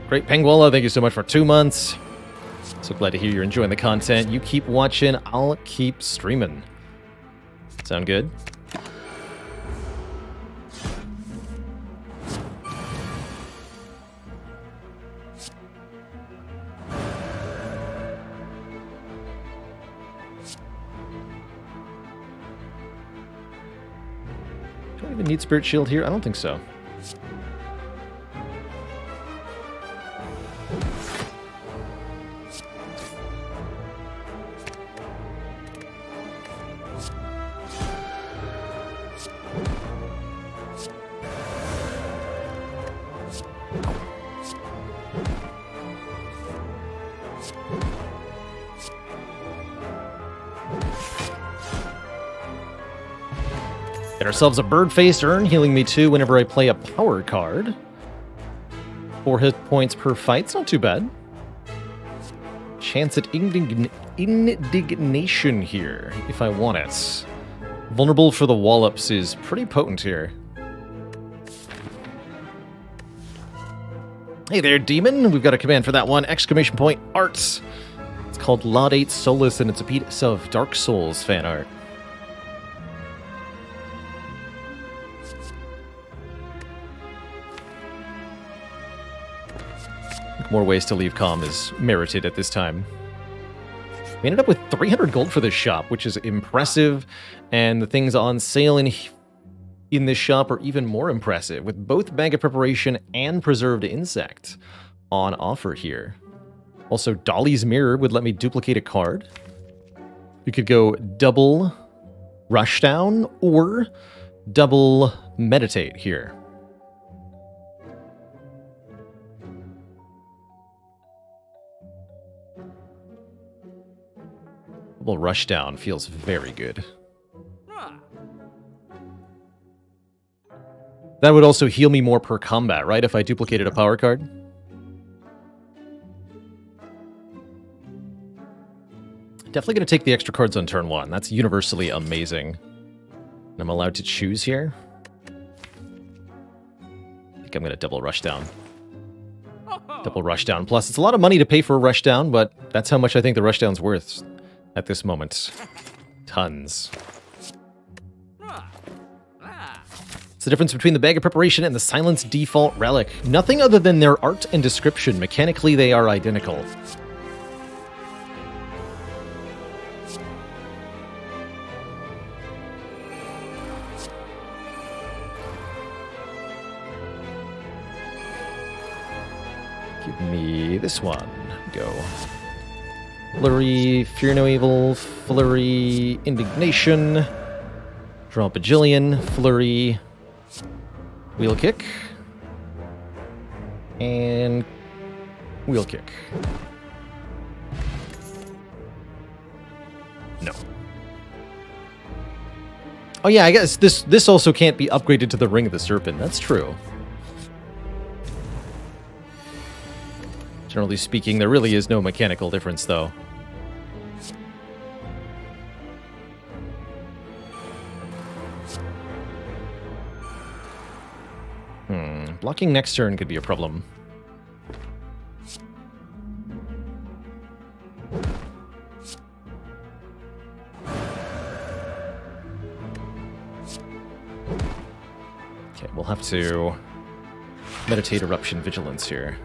Great Penguilla, thank you so much for 2 months. So glad to hear you're enjoying the content. You keep watching, I'll keep streaming. Sound good? Do I even need Spirit Shield here? I don't think so. Get ourselves a bird-faced urn, healing me 2 whenever I play a power card. 4 hit points per fight, it's not too bad. Chance at indignation here, if I want it. Vulnerable for the wallops is pretty potent here. Hey there, demon! We've got a command for that one. Exclamation point, arts! It's called Laudate Solus, and it's a piece of Dark Souls fan art. More ways to leave calm is merited at this time. We ended up with 300 gold for this shop, which is impressive, and the things on sale in this shop are even more impressive, with both Bag of Preparation and Preserved Insect on offer here. Also, Dolly's Mirror would let me duplicate a card. We could go double Rushdown or double Meditate here. Double Rushdown feels very good. That would also heal me more per combat, right? If I duplicated a power card. Definitely going to take the extra cards on turn 1. That's universally amazing. And I'm allowed to choose here. I think I'm going to double Rushdown. Double Rushdown. Plus, it's a lot of money to pay for a Rushdown, but that's how much I think the Rushdown's worth at this moment. Tons. It's the difference between the Bag of Preparation and the Silence default relic. Nothing other than their art and description. Mechanically, they are identical. Give me this one. Go. Flurry, Fear No Evil, Flurry, Indignation, draw a bajillion, Flurry, Wheel Kick, and Wheel Kick. No. Oh yeah, I guess this also can't be upgraded to the Ring of the Serpent. That's true. Generally speaking, there really is no mechanical difference, though. Blocking next turn could be a problem. Okay, we'll have to meditate Eruption Vigilance here.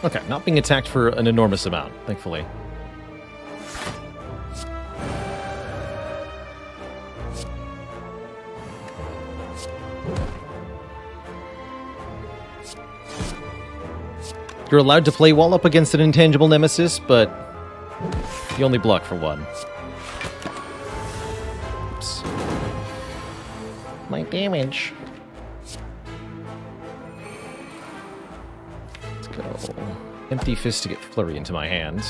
Okay, not being attacked for an enormous amount, thankfully. You're allowed to play Wallop against an intangible nemesis, but you only block for one. Oops. My damage. Let's go. Empty Fist to get Flurry into my hand.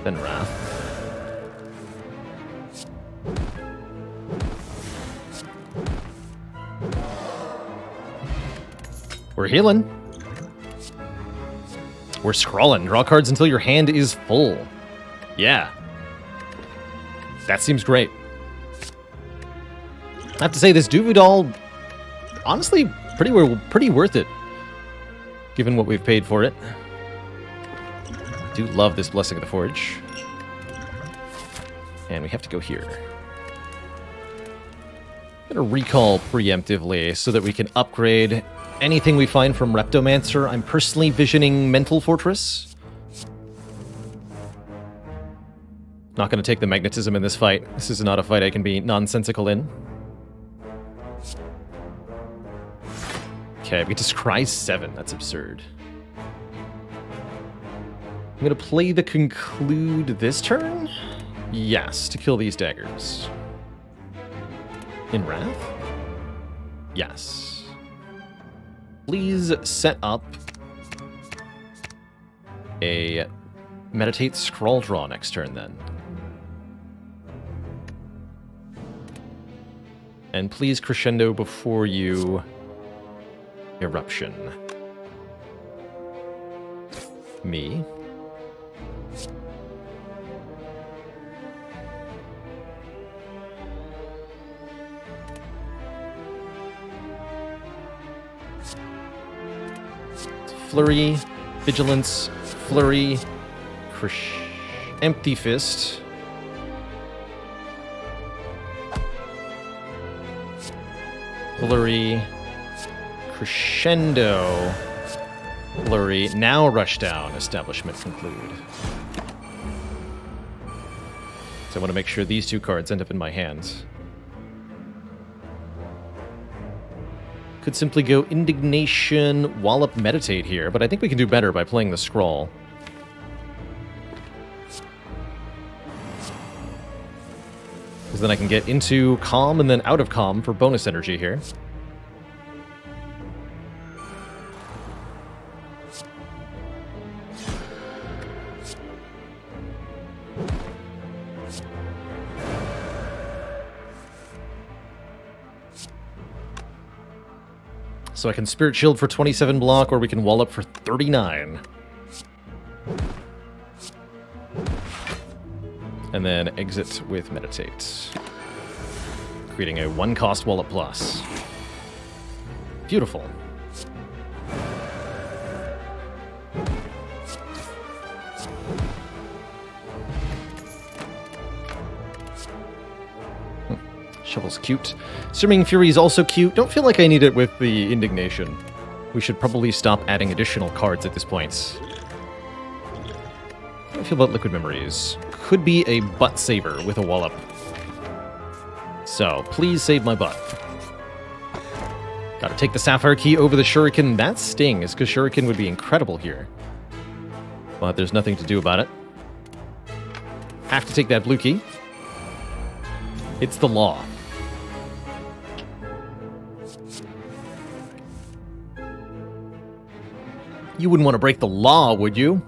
Then Wrath. We're healing. We're scrolling. Draw cards until your hand is full. Yeah. That seems great. I have to say, this Duvu doll, honestly, pretty worth it, given what we've paid for it. I do love this Blessing of the Forge. And we have to go here. I'm going to recall preemptively so that we can upgrade anything we find from Reptomancer. I'm personally visioning Mental Fortress. Not going to take the magnetism in this fight. This is not a fight I can be nonsensical in. Okay, we get to scry 7. That's absurd. I'm going to play the Conclude this turn? Yes, to kill these daggers. In Wrath? Yes. Please set up a Meditate Scroll Draw next turn, then. And please crescendo before you Eruption. Me. Flurry, Vigilance, Flurry, Empty Fist. Flurry, Crescendo, Flurry, now Rush Down, Establishment Conclude. So I want to make sure these two cards end up in my hands. Could simply go Indignation, Wallop, Meditate here, but I think we can do better by playing the Scroll. Because then I can get into Calm and then out of Calm for bonus energy here. So I can Spirit Shield for 27 block, or we can Wallop for 39. And then exit with Meditate. Creating a 1-cost Wallop plus. Beautiful. Shovel's cute. Searing Fury is also cute. Don't feel like I need it with the Indignation. We should probably stop adding additional cards at this point. How do I feel about Liquid Memories? Could be a butt saver with a Wallop. So, please save my butt. Gotta take the Sapphire Key over the Shuriken. That stings, because Shuriken would be incredible here. But there's nothing to do about it. Have to take that blue key. It's the law. You wouldn't want to break the law, would you?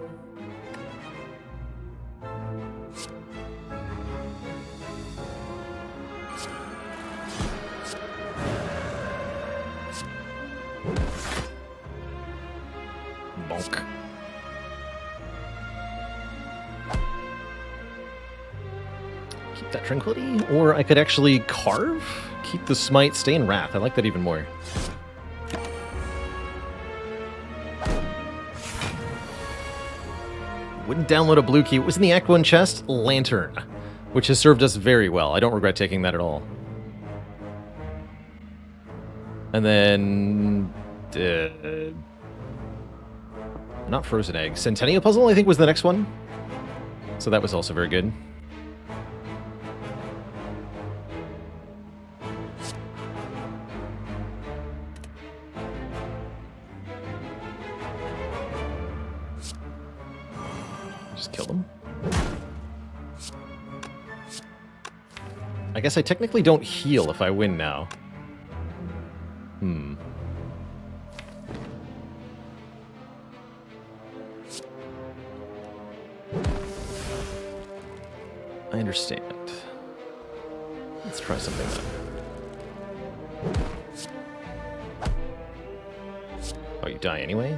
Bonk. Keep that Tranquility, or I could actually carve? Keep the Smite, stay in Wrath. I like that even more. Wouldn't download a blue key. It was in the Act 1 chest, Lantern, which has served us very well. I don't regret taking that at all. And then... not Frozen Egg. Centennial Puzzle, I think, was the next one. So that was also very good. Just kill them. I guess I technically don't heal if I win now. I understand. Let's try something then. Oh, you die anyway?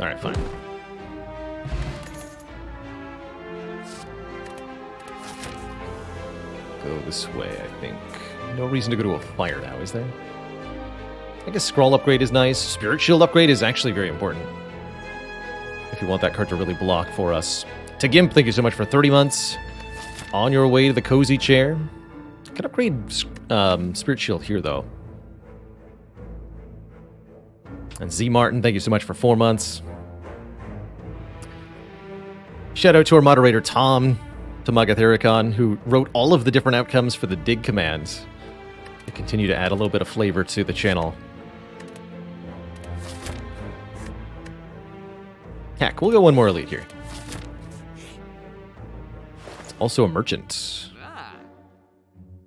Alright, fine. Go this way, I think. No reason to go to a fire now, is there? I guess Scroll upgrade is nice. Spirit Shield upgrade is actually very important. If you want that card to really block for us. To Gimp, thank you so much for 30 months. On your way to the cozy chair. Can upgrade Spirit Shield here, though. And Z Martin, thank you so much for 4 months. Shout out to our moderator, Tom, Tamagathericon, who wrote all of the different outcomes for the dig commands. They continue to add a little bit of flavor to the channel. Heck, we'll go one more elite here. It's also a merchant.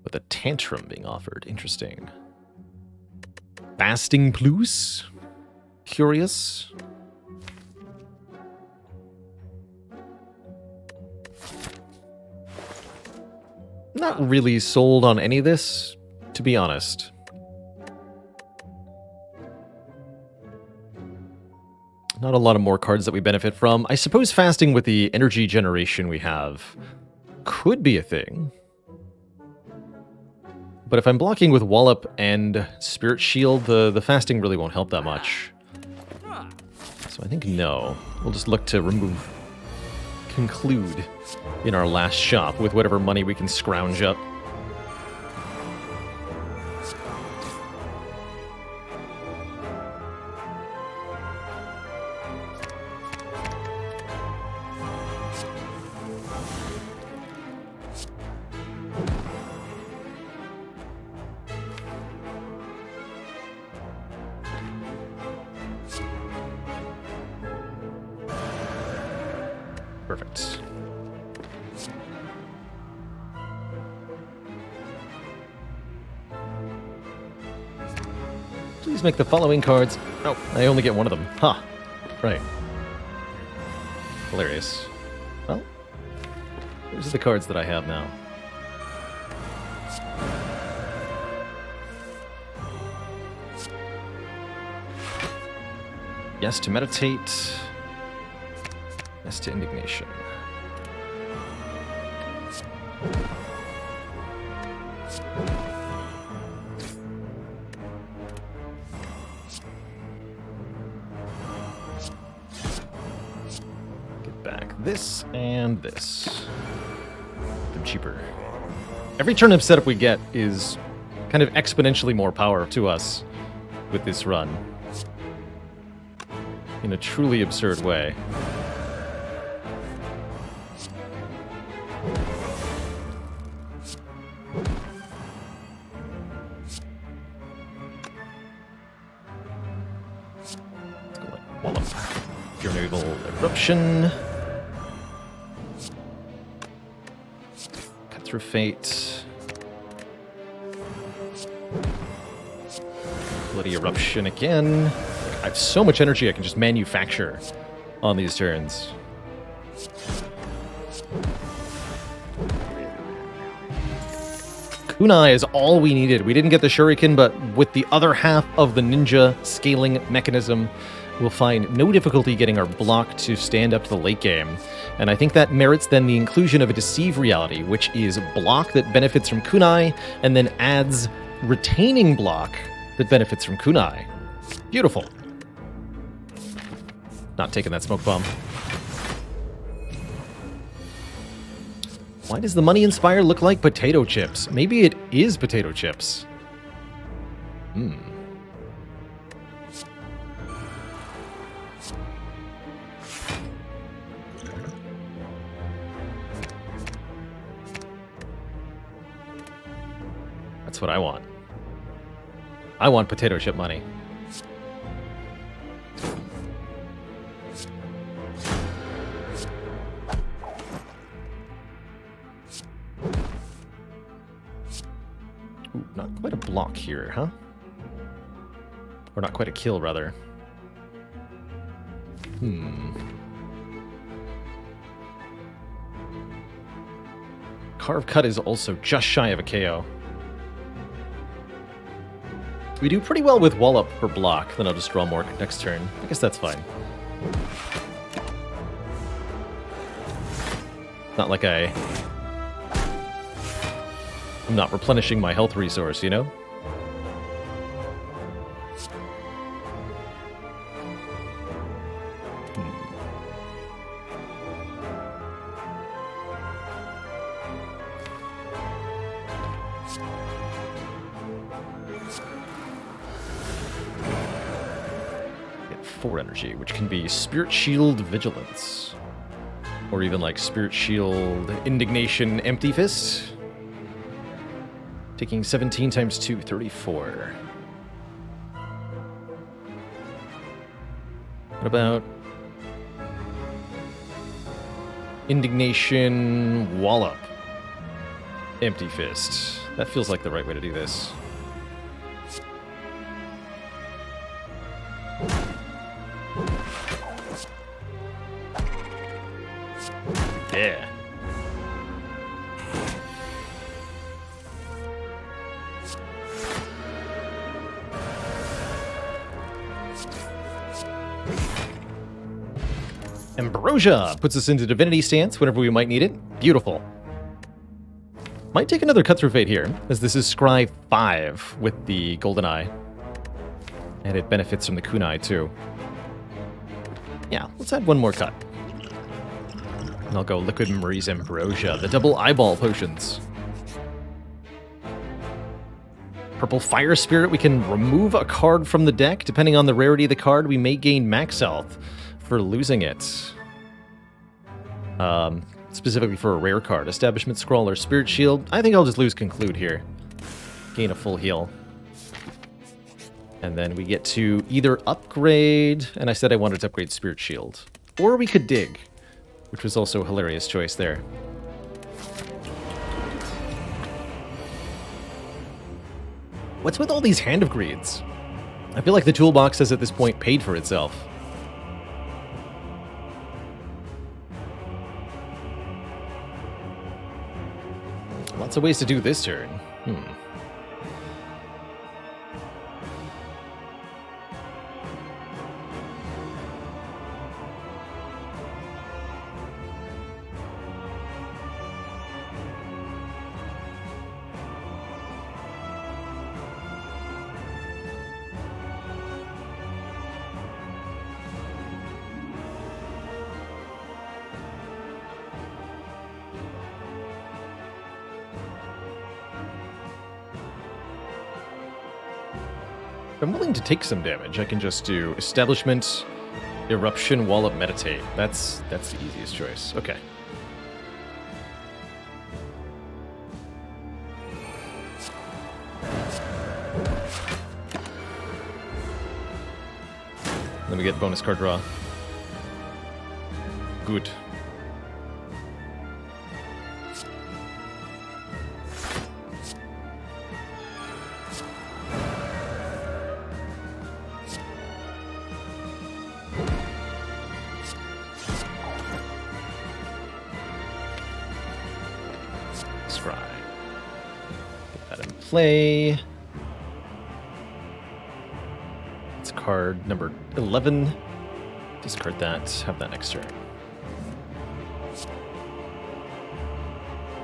With a tantrum being offered. Interesting. Fasting Plus? Curious. Not really sold on any of this, to be honest. Not a lot of more cards that we benefit from. I suppose fasting with the energy generation we have could be a thing. But if I'm blocking with Wallop and Spirit Shield, the fasting really won't help that much. So I think no. We'll just look to conclude in our last shop with whatever money we can scrounge up. Perfect. Please make the following cards. Oh, I only get one of them. Huh. Right. Hilarious. Well, these are the cards that I have now. Yes to meditate. Yes to indignation. Get back this and this. They're cheaper. Every turnip setup we get is kind of exponentially more power to us with this run. In a truly absurd way. Wallop. Your naval eruption. Cut through fate. Bloody eruption again. I have so much energy I can just manufacture on these turns. Kunai is all we needed. We didn't get the shuriken, but with the other half of the ninja scaling mechanism, we'll find no difficulty getting our block to stand up to the late game. And I think that merits then the inclusion of a deceive reality, which is block that benefits from kunai, and then adds retaining block that benefits from kunai. Beautiful. Not taking that smoke bomb. Why does the money in Spire look like potato chips? Maybe it is potato chips. That's what I want. I want potato chip money. Ooh, not quite a block here, huh? Or not quite a kill, rather. Carve Cut is also just shy of a KO. We do pretty well with Wallop per block, then I'll just draw more next turn. I guess that's fine. Not like I'm not replenishing my health resource, you know? Get 4 energy, which can be Spirit Shield Vigilance. Or even like Spirit Shield Indignation Empty Fist. Taking 17 times 2, 34. What about Indignation Wallop? Empty Fist. That feels like the right way to do this. Yeah. Ambrosia puts us into Divinity stance whenever we might need it. Beautiful. Might take another cut through fate here, as this is Scry 5 with the Golden Eye. And it benefits from the Kunai too. Yeah, let's add one more cut. And I'll go Liquid Marie's Ambrosia, the double eyeball potions. Purple Fire Spirit, we can remove a card from the deck. Depending on the rarity of the card, we may gain max health for losing it. Specifically for a rare card. Establishment Scroll or Spirit Shield. I think I'll just lose Conclude here. Gain a full heal. And then we get to either upgrade, and I said I wanted to upgrade Spirit Shield. Or we could dig, which was also a hilarious choice there. What's with all these Hand of Greeds? I feel like the toolbox has at this point paid for itself. Lots of ways to do this turn. If I'm willing to take some damage, I can just do Establishment, Eruption, Wallop, Meditate. That's the easiest choice. Okay. Then we get bonus card draw. Good. Scry. Get that in play. It's card number 11. Discard that. Have that next turn.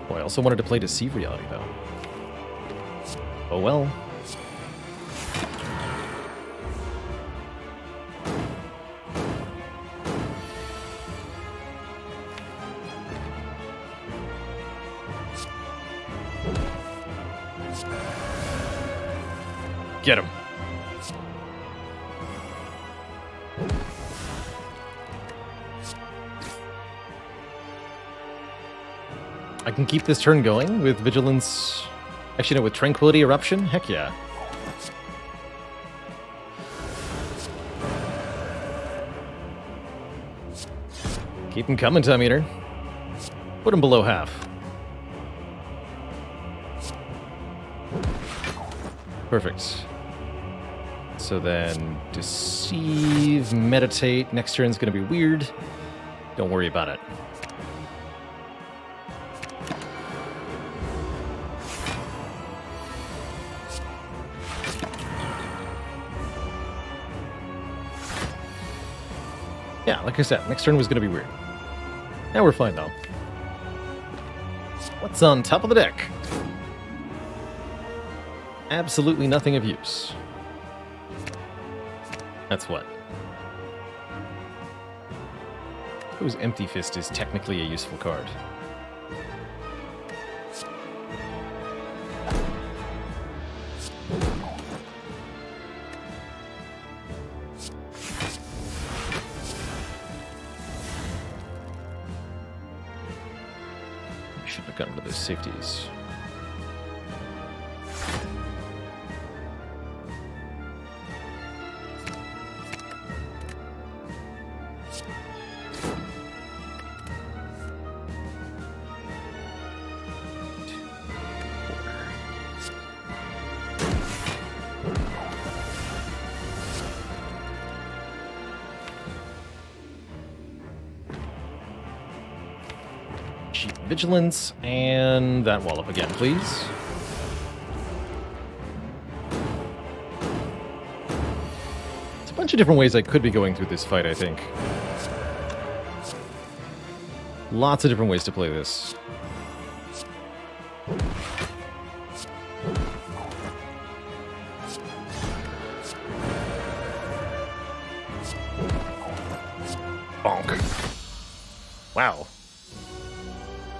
Oh, I also wanted to play Deceive Reality, though. Oh well. Get him. I can keep this turn going with Vigilance. Actually, no, with Tranquility Eruption? Heck yeah. Keep him coming, Time Eater. Put him below half. Perfect. So then, Deceive, Meditate. Next turn's going to be weird. Don't worry about it. Yeah, like I said, next turn was going to be weird. Now we're fine, though. What's on top of the deck? Absolutely nothing of use. That's what. Whose Empty Fist is technically a useful card. Should have gotten rid of those safeties. Vigilance, and that wall up again, please. There's a bunch of different ways I could be going through this fight, I think. Lots of different ways to play this. Bonk. Wow.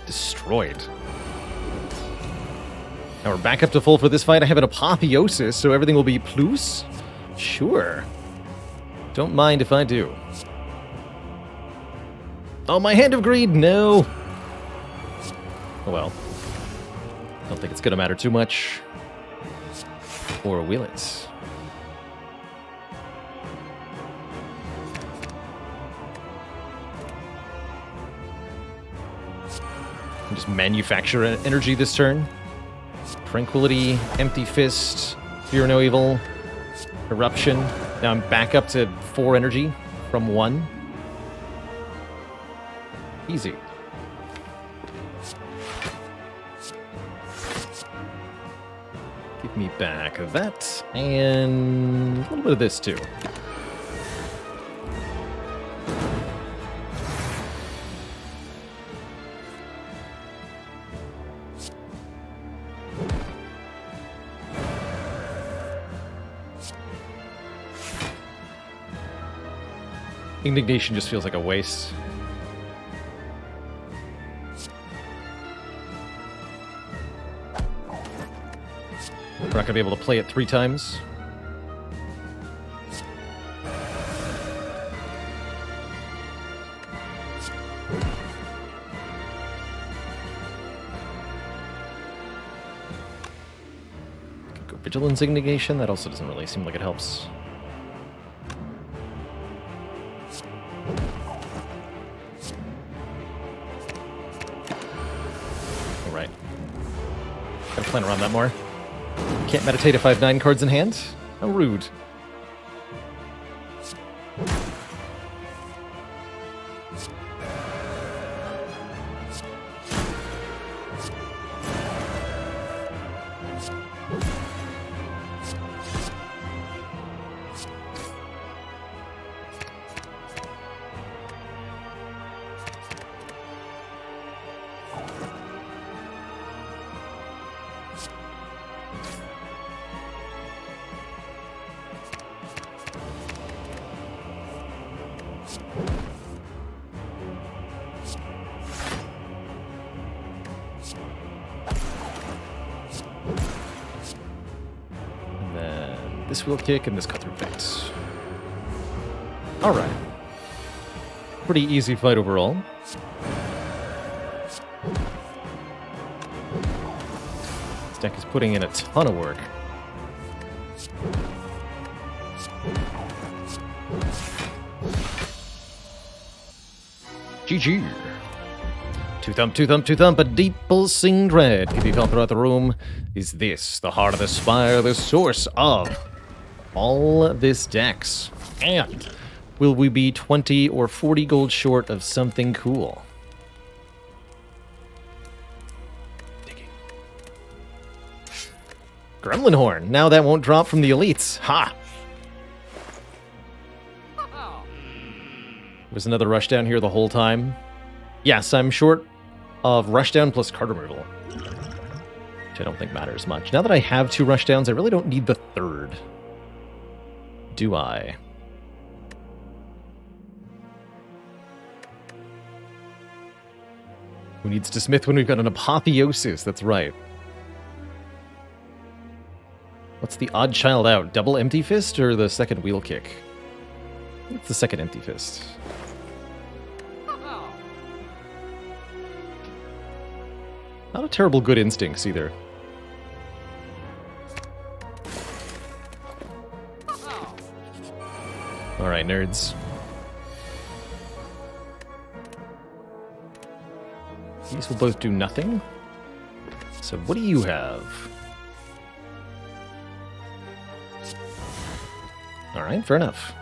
Destroyed. Now we're back up to full for this fight. I have an Apotheosis, so everything will be plus? Sure. Don't mind if I do. Oh, my Hand of Greed, no! Oh well. Don't think it's gonna matter too much. Or will it? Just manufacture energy this turn. Tranquility, Empty Fist, Fear No Evil, Eruption. Now I'm back up to 4 energy from 1. Easy. Give me back that, and a little bit of this too. Indignation just feels like a waste. We're not going to be able to play it 3 times. Could go Vigilance Indignation. That also doesn't really seem like it helps. plan around that more. Can't meditate if I have 9 cards in hand? How rude. This wheel kick and this cut through fate. Alright. Pretty easy fight overall. This deck is putting in a ton of work. GG. Two thump, a deep pulsing dread can be felt throughout the room. Is this the heart of the Spire, the source of all this decks? And will we be 20 or 40 gold short of something cool? Digging. Gremlin Horn. Now that won't drop from the elites. Ha! Was another rushdown here the whole time? Yes, I'm short of rushdown plus card removal, which I don't think matters much. Now that I have 2 rushdowns, I really don't need the third. Do I? Who needs to smith when we've got an apotheosis? That's right. What's the odd child out? Double empty fist or the second wheel kick? It's the second empty fist. Not a terrible good instincts either. Alright, nerds. These will both do nothing. So what do you have? Alright, fair enough.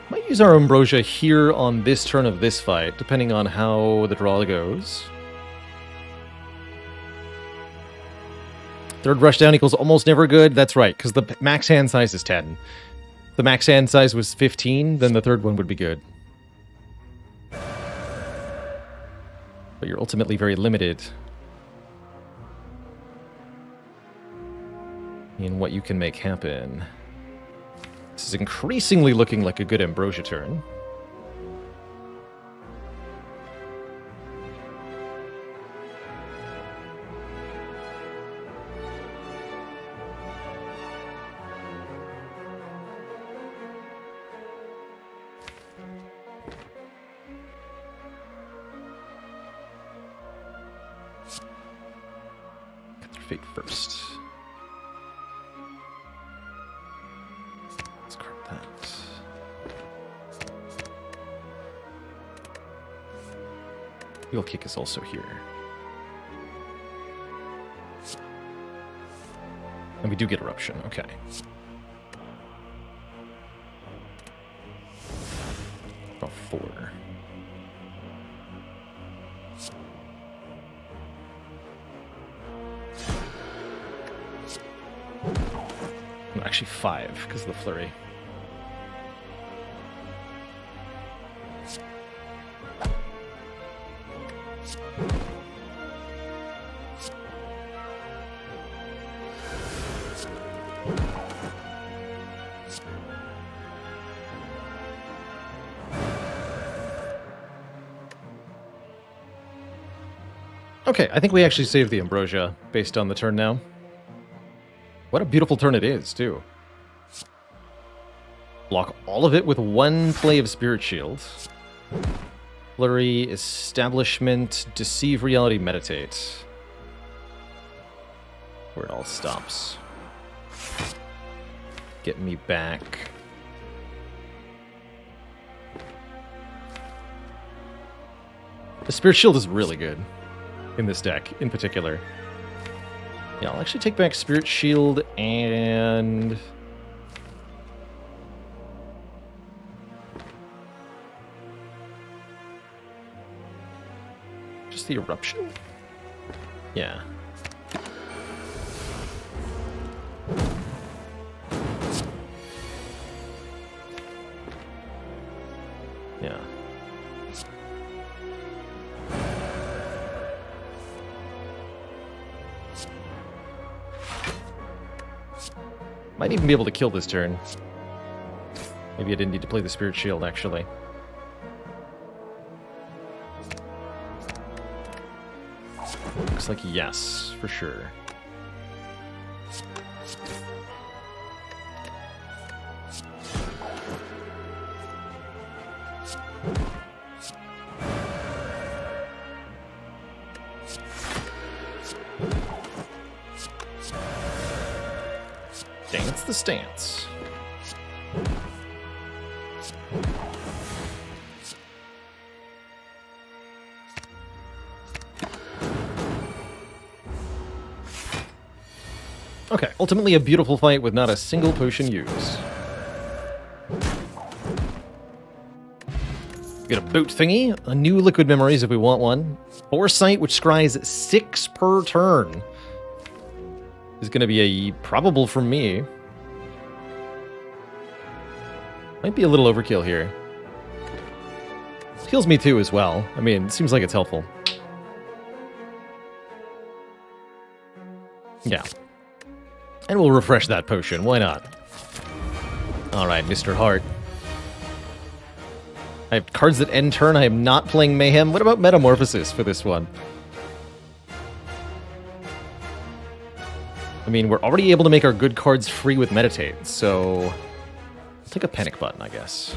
Might use our Ambrosia here on this turn of this fight, depending on how the draw goes. Third rushdown equals almost never good. That's right, because the max hand size is 10. If the max hand size was 15, then the third one would be good. But you're ultimately very limited in what you can make happen. This is increasingly looking like a good Ambrosia turn. Cut their fate first. Wheel kick is also here. And we do get eruption, okay. About 4. No, actually 5, because of the flurry. Okay, I think we actually saved the Ambrosia based on the turn now. What a beautiful turn it is, too. Block all of it with 1 play of Spirit Shield. Flurry, Establishment, Deceive Reality, Meditate. Where it all stops. Get me back. The Spirit Shield is really good in this deck, in particular. Yeah, I'll actually take back Spirit Shield and... just the Eruption? Yeah. Yeah. Might even be able to kill this turn. Maybe I didn't need to play the Spirit Shield, actually. Looks like yes, for sure. Dance the stance. Okay, ultimately a beautiful fight with not a single potion used. Get a boot thingy, a new liquid memories if we want one. Foresight, which scries 6 per turn. Is going to be a probable from me. Might be a little overkill here. Heals me too as well. I mean, it seems like it's helpful. Yeah. And we'll refresh that potion, why not? Alright, Mr. Hart. I have cards that end turn, I am not playing Mayhem. What about Metamorphosis for this one? I mean, we're already able to make our good cards free with Meditate, so... I'll take a Panic button, I guess.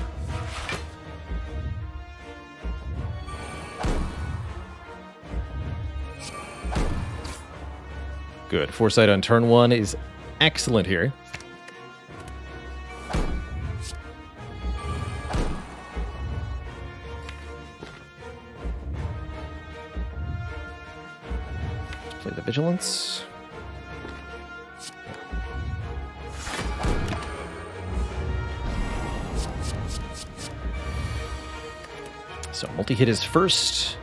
Good. Foresight on turn 1 is excellent here. Play the Vigilance. So, multi-hit is first.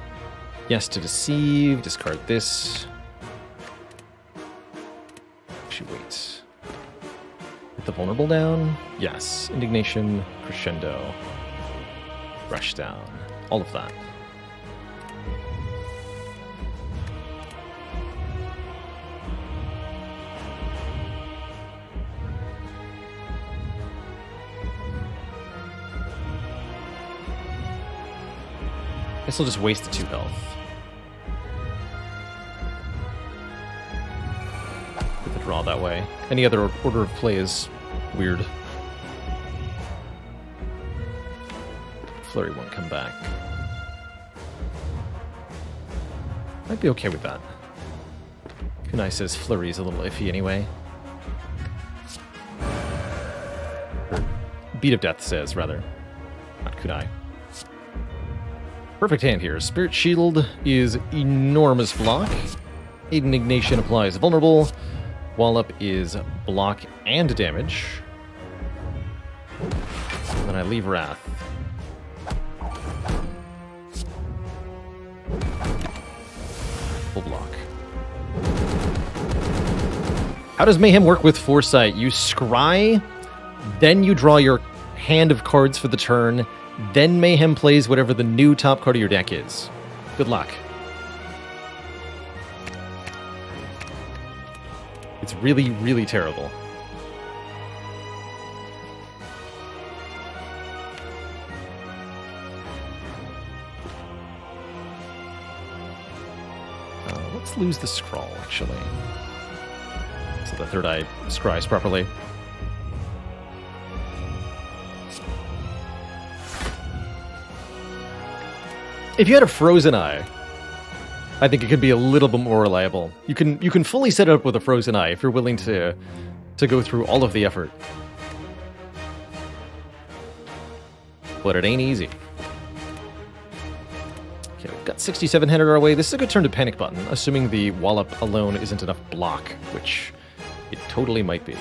Yes to deceive. Discard this. Actually, wait. Put the vulnerable down. Yes. Indignation. Crescendo. Rush down. All of that. Guess I'll just waste the 2 health. Get the draw that way. Any other order of play is weird. Flurry won't come back. Might be okay with that. Kunai says Flurry's a little iffy anyway. Or Beat of Death says, rather. Not Kunai. Perfect hand here. Spirit Shield is enormous block. Indignation applies vulnerable. Wallop is block and damage. And then I leave Wrath. Full block. How does Mayhem work with Foresight? You scry, then you draw your hand of cards for the turn, then Mayhem plays whatever the new top card of your deck is. Good luck. It's really, really terrible. Let's lose the scroll, actually. So the third eye scries properly. If you had a frozen eye, I think it could be a little bit more reliable. You can fully set it up with a frozen eye if you're willing to go through all of the effort. But it ain't easy. Okay, Got 67 headed our way. This is a good turn to panic button, assuming the wallop alone isn't enough block, which it totally might be.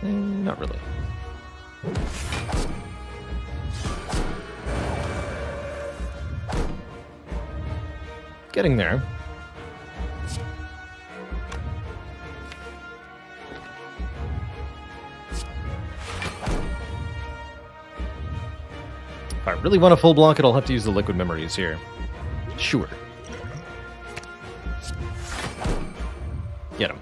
Not really. Getting there. If I really want a full block it, I'll have to use the liquid memories here. Sure. Get him.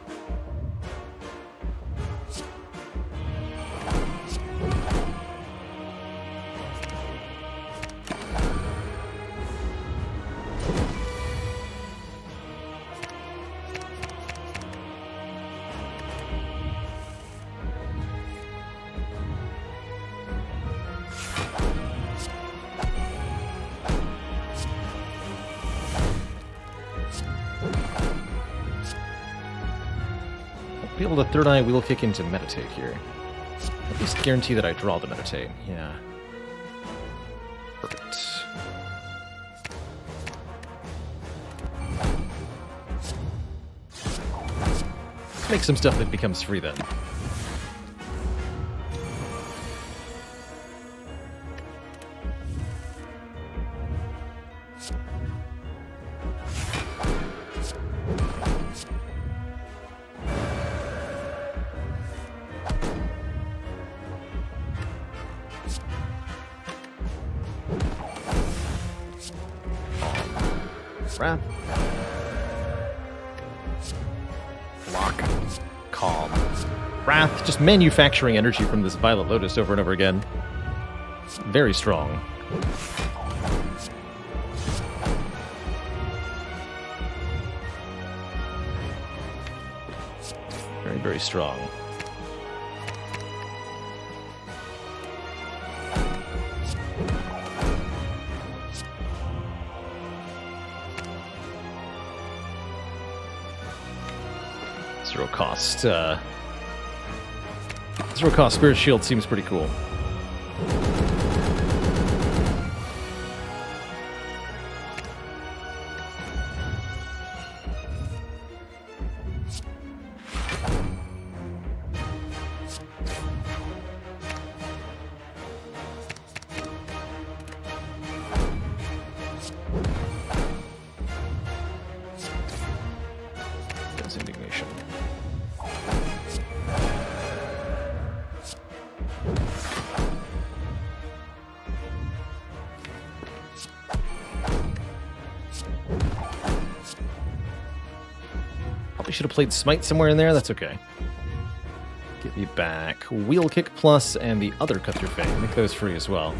Be able to third eye wheel kick into meditate here. At least guarantee that I draw the meditate. Yeah. Perfect. Let's make some stuff that becomes free then. Wrath. Block. Calm. Wrath. Just manufacturing energy from this Violet Lotus over and over again. Very strong. Very, very strong. Zero cost Spirit Shield seems pretty cool. That's indignation. Probably should have played Smite somewhere in there. That's okay. Get me back. Wheel Kick Plus and the other Cut Through Fang. Make those free as well.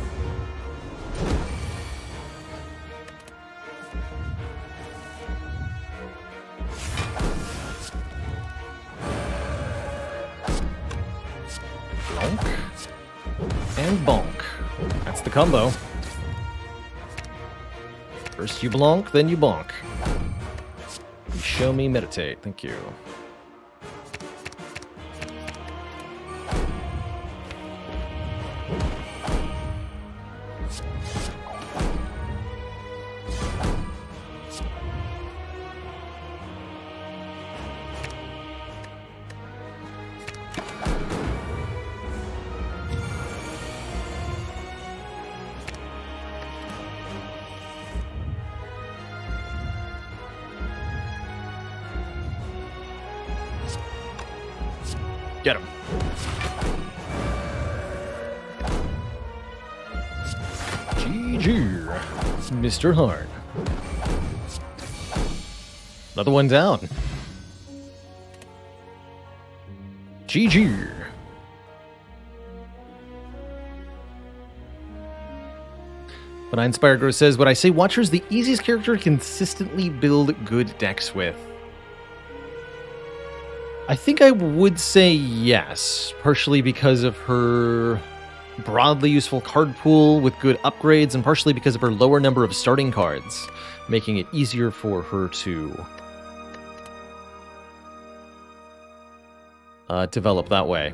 Bonk. And bonk. That's the combo. First you blonk, then you bonk. You show me meditate. Thank you. Get him. GG, Mr. Hart. Another one down. GG. But Inspired Growth says, would I say Watcher is the easiest character to consistently build good decks with? I think I would say yes, partially because of her broadly useful card pool with good upgrades, and partially because of her lower number of starting cards, making it easier for her to develop that way.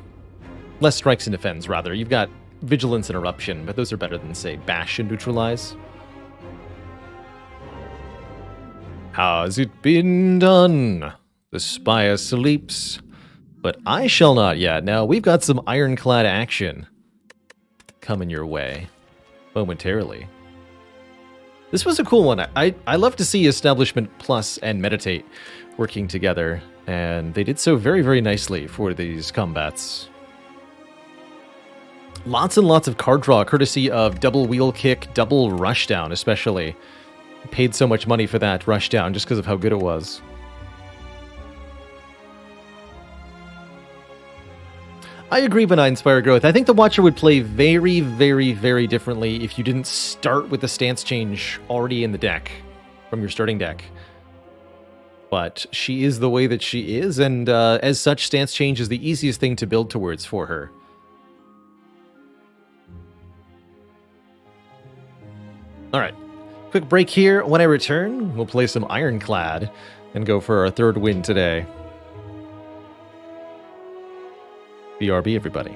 Less strikes and defends, rather. You've got Vigilance and Eruption, but those are better than, say, Bash and Neutralize. Has it been done? The Spire sleeps, but I shall not yet. Now, we've got some ironclad action coming your way momentarily. This was a cool one. I love to see Establishment Plus and Meditate working together, and they did so very, very nicely for these combats. Lots and lots of card draw, courtesy of double wheel kick, double rushdown, especially. Paid so much money for that rushdown just because of how good it was. I agree, Benign Spire Growth. I think the Watcher would play very, very, very differently if you didn't start with the stance change already in the deck, from your starting deck. But she is the way that she is, and as such, stance change is the easiest thing to build towards for her. Alright, quick break here. When I return, we'll play some Ironclad and go for our third win today. BRB, everybody.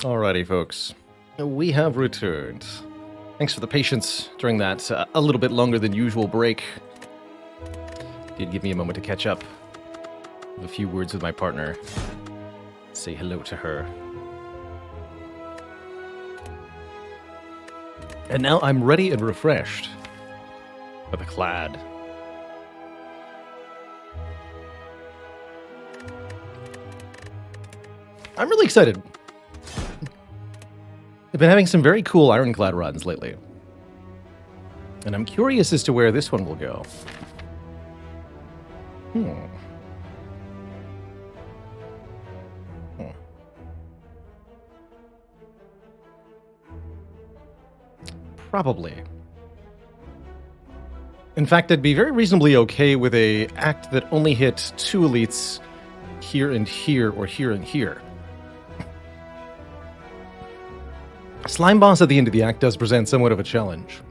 Alrighty, folks. We have returned. Thanks for the patience during that a little bit longer than usual break. Did give me a moment to catch up. Have a few words with my partner. Say hello to her. And now I'm ready and refreshed for the clad. I'm really excited. I've been having some very cool ironclad runs lately. And I'm curious as to where this one will go. Probably. In fact, I'd be very reasonably okay with a act that only hit 2 elites here and here, or here and here. Slime boss at the end of the act does present somewhat of a challenge.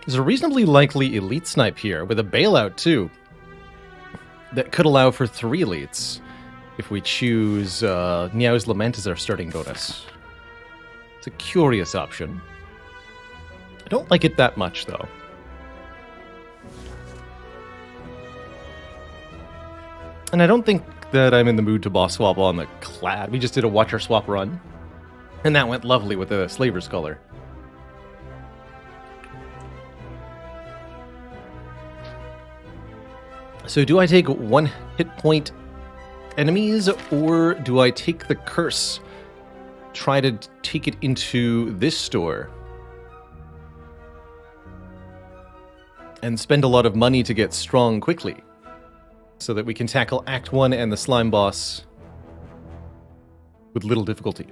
There's a reasonably likely elite snipe here, with a bailout too, that could allow for 3 elites if we choose Niao's Lament as our starting bonus. It's a curious option. I don't like it that much, though. And I don't think that I'm in the mood to boss swap on the clad. We just did a watcher swap run, and that went lovely with the Slaver's Color. So do I take 1 hit point enemies, or do I take the curse? Try to take it into this store and spend a lot of money to get strong quickly, so that we can tackle Act 1 and the slime boss with little difficulty.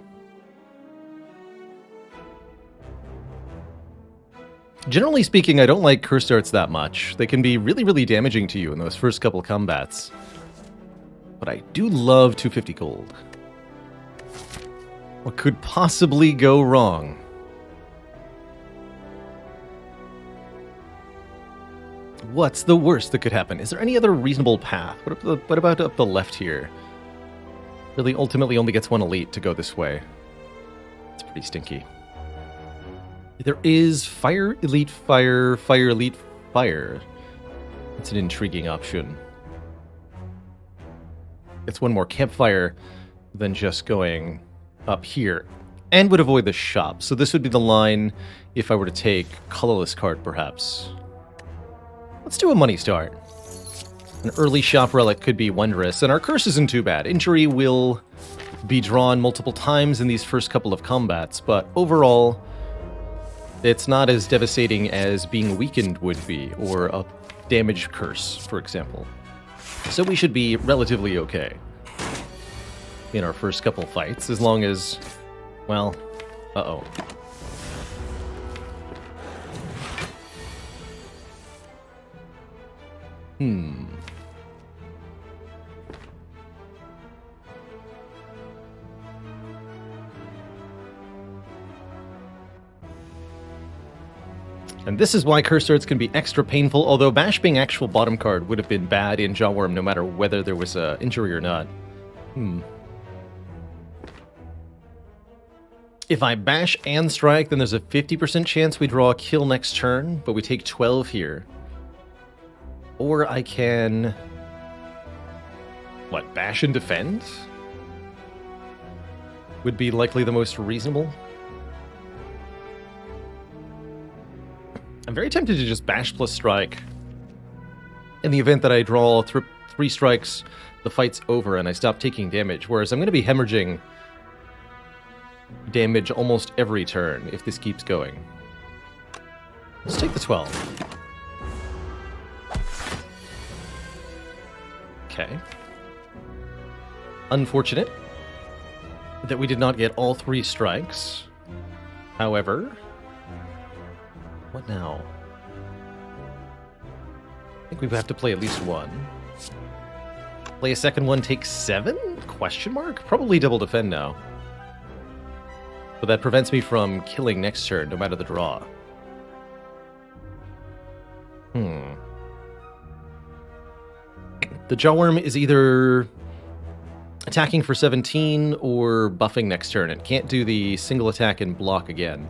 Generally speaking, I don't like curse darts that much. They can be really, really damaging to you in those first couple combats. But I do love 250 gold. What could possibly go wrong? What's the worst that could happen? Is there any other reasonable path? What about up the left here? Really, ultimately only gets 1 elite to go this way. It's pretty stinky. There is Fire, Elite, Fire, Fire, Elite, Fire. It's an intriguing option. It's 1 more campfire than just going up here, and would avoid the shop. So this would be the line if I were to take Colorless Card, perhaps. Let's do a money start. An early shop relic could be wondrous, and our curse isn't too bad. Injury will be drawn multiple times in these first couple of combats, but overall, it's not as devastating as being weakened would be, or a damaged curse, for example. So we should be relatively okay in our first couple fights, as long as, well, uh-oh. And this is why curse darts can be extra painful, although Bash being actual bottom card would have been bad in Jawworm no matter whether there was an injury or not. If I bash and strike, then there's a 50% chance we draw a kill next turn, but we take 12 here. Or I can... what, bash and defend? Would be likely the most reasonable. I'm very tempted to just bash plus strike. In the event that I draw 3 strikes, the fight's over and I stop taking damage, whereas I'm going to be hemorrhaging damage almost every turn if this keeps going. Let's take the 12. Okay. Unfortunate that we did not get all 3 strikes. However, what now? I think we have to play at least 1. Play a second one, take 7? Question mark? Probably double defend now. But that prevents me from killing next turn, no matter the draw. The Jawworm is either attacking for 17 or buffing next turn. It can't do the single attack and block again.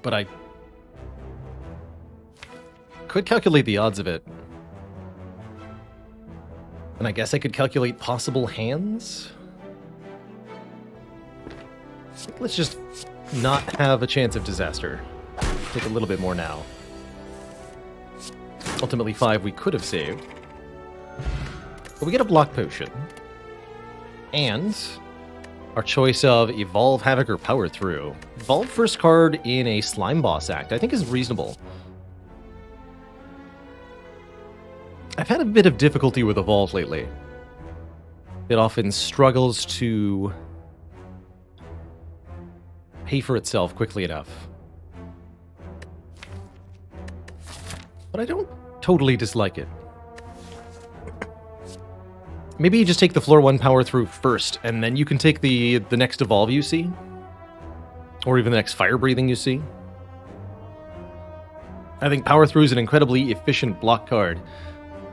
But I could calculate the odds of it. And I guess I could calculate possible hands? Let's just not have a chance of disaster. Take a little bit more now. Ultimately 5 we could have saved. But we get a block potion. And our choice of Evolve, Havoc, or Power Through. Evolve first card in a Slime Boss Act, I think is reasonable. I've had a bit of difficulty with Evolve lately. It often struggles to pay for itself quickly enough. But I don't totally dislike it. Maybe you just take the floor 1 Power Through first, and then you can take the next Evolve you see. Or even the next Fire Breathing you see. I think Power Through is an incredibly efficient block card.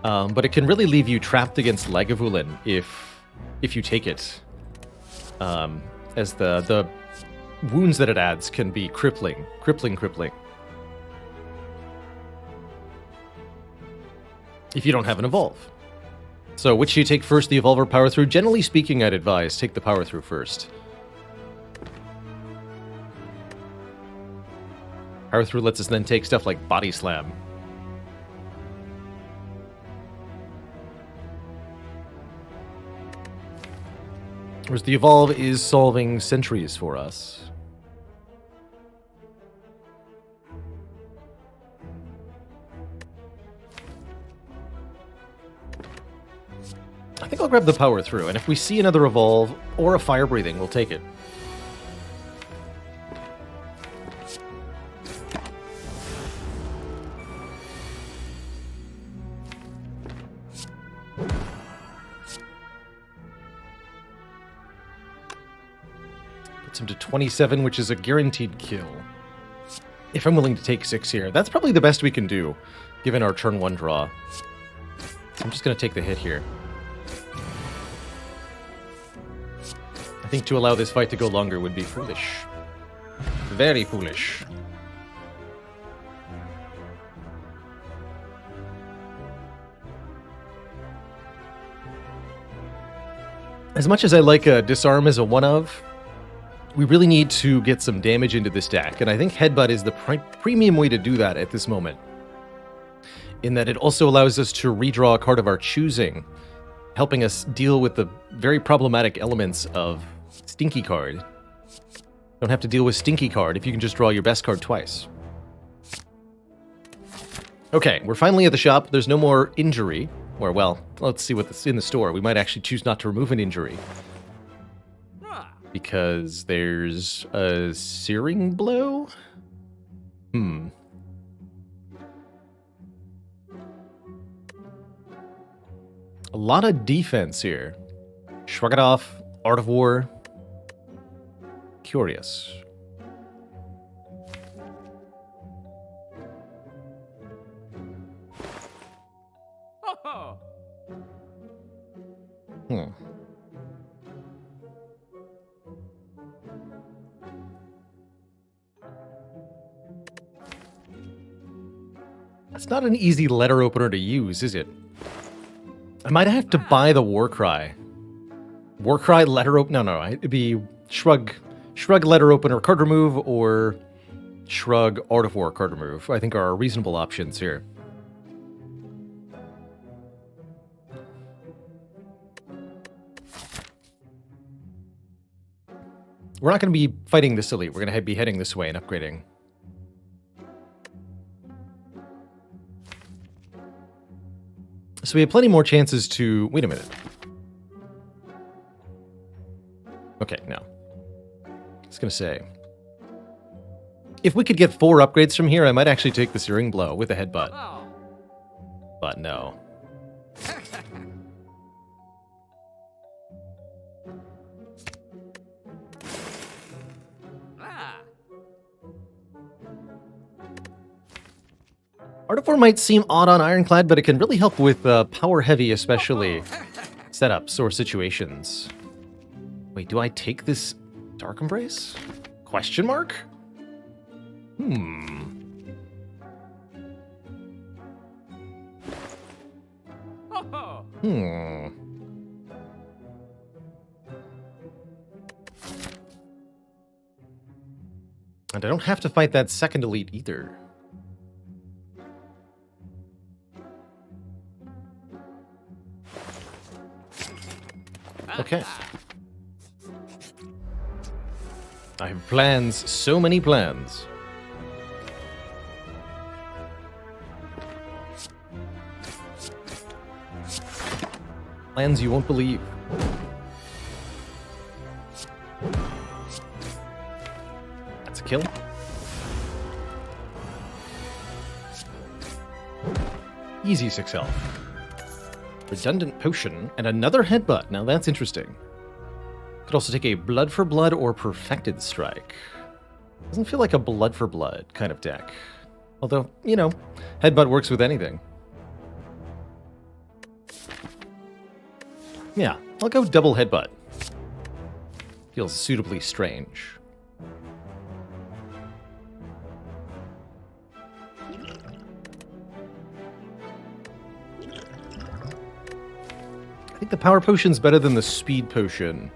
But it can really leave you trapped against Lagavulin if you take it. As the wounds that it adds can be crippling. If you don't have an Evolve. So which do you take first, the Evolve or Power Through? Generally speaking, I'd advise take the Power Through first. Power Through lets us then take stuff like Body Slam. Whereas the Evolve is solving sentries for us. I think I'll grab the Power Through, and if we see another Evolve or a Fire Breathing, we'll take it. Puts him to 27, which is a guaranteed kill. If I'm willing to take 6 here. That's probably the best we can do, given our turn 1 draw. I'm just going to take the hit here. I think to allow this fight to go longer would be foolish. Very foolish. As much as I like Disarm as a one-of, we really need to get some damage into this deck, and I think Headbutt is the premium way to do that at this moment. In that it also allows us to redraw a card of our choosing, helping us deal with the very problematic elements of Stinky Card. Don't have to deal with Stinky Card if you can just draw your best card twice. Okay, we're finally at the shop. There's no more injury. Or, well, let's see what's in the store. We might actually choose not to remove an injury. Because there's a Searing Blow? A lot of defense here. Shrug it off. Art of War. Curious. That's not an easy letter opener to use, is it? I might have to buy the Warcry. Warcry letter opener? No, it'd be Shrug letter opener card remove or Shrug Art of War card remove, I think are reasonable options here. We're not going to be fighting this elite. We're going to be heading this way and upgrading. So we have plenty more chances to... Wait a minute. Okay, no. I was going to say... If we could get 4 upgrades from here, I might actually take the Searing Blow with a Headbutt. But no. Artifor might seem odd on Ironclad, but it can really help with power heavy, especially setups or situations. Wait, do I take this Dark Embrace? Question mark? Hmm. And I don't have to fight that second elite either. Okay. I have plans, so many plans. Plans you won't believe. That's a kill. Easy 6 health. Redundant potion and another headbutt. Now that's interesting. Could also take a blood for blood or perfected strike. Doesn't feel like a blood for blood kind of deck. Although, you know, headbutt works with anything. Yeah, I'll go double headbutt. Feels suitably strange. I think the power potion's better than the speed potion.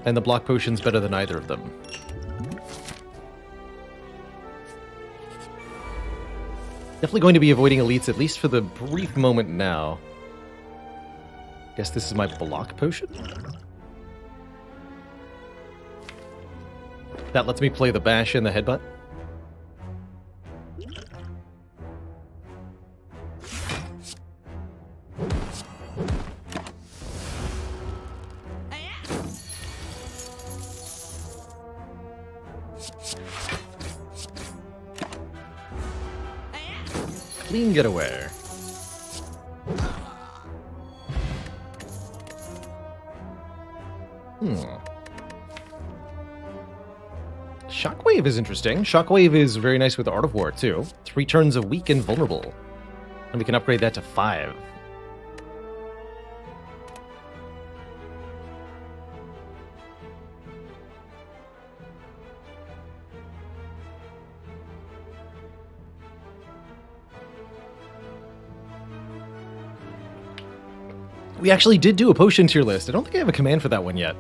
And the block potion's better than either of them. Definitely going to be avoiding elites, at least for the brief moment now. Guess this is my block potion? That lets me play the bash and the headbutt. Clean getaway. Shockwave is interesting. Shockwave is very nice with Art of War, too. 3 turns of weak and vulnerable. And we can upgrade that to 5. We actually did do a potion tier list. I don't think I have a command for that one yet.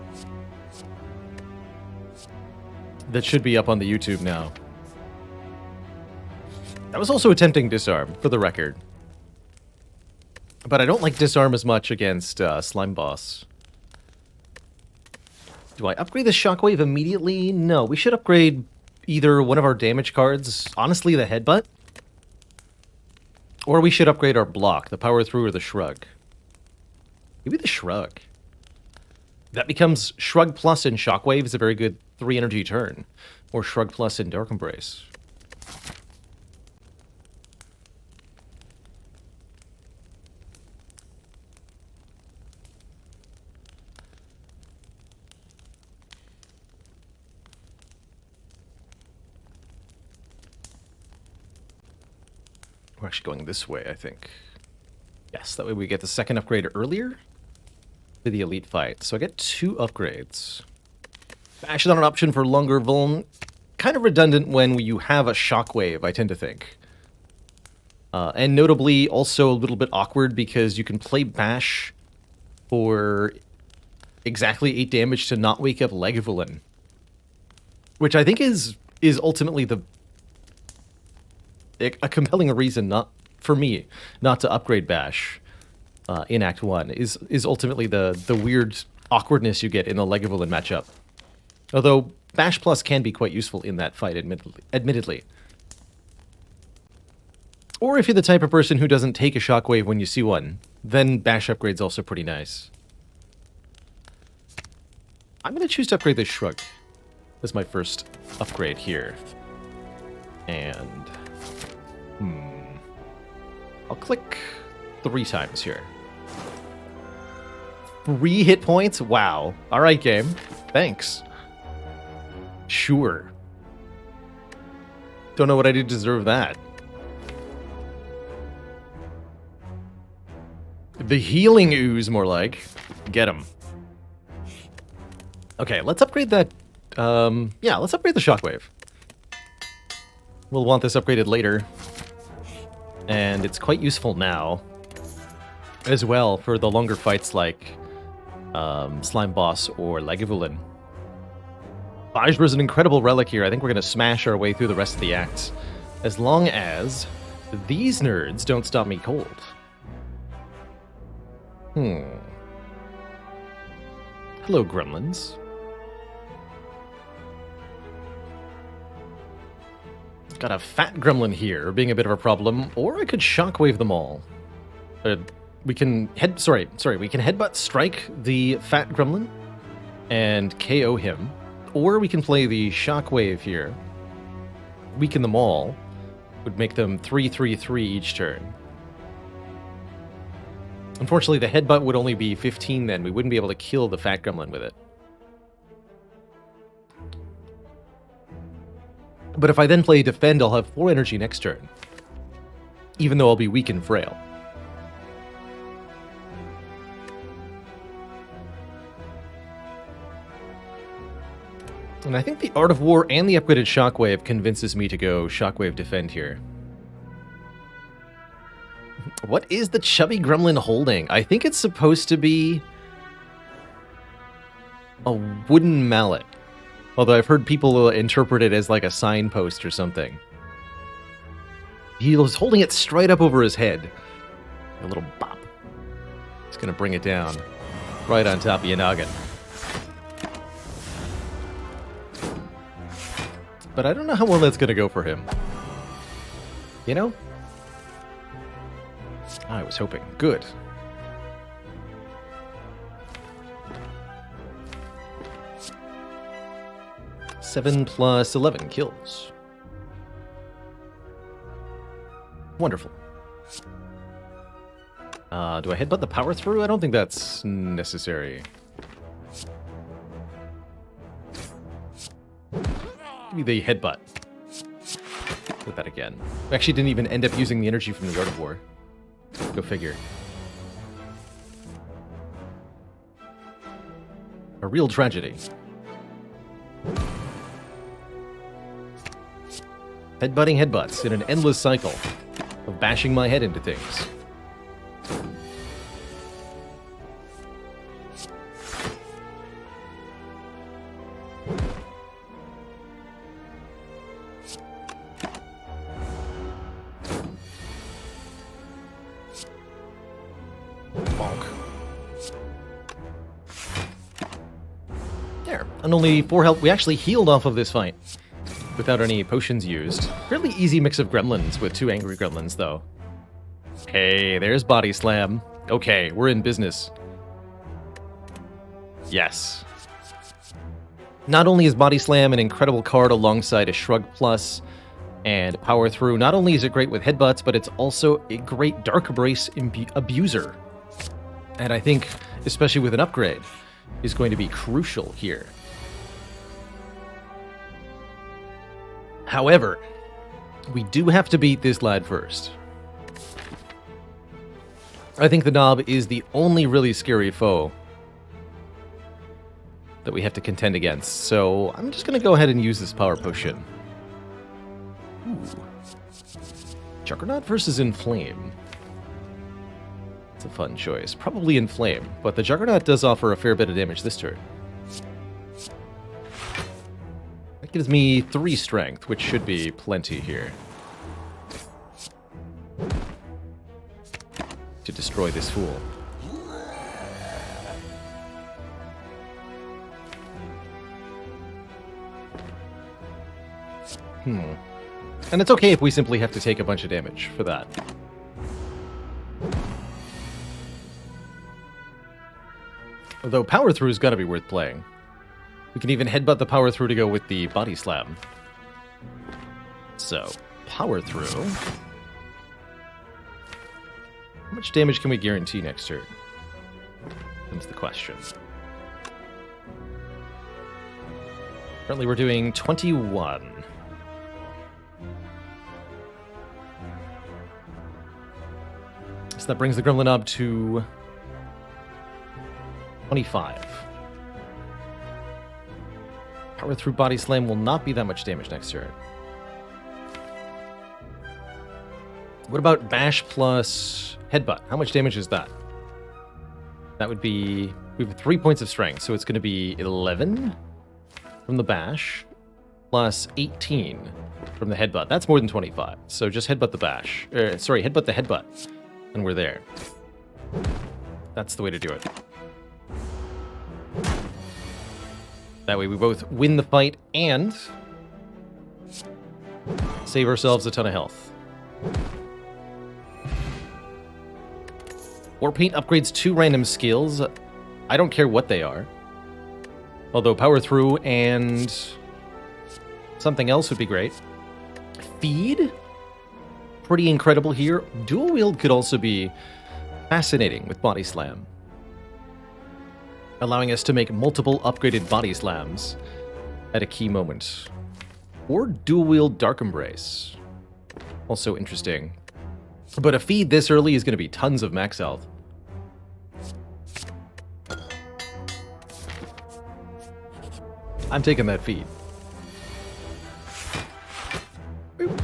That should be up on the YouTube now. That was also attempting disarm, for the record. But I don't like disarm as much against Slime Boss. Do I upgrade the Shockwave immediately? No, we should upgrade either one of our damage cards, honestly the Headbutt, or we should upgrade our block, the Power Through or the Shrug. Maybe the Shrug. That becomes Shrug Plus and Shockwave is a very good 3 energy turn. Or Shrug Plus and Dark Embrace. We're actually going this way, I think. Yes, that way we get the second upgrade earlier for the elite fight. So I get 2 upgrades. Bash is not an option for longer vuln. Kind of redundant when you have a shockwave, I tend to think. And notably also a little bit awkward because you can play Bash for exactly 8 damage to not wake up Lagavulin. Which I think is ultimately a compelling reason not for me not to upgrade Bash in Act 1 is ultimately the weird awkwardness you get in the Lagavulin matchup. Although Bash Plus can be quite useful in that fight, admittedly. Or if you're the type of person who doesn't take a shockwave when you see one, then Bash upgrade's also pretty nice. I'm going to choose to upgrade this Shrug. That's my first upgrade here. And... I'll click 3 times here. 3 hit points? Wow. Alright, game. Thanks. Sure. Don't know what I did to deserve that. The healing ooze, more like. Get him. Okay, let's upgrade that. Yeah, let's upgrade the shockwave. We'll want this upgraded later. And it's quite useful now. As well, for the longer fights like Slime Boss or Lagavulin. Vajra's an incredible relic here. I think we're going to smash our way through the rest of the acts. As long as these nerds don't stop me cold. Hello, gremlins. Got a fat gremlin here, being a bit of a problem, or I could shockwave them all. We can we can headbutt strike the fat gremlin and KO him, or we can play the shockwave here. Weaken them all, would make them 3/3/3 each turn. Unfortunately, the headbutt would only be 15 then. We wouldn't be able to kill the fat gremlin with it. But if I then play defend, I'll have 4 energy next turn. Even though I'll be weak and frail. And I think the Art of War and the upgraded Shockwave convinces me to go Shockwave defend here. What is the chubby gremlin holding? I think it's supposed to be a wooden mallet. Although I've heard people interpret it as like a signpost or something. He was holding it straight up over his head. A little bop. It's gonna bring it down. Right on top of your noggin. But I don't know how well that's gonna go for him. You know? I was hoping. Good. Seven plus 11 kills. Wonderful. Do I headbutt the power through? I don't think that's necessary. Give me the headbutt. With that again. We actually didn't even end up using the energy from the Art of War. Go figure. A real tragedy. Headbutting headbutts in an endless cycle of bashing my head into things. Bonk. There. And only 4 health. We actually healed off of this fight. Without any potions used. Fairly easy mix of gremlins with 2 angry gremlins, though. Hey, there's Body Slam. Okay, we're in business. Yes. Not only is Body Slam an incredible card alongside a Shrug Plus and Power Through, not only is it great with headbutts, but it's also a great Dark Brace abuser. And I think, especially with an upgrade, is going to be crucial here. However, we do have to beat this lad first. I think the Knob is the only really scary foe that we have to contend against, so I'm just going to go ahead and use this power potion. Ooh. Juggernaut versus Inflame. It's a fun choice. Probably Inflame, but the Juggernaut does offer a fair bit of damage this turn. That gives me 3 strength, which should be plenty here. To destroy this fool. And it's okay if we simply have to take a bunch of damage for that. Although Power Through's gotta be worth playing. We can even headbutt the Power Through to go with the Body Slam. So, Power Through. How much damage can we guarantee next turn? That's the question. Currently we're doing 21. that brings the Gremlin up to 25. Power through Body Slam will not be that much damage next turn. What about Bash plus Headbutt? How much damage is that? That would be... We have 3 points of strength, so it's going to be 11 from the Bash plus 18 from the Headbutt. That's more than 25, so just Headbutt the Bash. Sorry, Headbutt the Headbutt, and we're there. That's the way to do it. That way we both win the fight and save ourselves a ton of health. War Paint upgrades 2 random skills. I don't care what they are. Although Power Through and something else would be great. Feed? Pretty incredible here. Dual Wield could also be fascinating with Body Slam, allowing us to make multiple upgraded Body Slams at a key moment. Or Dual Wield Dark Embrace. Also interesting. But a feed this early is going to be tons of max health. I'm taking that feed. Boop.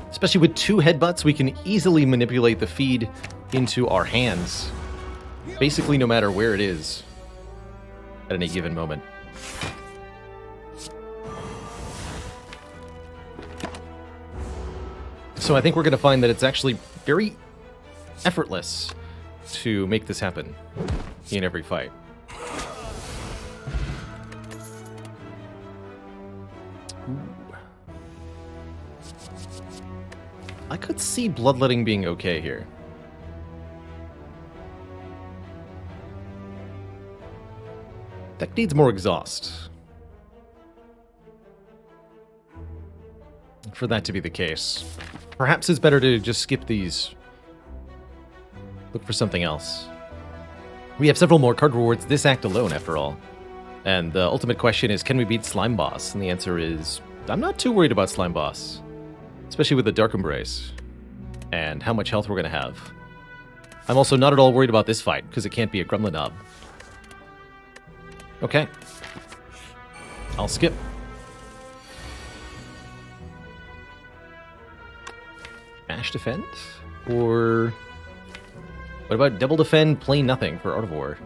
Especially with 2 headbutts, we can easily manipulate the feed into our hands. Basically, no matter where it is at any given moment. So I think we're going to find that it's actually very effortless to make this happen in every fight. Ooh. I could see Bloodletting being okay here. Deck needs more exhaust for that to be the case. Perhaps it's better to just skip these. Look for something else. We have several more card rewards this act alone, after all. And the ultimate question is, can we beat Slime Boss? And the answer is, I'm not too worried about Slime Boss. Especially with the Dark Embrace. And how much health we're going to have. I'm also not at all worried about this fight, because it can't be a Gremlin Knob. Okay. I'll skip. Bash Defend? Or... what about Double Defend, play nothing for Art of War?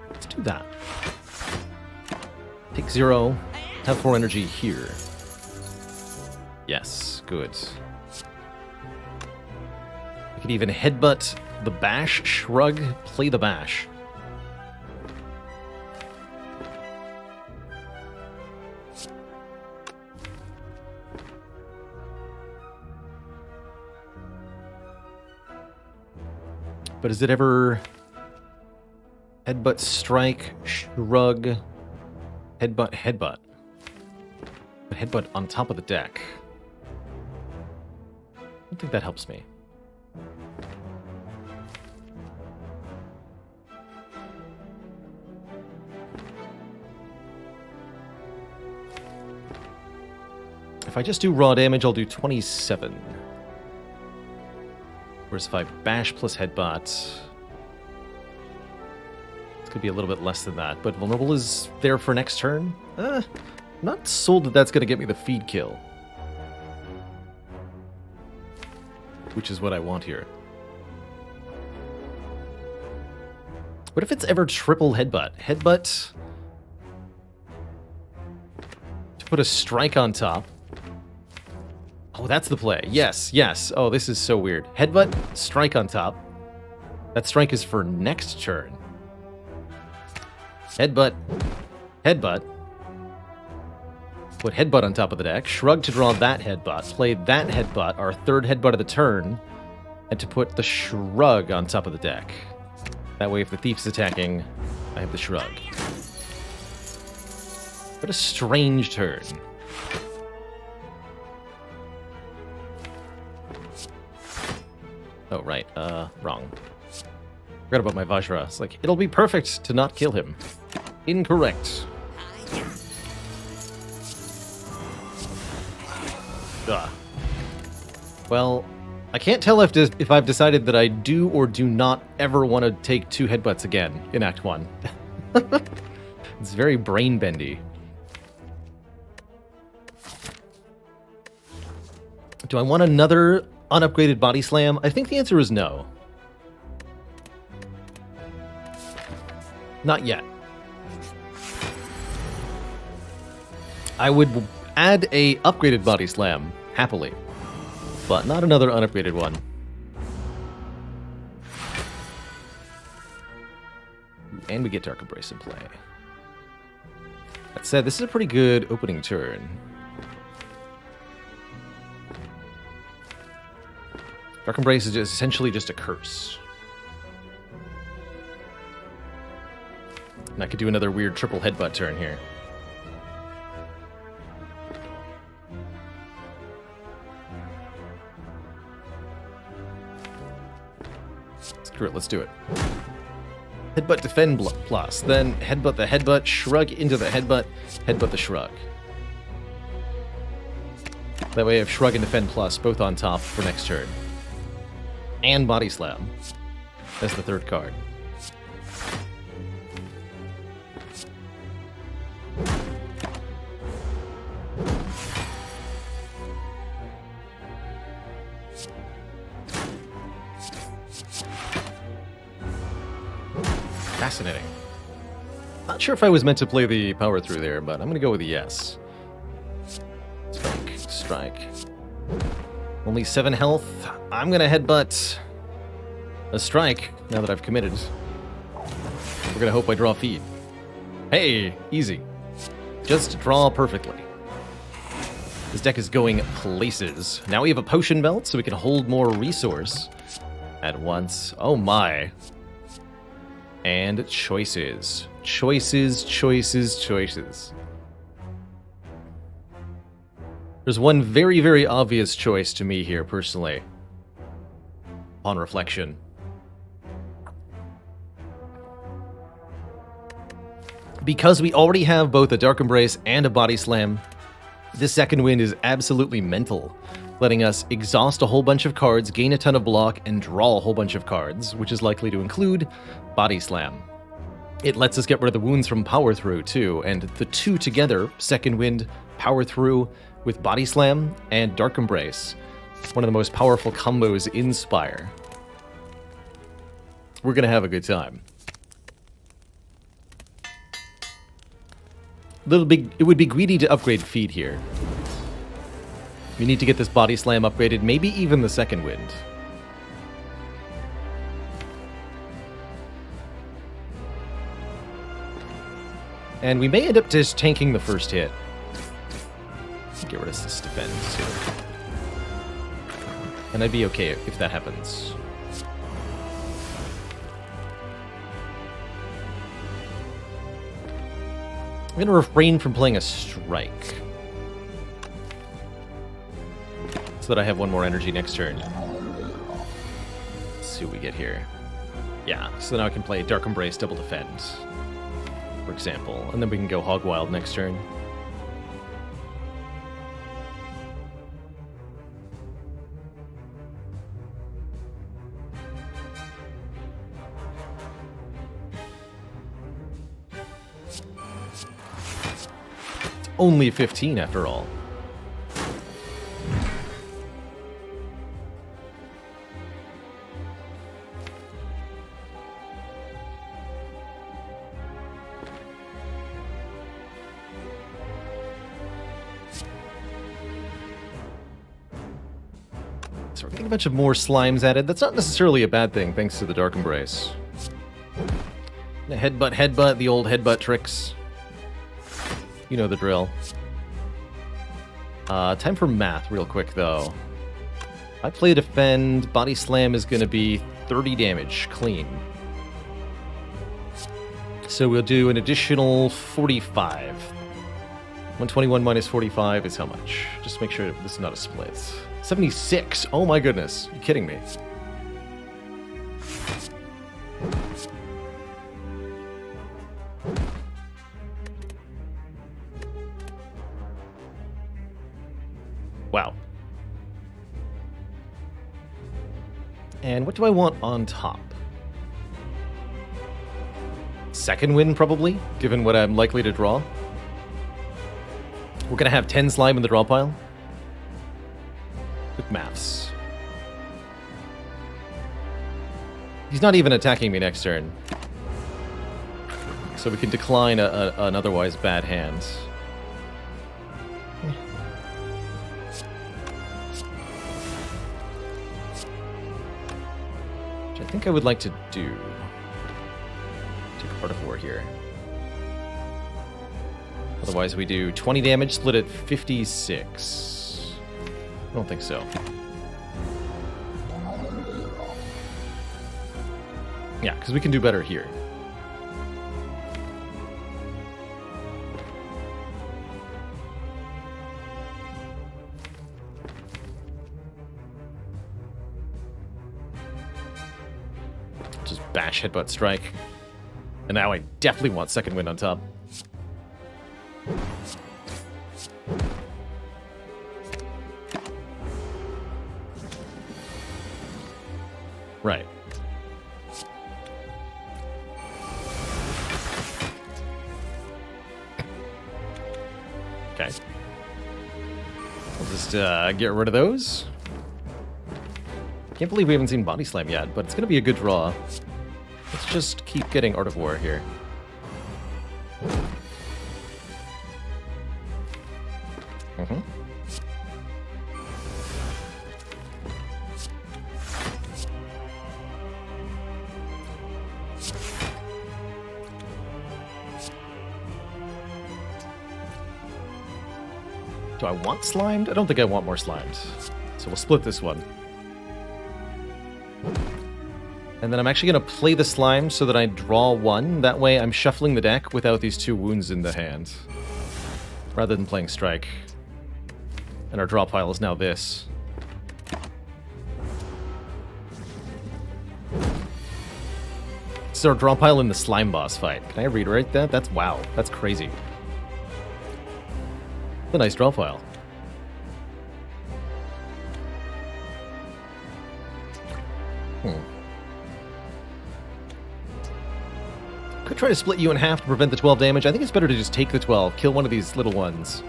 Let's do that. Take 0, have 4 energy here. Yes, good. I could even Headbutt the Bash, Shrug, play the Bash. But is it ever Headbutt, Strike, Shrug, Headbutt, Headbutt? But Headbutt on top of the deck. I don't think that helps me. If I just do raw damage, I'll do 27. Whereas if I bash plus headbutt, it's going to be a little bit less than that. But vulnerable is there for next turn. Not sold that that's going to get me the feed kill. Which is what I want here. What if it's ever triple headbutt? Headbutt to put a strike on top. Oh, that's the play. Yes, yes. Oh, this is so weird. Headbutt, strike on top. That strike is for next turn. Headbutt, headbutt. Put headbutt on top of the deck. Shrug to draw that headbutt. Play that headbutt, our third headbutt of the turn. And to put the shrug on top of the deck. That way, if the thief's attacking, I have the shrug. What a strange turn. Oh, right. Wrong. Forgot about my Vajra. It's like, it'll be perfect to not kill him. Incorrect. Ugh. Well, I can't tell if I've decided that I do or do not ever want to take 2 headbutts again in Act 1. It's very brain-bendy. Do I want another unupgraded body slam? I think the answer is no. Not yet. I would add a upgraded body slam, happily. But not another unupgraded one. And we get Dark Embrace in play. That said, this is a pretty good opening turn. Dark Embrace is essentially just a curse. And I could do another weird triple headbutt turn here. Screw it, let's do it. Headbutt defend plus, then headbutt the headbutt, shrug into the headbutt, headbutt the shrug. That way I have shrug and defend plus both on top for next turn. And body slam as the 3rd card. Fascinating. Not sure if I was meant to play the power through there, but I'm going to go with a yes. Strike. Only 7 health. I'm going to headbutt a strike now that I've committed. We're going to hope I draw feed. Hey, easy. Just draw perfectly. This deck is going places. Now we have a potion belt, so we can hold more resource at once. Oh my. And choices. Choices, choices, choices. There's one very, very obvious choice to me here, personally. On reflection. Because we already have both a Dark Embrace and a Body Slam, this second wind is absolutely mental, letting us exhaust a whole bunch of cards, gain a ton of block, and draw a whole bunch of cards, which is likely to include Body Slam. It lets us get rid of the wounds from Power Through, too, and the two together, Second Wind, Power Through, with Body Slam and Dark Embrace, one of the most powerful combos in Spire. We're gonna have a good time. It would be greedy to upgrade Feed here. We need to get this Body Slam upgraded, maybe even the Second Wind. And we may end up just tanking the first hit. Get rid of this defend, too. And I'd be okay if that happens. I'm going to refrain from playing a strike. So that I have one more energy next turn. Let's see what we get here. Yeah, so now I can play Dark Embrace, Double Defend, for example. And then we can go Hog Wild next turn. Only 15 after all. So we're getting a bunch of more slimes added. That's not necessarily a bad thing, thanks to the Dark Embrace. Headbutt, the old headbutt tricks. You know the drill. Time for math real quick, though. I play defend. Body Slam is going to be 30 damage, clean. So we'll do an additional 45. 121 minus 45 is how much? Just make sure this is not a split. 76! Oh my goodness. You're kidding me. And what do I want on top? Second wind, probably, given what I'm likely to draw. We're going to have 10 slime in the draw pile. Quick maths. He's not even attacking me next turn. So we can decline an otherwise bad hand. Which I think I would like to do. Take Art of War here. Otherwise we do 20 damage, split at 56. I don't think so. Yeah, because we can do better here. Just bash, headbutt, strike. And now I definitely want second wind on top. Right. Okay. We'll just get rid of those. Can't believe we haven't seen Body Slam yet, but it's going to be a good draw. Let's just keep getting Art of War here. Mm-hmm. Do I want slimed? I don't think I want more slimed. So we'll split this one. And then I'm actually going to play the slime so that I draw one. That way I'm shuffling the deck without these two wounds in the hand. Rather than playing strike. And our draw pile is now this. This is our draw pile in the slime boss fight. Can I reiterate that? That's wow. That's crazy. A nice draw pile. Could try to split you in half to prevent the 12 damage. I think it's better to just take the 12, kill one of these little ones.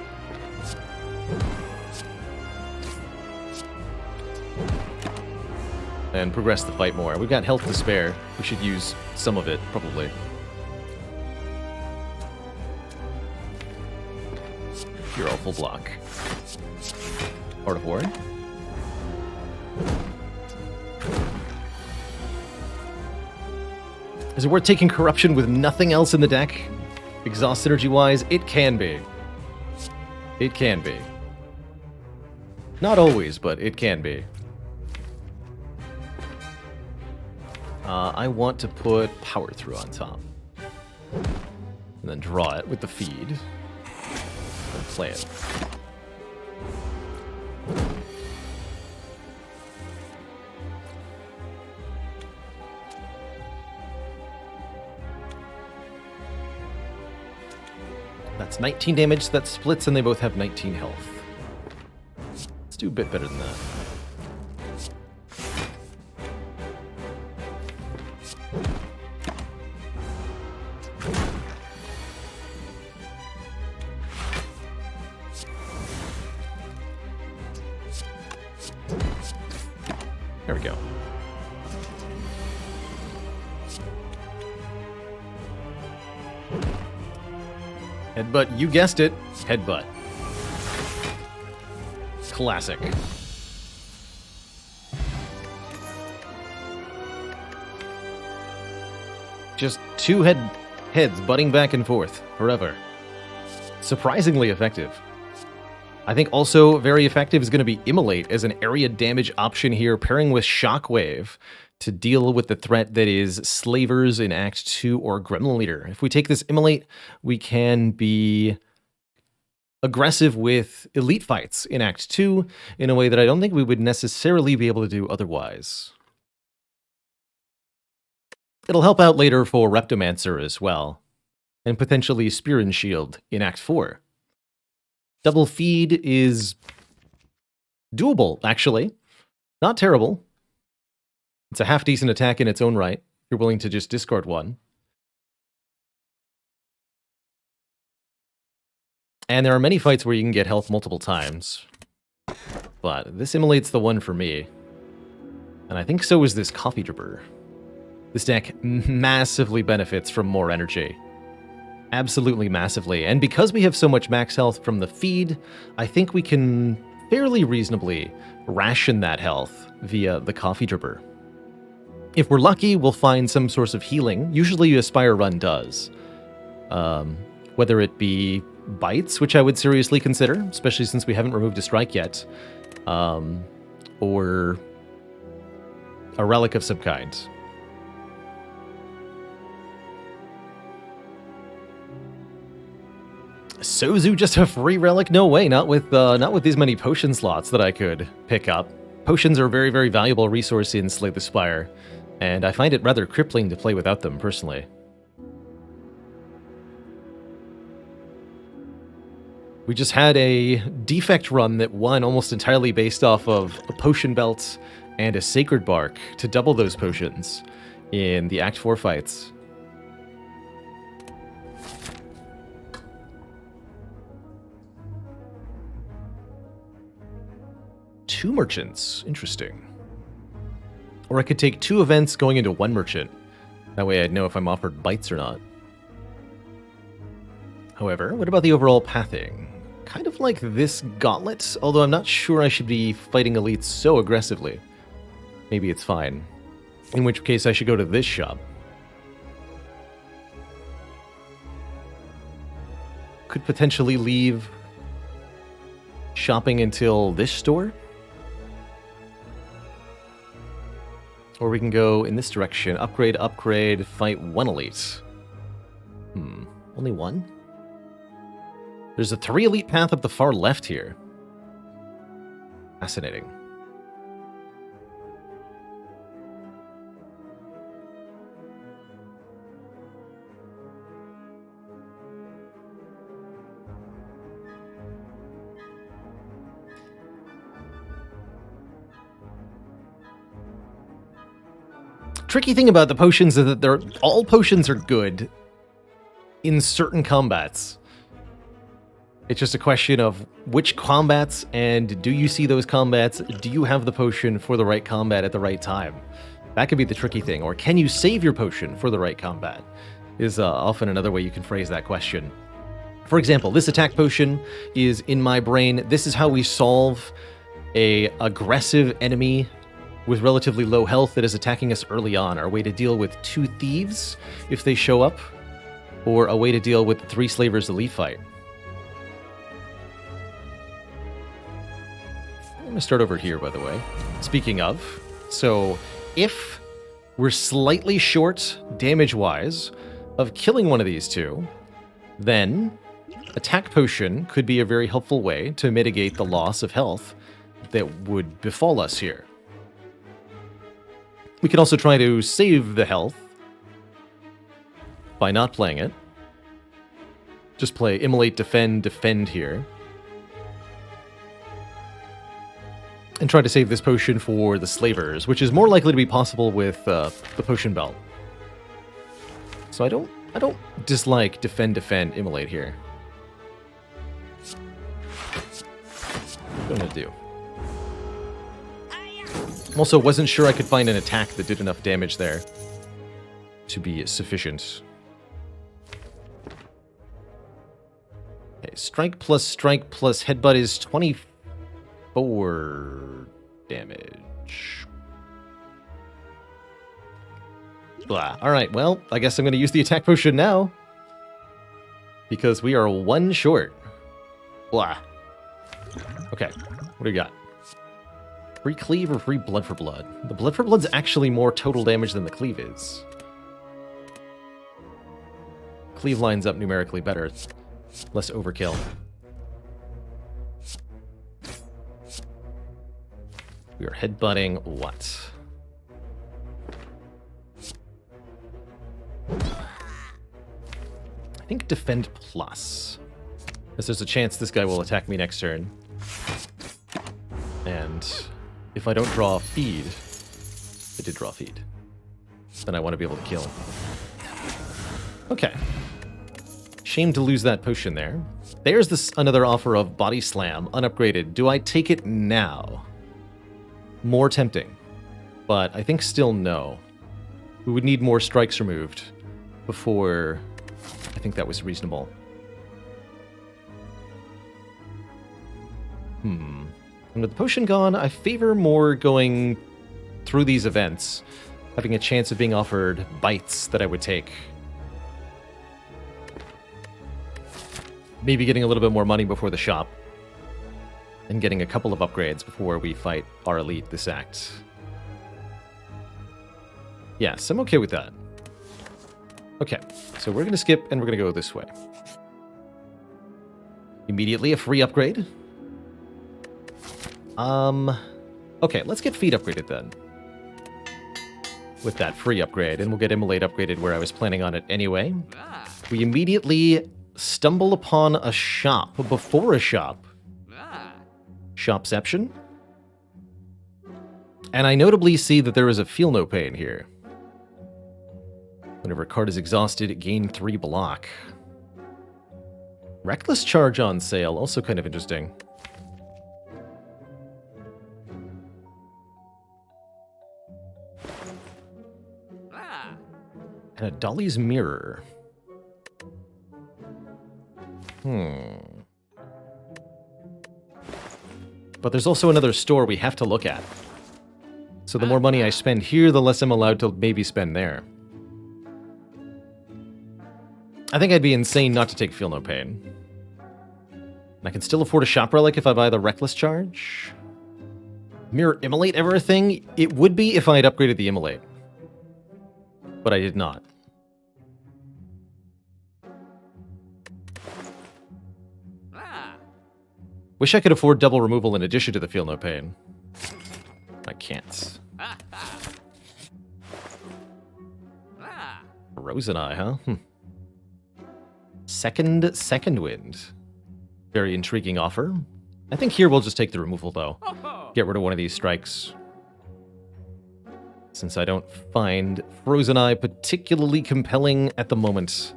And progress the fight more. We've got health to spare. We should use some of it, probably. You're all full block. Art of War. Is it worth taking Corruption with nothing else in the deck? Exhaust synergy-wise? It can be. It can be. Not always, but it can be. I want to put Power Through on top. And then draw it with the feed. And play it. That's 19 damage, that splits, and they both have 19 health. Let's do a bit better than that. There we go. Headbutt, you guessed it. Headbutt. Classic. Just two heads butting back and forth forever. Surprisingly effective. I think also very effective is going to be Immolate as an area damage option here, pairing with Shockwave to deal with the threat that is Slavers in Act 2 or Gremlin Leader. If we take this Immolate, we can be aggressive with elite fights in Act 2 in a way that I don't think we would necessarily be able to do otherwise. It'll help out later for Reptomancer as well, and potentially Spear and Shield in Act 4. Double feed is doable, actually. Not terrible. It's a half-decent attack in its own right. You're willing to just discard one. And there are many fights where you can get health multiple times. But this immolate's the one for me. And I think so is this Coffee Dripper. This deck massively benefits from more energy. Absolutely massively. And because we have so much max health from the feed, I think we can fairly reasonably ration that health via the Coffee Dripper. If we're lucky, we'll find some source of healing. Usually a Spire run does. Whether it be bites, which I would seriously consider, especially since we haven't removed a strike yet, or a relic of some kind. Sozu just a free relic? No way, not with these many potion slots that I could pick up. Potions are a very, very valuable resource in Slay the Spire, and I find it rather crippling to play without them, personally. We just had a defect run that won almost entirely based off of a potion belt and a sacred bark to double those potions in the Act 4 fights. Two merchants. Interesting. Or I could take two events going into one merchant. That way I'd know if I'm offered bites or not. However, what about the overall pathing? Kind of like this gauntlet, although I'm not sure I should be fighting elites so aggressively. Maybe it's fine. In which case I should go to this shop. Could potentially leave shopping until this store. Or we can go in this direction. Upgrade, upgrade, fight one elite. Only one? There's a 3 elite path up the far left here. Fascinating. Tricky thing about the potions is that all potions are good in certain combats. It's just a question of which combats, and do you see those combats? Do you have the potion for the right combat at the right time? That could be the tricky thing. Or can you save your potion for the right combat? Is often another way you can phrase that question. For example, this attack potion is in my brain. This is how we solve a aggressive enemy with relatively low health that is attacking us early on. Our way to deal with 2 thieves if they show up, or a way to deal with the 3 slavers elite fight. I'm going to start over here, by the way. Speaking of, so if we're slightly short, damage-wise, of killing one of these 2, then attack potion could be a very helpful way to mitigate the loss of health that would befall us here. We can also try to save the health by not playing it. Just play Immolate, Defend, Defend here. And try to save this potion for the slavers, which is more likely to be possible with the potion belt. So I don't dislike Defend, Defend, Immolate here. What am I gonna do? Also, wasn't sure I could find an attack that did enough damage there to be sufficient. Okay, strike plus headbutt is 24 damage. Blah. Alright, well, I guess I'm going to use the attack potion now. Because we are 1 short. Blah. Okay, what do we got? Free cleave or free blood for blood? The blood for blood's actually more total damage than the cleave is. Cleave lines up numerically better. Less overkill. We are headbutting what? I think defend plus. Because there's a chance this guy will attack me next turn. And if I don't draw a feed, I did draw feed. Then I want to be able to kill. Okay. Shame to lose that potion there. There's this another offer of Body Slam, unupgraded. Do I take it now? More tempting. But I think still no. We would need more strikes removed before I think that was reasonable. And with the potion gone, I favor more going through these events, having a chance of being offered bites that I would take. Maybe getting a little bit more money before the shop, and getting a couple of upgrades before we fight our elite this act. Yes, I'm okay with that. Okay, so we're going to skip and we're going to go this way. Immediately a free upgrade. Okay, let's get feet upgraded then. With that free upgrade, and we'll get Immolate upgraded where I was planning on it anyway. We immediately stumble upon a shop. Before a shop. Shopception. And I notably see that there is a Feel No Pain here. Whenever a card is exhausted, gain 3 block. Reckless Charge on sale, also kind of interesting. And a Dolly's Mirror. But there's also another store we have to look at. So the more money I spend here, the less I'm allowed to maybe spend there. I think I'd be insane not to take Feel No Pain. And I can still afford a Shop Relic if I buy the Reckless Charge. Mirror Immolate ever a thing? It would be if I had upgraded the Immolate. But I did not. Wish I could afford double removal in addition to the Feel No Pain. I can't. Frozen Eye, huh? Second Wind. Very intriguing offer. I think here we'll just take the removal, though. Get rid of one of these strikes. Since I don't find Frozen Eye particularly compelling at the moment.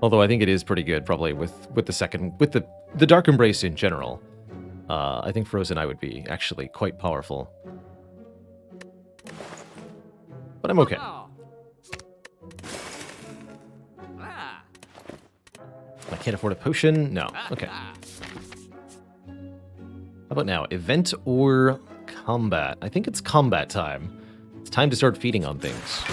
Although I think it is pretty good, probably, with the Dark Embrace in general. I think Frozen Eye would be actually quite powerful. But I'm okay. I can't afford a potion? No. Okay. How about now? Event or combat? I think it's combat time. It's time to start feeding on things.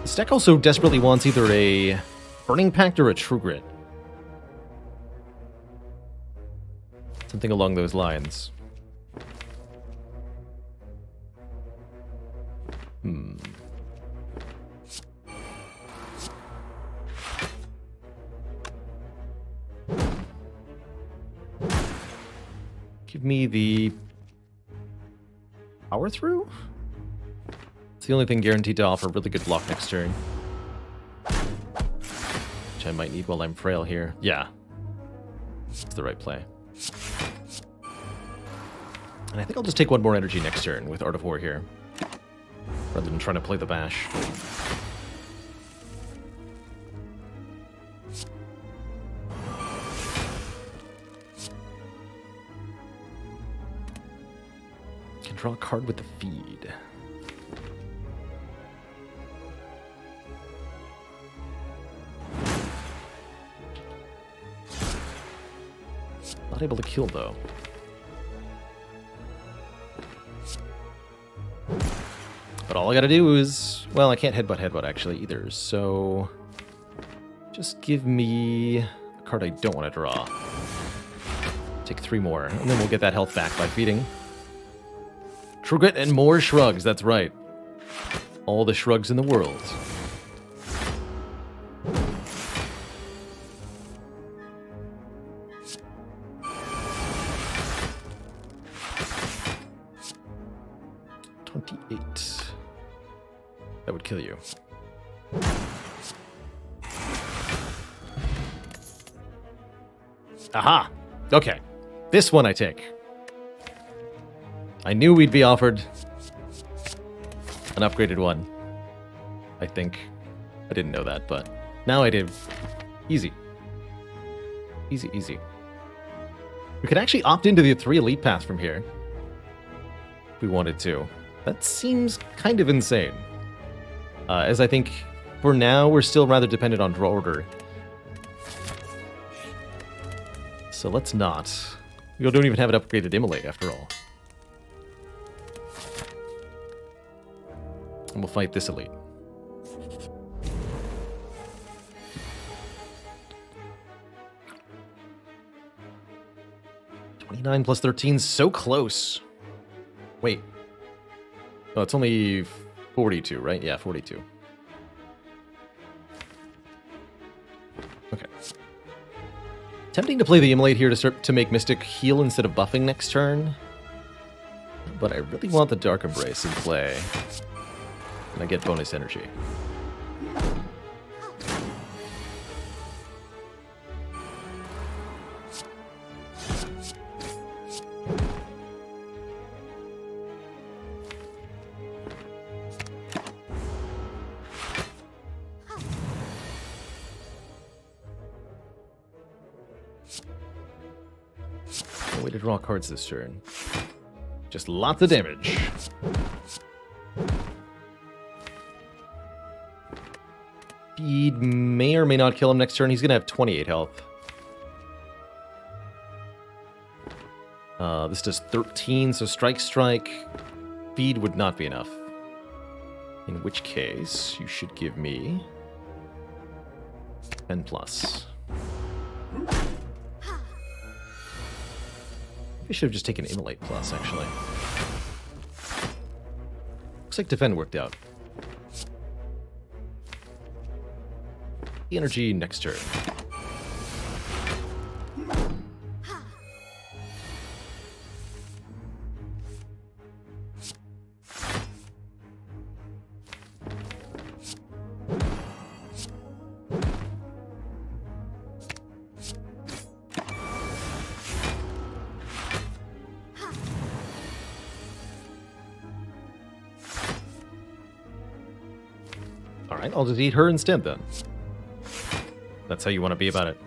This deck also desperately wants either a Burning Pact or a True Grit. Something along those lines. Give me the Power Through? It's the only thing guaranteed to offer really good block next turn. Which I might need while I'm frail here. Yeah. It's the right play. And I think I'll just take one more energy next turn with Art of War here. Rather than trying to play the bash. Can draw a card with the feed. Not able to kill, though. But all I gotta do is... Well, I can't headbutt actually either, so... Just give me a card I don't want to draw. Take 3 more, and then we'll get that health back by feeding. True Grit and more shrugs, that's right. All the shrugs in the world. That would kill you. Aha! Okay. This one I take. I knew we'd be offered an upgraded one. I think. I didn't know that, but now I do. Easy. Easy, easy. We could actually opt into the 3 elite path from here. If we wanted to. That seems kind of insane. As I think, for now, we're still rather dependent on draw order. So let's not. We don't even have an upgraded immolate, after all. And we'll fight this elite. +29 plus 13, so close. Wait. Oh, it's only 42, right? Yeah, 42. Okay. Tempting to play the immolate here to make Mystic heal instead of buffing next turn. But I really want the Dark Embrace in play. And I get bonus energy. No way to draw cards this turn. Just lots of damage. Feed may or may not kill him next turn. He's going to have 28 health. This does 13, so strike. Feed would not be enough. In which case, you should give me 10 plus. We should have just taken Immolate plus, actually. Looks like Defend worked out. The energy next turn. Alright, I'll just eat her instead then. That's how you want to be about it.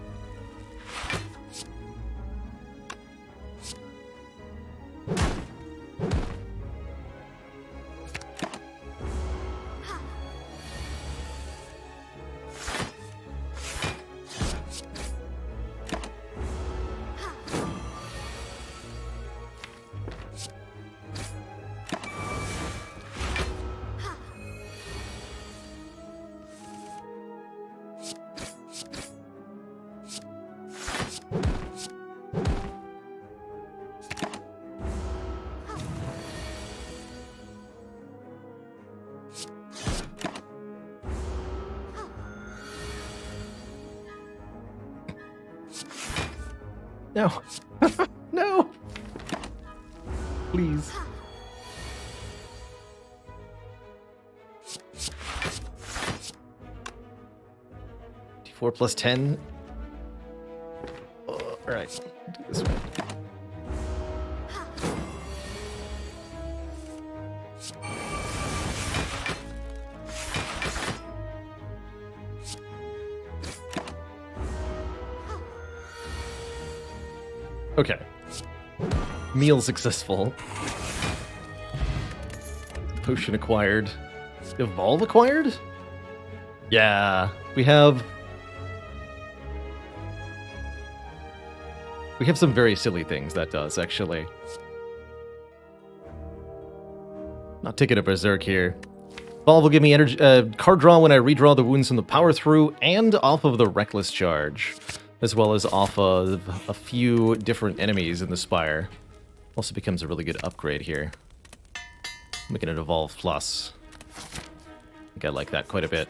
No. No. Please. D4 plus 10. Oh, all right. Do it this way. Okay. Meal successful. Potion acquired. Evolve acquired? Yeah, we have some very silly things that does, actually. Not taking a berserk here. Evolve will give me energy, card draw when I redraw the wounds from the power through and off of the reckless charge, as well as off of a few different enemies in the Spire. Also becomes a really good upgrade here. Making it Evolve Plus. I think I like that quite a bit.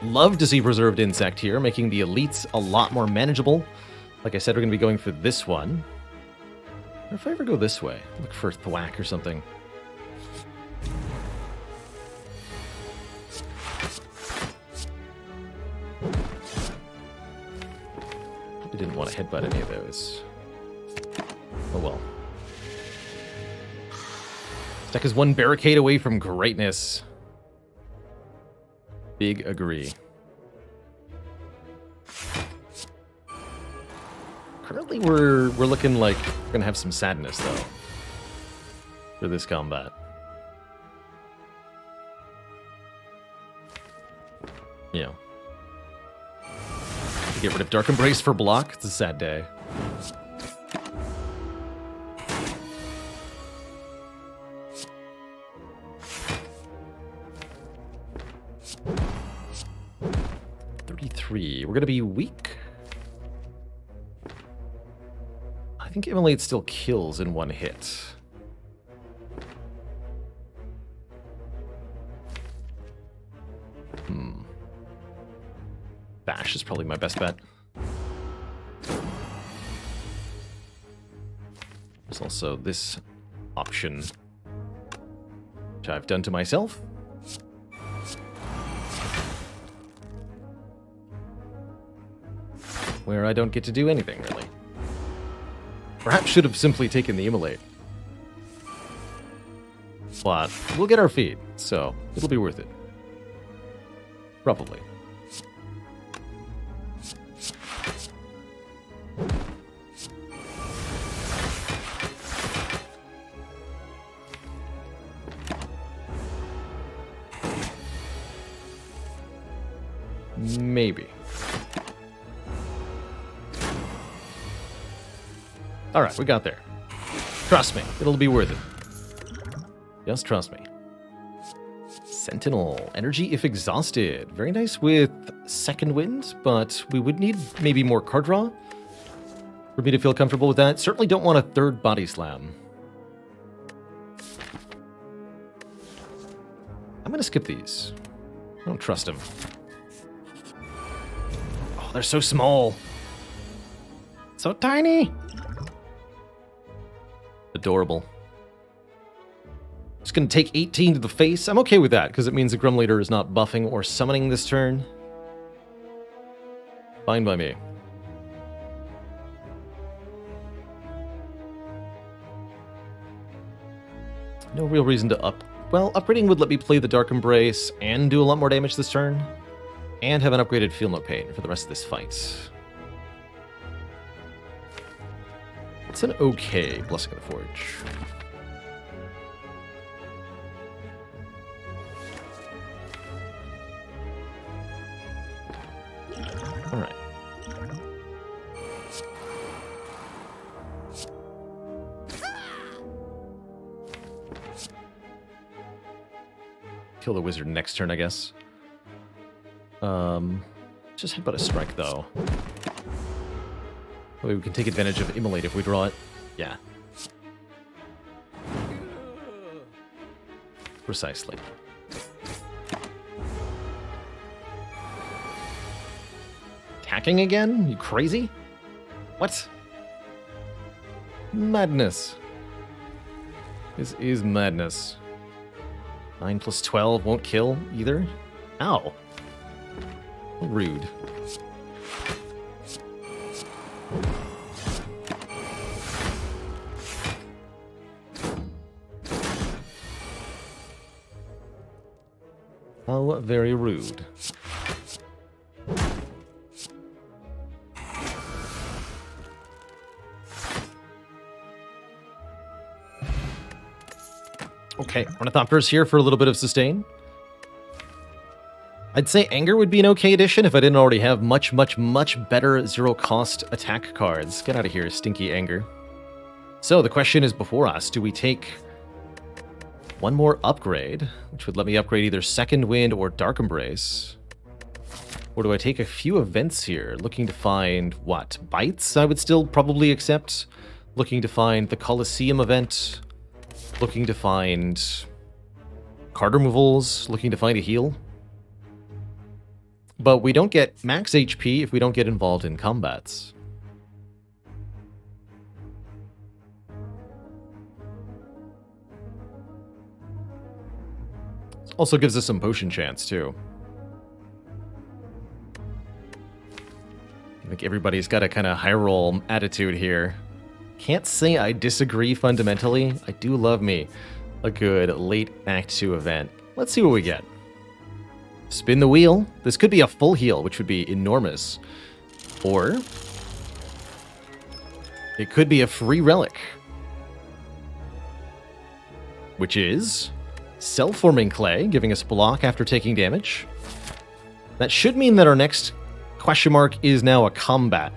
Love to see Preserved Insect here, making the elites a lot more manageable. Like I said, we're going to be going for this one. Or if I ever go this way, look for Thwack or something. didn't want to headbutt any of those. Oh well. This deck is one barricade away from greatness. Big agree. Currently, we're looking like we're gonna have some sadness though for this combat. You know, get rid of Dark Embrace for block. It's a sad day. We're gonna be weak. I think Immolate still kills in one hit. Bash is probably my best bet. There's also this option, which I've done to myself. Where I don't get to do anything, really. Perhaps should have simply taken the Immolate. But we'll get our feed, so it'll be worth it. Probably. Maybe. Alright, we got there. Trust me, it'll be worth it. Just trust me. Sentinel. Energy if exhausted. Very nice with second wind, but we would need maybe more card draw for me to feel comfortable with that. Certainly don't want a third body slam. I'm gonna skip these. I don't trust them. Oh, they're so small. So tiny. Adorable. Just gonna take 18 to the face. I'm okay with that, because it means the Grum Leader is not buffing or summoning this turn. Fine by me. No real reason to up... Well, upgrading would let me play the Dark Embrace and do a lot more damage this turn. And have an upgraded Feel No Pain for the rest of this fight. It's an okay Blessing of the Forge. Alright. Kill the wizard next turn, I guess. Just headbutt a strike, though. Maybe we can take advantage of Immolate if we draw it. Yeah. Precisely. Attacking again? You crazy? What? Madness. This is madness. 9 plus 12 won't kill either? Ow. Rude. How very rude. Okay, Ornithopter's here for a little bit of sustain. I'd say Anger would be an okay addition if I didn't already have much better zero-cost attack cards. Get out of here, stinky Anger. So the question is before us, do we take one more upgrade, which would let me upgrade either Second Wind or Dark Embrace? Or do I take a few events here, looking to find, what, Bites I would still probably accept? Looking to find the Colosseum event? Looking to find card removals? Looking to find a heal? But we don't get max HP if we don't get involved in combats. Also gives us some potion chance, too. think everybody's got a kind of high roll attitude here. Can't say I disagree fundamentally. I do love me a good late Act 2 event. Let's see what we get. Spin the wheel. This could be a full heal, which would be enormous. Or it could be a free relic, which is self-forming clay, giving us block after taking damage. That should mean that our next question mark is now a combat,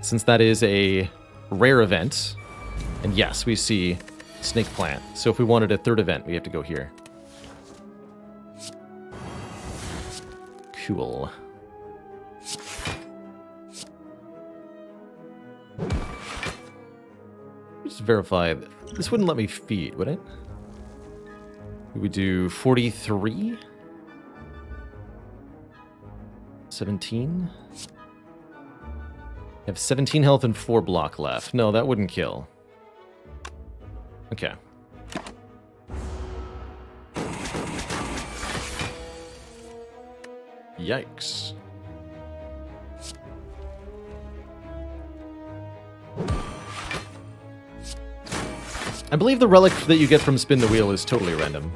since that is a rare event. And yes, we see snake plant. So if we wanted a third event, we have to go here. Cool. Just verify. This wouldn't let me feed, would it? We would do 43. 17. I have 17 health and 4 block left. No, that wouldn't kill. Okay. Yikes. I believe the relic that you get from Spin the Wheel is totally random.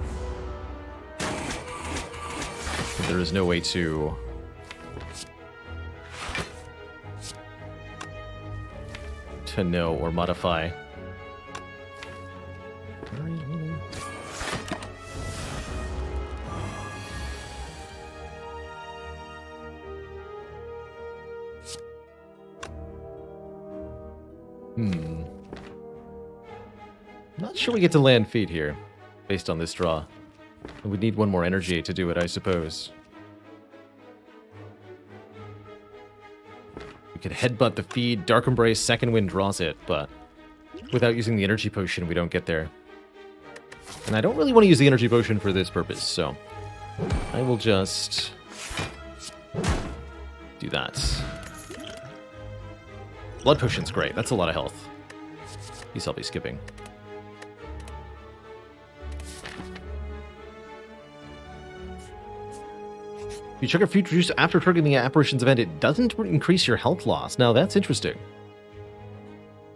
There is no way to know or modify. Not sure we get to land feed here, based on this draw. We need one more energy to do it, I suppose. We could headbutt the feed, Dark Embrace, Second Wind draws it, but without using the energy potion, we don't get there. And I don't really want to use the energy potion for this purpose, so I will just do that. Blood potion's great. That's a lot of health. These I'll be skipping. If you trigger future juice after triggering the apparitions event, it doesn't increase your health loss. Now that's interesting.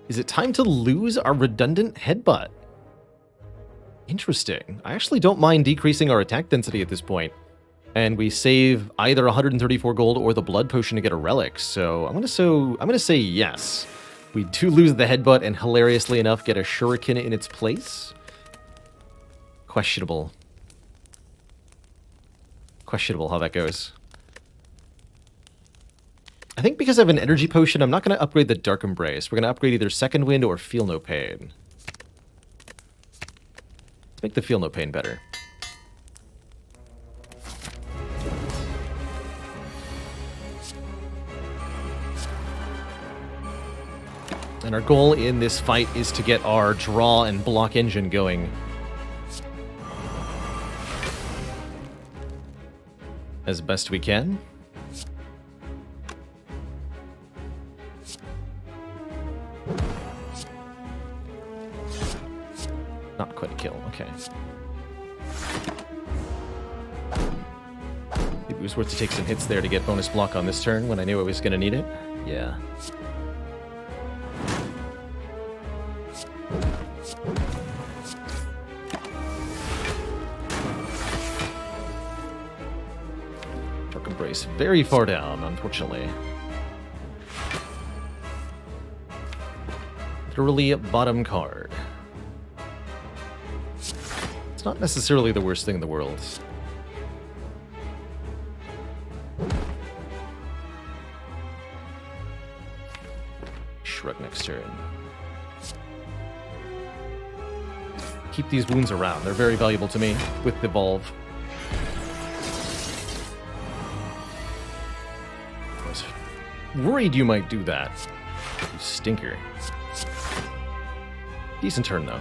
Is it time to lose our redundant headbutt? Interesting. I actually don't mind decreasing our attack density at this point. And we save either 134 gold or the blood potion to get a relic. So I'm gonna say yes. We do lose the headbutt and hilariously enough get a shuriken in its place. Questionable. Questionable how that goes. I think because I have an energy potion, I'm not going to upgrade the Dark Embrace. We're going to upgrade either Second Wind or Feel No Pain. Let's make the Feel No Pain better. And our goal in this fight is to get our draw and block engine going. As best we can. Not quite a kill, okay. Maybe it was worth to take some hits there to get bonus block on this turn when I knew I was going to need it. Yeah. Very far down, unfortunately. Literally bottom card. It's not necessarily the worst thing in the world. Shrug next turn. Keep these wounds around. They're very valuable to me with Evolve. Worried you might do that. You stinker. Decent turn, though.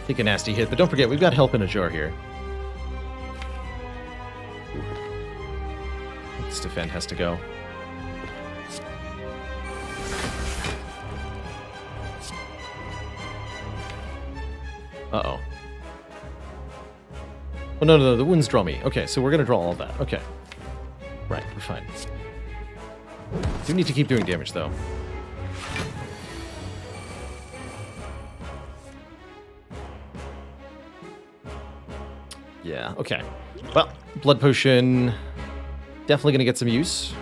Take a nasty hit, but don't forget, we've got help in a jar here. This defend has to go. Uh-oh. Oh, no, the wounds draw me. Okay, so we're going to draw all that. Okay. Right, we're fine. Do need to keep doing damage, though. Yeah, okay. Well, Blood Potion, definitely going to get some use.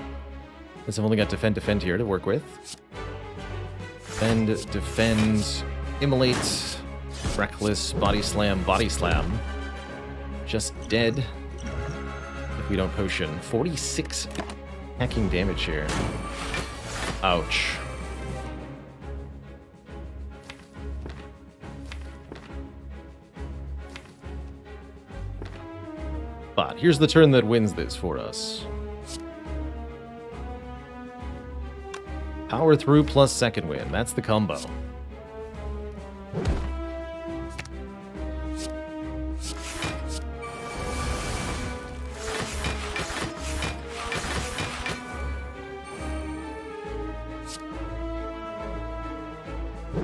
Because I've only got defend here to work with. Defend, Immolate, Reckless, Body Slam. Just dead if we don't potion. 46 hacking damage here. Ouch. But here's the turn that wins this for us. Power through plus second win. That's the combo.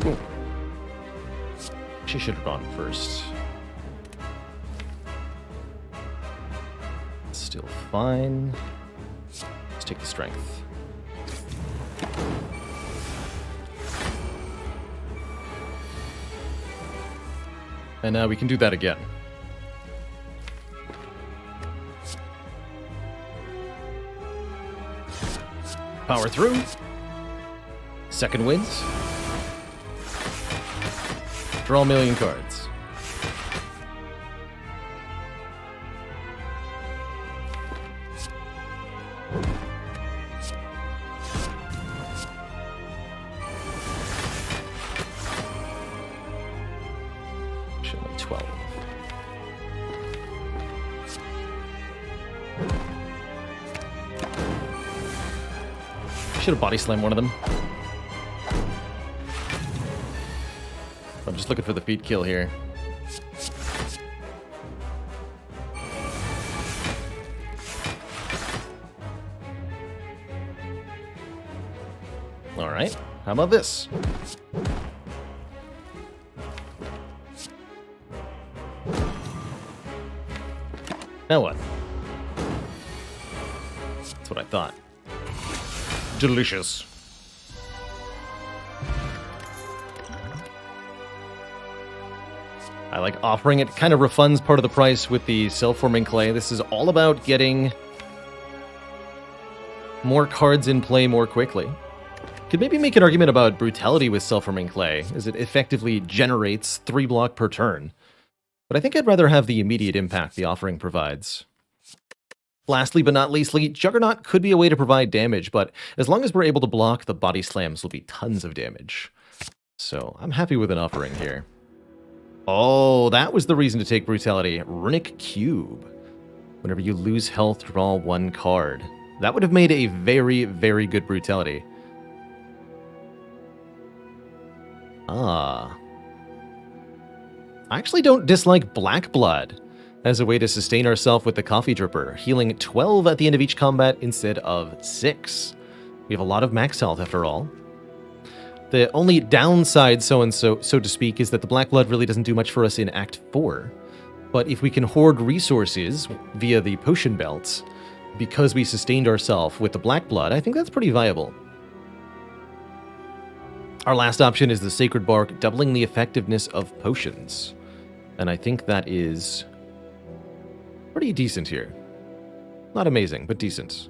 Ooh. She should have gone first. Still fine. Let's take the strength. And now we can do that again. Power through. Second wins. Draw a million cards. Should have 12. Should have body slammed one of them. I'm just looking for the feet kill here. Alright, how about this? Now what? That's what I thought. Delicious. I like offering it. Kind of refunds part of the price with the self-forming clay. This is all about getting more cards in play more quickly. Could maybe make an argument about brutality with self-forming clay, as it effectively generates 3 block per turn. But I think I'd rather have the immediate impact the offering provides. Lastly, but not leastly, Juggernaut could be a way to provide damage, but as long as we're able to block, the body slams will be tons of damage. So I'm happy with an offering here. Oh, that was the reason to take Brutality. Runic Cube. Whenever you lose health, draw 1 card. That would have made a very, very good Brutality. Ah. I actually don't dislike Black Blood as a way to sustain ourselves with the Coffee Dripper, healing 12 at the end of each combat instead of 6. We have a lot of max health after all. The only downside, so to speak, is that the Black Blood really doesn't do much for us in Act 4. But if we can hoard resources via the potion belts, because we sustained ourselves with the Black Blood, I think that's pretty viable. Our last option is the Sacred Bark, doubling the effectiveness of potions. And I think that is pretty decent here. Not amazing, but decent.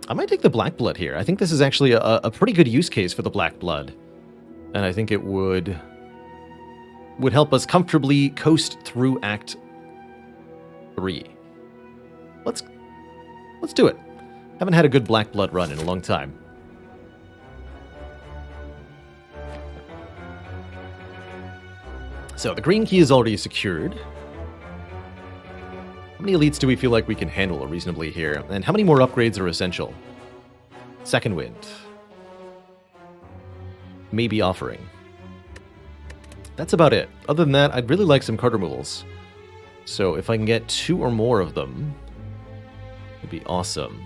I might take the Black Blood here. I think this is actually a pretty good use case for the Black Blood. And I think it would help us comfortably coast through Act 3. Let's do it. Haven't had a good Black Blood run in a long time. So the green key is already secured. How many elites do we feel like we can handle reasonably here? And how many more upgrades are essential? Second Wind. Maybe Offering. That's about it. Other than that, I'd really like some card removals. So if I can get 2 or more of them, it'd be awesome.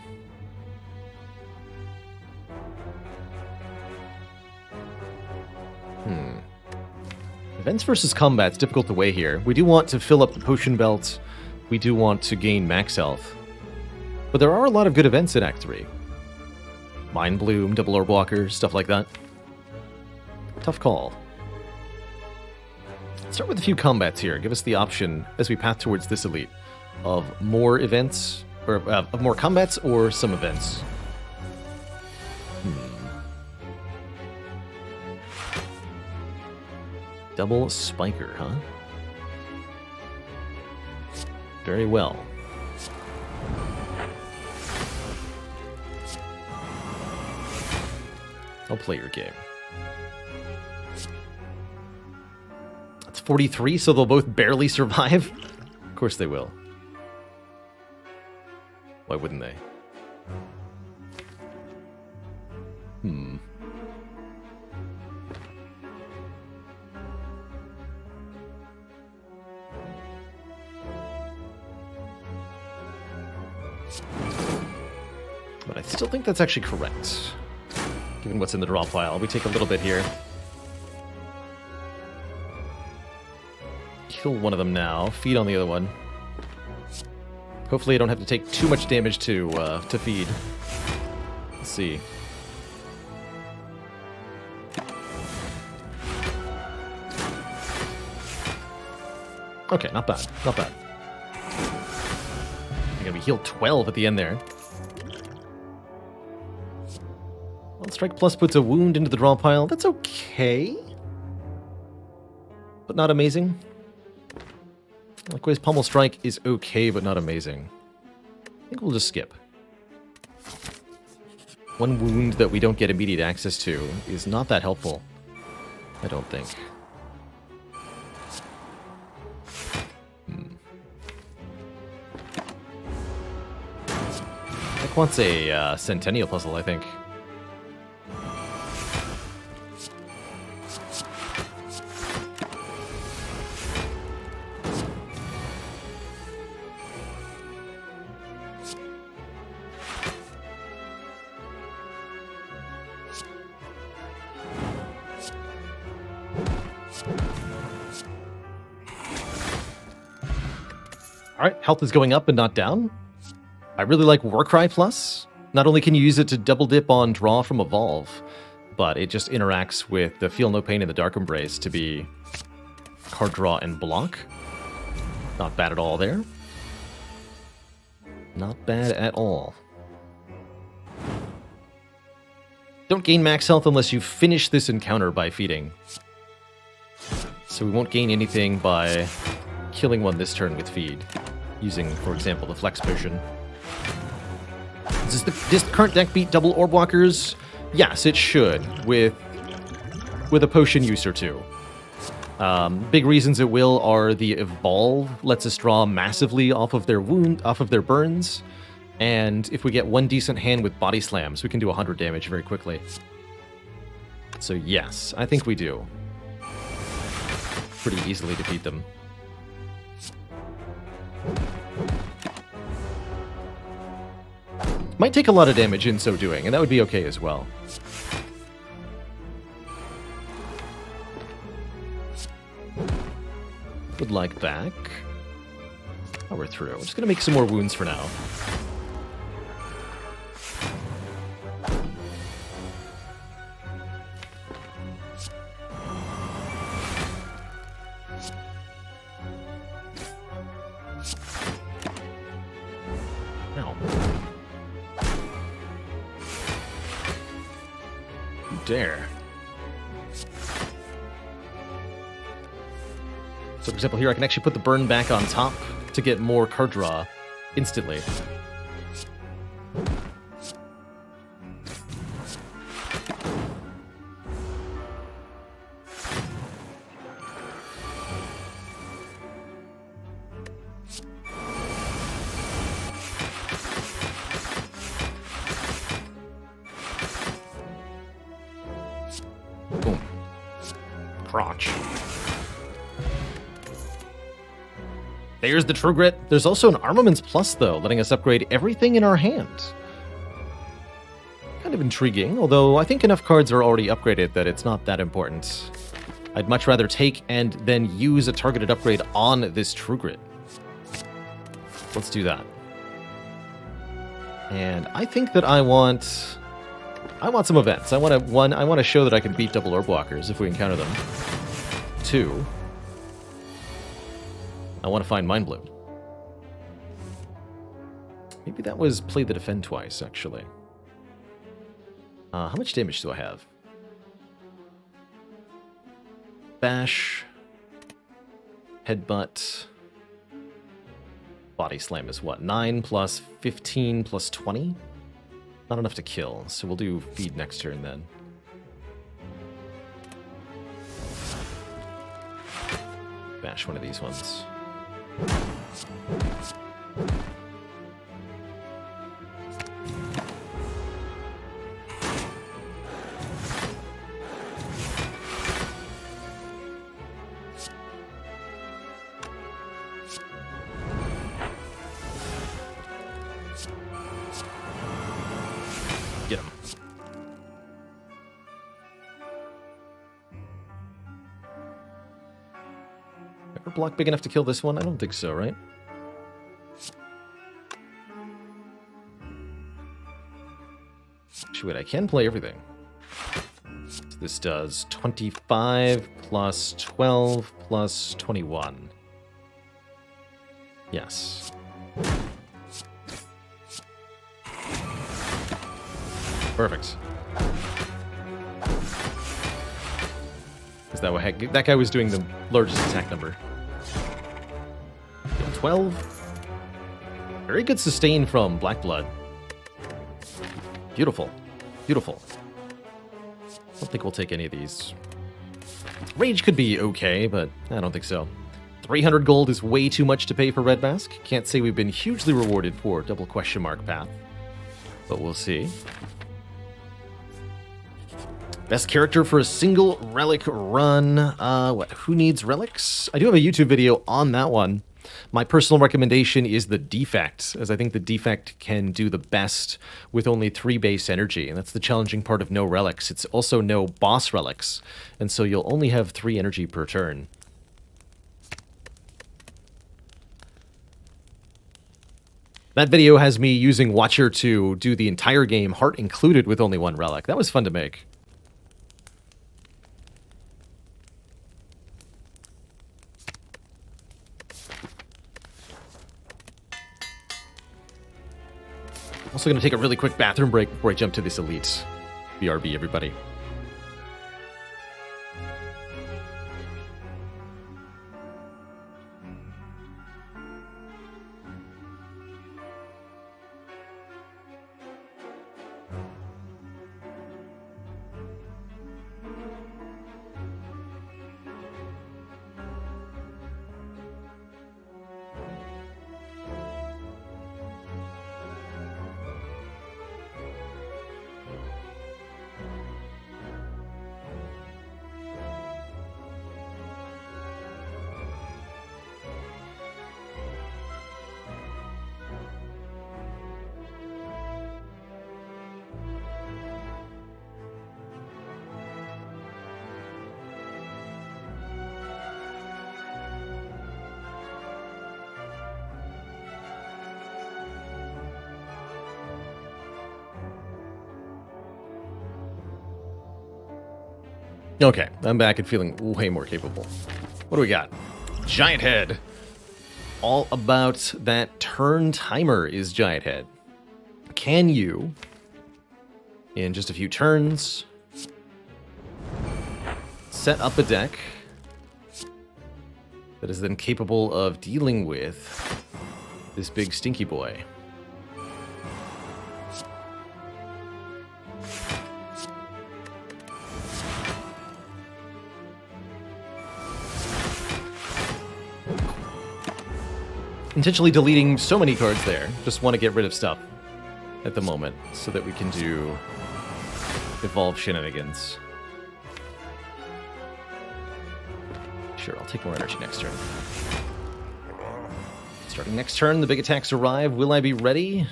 Events versus combat's difficult to weigh here. We do want to fill up the potion belt. We do want to gain max health. But there are a lot of good events in Act 3. Mind Bloom, Double Orb Walker, stuff like that. Tough call. Let's start with a few combats here. Give us the option, as we path towards this elite, of more events, or of more combats or some events. Double Spiker, huh? Very well. I'll play your game. That's 43, so they'll both barely survive? Of course they will. Why wouldn't they? But I still think that's actually correct. Given what's in the draw pile. We take a little bit here. Kill one of them now. Feed on the other one. Hopefully I don't have to take too much damage to feed. Let's see. Okay, not bad. Not bad. I think we healed 12 at the end there. Well, Strike Plus puts a wound into the draw pile. That's okay. But not amazing. Likewise, Pommel Strike is okay, but not amazing. I think we'll just skip. One wound that we don't get immediate access to is not that helpful. I don't think. Nick wants a Centennial puzzle, I think. Alright, health is going up and not down. I really like Warcry Plus. Not only can you use it to double dip on draw from Evolve, but it just interacts with the Feel No Pain and the Dark Embrace to be card draw and block. Not bad at all there. Not bad at all. Don't gain max health unless you finish this encounter by feeding. So we won't gain anything by killing one this turn with feed. Using, for example, the Flex Potion. Does this current deck beat double Orb Walkers? Yes, it should, with a potion use or two. Big reasons it will are the Evolve lets us draw massively off of their burns, and if we get one decent hand with Body Slams, we can do 100 damage very quickly. So yes, I think we do. Pretty easily defeat them. Might take a lot of damage in so doing, and that would be okay as well. Would like back. Oh, we're through. I'm just going to make some more wounds for now. Dare. So for example here I can actually put the burn back on top to get more card draw instantly. Boom. Crotch. There's the True Grit. There's also an Armaments Plus, though, letting us upgrade everything in our hand. Kind of intriguing, although I think enough cards are already upgraded that it's not that important. I'd much rather take and then use a targeted upgrade on this True Grit. Let's do that. And I think that I want some events. I want to show that I can beat double orb walkers if we encounter them. 2, I want to find Mind Bloom. Maybe that was play the defend twice, actually. How much damage do I have? Bash, headbutt, body slam is what? 9 plus 15 plus 20? Not enough to kill, so we'll do feed next turn then. Bash one of these ones. Get him. Ever block big enough to kill this one? I don't think so, right? Actually, wait, I can play everything. So this does 25 plus 12 plus 21. Yes. Perfect. Is that what heck? That guy was doing the largest attack number. 12. Very good sustain from Black Blood. Beautiful. Beautiful. I don't think we'll take any of these. Rage could be okay, but I don't think so. 300 gold is way too much to pay for Red Mask. Can't say we've been hugely rewarded for double question mark path, but we'll see. Best character for a single relic run. Who needs relics? I do have a YouTube video on that one. My personal recommendation is the Defect, as I think the Defect can do the best with only 3 base energy, and that's the challenging part of no relics. It's also no boss relics, and so you'll only have 3 energy per turn. That video has me using Watcher to do the entire game, heart included, with only 1 relic. That was fun to make. Also going to take a really quick bathroom break before I jump to this elite. BRB, everybody. Okay, I'm back and feeling way more capable. What do we got? Giant Head. All about that turn timer is Giant Head. Can you, in just a few turns, set up a deck that is then capable of dealing with this big stinky boy? Intentionally deleting so many cards there. Just want to get rid of stuff at the moment so that we can do evolve shenanigans. Sure, I'll take more energy next turn. Starting next turn, the big attacks arrive. Will I be ready?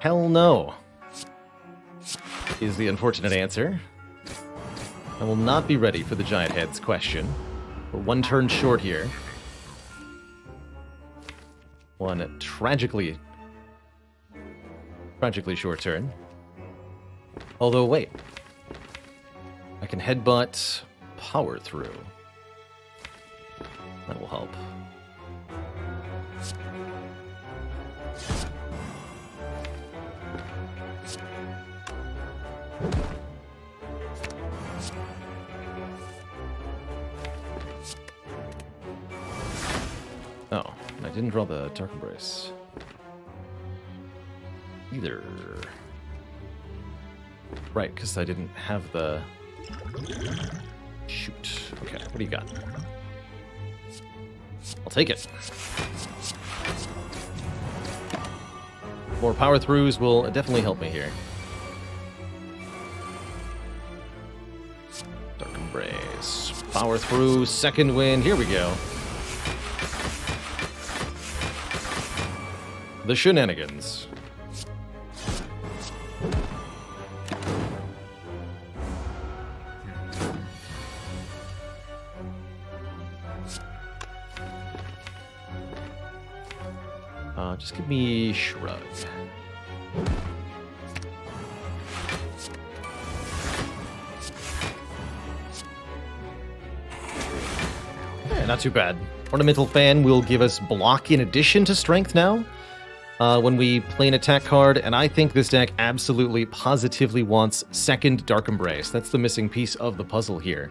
Hell no, is the unfortunate answer. I will not be ready for the giant heads question. We're one turn short here. One tragically short turn. Although, wait. I can headbutt power through. That will help. Oh, I didn't draw the Dark Embrace. Either. Right, because I didn't have the... Shoot. Okay, what do you got? I'll take it. More power throughs will definitely help me here. Dark Embrace. Power through, second wind. Here we go. The shenanigans. Just give me Shrug. Not too bad. Ornamental Fan will give us block in addition to strength now when we play an attack card, and I think this deck absolutely, positively wants second Dark Embrace. That's the missing piece of the puzzle here.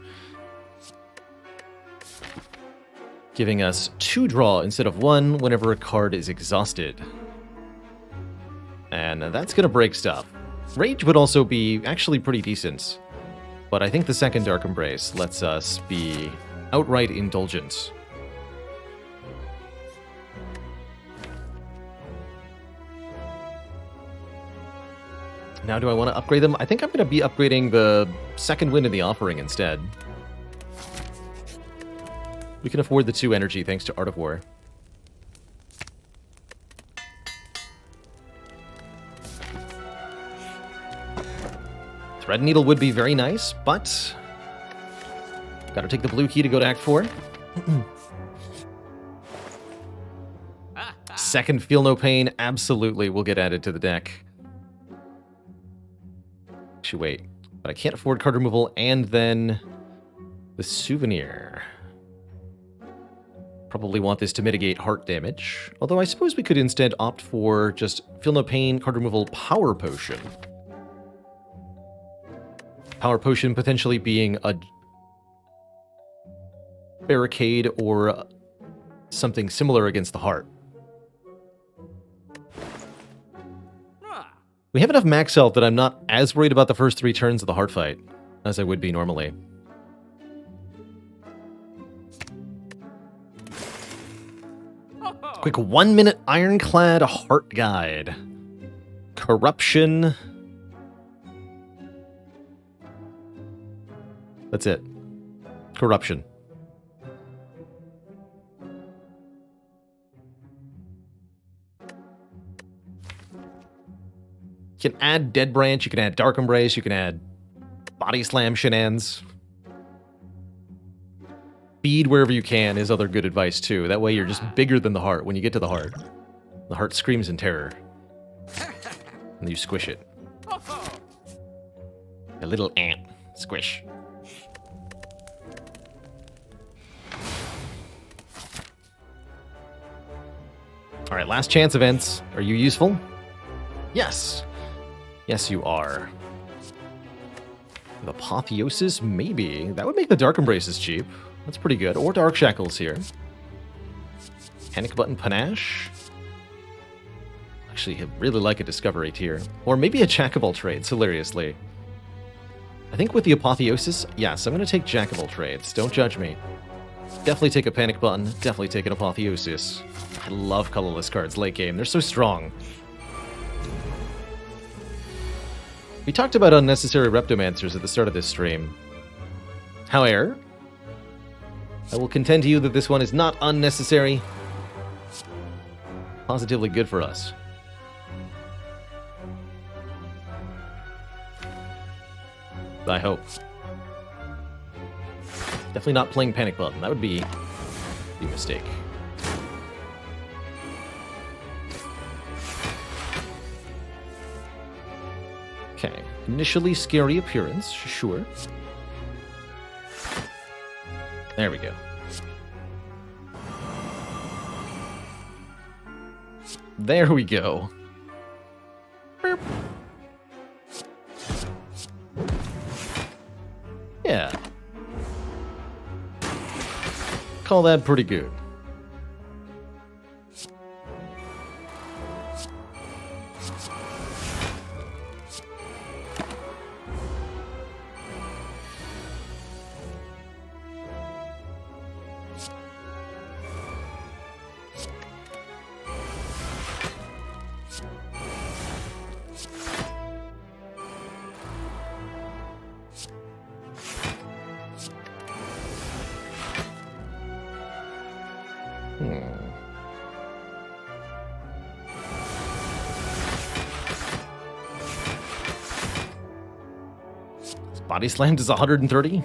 Giving us 2 draw instead of 1 whenever a card is exhausted. And that's going to break stuff. Rage would also be actually pretty decent, but I think the second Dark Embrace lets us be outright indulgent. Now do I want to upgrade them? I think I'm going to be upgrading the second wind in the offering instead. We can afford the 2 energy thanks to Art of War. Thread Needle would be very nice, but gotta take the blue key to go to Act 4. Second Feel No Pain absolutely will get added to the deck. Actually, wait. But I can't afford card removal and then the Souvenir. Probably want this to mitigate heart damage. Although I suppose we could instead opt for just Feel No Pain, card removal, Power Potion. Power Potion potentially being a barricade or something similar against the heart. We have enough max health that I'm not as worried about the first 3 turns of the heart fight as I would be normally. Quick 1-minute Ironclad Heart Guide. Corruption. That's it. Corruption. You can add Dead Branch, you can add Dark Embrace, you can add Body Slam Shenanigans. Speed wherever you can is other good advice too. That way you're just bigger than the heart when you get to the heart. The heart screams in terror. And you squish it. A little ant. Squish. Alright, last chance events. Are you useful? Yes. Yes, you are. The Apotheosis? Maybe. That would make the Dark Embraces cheap. That's pretty good. Or Dark Shackles here. Panic Button Panache. Actually, I really like a Discovery tier. Or maybe a Jack of all trades, hilariously. I think with the Apotheosis, yes, I'm going to take Jack of all trades. Don't judge me. Definitely take a Panic Button. Definitely take an Apotheosis. I love colorless cards late game. They're so strong. We talked about unnecessary Reptomancers at the start of this stream. However, I will contend to you that this one is not unnecessary. Positively good for us. I hope. Definitely not playing Panic Button. That would be a mistake. Okay. Initially scary appearance, sure. There we go. There we go. Burp. Yeah. Call that pretty good. Body slammed is 130.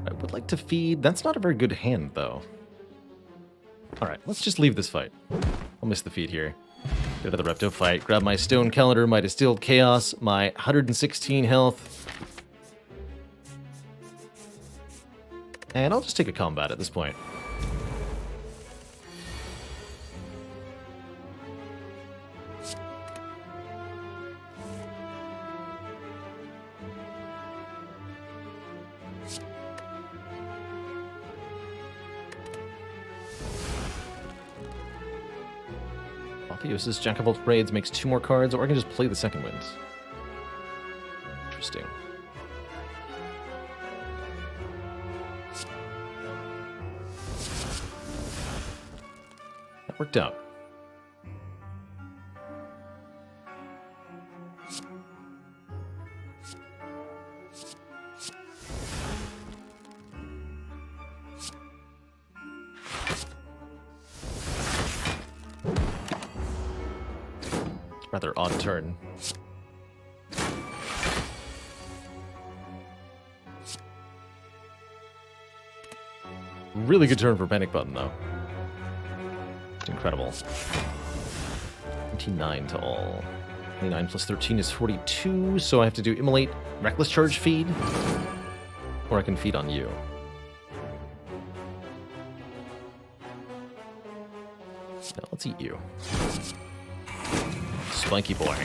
I would like to feed. That's not a very good hand, though. All right, let's just leave this fight. I'll miss the feed here. Go to the Repto fight. Grab my Stone Calendar, my Distilled Chaos, my 116 health. And I'll just take a combat at this point. Apotheosis, Jack of all trades makes 2 more cards, or I can just play the second winds. Interesting. That worked out. Rather odd turn. Really good turn for Panic Button, though. Incredible. 29 to all. 29 plus 13 is 42, so I have to do Immolate, Reckless Charge feed, or I can feed on you. No, let's eat you. Spiky boy.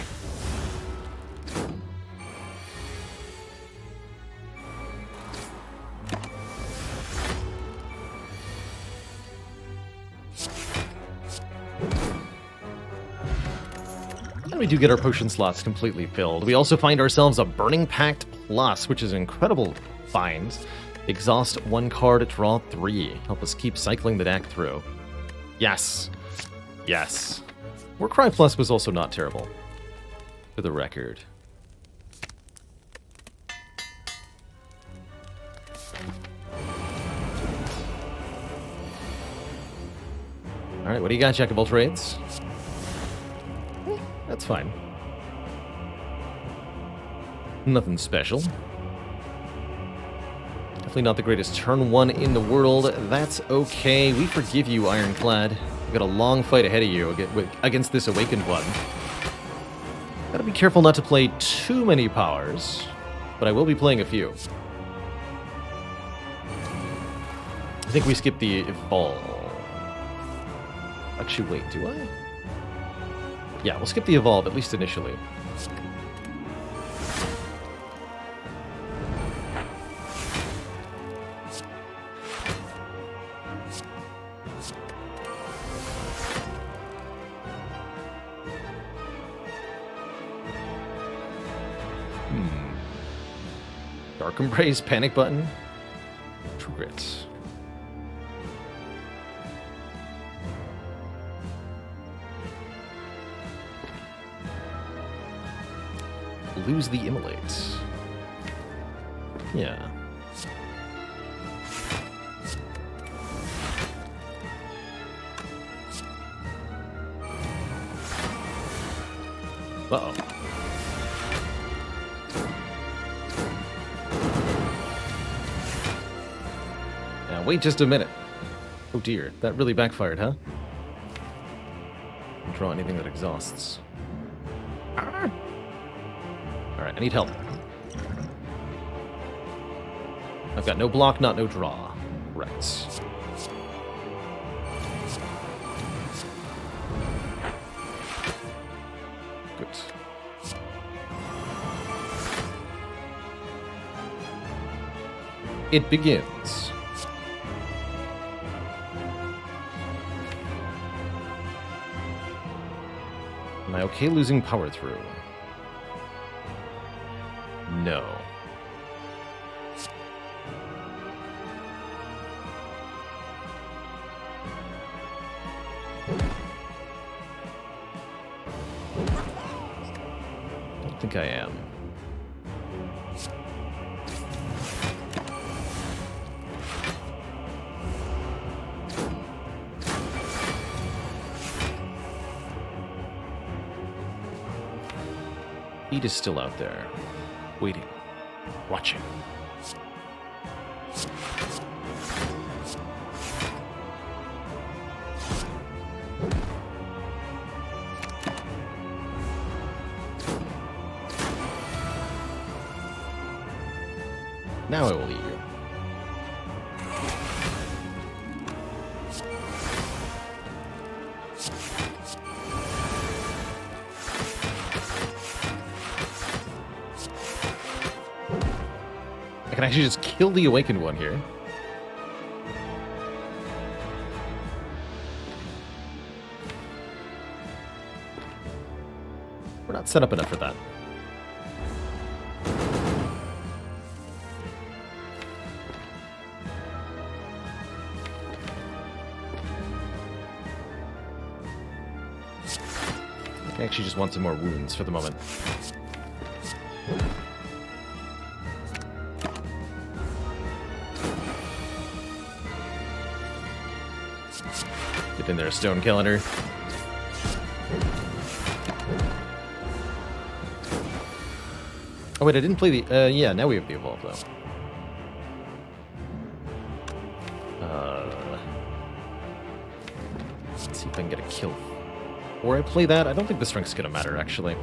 And we do get our potion slots completely filled. We also find ourselves a Burning Pact Plus, which is an incredible find. Exhaust 1 card, draw 3. Help us keep cycling the deck through. Yes. Yes. Warcry Plus was also not terrible, for the record. Alright, what do you got, Jack of all trades? That's fine. Nothing special. Definitely not the greatest turn 1 in the world. That's okay. We forgive you, Ironclad. You've got a long fight ahead of you against this Awakened one. Gotta be careful not to play too many powers, but I will be playing a few. I think we skip the Evolve. Actually, wait, do I? Yeah, we'll skip the Evolve, at least initially. Dark Embrace, Panic Button, True Grit. Lose the Immolate. Yeah. Uh-oh. wait just a minute. Oh dear, that really backfired, huh? Don't draw anything that exhausts. Ah. Alright, I need help. I've got no block, no draw. Right. Good. It begins. Am I okay losing power through? No. Don't think I am. Heat is still out there, waiting, watching. Now I will eat you. I can actually just kill the awakened one here. We're not set up enough for that. I actually just want some more wounds for the moment. Get in there, Stone Calendar. Oh wait, I didn't play the... yeah, now we have the Evolve, though. Let's see if I can get a kill. Or I play that. I don't think the strength's gonna matter, actually.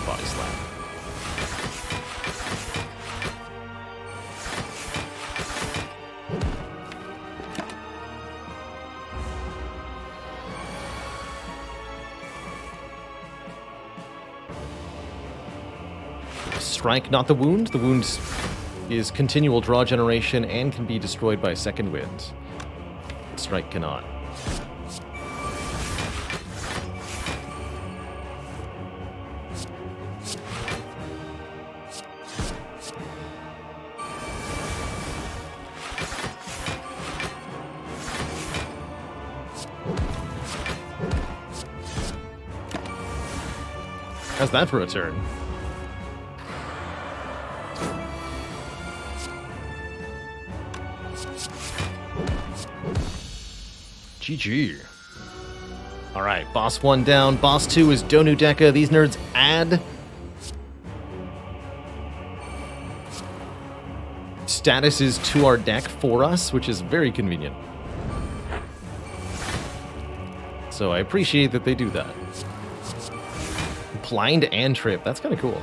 Body slam. Strike, not the wound. The wound is continual draw generation and can be destroyed by second wind. Strike cannot. How's that for a turn? GG. Alright, boss 1 down. Boss 2 is Donu Deka. These nerds add statuses to our deck for us, which is very convenient. So I appreciate that they do that. Blind and Trip, that's kind of cool.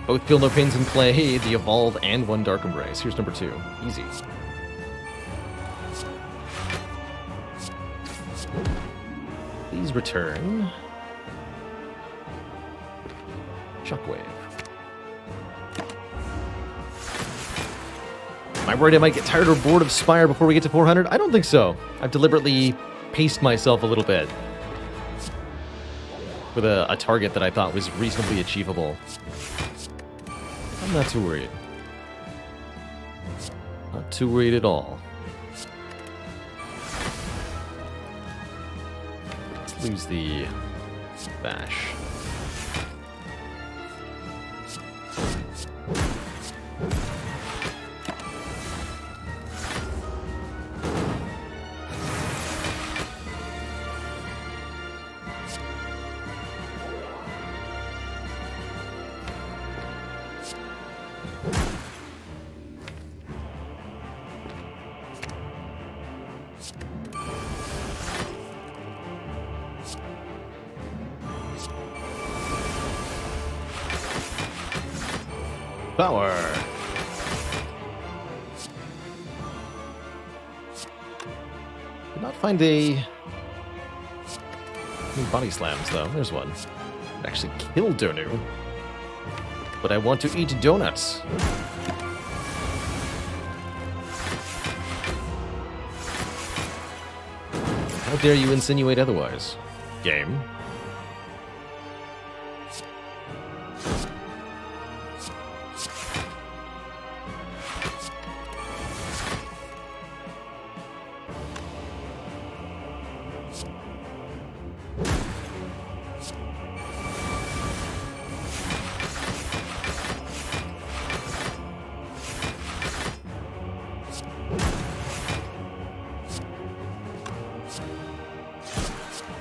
Both Feel No Pains in play, the Evolve and 1 Dark Embrace. Here's number 2. Easy. Please return. Shockwave. Am I worried I might get tired or bored of Spire before we get to 400? I don't think so. I've deliberately paced myself a little bit with a target that I thought was reasonably achievable. I'm not too worried. too worried at all. Let's lose the bash. Power. Did not find a new body slams though. There's one. It actually killed Donu. But I want to eat donuts. How dare you insinuate otherwise, game?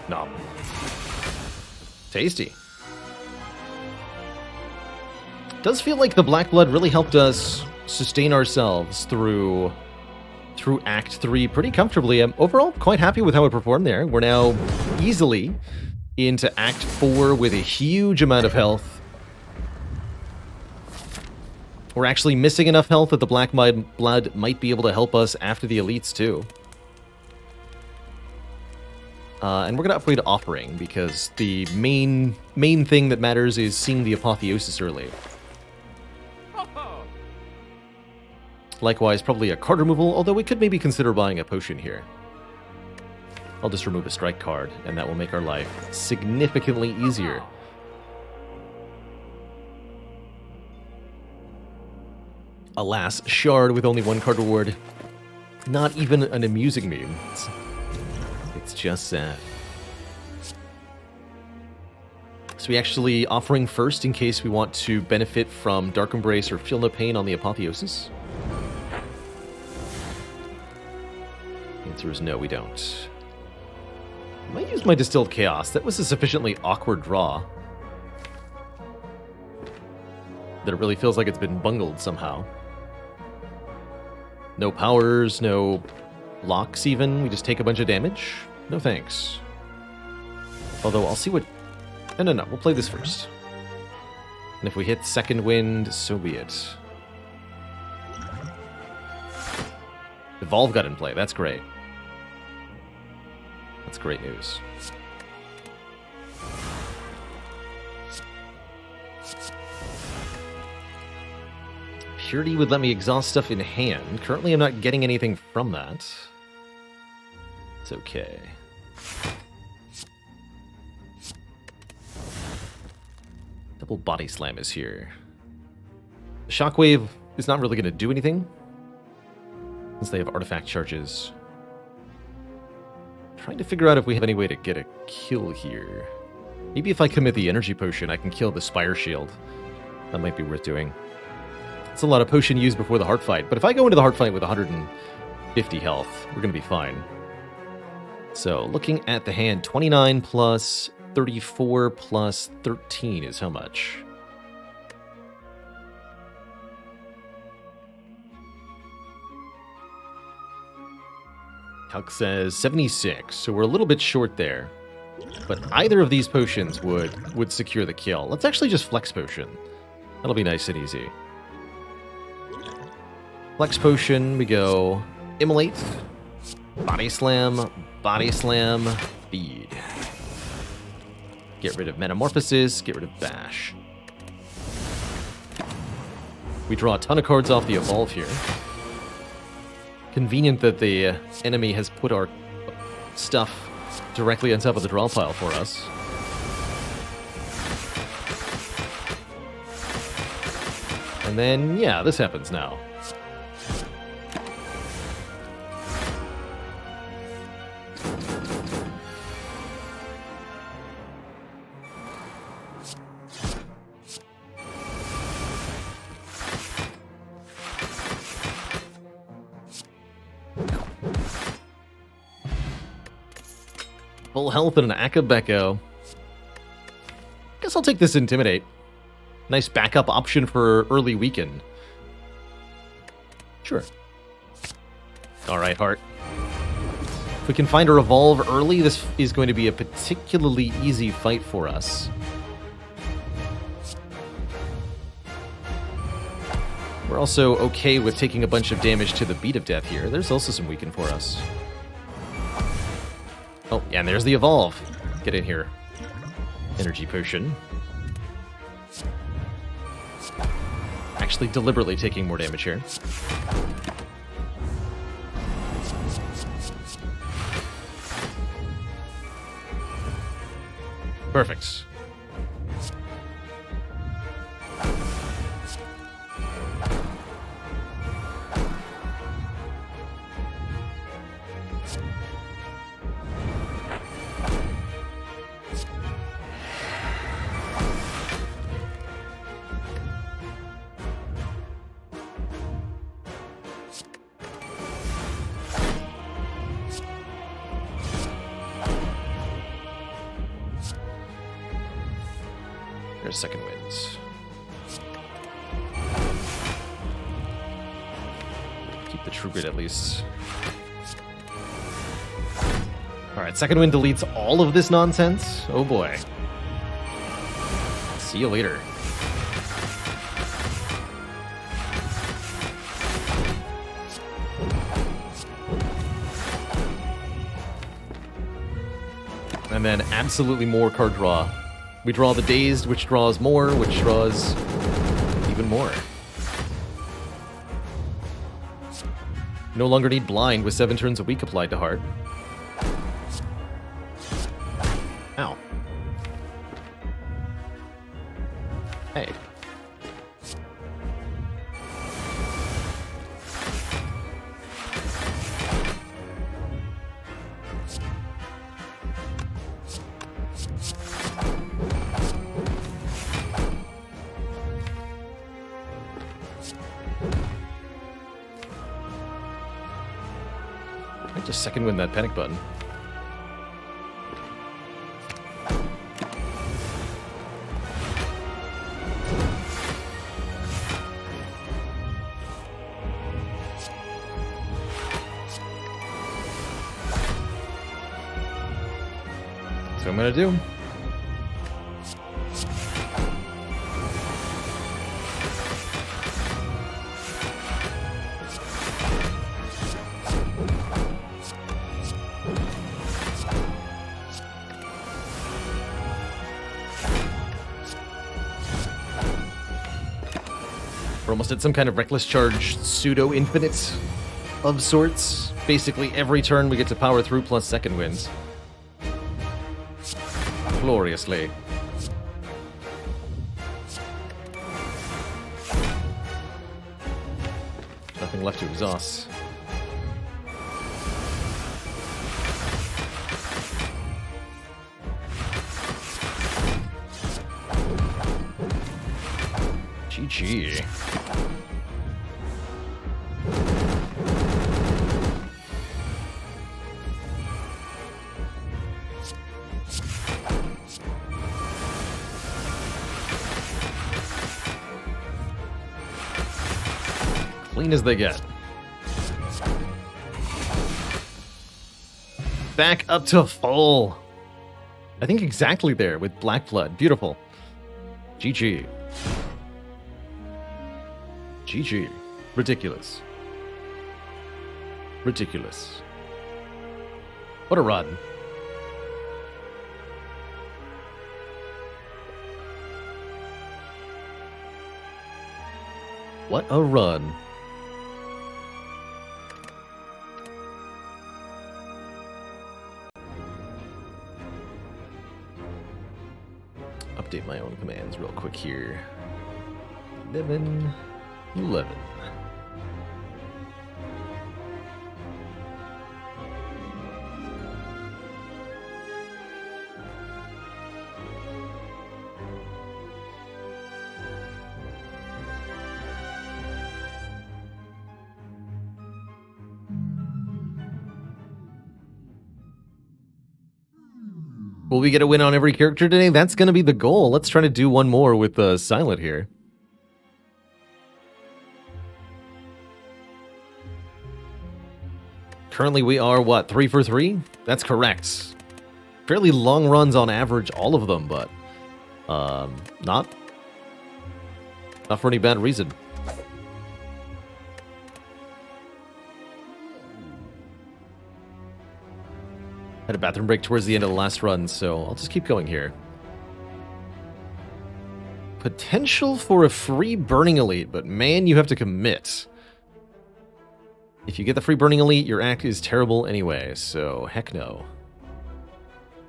Nom. Tasty. Does feel like the Black Blood really helped us sustain ourselves through Act 3 pretty comfortably. I'm overall quite happy with how it performed there. We're now easily into Act 4 with a huge amount of health. We're actually missing enough health that the Black Blood might be able to help us after the elites too. And we're going to upgrade Offering, because the main thing that matters is seeing the Apotheosis early. Likewise, probably a card removal, although we could maybe consider buying a potion here. I'll just remove a strike card, and that will make our life significantly easier. Alas, Shard with only one card reward. Not even an amusing meme. It's just sad. So we actually Offering first in case we want to benefit from Dark Embrace or Feel No Pain on the Apotheosis? The answer is no, we don't. I might use my Distilled Chaos. That was a sufficiently awkward draw that it really feels like it's been bungled somehow. No powers, no locks even. We just take a bunch of damage. No thanks. Although I'll see what... No. We'll play this first. And if we hit Second Wind, so be it. Evolve got in play. That's great. That's great news. Purity would let me exhaust stuff in hand. Currently, I'm not getting anything from that. It's okay. Double Body Slam is here. Shockwave is not really going to do anything, since they have artifact charges. Trying to figure out if we have any way to get a kill here. Maybe if I commit the Energy Potion, I can kill the Spire Shield. That might be worth doing. It's a lot of potion used before the Heart Fight, but if I go into the Heart Fight with 150 health, we're going to be fine. So, looking at the hand, 29 plus 34 plus 13 is how much? Calc says 76, so we're a little bit short there. But either of these potions would secure the kill. Let's actually just Flex Potion. That'll be nice and easy. Flex Potion, we go Immolate, Body Slam, Feed. Get rid of Metamorphosis, get rid of Bash. We draw a ton of cards off the Evolve here. Convenient that the enemy has put our stuff directly on top of the draw pile for us. And then, yeah, this happens now. Full health and an Akabeko. Guess I'll take this Intimidate. Nice backup option for early weekend. Sure. Alright, Heart. If we can find a Revolve early, this is going to be a particularly easy fight for us. We're also okay with taking a bunch of damage to the Beat of Death here. There's also some weaken for us. Oh, yeah, and there's the Evolve. Get in here. Energy Potion. Actually deliberately taking more damage here. Perfect. There's second winds. Keep the True Grit at least. Alright, second wind deletes all of this nonsense. Oh boy. See you later. And then absolutely more card draw. We draw the Dazed, which draws more, which draws even more. No longer need Blind with 7 turns a week applied to Heart. Ow. Hey. I just second win that panic button. That's what I'm gonna do. We're almost at some kind of Reckless Charge pseudo-infinite of sorts. Basically, every turn we get to power through plus second wins. Gloriously. Nothing left to exhaust. GG. Clean as they get. Back up to full. I think exactly there with Black Flood. Beautiful. GG. GG. Ridiculous. Ridiculous. What a run. What a run. Update my own commands real quick here. 11. Will we get a win on every character today? That's going to be the goal. Let's try to do one more with Silent here. Currently we are, what, 3 for 3? That's correct. Fairly long runs on average, all of them, but not for any bad reason. Had a bathroom break towards the end of the last run, so I'll just keep going here. Potential for a free Burning Elite, but man, you have to commit. If you get the free Burning Elite, your act is terrible anyway, so heck no.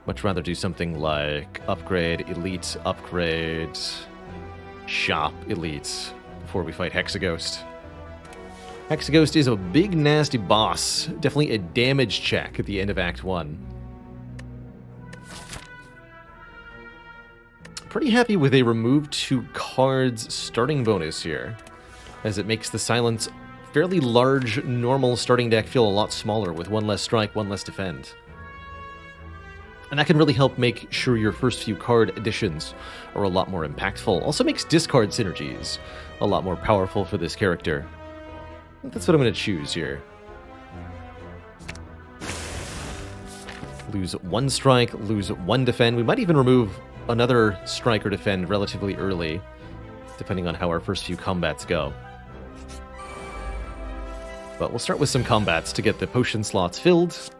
Much rather do something like upgrade, elite, upgrade, shop, elite, before we fight Hexaghost. Hexaghost is a big, nasty boss. Definitely a damage check at the end of Act 1. Pretty happy with a remove 2 cards starting bonus here, as it makes the Silence fairly large, normal starting deck feel a lot smaller with 1 less strike, 1 less defend. And that can really help make sure your first few card additions are a lot more impactful. Also makes discard synergies a lot more powerful for this character. I think that's what I'm going to choose here. Lose 1 strike, lose 1 defend. We might even remove another strike or defend relatively early, depending on how our first few combats go. But we'll start with some combats to get the potion slots filled.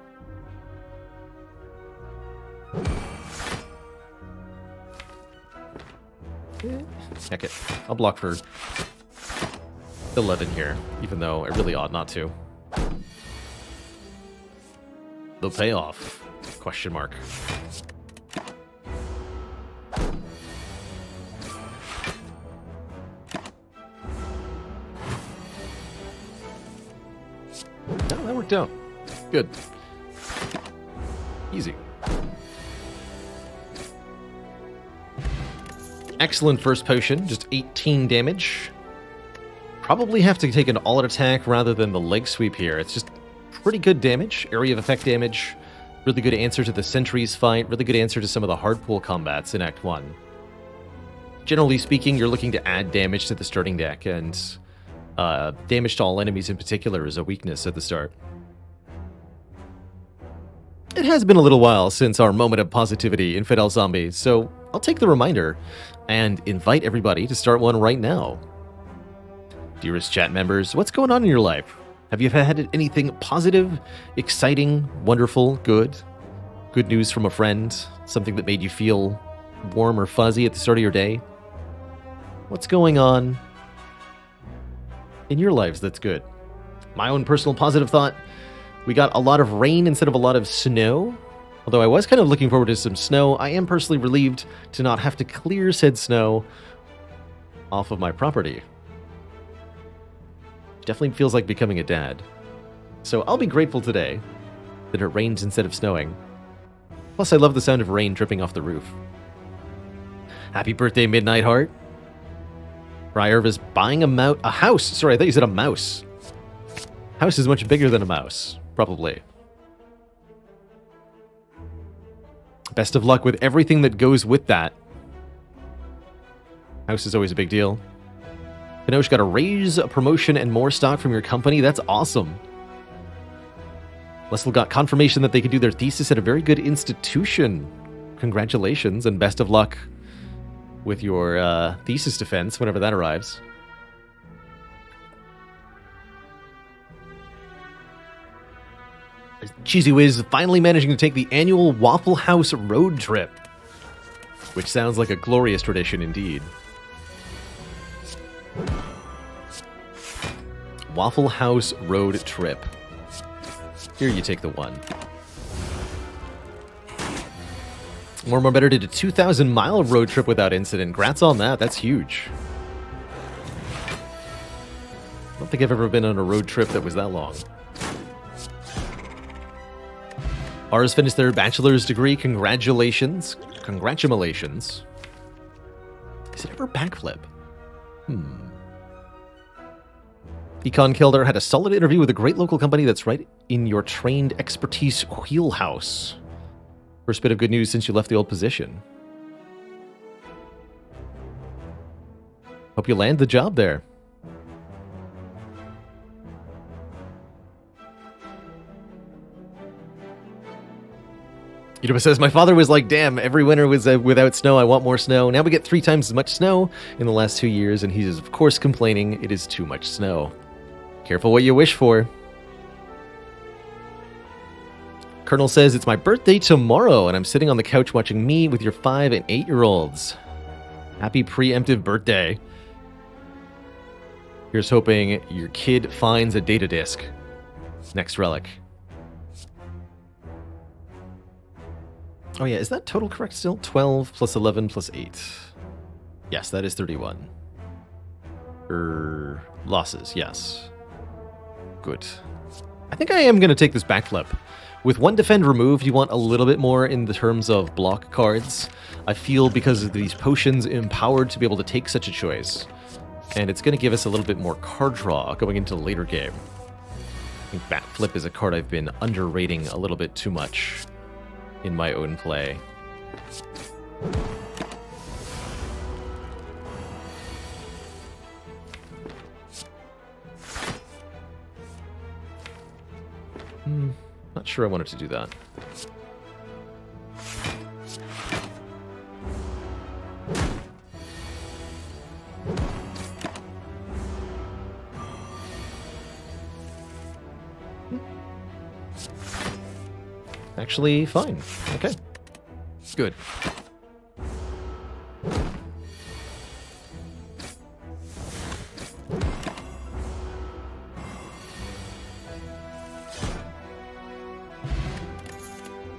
Heck it. I'll block for 11 here, even though I really ought not to. The payoff? Question mark. No, that worked out. Good. Easy. Excellent first potion, just 18 damage. Probably have to take an all-out attack rather than the leg sweep here. It's just pretty good damage, area of effect damage, really good answer to the sentries fight, really good answer to some of the hard pull combats in Act 1. Generally speaking, you're looking to add damage to the starting deck, and damage to all enemies in particular is a weakness at the start. It has been a little while since our moment of positivity, Infidel Zombie, so I'll take the reminder and invite everybody to start one right now. Dearest chat members, what's going on in your life? Have you had anything positive, exciting, wonderful, good? Good news from a friend? Something that made you feel warm or fuzzy at the start of your day? What's going on in your lives that's good? My own personal positive thought, we got a lot of rain instead of a lot of snow. Although I was kind of looking forward to some snow, I am personally relieved to not have to clear said snow off of my property. Definitely feels like becoming a dad. So I'll be grateful today that it rains instead of snowing. Plus, I love the sound of rain dripping off the roof. Happy birthday, Midnight Heart. Ryerv is buying a house. Sorry, I thought you said a mouse. House is much bigger than a mouse, probably. Best of luck with everything that goes with that. House is always a big deal. Kanosh got a raise, a promotion, and more stock from your company. That's awesome. Leslie got confirmation that they could do their thesis at a very good institution. Congratulations, and best of luck with your thesis defense whenever that arrives. Cheesy Wiz finally managing to take the annual Waffle House road trip, which sounds like a glorious tradition indeed. Waffle House road trip. Here you take the 1. More Better did a 2,000-mile road trip without incident. Grats on that. That's huge. I don't think I've ever been on a road trip that was that long. Ours finished their bachelor's degree. Congratulations. Congratulations. Is it ever backflip? Econ Kilder had a solid interview with a great local company that's right in your trained expertise wheelhouse. First bit of good news since you left the old position. Hope you land the job there. Yuba says, my father was like, damn, every winter was without snow. I want more snow. Now we get 3 times as much snow in the last 2 years, and he's, of course, complaining it is too much snow. Careful what you wish for. Colonel says, it's my birthday tomorrow, and I'm sitting on the couch watching me with your 5 and 8-year-olds. Happy preemptive birthday. Here's hoping your kid finds a data disk. Next relic. Oh yeah, is that total correct still? 12 plus 11 plus 8. Yes, that is 31. Losses, yes. Good. I think I am going to take this backflip. With 1 defend removed, you want a little bit more in the terms of block cards. I feel because of these potions empowered to be able to take such a choice. And it's going to give us a little bit more card draw going into the later game. I think backflip is a card I've been underrating a little bit too much in my own play. Not sure I wanted to do that. Actually, fine. Okay. Good.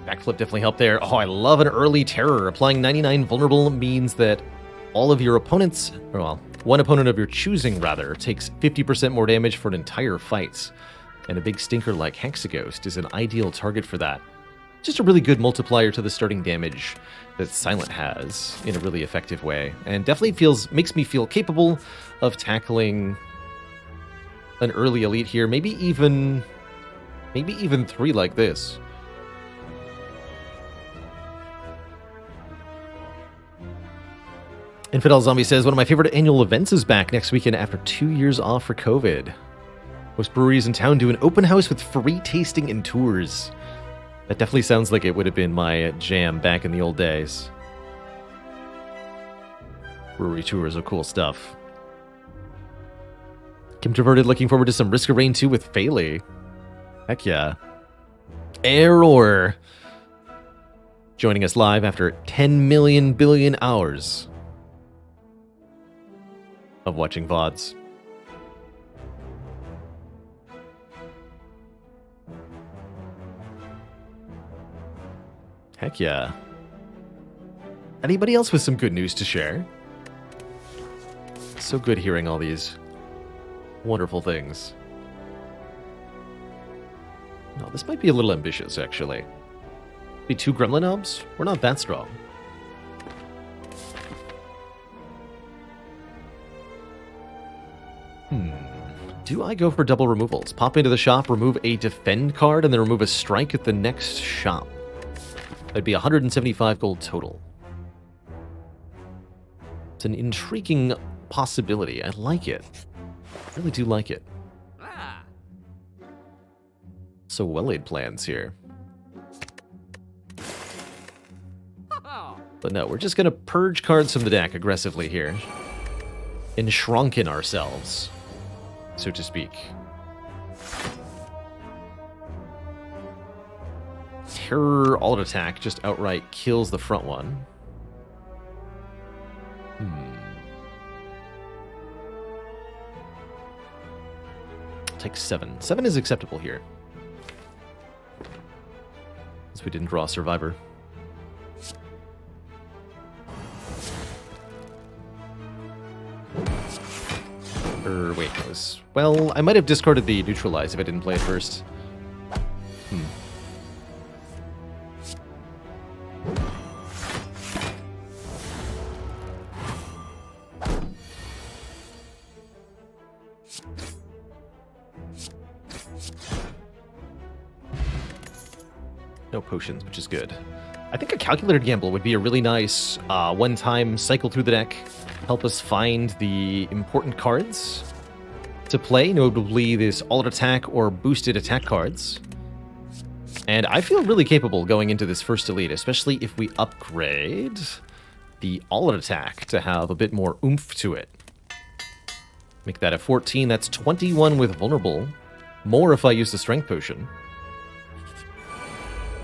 Backflip definitely helped there. Oh, I love an early terror. Applying 99 vulnerable means that all of your opponents, or well, one opponent of your choosing, rather, takes 50% more damage for an entire fight. And a big stinker like Hexaghost is an ideal target for that. Just a really good multiplier to the starting damage that Silent has in a really effective way. And definitely makes me feel capable of tackling an early elite here. Maybe even 3 like this. Infidel Zombie says, one of my favorite annual events is back next weekend after 2 years off for COVID. Most breweries in town do an open house with free tasting and tours. That definitely sounds like it would have been my jam back in the old days. Brewery tours are cool stuff. Kim Traverted looking forward to some Risk of Rain 2 with Phaley. Heck yeah. Error. Joining us live after 10 million billion hours of watching VODs. Heck yeah. Anybody else with some good news to share? So good hearing all these wonderful things. No, this might be a little ambitious, actually. Be 2 gremlin knobs? We're not that strong. Do I go for double removals? Pop into the shop, remove a defend card, and then remove a strike at the next shop. That'd be 175 gold total. It's an intriguing possibility. I like it. I really do like it. So well laid plans here. But no, we're just going to purge cards from the deck aggressively here. And shrunken ourselves, so to speak. Terror alt attack just outright kills the front one. Take 7. 7 is acceptable here. Since we didn't draw a survivor. Wait, that was... Well, I might have discarded the neutralize if I didn't play it first. No potions, which is good. I think a calculated gamble would be a really nice one-time cycle through the deck, help us find the important cards to play, notably this alt attack or boosted attack cards. And I feel really capable going into this first elite, especially if we upgrade the alt attack to have a bit more oomph to it. Make that a 14, that's 21 with vulnerable. More if I use the strength potion.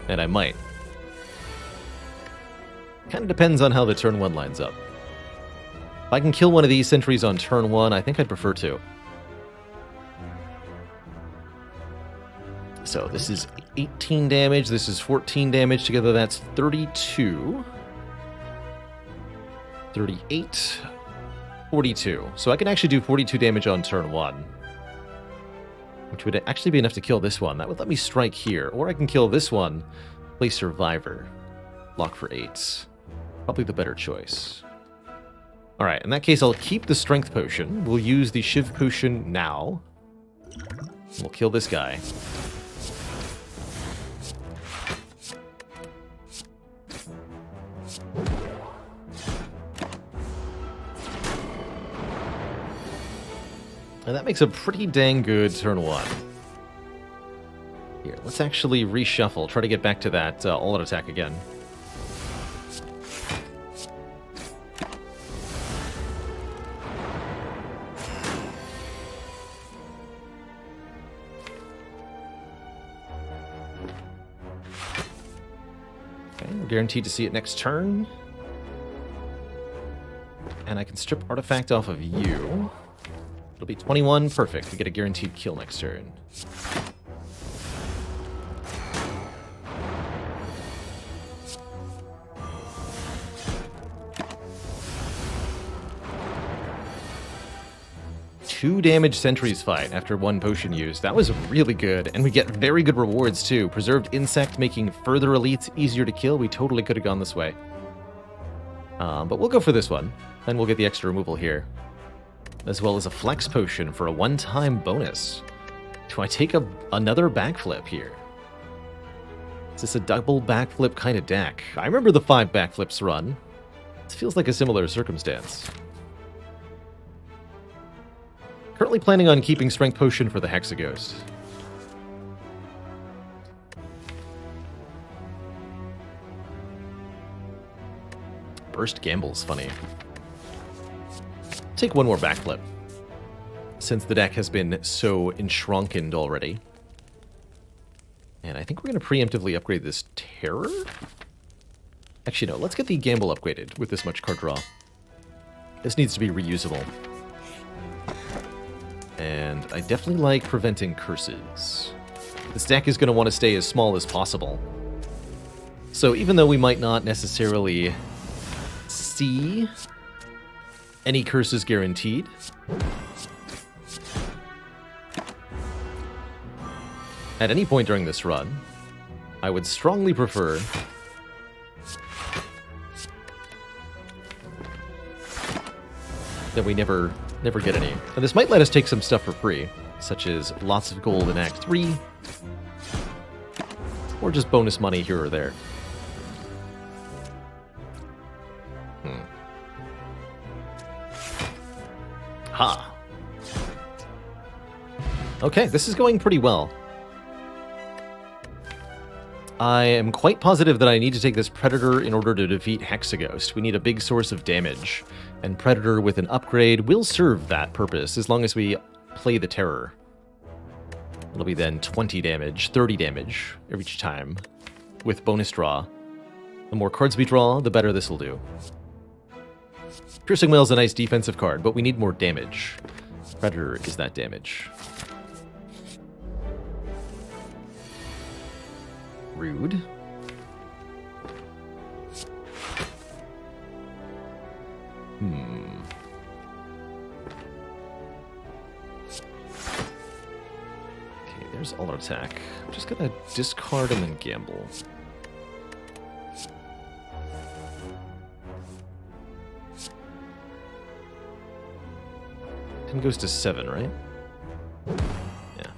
And I might. Kind of depends on how the turn 1 lines up. If I can kill one of these sentries on turn 1, I think I'd prefer to. So this is 18 damage, this is 14 damage, together that's 32. 38. 42. So I can actually do 42 damage on turn 1. Which would actually be enough to kill this one. That would let me strike here. Or I can kill this one, play Survivor. Block for 8. Probably the better choice. Alright, in that case I'll keep the Strength Potion. We'll use the Shiv Potion now. We'll kill this guy. And that makes a pretty dang good turn 1. Here, let's actually reshuffle. Try to get back to that alt attack again. Okay, we're guaranteed to see it next turn. And I can strip artifact off of you. It'll be 21. Perfect. We get a guaranteed kill next turn. Two damage sentries fight after one potion used. That was really good. And we get very good rewards too. Preserved insect making further elites easier to kill. We totally could have gone this way. But we'll go for this one. And we'll get the extra removal here. As well as a flex potion for a one-time bonus. Do I take another backflip here? Is this a double backflip kind of deck? I remember the 5 backflips run. This feels like a similar circumstance. Currently planning on keeping Strength Potion for the Hexaghost. Burst Gamble's funny. Take one more backflip, since the deck has been so enshronkened already. And I think we're going to preemptively upgrade this Terror? Actually, no, let's get the Gamble upgraded with this much card draw. This needs to be reusable. And I definitely like preventing curses. This deck is going to want to stay as small as possible. So even though we might not necessarily see any curses guaranteed, at any point during this run, I would strongly prefer that we never get any. And this might let us take some stuff for free, such as lots of gold in Act 3, or just bonus money here or there. Ha! Okay, this is going pretty well. I am quite positive that I need to take this Predator in order to defeat Hexaghost. We need a big source of damage, and Predator with an upgrade will serve that purpose as long as we play the Terror. It'll be then 20 damage, 30 damage each time, with bonus draw. The more cards we draw, the better this will do. Piercing Wail is a nice defensive card, but we need more damage. Predator is that damage. Rude. Okay, there's all attack. I'm just gonna discard and then gamble. 10 goes to 7, right? Yeah.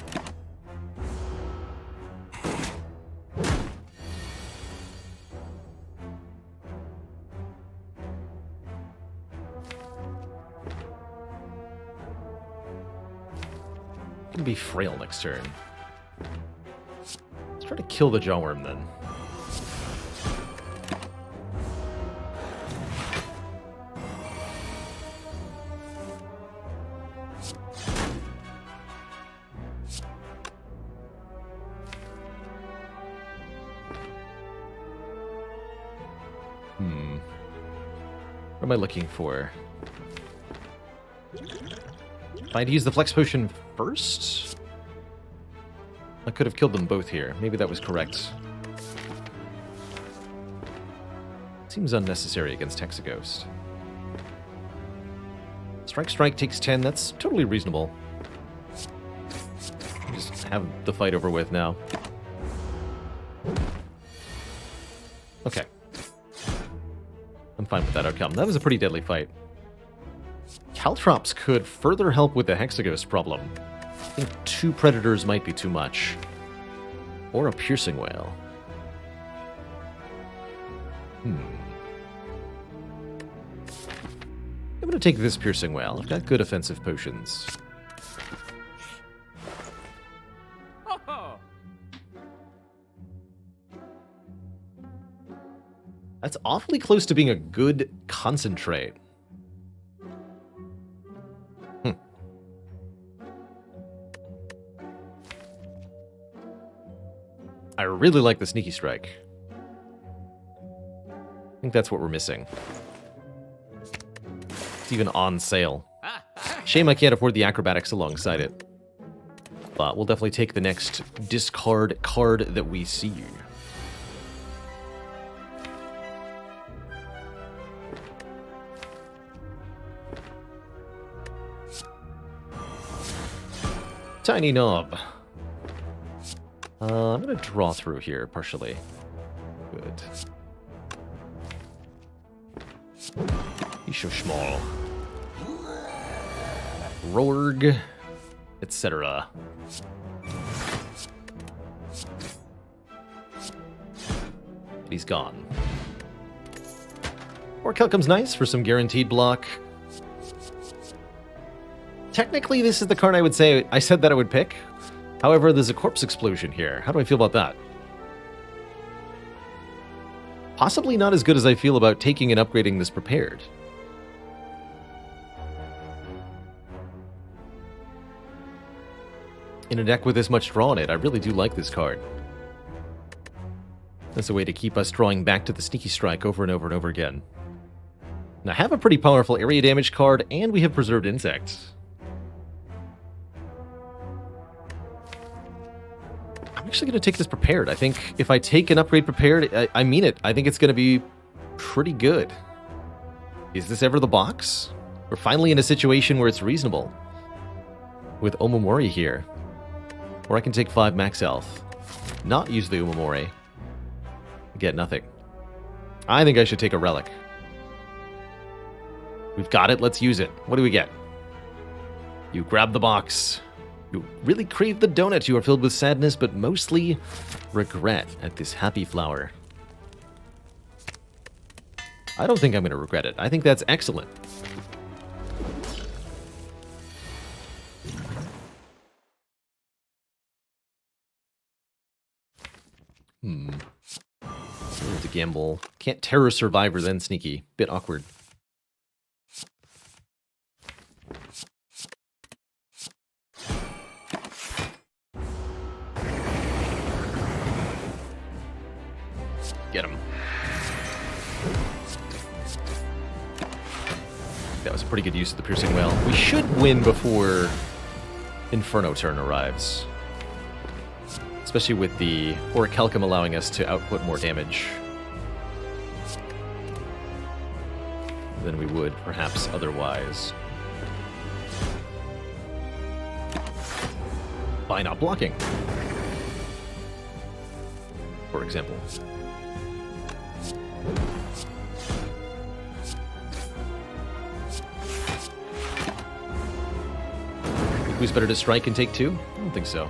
Gonna be frail next turn. Let's try to kill the Jawworm then. What am I looking for? If I had used the Flex Potion first? I could have killed them both here. Maybe that was correct. Seems unnecessary against Hexaghost. Strike takes 10. That's totally reasonable. Just have the fight over with now. Okay. I'm fine with that outcome. That was a pretty deadly fight. Caltrops could further help with the Hexaghost problem. I think 2 Predators might be too much. Or a Piercing Whale. I'm going to take this Piercing Whale. I've got good offensive potions. That's awfully close to being a good concentrate. I really like the Sneaky Strike. I think that's what we're missing. It's even on sale. Shame I can't afford the Acrobatics alongside it. But we'll definitely take the next discard card that we see. Tiny Knob. I'm going to draw through here, partially. Good. He's so small. Rorg, etc. He's gone. Orichalcum's nice for some guaranteed block. Technically, this is the card I would say I said that I would pick. However, there's a Corpse Explosion here. How do I feel about that? Possibly not as good as I feel about taking and upgrading this Prepared. In a deck with this much draw in it, I really do like this card. That's a way to keep us drawing back to the Sneaky Strike over and over and over again. And I have a pretty powerful area damage card, and we have Preserved Insects. I'm actually going to take this Prepared. I think if I take an upgrade Prepared, I mean it. I think it's going to be pretty good. Is this ever the box? We're finally in a situation where it's reasonable. With Omamori here. Or I can take 5 max health. Not use the Omamori. Get nothing. I think I should take a Relic. We've got it. Let's use it. What do we get? You grab the box. You really crave the donut. You are filled with sadness, but mostly regret at this happy flower. I don't think I'm going to regret it. I think that's excellent. To gamble. Can't Terror Survivor, then Sneaky. Bit awkward. Get him. That was a pretty good use of the Piercing Whale. We should win before Inferno turn arrives. Especially with the Orichalcum allowing us to output more damage than we would, perhaps, otherwise. By not blocking, for example. Who's better to strike and take 2? I don't think so.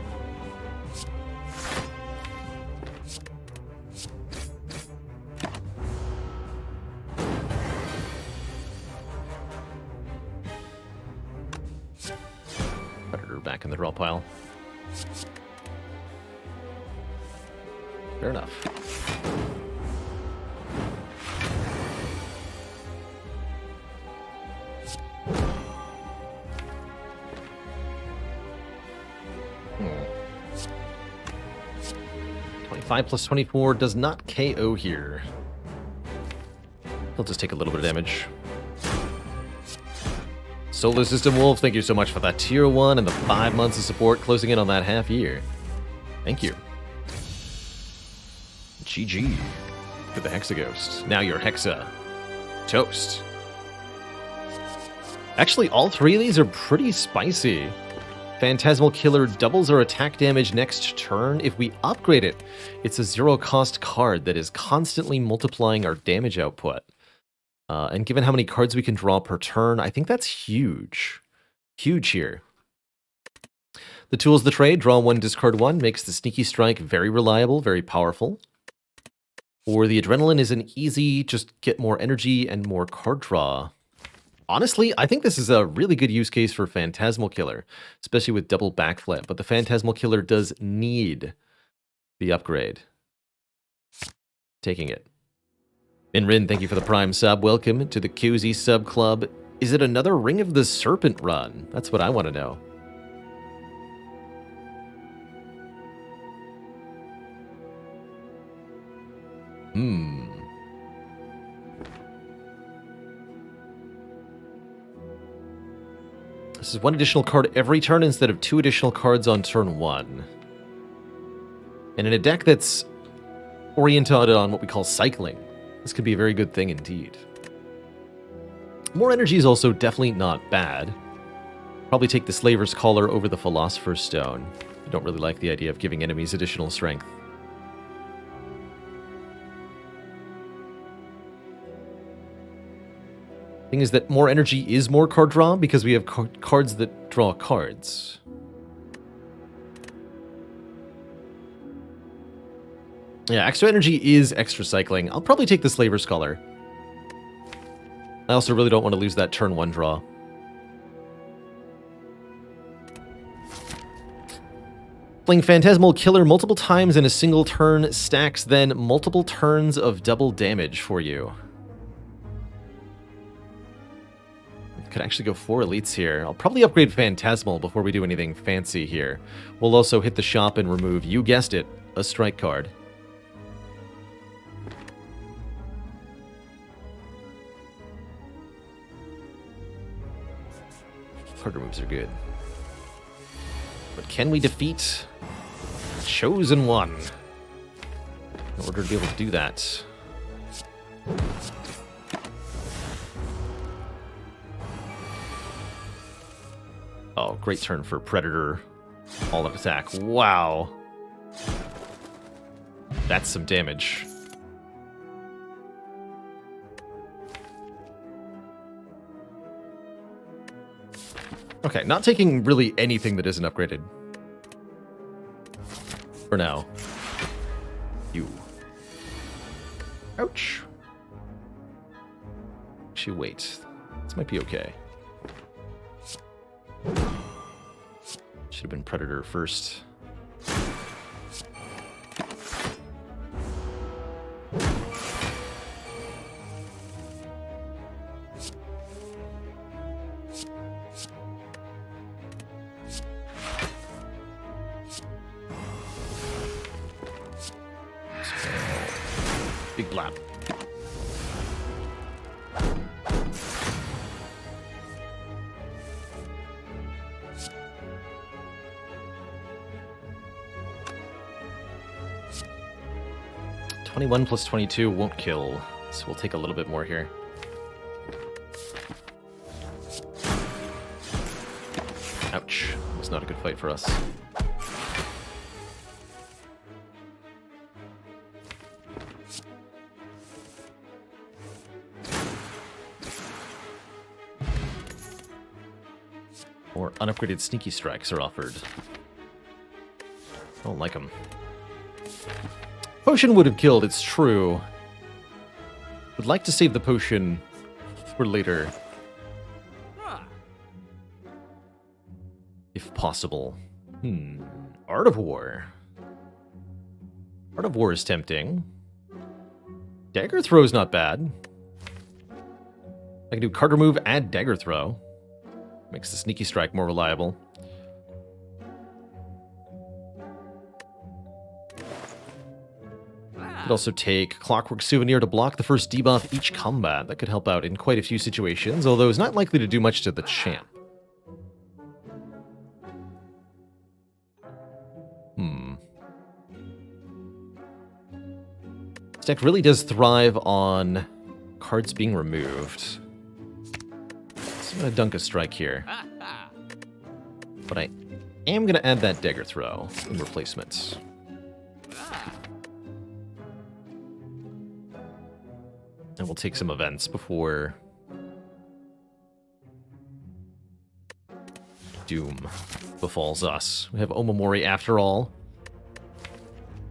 the draw pile. Fair enough. Hmm. 25 plus 24 does not KO here. He'll just take a little bit of damage. Solar System Wolf, thank you so much for that tier 1 and the 5 months of support, closing in on that half year. Thank you. GG for the Hexaghost. Now you're Hexa. Toast. Actually, all 3 of these are pretty spicy. Phantasmal Killer doubles our attack damage next turn. If we upgrade it, it's a 0-cost card that is constantly multiplying our damage output. And given how many cards we can draw per turn, I think that's huge. Huge here. The Tools of the Trade, draw 1, discard 1, makes the Sneaky Strike very reliable, very powerful. Or the Adrenaline is an easy, just get more energy and more card draw. Honestly, I think this is a really good use case for Phantasmal Killer, especially with double backflip, but the Phantasmal Killer does need the upgrade. Taking it. Minrin, thank you for the Prime sub. Welcome to the Cozy Sub Club. Is it another Ring of the Serpent run? That's what I want to know. This is 1 additional card every turn instead of 2 additional cards on turn 1. And in a deck that's oriented on what we call cycling, this could be a very good thing indeed. More energy is also definitely not bad. Probably take the Slaver's Collar over the Philosopher's Stone. I don't really like the idea of giving enemies additional strength. Thing is that more energy is more card draw because we have cards that draw cards. Yeah, extra energy is extra cycling. I'll probably take the Slaver's Collar. I also really don't want to lose that turn 1 draw. Playing Phantasmal Killer multiple times in a single turn stacks then multiple turns of double damage for you. Could actually go 4 elites here. I'll probably upgrade Phantasmal before we do anything fancy here. We'll also hit the shop and remove, you guessed it, a strike card. Card removes are good. But can we defeat Chosen One? In order to be able to do that. Oh, great turn for Predator. All-out attack. Wow. That's some damage. Okay, not taking really anything that isn't upgraded. For now. You. Ouch. Actually, wait. This might be okay. Should have been Predator first. Big blap. +21 plus 22 won't kill, so we'll take a little bit more here. Ouch. It's not a good fight for us. More unupgraded sneaky strikes are offered. I don't like them. Potion would have killed, it's true. Would like to save the potion for later. If possible? Art of War. Art of War is tempting. Dagger Throw is not bad. I can do Carter Move, add Dagger Throw. Makes the Sneaky Strike more reliable. Could also take Clockwork Souvenir to block the first debuff each combat. That could help out in quite a few situations, although it's not likely to do much to the champ. This deck really does thrive on cards being removed. So I'm going to dunk a strike here. But I am going to add that Dagger Throw in replacement. And we'll take some events before doom befalls us. We have Omamori after all.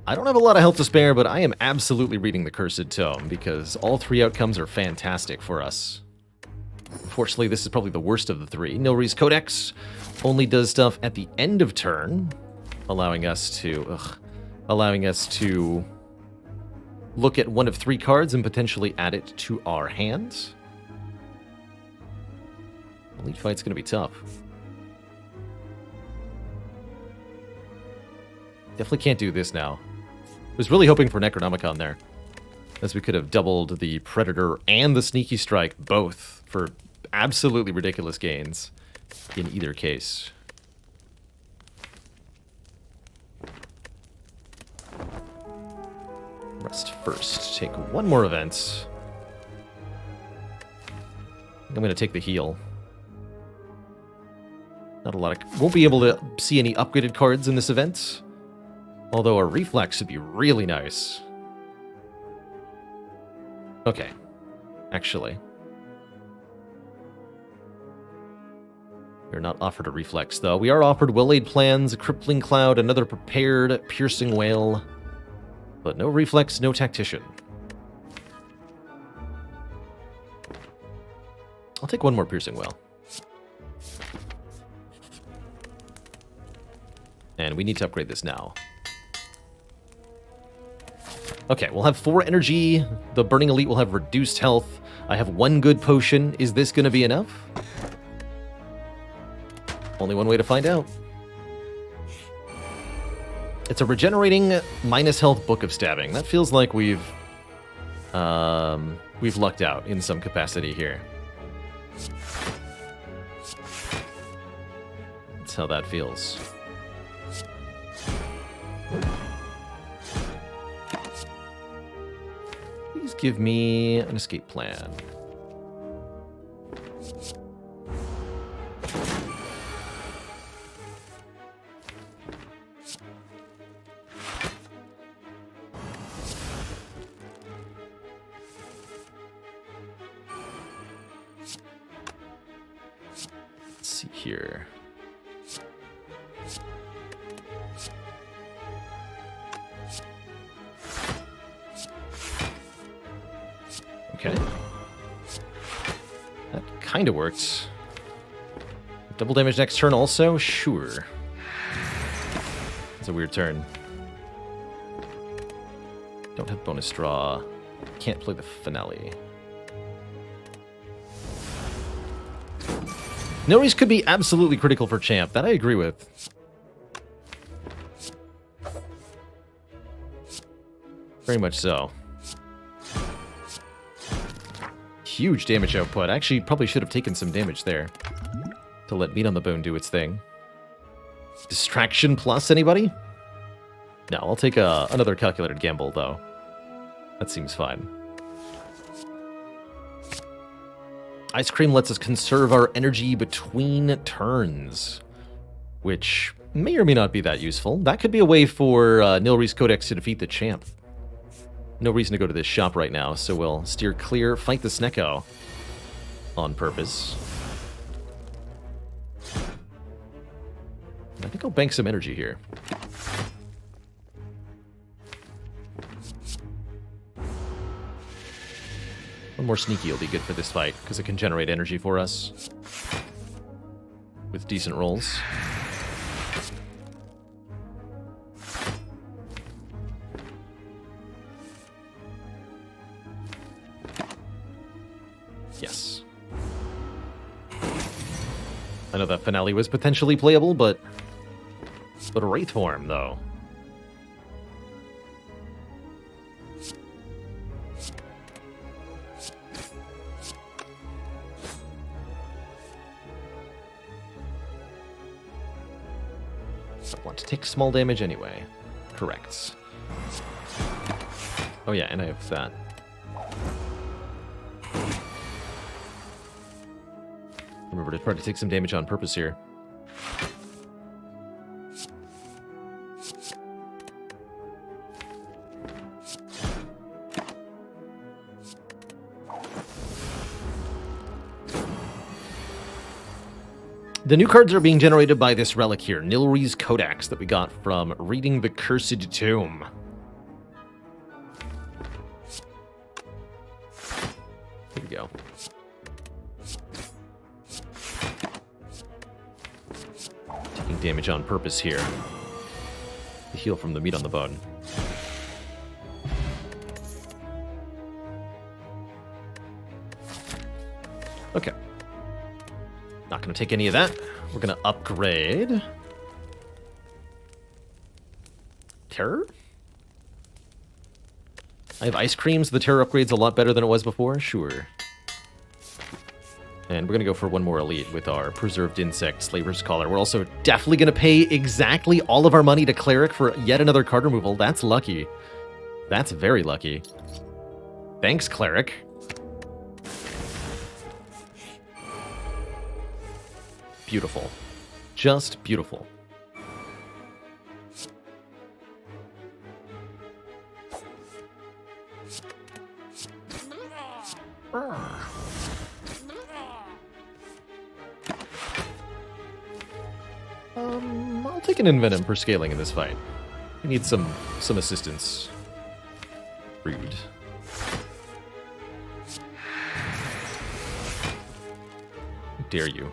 I don't have a lot of health to spare, but I am absolutely reading the Cursed Tome because all three outcomes are fantastic for us. Unfortunately, this is probably the worst of the three. Nilri's Codex only does stuff at the end of turn, allowing us to look at one of three cards and potentially add it to our hands. Elite Fight's going to be tough. Definitely can't do this now. I was really hoping for Necronomicon there, as we could have doubled the Predator and the Sneaky Strike both for absolutely ridiculous gains in either case. Rest first. Take one more event. I'm going to take the heal. Not a lot of... Won't be able to see any upgraded cards in this event. Although a Reflex would be really nice. Okay. Actually. We're not offered a Reflex, though. We are offered Well-Laid Plans, a Crippling Cloud, another Prepared, Piercing Wail. But no Reflex, no Tactician. I'll take one more Piercing Wail. And we need to upgrade this now. Okay, we'll have 4 energy. The Burning Elite will have reduced health. I have 1 good potion. Is this going to be enough? Only one way to find out. It's a regenerating minus health Book of Stabbing. That feels like we've lucked out in some capacity here. That's how that feels. Please give me an escape plan. Let's see here. Okay. That kind of worked. Double damage next turn also? Sure. It's a weird turn. Don't have bonus draw. Can't play the finale. Noris could be absolutely critical for champ. That I agree with. Very much so. Huge damage output. I actually probably should have taken some damage there to let Meat on the Bone do its thing. Distraction plus, anybody? No, I'll take another calculated gamble, though. That seems fine. Ice Cream lets us conserve our energy between turns, which may or may not be that useful. That could be a way for Nilri's Codex to defeat the champ. No reason to go to this shop right now, so we'll steer clear, fight the Snecko on purpose. I think I'll bank some energy here. One more Sneaky will be good for this fight, because it can generate energy for us with decent rolls. Yes. I know that finale was potentially playable, but a Wraith form, though. I want to take small damage anyway. Correct. Oh yeah, and I have that. Remember to try to take some damage on purpose here. The new cards are being generated by this relic here, Nilri's Codex, that we got from reading the Cursed Tomb. Here we go. Taking damage on purpose here. To heal from the meat on the bone. Okay. Not going to take any of that. We're going to upgrade. Terror? I have ice cream, so the terror upgrade's a lot better than it was before? Sure. And we're going to go for one more elite with our Preserved Insect Slaver's Collar. We're also definitely going to pay exactly all of our money to Cleric for yet another card removal. That's lucky. That's very lucky. Thanks, Cleric. Beautiful. Just beautiful. I'll take an Envenom for scaling in this fight. We need some assistance. Rude. How dare you?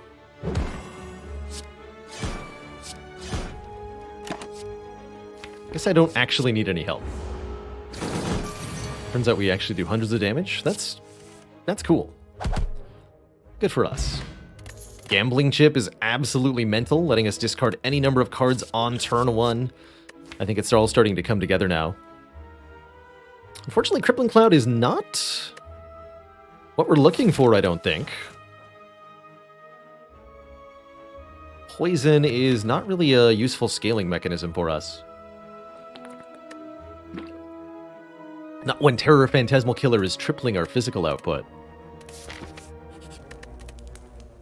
Guess I don't actually need any help. Turns out we actually do hundreds of damage. That's cool. Good for us. Gambling Chip is absolutely mental, letting us discard any number of cards on turn 1. I think it's all starting to come together now. Unfortunately, Crippling Cloud is not what we're looking for, I don't think. Poison is not really a useful scaling mechanism for us. Not when Terror Phantasmal Killer is tripling our physical output.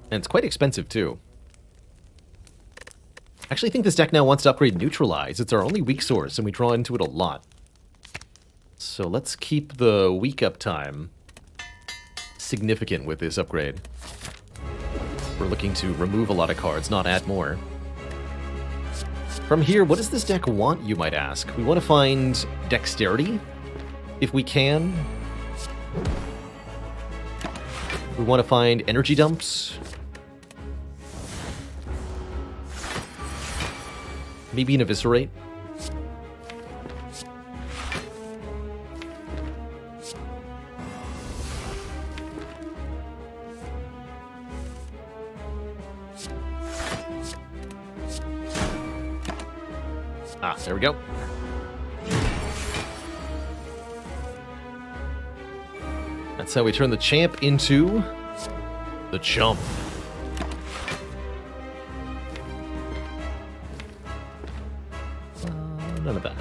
And it's quite expensive, too. I actually think this deck now wants to upgrade Neutralize. It's our only weak source, and we draw into it a lot. So let's keep the weak up time significant with this upgrade. We're looking to remove a lot of cards, not add more. From here, what does this deck want, you might ask? We want to find Dexterity, if we can. We want to find Energy Dumps. Maybe an Eviscerate. Ah, there we go. That's how we turn the champ into the chump. None of that.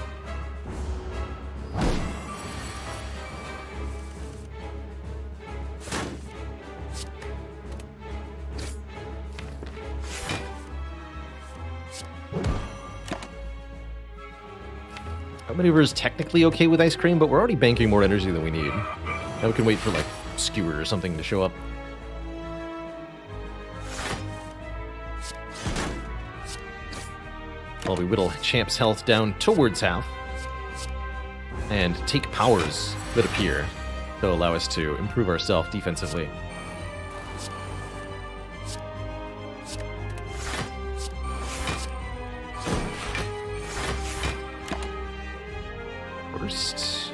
Outmaneuver is technically okay with ice cream, but we're already banking more energy than we need. Now we can wait for, like, Skewer or something to show up. While we whittle Champ's health down towards half. And take powers that appear to allow us to improve ourselves defensively. First.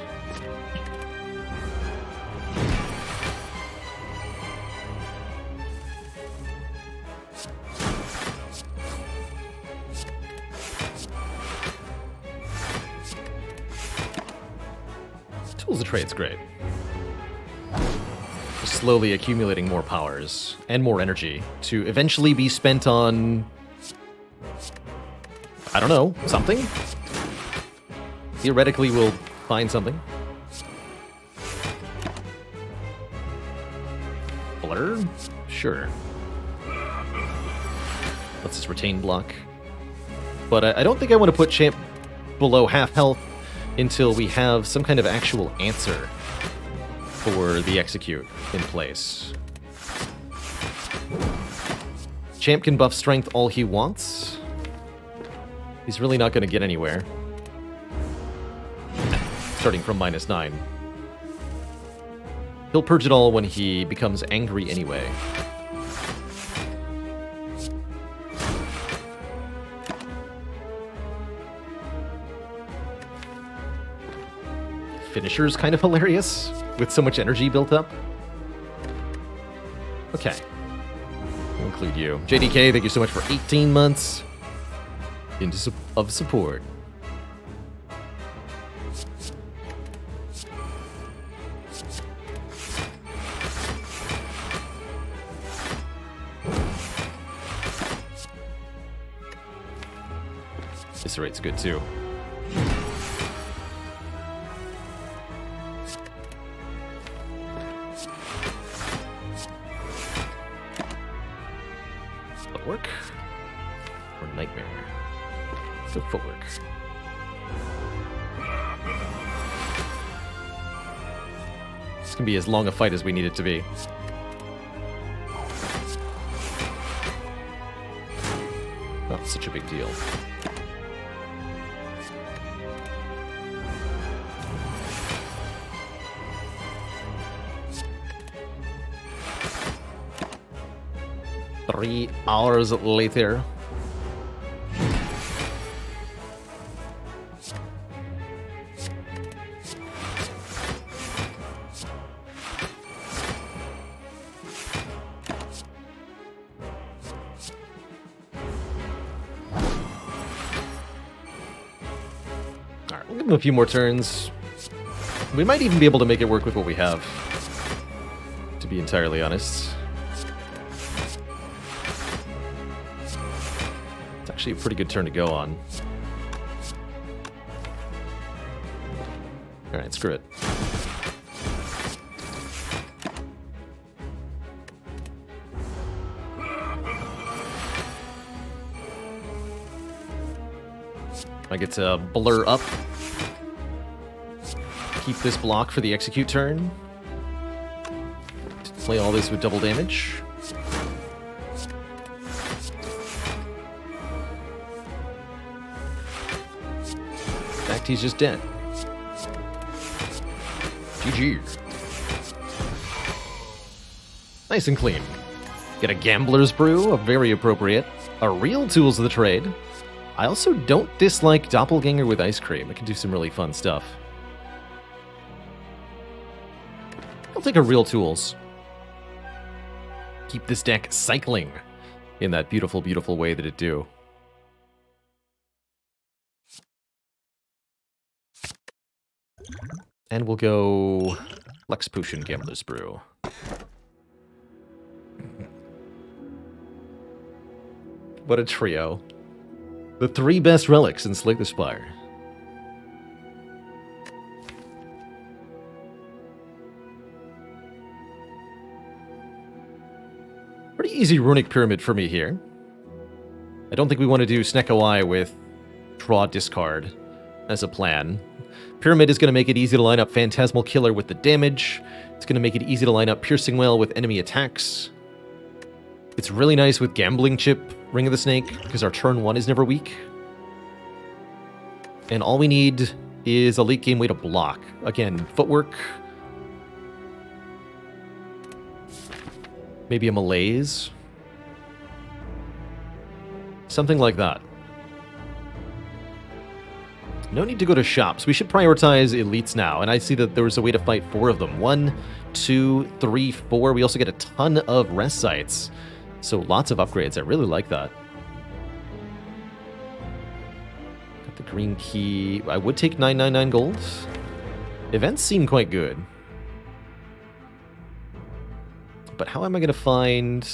Tools of Trade's great. Just slowly accumulating more powers and more energy to eventually be spent on... I don't know, something? Theoretically, we'll find something. Blur? Sure. Let's just retain block. But I don't think I want to put Champ below half health until we have some kind of actual answer for the execute in place. Champ can buff strength all he wants. He's really not going to get anywhere. Starting from -9. He'll purge it all when he becomes angry anyway. Finisher's kind of hilarious, with so much energy built up. Okay. We'll include you. JDK, thank you so much for 18 months of support. This rate's good too. Footwork? Or nightmare? So footwork. This can be as long a fight as we need it to be. Not such a big deal. Three hours later. Alright, we'll give him a few more turns. We might even be able to make it work with what we have, to be entirely honest. Actually a pretty good turn to go on. Alright, screw it. I get to blur up. Keep this block for the execute turn. Play all this with double damage. He's just dead. GG. Nice and clean. Get a Gambler's Brew, very appropriate. A real Tools of the Trade. I also don't dislike Doppelganger with Ice Cream. It can do some really fun stuff. I'll take a real Tools. Keep this deck cycling in that beautiful, beautiful way that it do. And we'll go Lex Potion, Gambler's Brew. What a trio. The three best relics in Slay the Spire. Pretty easy runic pyramid for me here. I don't think we want to do Snecko Eye with draw discard as a plan. Pyramid is going to make it easy to line up Phantasmal Killer with the damage. It's going to make it easy to line up Piercing Wail with enemy attacks. It's really nice with Gambling Chip, Ring of the Snake, because our turn 1 is never weak. And all we need is a late game way to block. Again, footwork. Maybe a malaise. Something like that. No need to go to shops. We should prioritize elites now, and I see that there was a way to fight 4 of them. 1, 2, 3, 4. We also get a ton of rest sites, so lots of upgrades. I really like that. Got the green key. I would take 999 gold. Events seem quite good. But how am I going to find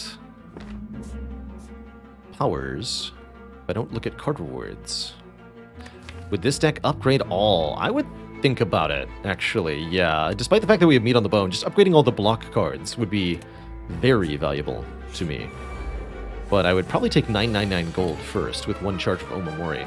powers if I don't look at card rewards? Would this deck upgrade all? I would think about it, actually, yeah. Despite the fact that we have meat on the bone, just upgrading all the block cards would be very valuable to me. But I would probably take 999 gold first with 1 charge of Omamori.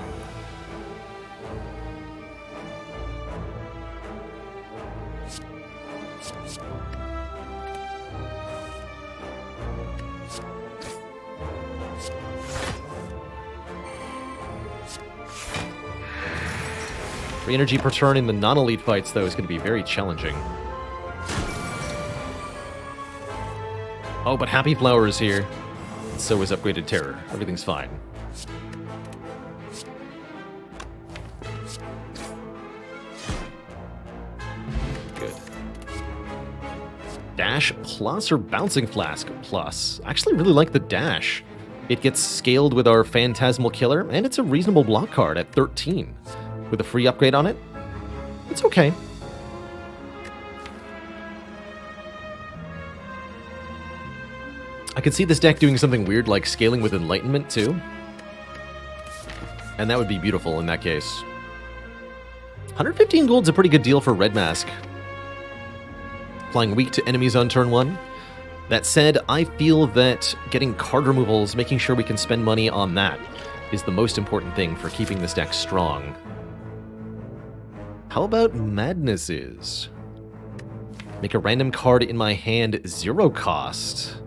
Free energy per turn in the non-elite fights, though, is going to be very challenging. Oh, but Happy Flower is here. So is Upgraded Terror. Everything's fine. Good. Dash plus or Bouncing Flask plus? I actually really like the Dash. It gets scaled with our Phantasmal Killer, and it's a reasonable block card at 13. With a free upgrade on it, it's okay. I could see this deck doing something weird like scaling with Enlightenment too. And that would be beautiful in that case. 115 gold's a pretty good deal for Red Mask. Applying weak to enemies on turn 1. That said, I feel that getting card removals, making sure we can spend money on that, is the most important thing for keeping this deck strong. How about Madnesses? Make a random card in my hand 0 cost.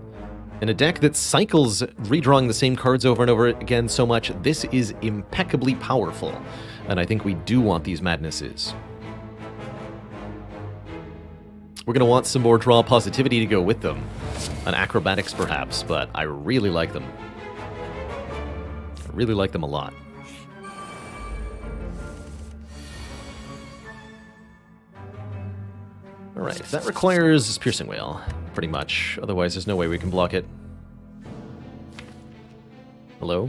In a deck that cycles redrawing the same cards over and over again so much, this is impeccably powerful. And I think we do want these Madnesses. We're going to want some more draw positivity to go with them. An Acrobatics perhaps, but I really like them. I really like them a lot. Alright, that requires Piercing Wail, pretty much. Otherwise, there's no way we can block it. Hello?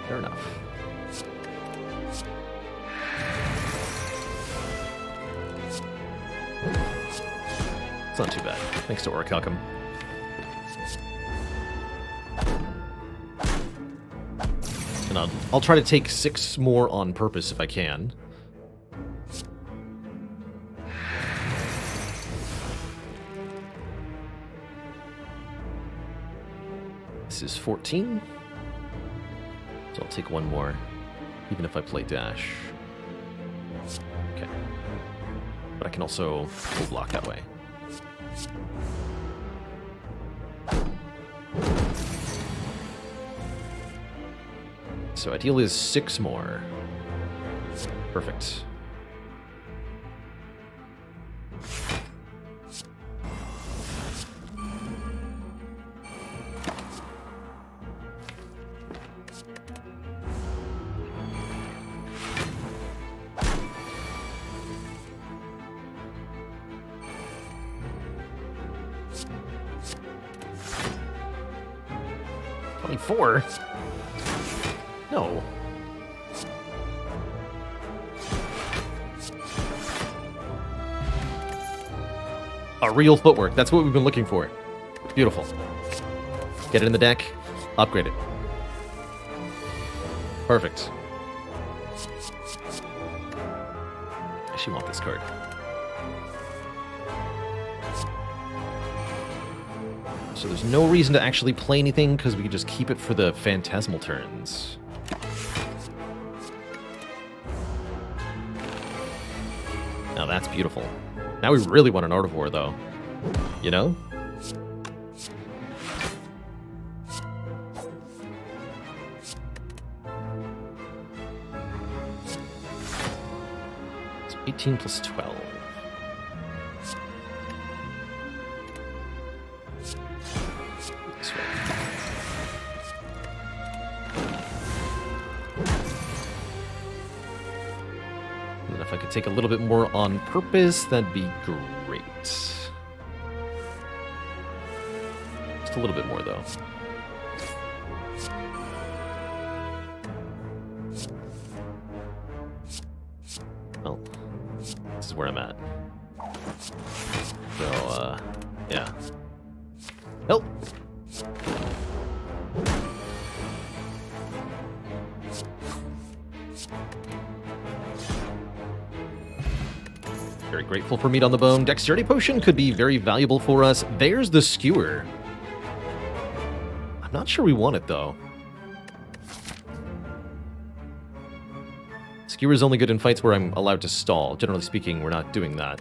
Fair enough. It's not too bad, thanks to Orichalcum. And I'll try to take 6 more on purpose if I can. This is 14. So I'll take 1 more, even if I play Dash. Okay. But I can also full block that way. So ideal is 6 more. Perfect. Four? No. A real footwork. That's what we've been looking for. Beautiful. Get it in the deck. Upgrade it. Perfect. I actually want this card. So there's no reason to actually play anything, because we can just keep it for the Phantasmal turns. Now that's beautiful. Now we really want an Art of War, though. You know? It's 18 plus 12. If I could take a little bit more on purpose, that'd be great. Just a little bit more, though. Well, this is where I'm at. So, yeah. Help! Very grateful for meat on the bone. Dexterity potion could be very valuable for us. There's the skewer. I'm not sure we want it, though. Skewer is only good in fights where I'm allowed to stall. Generally speaking, we're not doing that.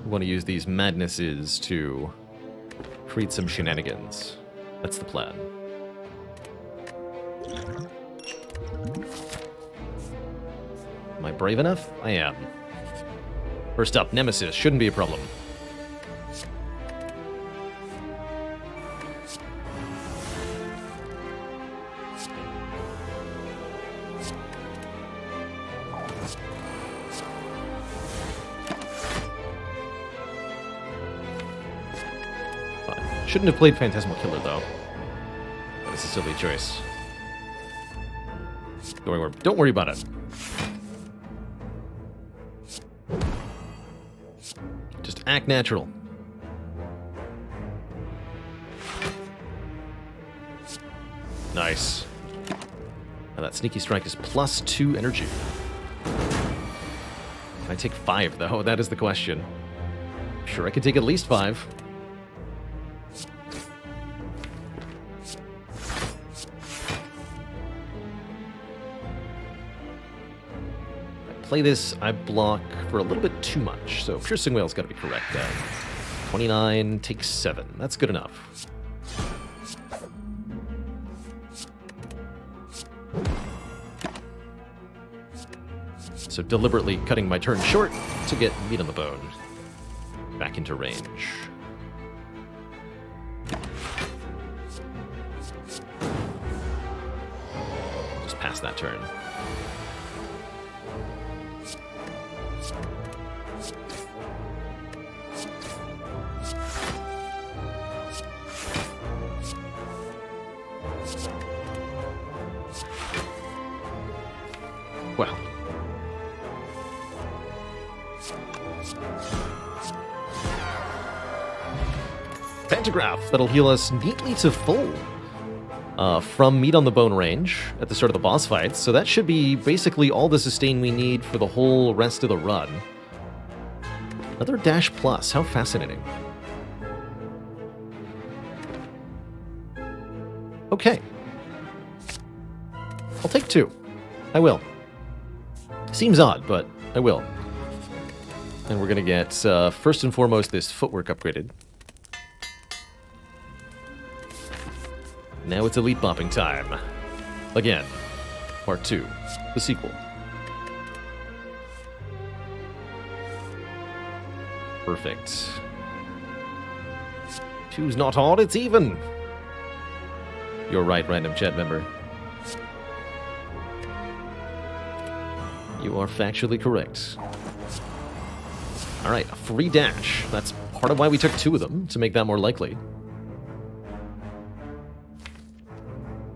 We want to use these madnesses to create some shenanigans. That's the plan. Am I brave enough? I am. First up, Nemesis. Shouldn't be a problem. Shouldn't have played Phantasmal Killer, though. That is a silly choice. Don't worry about it. Just act natural. Nice. Now that Sneaky Strike is +2 energy. Can I take 5, though? That is the question. Sure, I could take at least 5. Play this, I block for a little bit too much, so Piercing Wail's got to be correct then. 29, takes 7. That's good enough. So deliberately cutting my turn short to get meat on the bone. Back into range. Just pass that turn. Well. Pentagraph, that'll heal us neatly to full from meat on the bone range at the start of the boss fights, so that should be basically all the sustain we need for the whole rest of the run. Another dash plus, how fascinating. Okay. I'll take 2. I will. Seems odd, but I will. And we're going to get, first and foremost, this footwork upgraded. Now it's elite bopping time. Again. Part 2. The sequel. Perfect. 2's not odd, it's even. You're right, random chat member. You are factually correct. Alright, a free dash. That's part of why we took 2 of them, to make that more likely.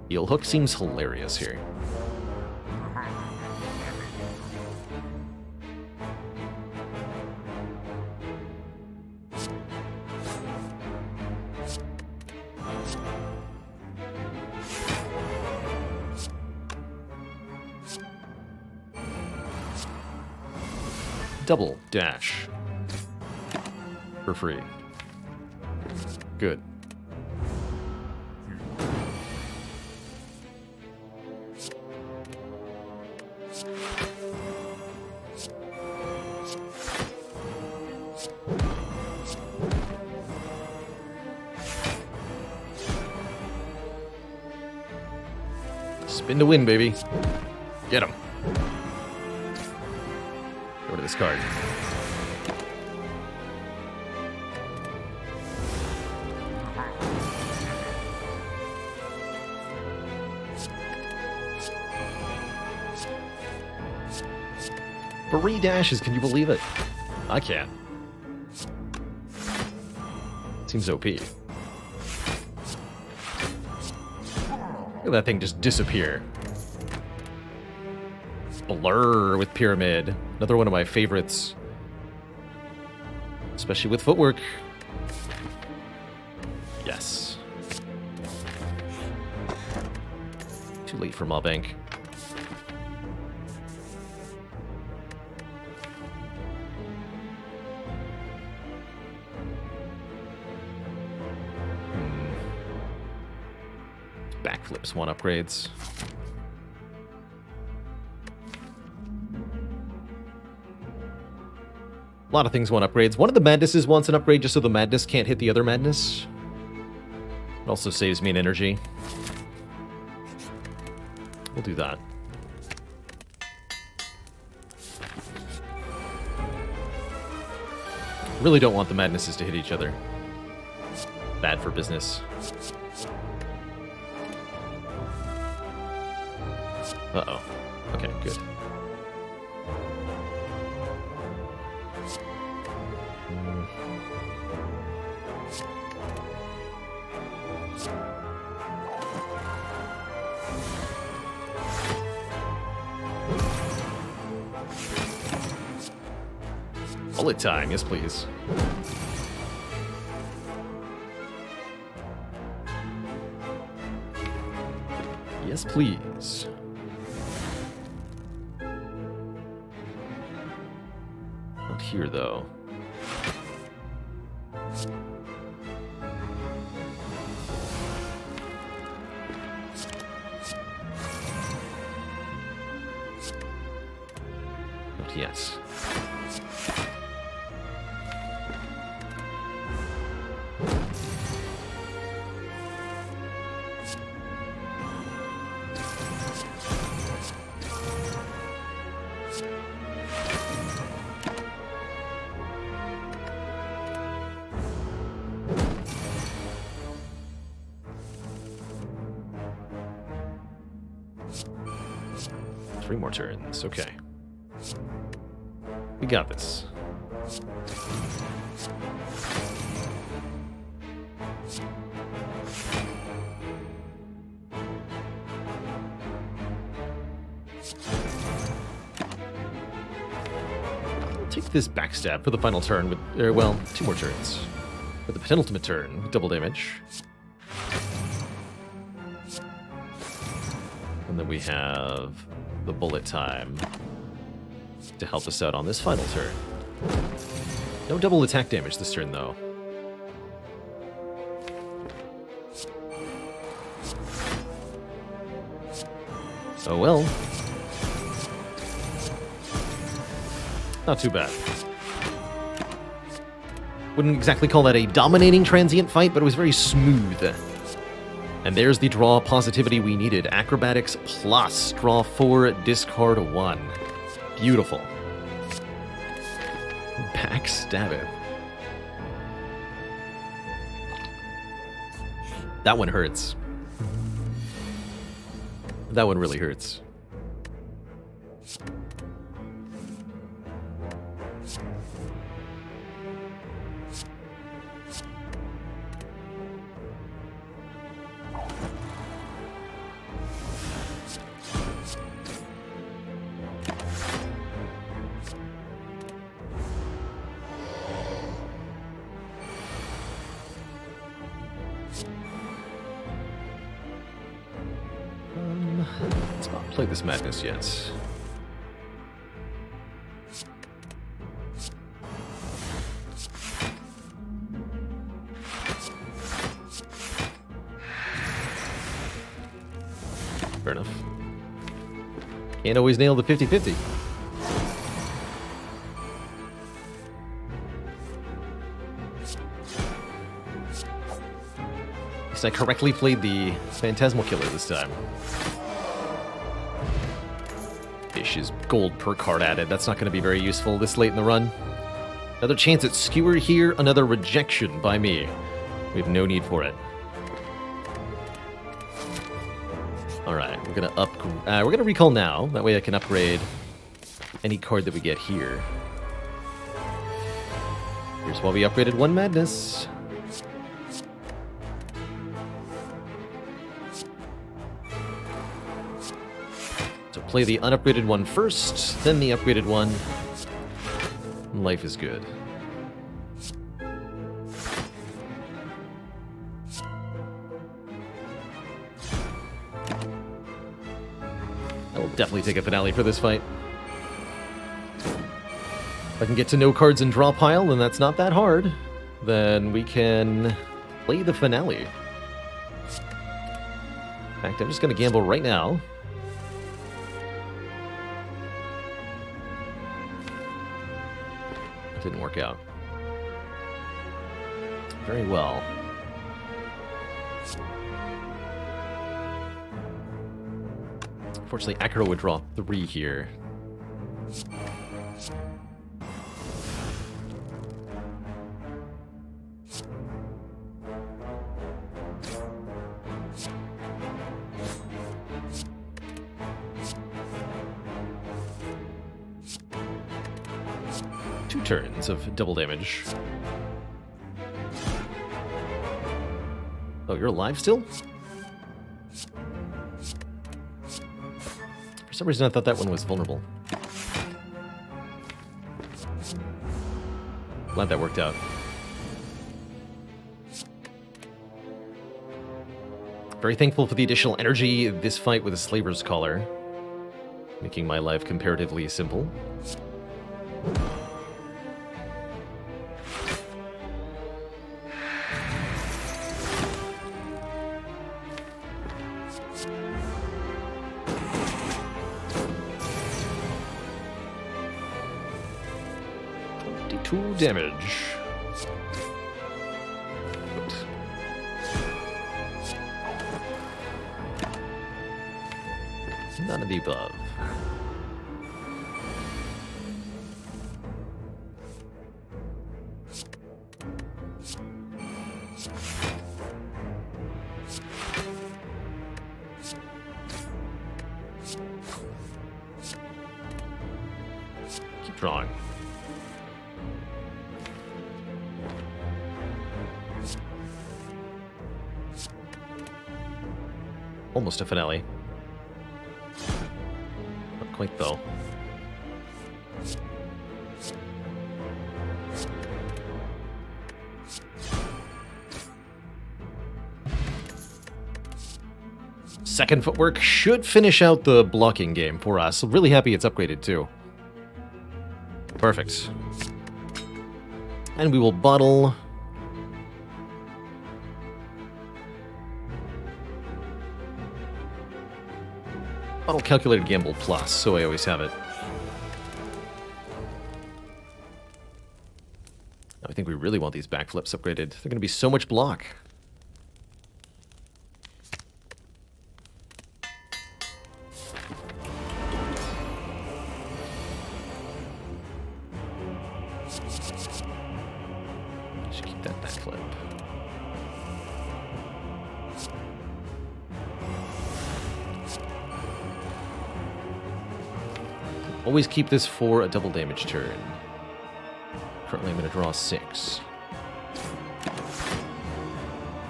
Heel hook seems hilarious here. Double dash. For free. Good. Spin to win, baby. Get him. Go to this card. 3 dashes, can you believe it? I can't. Seems OP. Look at that thing just disappear. Blur with Pyramid. Another one of my favorites. Especially with footwork. Yes. Too late for Mawbank. Backflips want upgrades. A lot of things want upgrades. One of the Madnesses wants an upgrade just so the Madness can't hit the other Madness. It also saves me in energy. We'll do that. Really don't want the Madnesses to hit each other. Bad for business. Uh-oh. Okay, good. Bullet time, yes please. Yes please. Not here though. Not yet. Three more turns, okay. We got this. I'll take this backstab for the final turn with, well, 2 more turns. For the penultimate turn with double damage. And then we have the bullet time to help us out on this final turn. No double attack damage this turn, though. Oh well. Not too bad. Wouldn't exactly call that a dominating transient fight, but it was very smooth. And there's the draw positivity we needed. Acrobatics plus. Draw 4, discard 1. Beautiful. Backstab it. That one hurts. That one really hurts. Let's not play this madness yet. Fair enough. Can't always nail the 50-50. At least I correctly played the Phantasmal Killer this time. Ish is gold per card added. That's not going to be very useful this late in the run. Another chance at Skewer here. Another rejection by me. We have no need for it. All right, we're gonna recall now. That way I can upgrade any card that we get here. Here's why we upgraded one Madness. So play the unupgraded one first, then the upgraded one. Life is good. I will definitely take a finale for this fight. If I can get to no cards in draw pile, and that's not that hard, then we can play the finale. In fact, I'm just going to gamble right now. It didn't work out. Very well. Unfortunately, Akira would draw 3 here. Two turns of double damage. Oh, you're alive still? For some reason I thought that one was vulnerable. Glad that worked out. Very thankful for the additional energy this fight with a Slaver's Collar, making my life comparatively simple. Two damage. Good. None of the above. Keep drawing. Almost a finale. Not quite, though. Second footwork should finish out the blocking game for us. Really happy it's upgraded, too. Perfect. And we will bottle... Bottle Calculated Gamble Plus, so I always have it. I think we really want these backflips upgraded. They're going to be so much block. Should keep that backflip. Always keep this for a double damage turn. Currently I'm going to draw 6.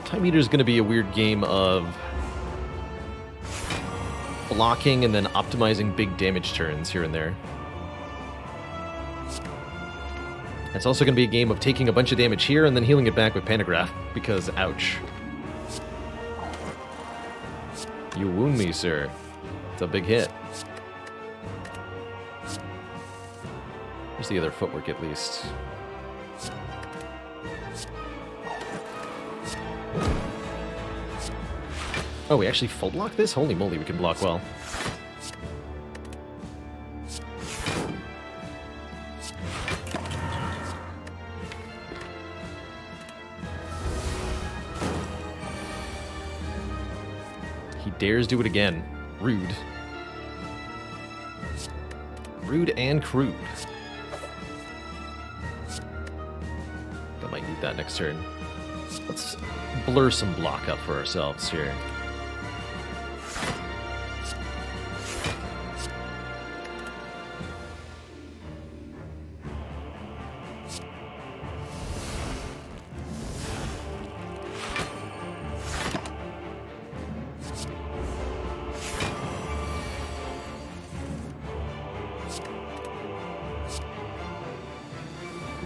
Time Eater is going to be a weird game of blocking and then optimizing big damage turns here and there. It's also going to be a game of taking a bunch of damage here and then healing it back with Pantograph, because ouch. You wound me, sir. It's a big hit. Where's the other footwork, at least? Oh, we actually full block this? Holy moly, we can block well. He dares do it again. Rude. Rude and crude. I might need that next turn. Let's blur some block up for ourselves here.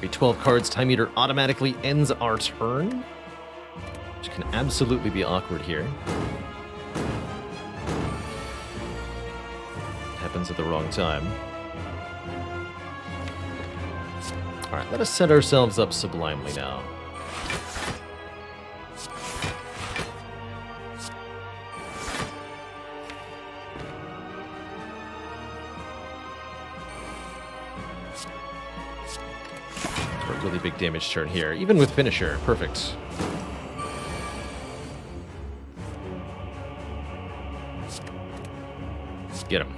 Be 12 cards. Time Eater automatically ends our turn, which can absolutely be awkward here. Happens at the wrong time. Alright, let us set ourselves up sublimely now. For a really big damage turn here, even with Finisher. Perfect. Get him.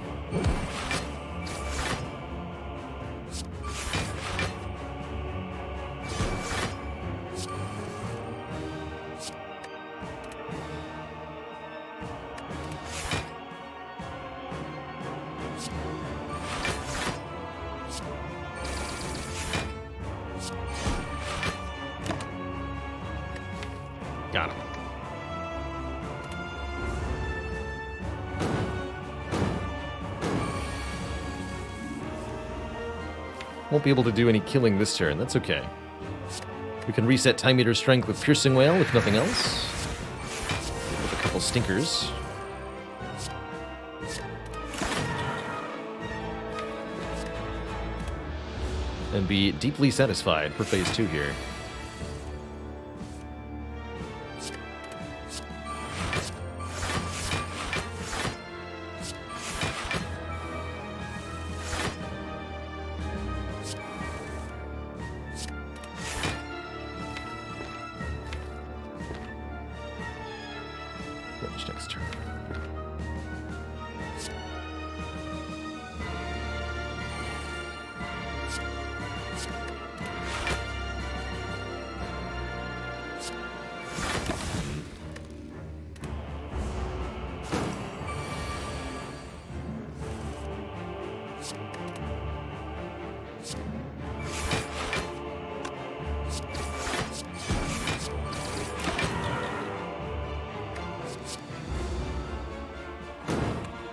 Got him. Won't be able to do any killing this turn. That's okay. We can reset Time Eater's strength with Piercing Wail, if nothing else. With a couple stinkers. And be deeply satisfied for phase 2 here. Next turn.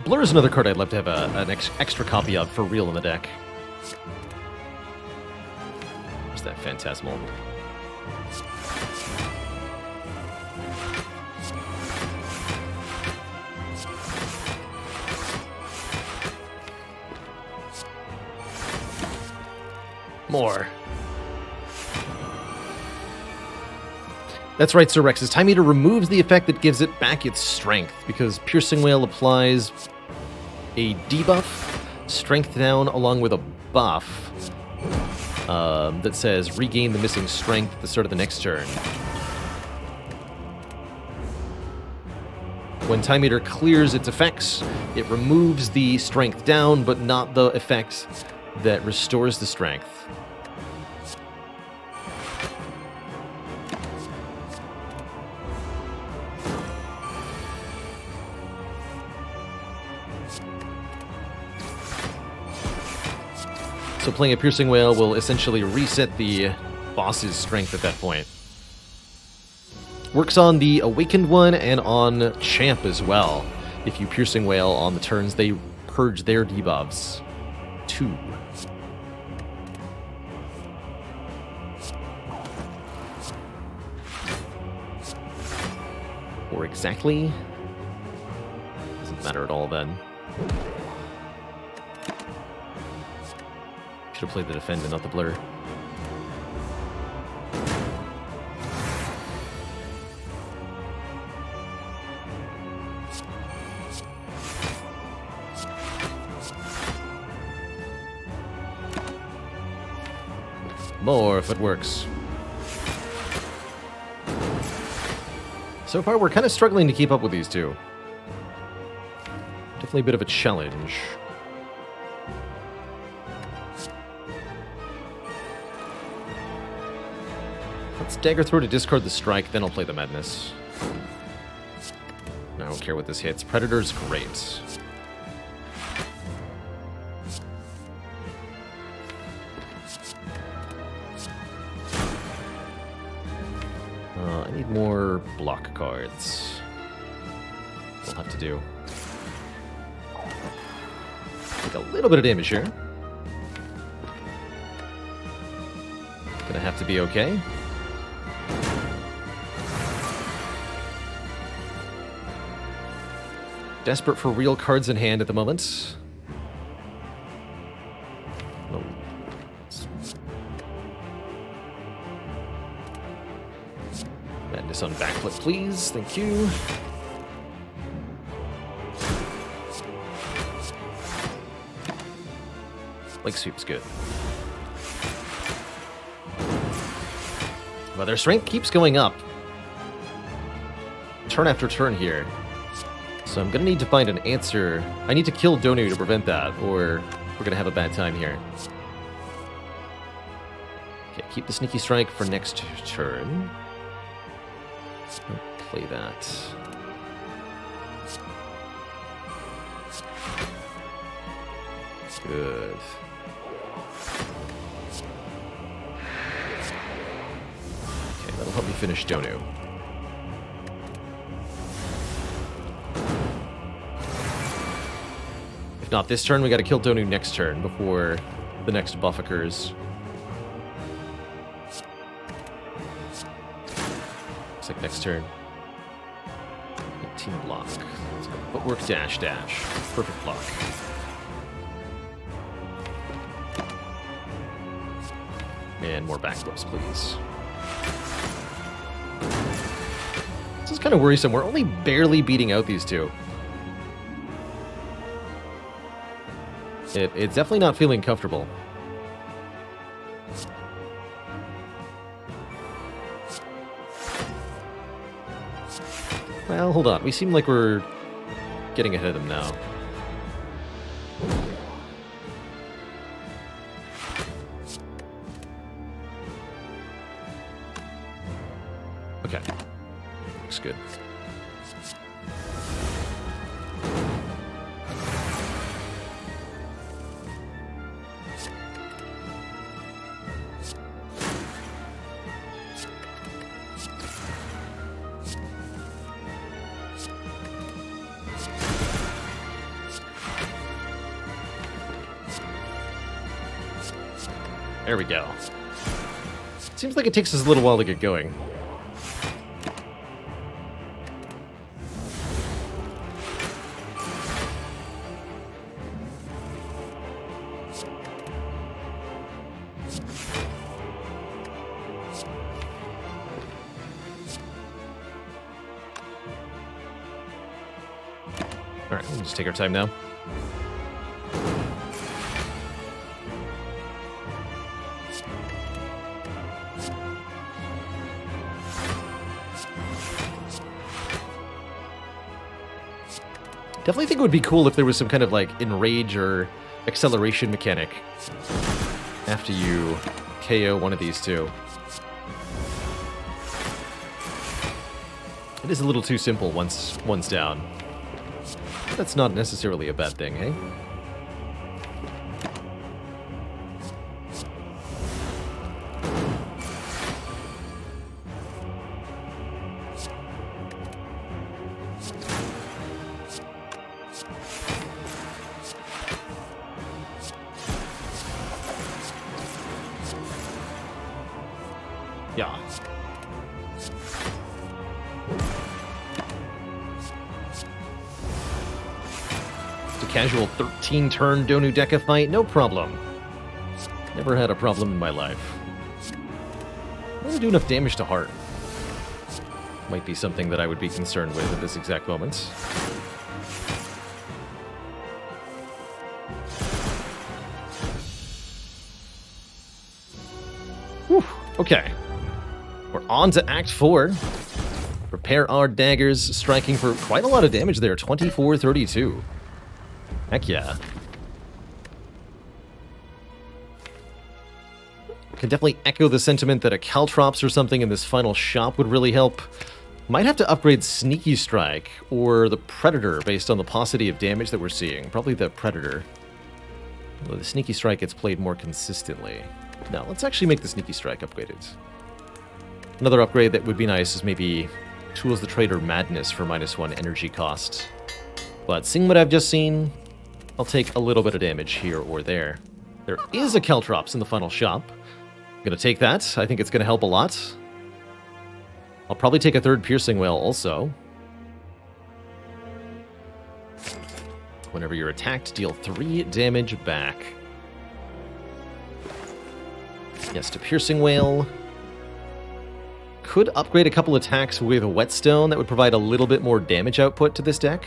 Blur is another card I'd love to have an extra copy of for real in the deck. Where's that Phantasmal? More. That's right, Sir Rex's Time Eater removes the effect that gives it back its strength, because Piercing Wail applies a debuff, strength down, along with a buff that says regain the missing strength at the start of the next turn. When Time Eater clears its effects, it removes the strength down, but not the effect that restores the strength. So playing a Piercing Wail will essentially reset the boss's strength at that point. Works on the Awakened one and on Champ as well. If you Piercing Wail on the turns, they purge their debuffs. 2. Or exactly. Doesn't matter at all then. Should have played the Defend and not the Blur. More if it works. So far, we're kind of struggling to keep up with these two. Definitely a bit of a challenge. Let's Dagger Throw to discard the strike, then I'll play the Madness. I don't care what this hits. Predator's great. I need more block cards. We'll have to do. Take a little bit of damage here. Gonna have to be okay. Desperate for real cards in hand at the moment. Oh. Madness on backflip, please. Thank you. Leg sweep's good. But their strength keeps going up. Turn after turn here. So I'm going to need to find an answer. I need to kill Donu to prevent that, or we're going to have a bad time here. Okay, keep the sneaky strike for next turn. Don't play that. Good. Okay, that'll help me finish Donu. If not this turn, we gotta kill Donu next turn before the next buff occurs. Looks like next turn. 18 block. So footwork dash dash. Perfect block. And more backflips, please. This is kind of worrisome. We're only barely beating out these two. It's definitely not feeling comfortable. Well, hold on. We seem like we're getting ahead of them now. Okay. Looks good. There we go. Seems like it takes us a little while to get going. Alright, we'll just take our time now. Definitely think it would be cool if there was some kind of like enrage or acceleration mechanic after you KO one of these two. It is a little too simple once one's down. But that's not necessarily a bad thing, hey? Yeah. It's a casual 13-turn Donu Deca fight, no problem. Never had a problem in my life. I don't do enough damage to heart. Might be something that I would be concerned with at this exact moment. Whew, okay. We're on to Act 4. Prepare our daggers, striking for quite a lot of damage there, 24-32. Heck yeah. Can definitely echo the sentiment that a Caltrops or something in this final shop would really help. Might have to upgrade Sneaky Strike or the Predator based on the paucity of damage that we're seeing. Probably the Predator. Although the Sneaky Strike gets played more consistently. Now, let's actually make the Sneaky Strike upgraded. Another upgrade that would be nice is maybe Tools the Trader Madness for -1 energy cost. But seeing what I've just seen, I'll take a little bit of damage here or there. There is a Caltrops in the final shop. Gonna take that. I think it's gonna help a lot. I'll probably take a third Piercing Wail also. Whenever you're attacked, deal 3 damage back. Yes, to Piercing Wail. Could upgrade a couple attacks with a Whetstone. That would provide a little bit more damage output to this deck.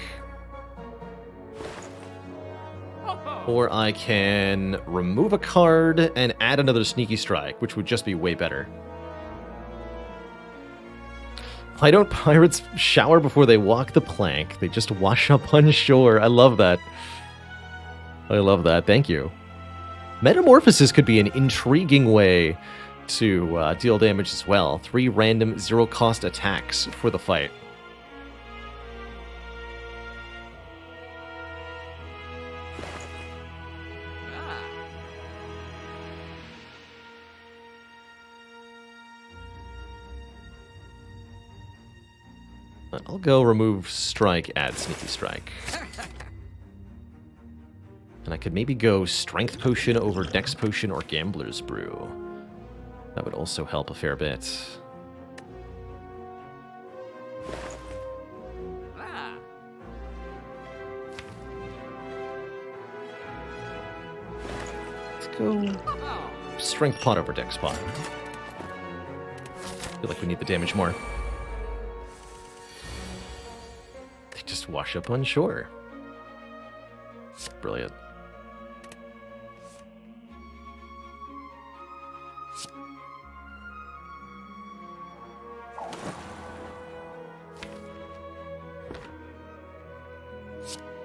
Or I can remove a card and add another Sneaky Strike, which would just be way better. Why don't pirates shower before they walk the plank? They just wash up on shore. I love that. I love that. Thank you. Metamorphosis could be an intriguing way to deal damage as well. 3 random 0-cost attacks for the fight. I'll go remove Strike, add Sneaky Strike. And I could maybe go Strength Potion over Dex Potion or Gambler's Brew. That would also help a fair bit. Let's go Strength Pot over Dex Pot. Feel like we need the damage more. They just wash up on shore. Brilliant.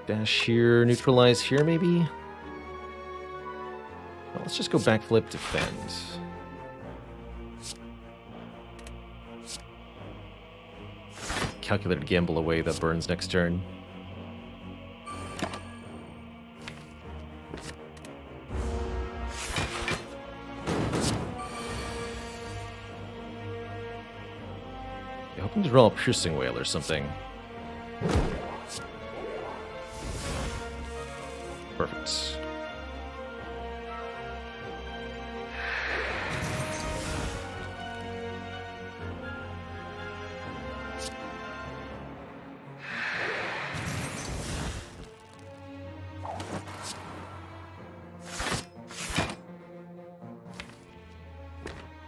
Dash here, neutralize here, maybe? Well, let's just go backflip, defend. Calculated gamble away the burns next turn. I'm hoping to draw a Piercing Wail or something. Perfect.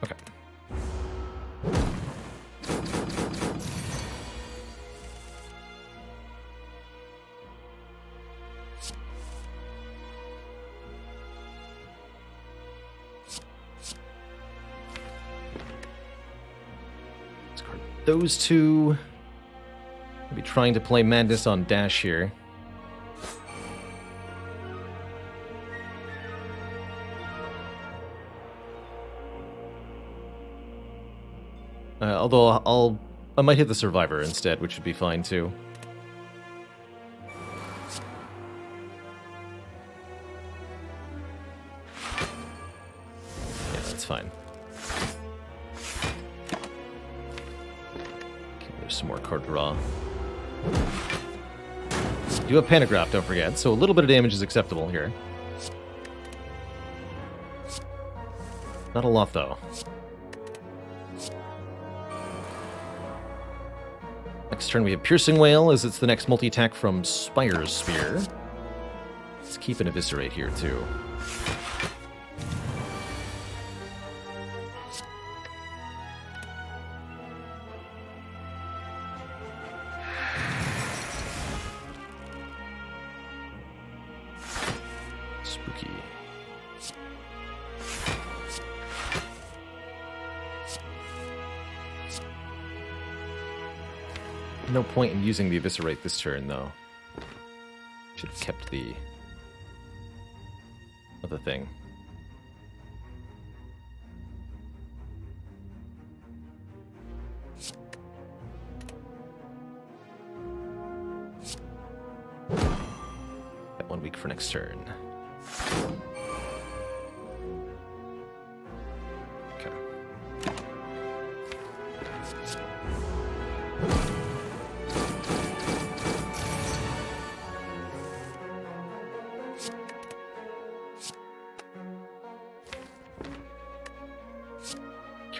Okay. Those two. I'll be trying to play Madness on Dash here. Although I might hit the Survivor instead, which would be fine too. Yeah, that's fine. There's some more card draw. You have Pantograph, don't forget, so a little bit of damage is acceptable here. Not a lot, though. Next turn we have Piercing Wail, as it's the next multi-attack from Spire's Spear. Let's keep an Eviscerate here, too. Spooky. No point in using the Eviscerate this turn, though. Should have kept the other thing. Got 1 week for next turn. Okay.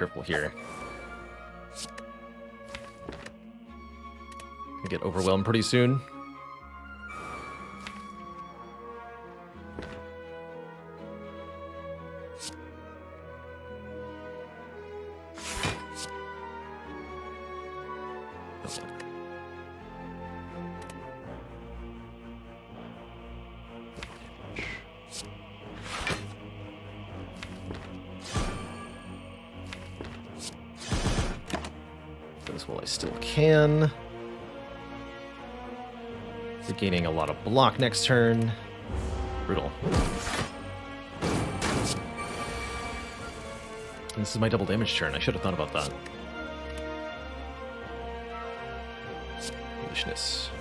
careful here. I get overwhelmed pretty soon. This while I still can. We're gaining a lot of block next turn. Brutal. And this is my double damage turn. I should have thought about that. Foolishness.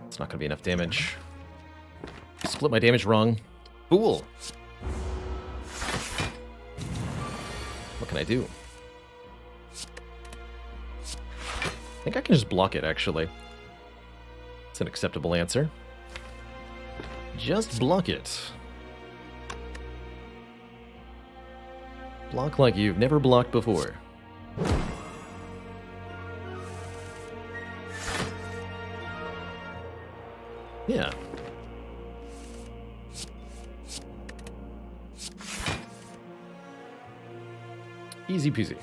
It's not going to be enough damage. Split my damage wrong. Fool. What can I do? I think I can just block it, actually. It's an acceptable answer. Just block it. Block like you've never blocked before. Yeah. Easy peasy.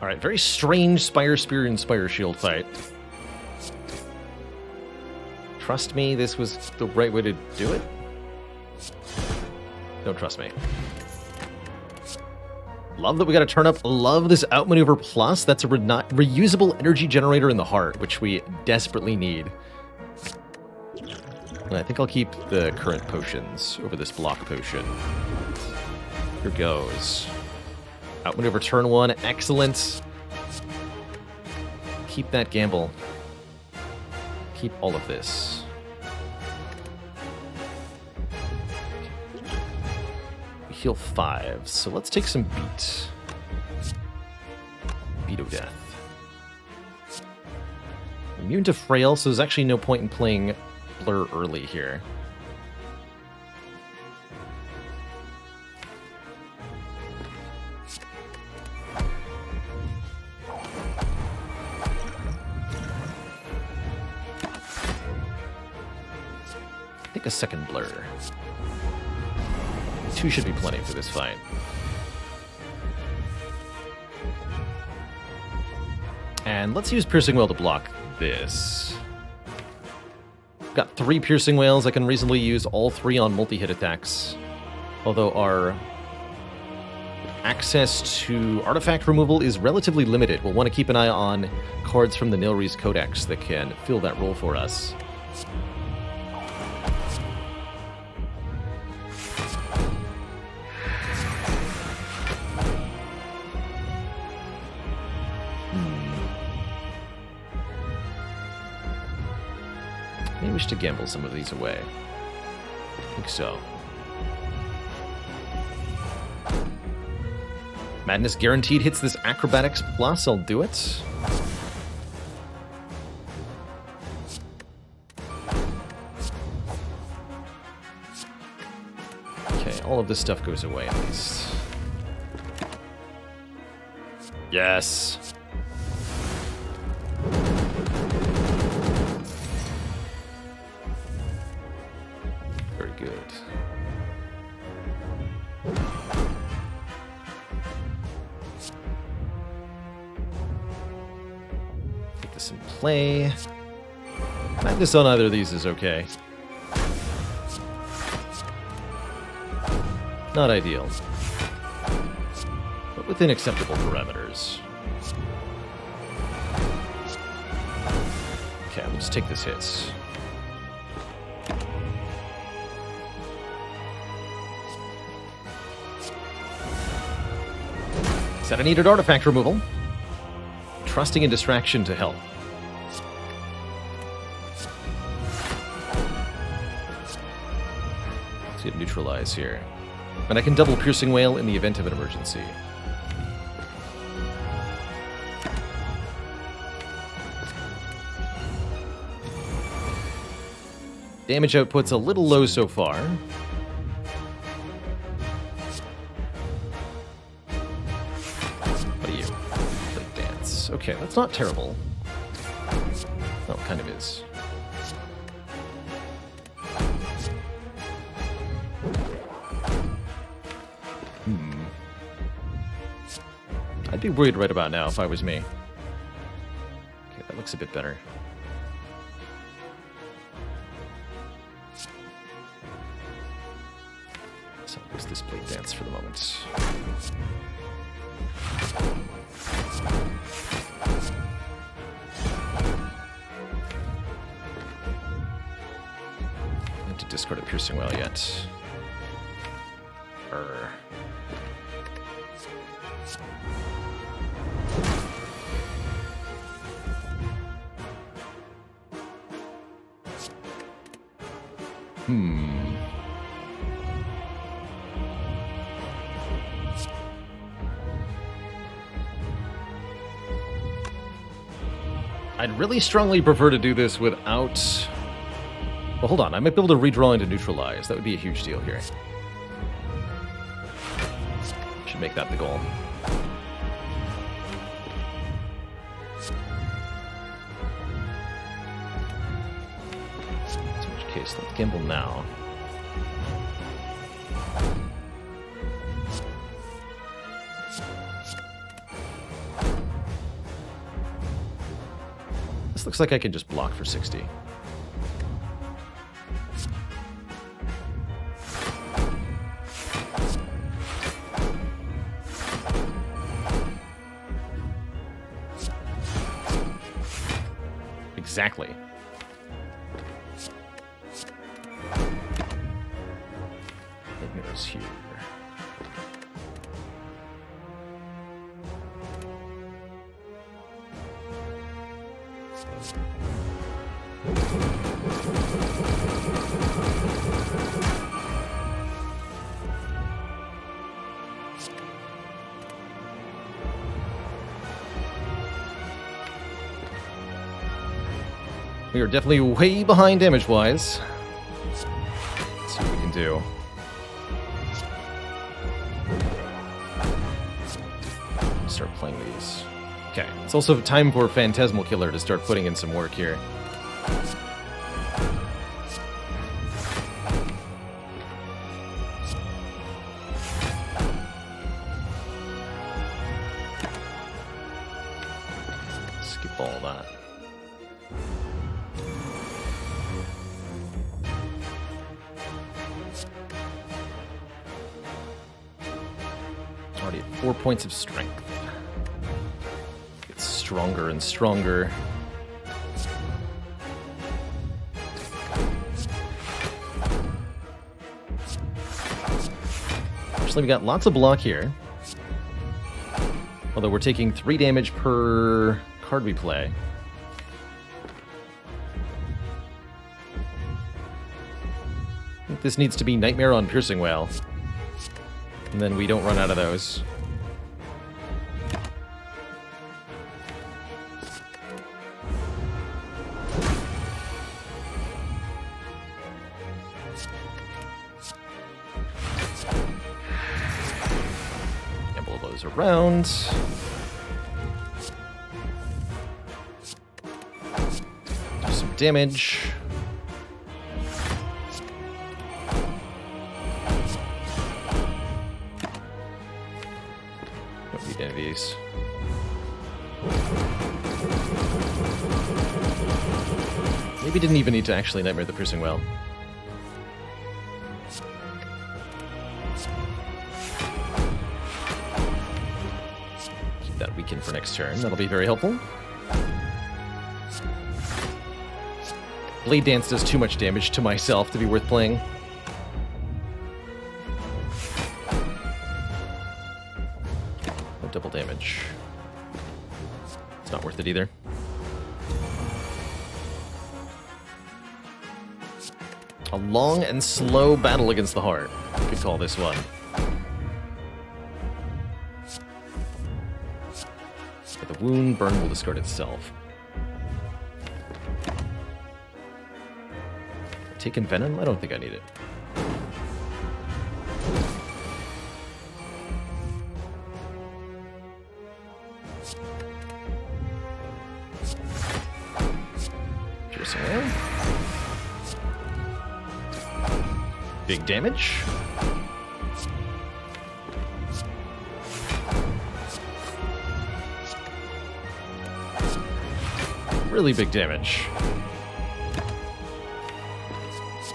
Alright, very strange Spire Spear and Spire Shield fight. Trust me, this was the right way to do it? Don't trust me. Love that we got to turn up. Love this Outmaneuver Plus. That's a reusable energy generator in the heart, which we desperately need. And I think I'll keep the current potions over this block potion. Here goes. Outmaneuver turn 1. Excellent. Keep that gamble. Keep all of this. We heal 5, so let's take some beat. Beat of death. Immune to frail, so there's actually no point in playing Blur early here. I think a second Blur. 2 should be plenty for this fight. And let's use Piercing Wail to block this. Got 3 Piercing Wails. I can reasonably use all 3 on multi-hit attacks. Although our access to artifact removal is relatively limited. We'll want to keep an eye on cards from the Nilri's Codex that can fill that role for us. Maybe we should gamble some of these away. I think so. Madness guaranteed hits this Acrobatics Plus. I'll do it. Okay, all of this stuff goes away at least. Yes. Very good. Take this in play. Madness on either of these is okay. Not ideal, but within acceptable parameters. Okay, we'll just take this hit. Said I needed artifact removal. Trusting in distraction to help. So you have neutralize here. And I can double Piercing Wail in the event of an emergency. Damage output's a little low so far. What are you? Blade Dance. Okay, that's not terrible. Oh, it kind of is. I'd be worried right about now if I was me. Okay, that looks a bit better. So I'll use this Blade Dance for the moment. I need to discard a Piercing Wail yet. Err. I'd really strongly prefer to do this without... Well, hold on. I might be able to redraw into neutralize. That would be a huge deal here. Should make that the goal. In which case, let's gamble now. This looks like I can just block for 60. Exactly. Nightmares here. We are definitely way behind damage-wise. Let's see what we can do. Start playing these. Okay, it's also time for Phantasmal Killer to start putting in some work here. Skip all that. Already at 4 points of strength. Gets stronger and stronger. Actually, we got lots of block here. Although we're taking 3 damage per card we play. I think this needs to be Nightmare on Piercing Wail. And then we don't run out of those. Gamble those around. Do some damage. Any of these. Maybe didn't even need to actually Nightmare the Piercing Wail. Keep that weakened for next turn. That'll be very helpful. Blade Dance does too much damage to myself to be worth playing. Double damage. It's not worth it either. A long and slow battle against the heart. You could call this one. But the wound burn will discard itself. Taking venom? I don't think I need it. Piercing there. Big damage. Really big damage.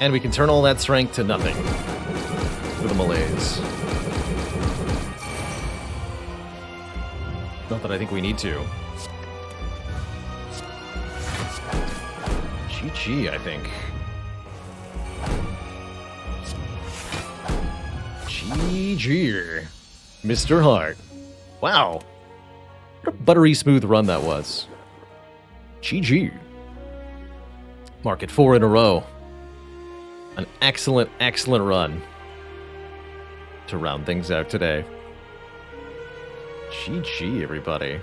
And we can turn all that strength to nothing with a malaise. Not that I think we need to. GG, I think. GG. Mr. Hart. Wow. What a buttery smooth run that was. GG. Mark it 4 in a row. An excellent, excellent run to round things out today. GG, everybody.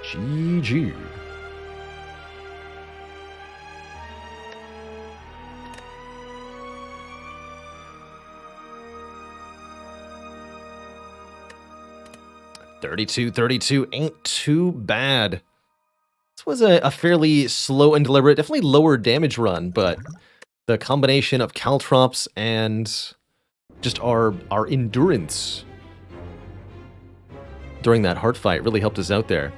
GG. $32 ain't too bad. This was a fairly slow and deliberate, definitely lower damage run, but the combination of caltrops and just our endurance during that heart fight really helped us out there.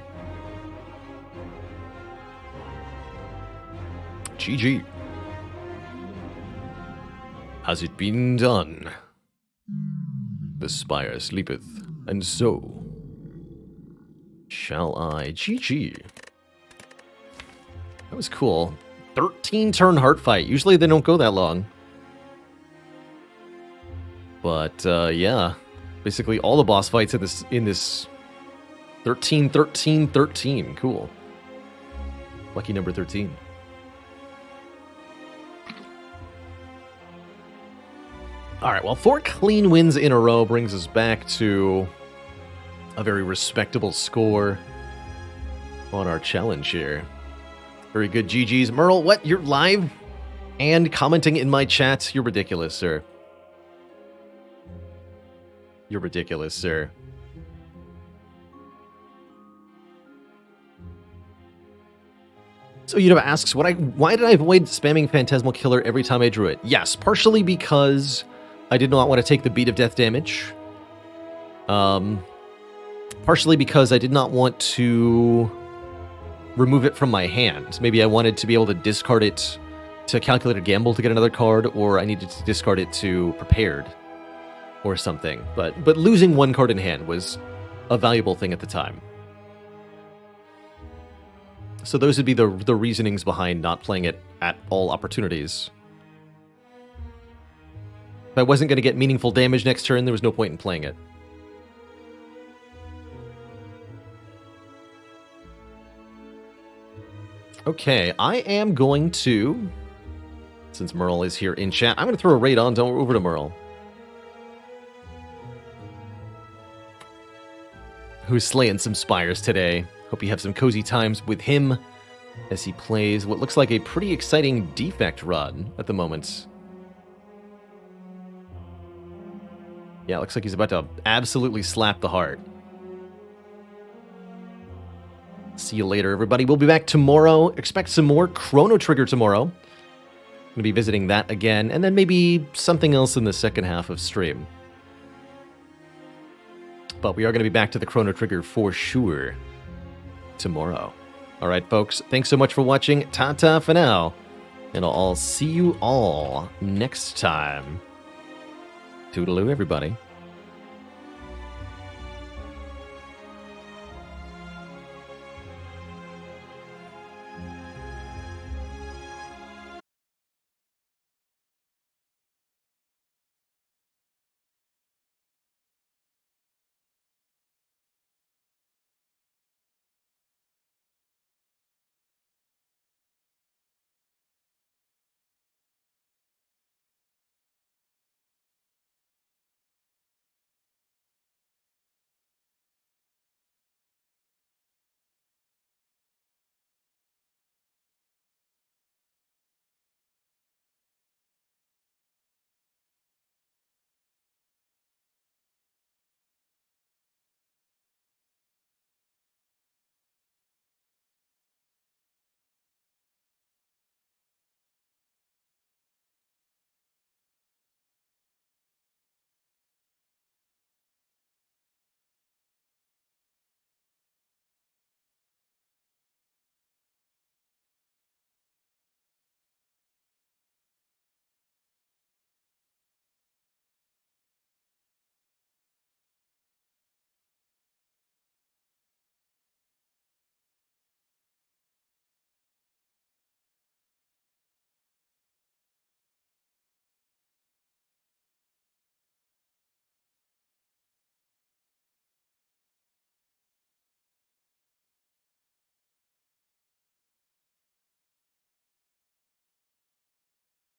GG. Has it been done? The spire sleepeth, and so shall I. GG. That was cool. 13-turn heart fight. Usually they don't go that long. But, yeah. Basically all the boss fights in this 13, 13, 13. Cool. Lucky number 13. Alright, well, 4 clean wins in a row brings us back to a very respectable score on our challenge here. Very good, GG's. Merle, what? You're live and commenting in my chat? You're ridiculous, sir. You're ridiculous, sir. So Yuda asks, why did I avoid spamming Phantasmal Killer every time I drew it? Yes, partially because I did not want to take the beat of death damage. Partially because I did not want to remove it from my hand. Maybe I wanted to be able to discard it to calculate a gamble to get another card, or I needed to discard it to prepared or something. But losing one card in hand was a valuable thing at the time. So those would be the reasonings behind not playing it at all opportunities. If I wasn't going to get meaningful damage next turn, there was no point in playing it. Okay, I am going to, since Merle is here in chat, I'm going to throw a raid on over to Merle, who's slaying some spires today. Hope you have some cozy times with him as he plays what looks like a pretty exciting defect run at the moment. Yeah, it looks like he's about to absolutely slap the heart. See you later, everybody. We'll be back tomorrow. Expect some more Chrono Trigger tomorrow. I'm going to be visiting that again, and then maybe something else in the second half of stream. But we are going to be back to the Chrono Trigger for sure tomorrow. All right, folks. Thanks so much for watching. Ta-ta for now. And I'll see you all next time. Toodaloo, everybody.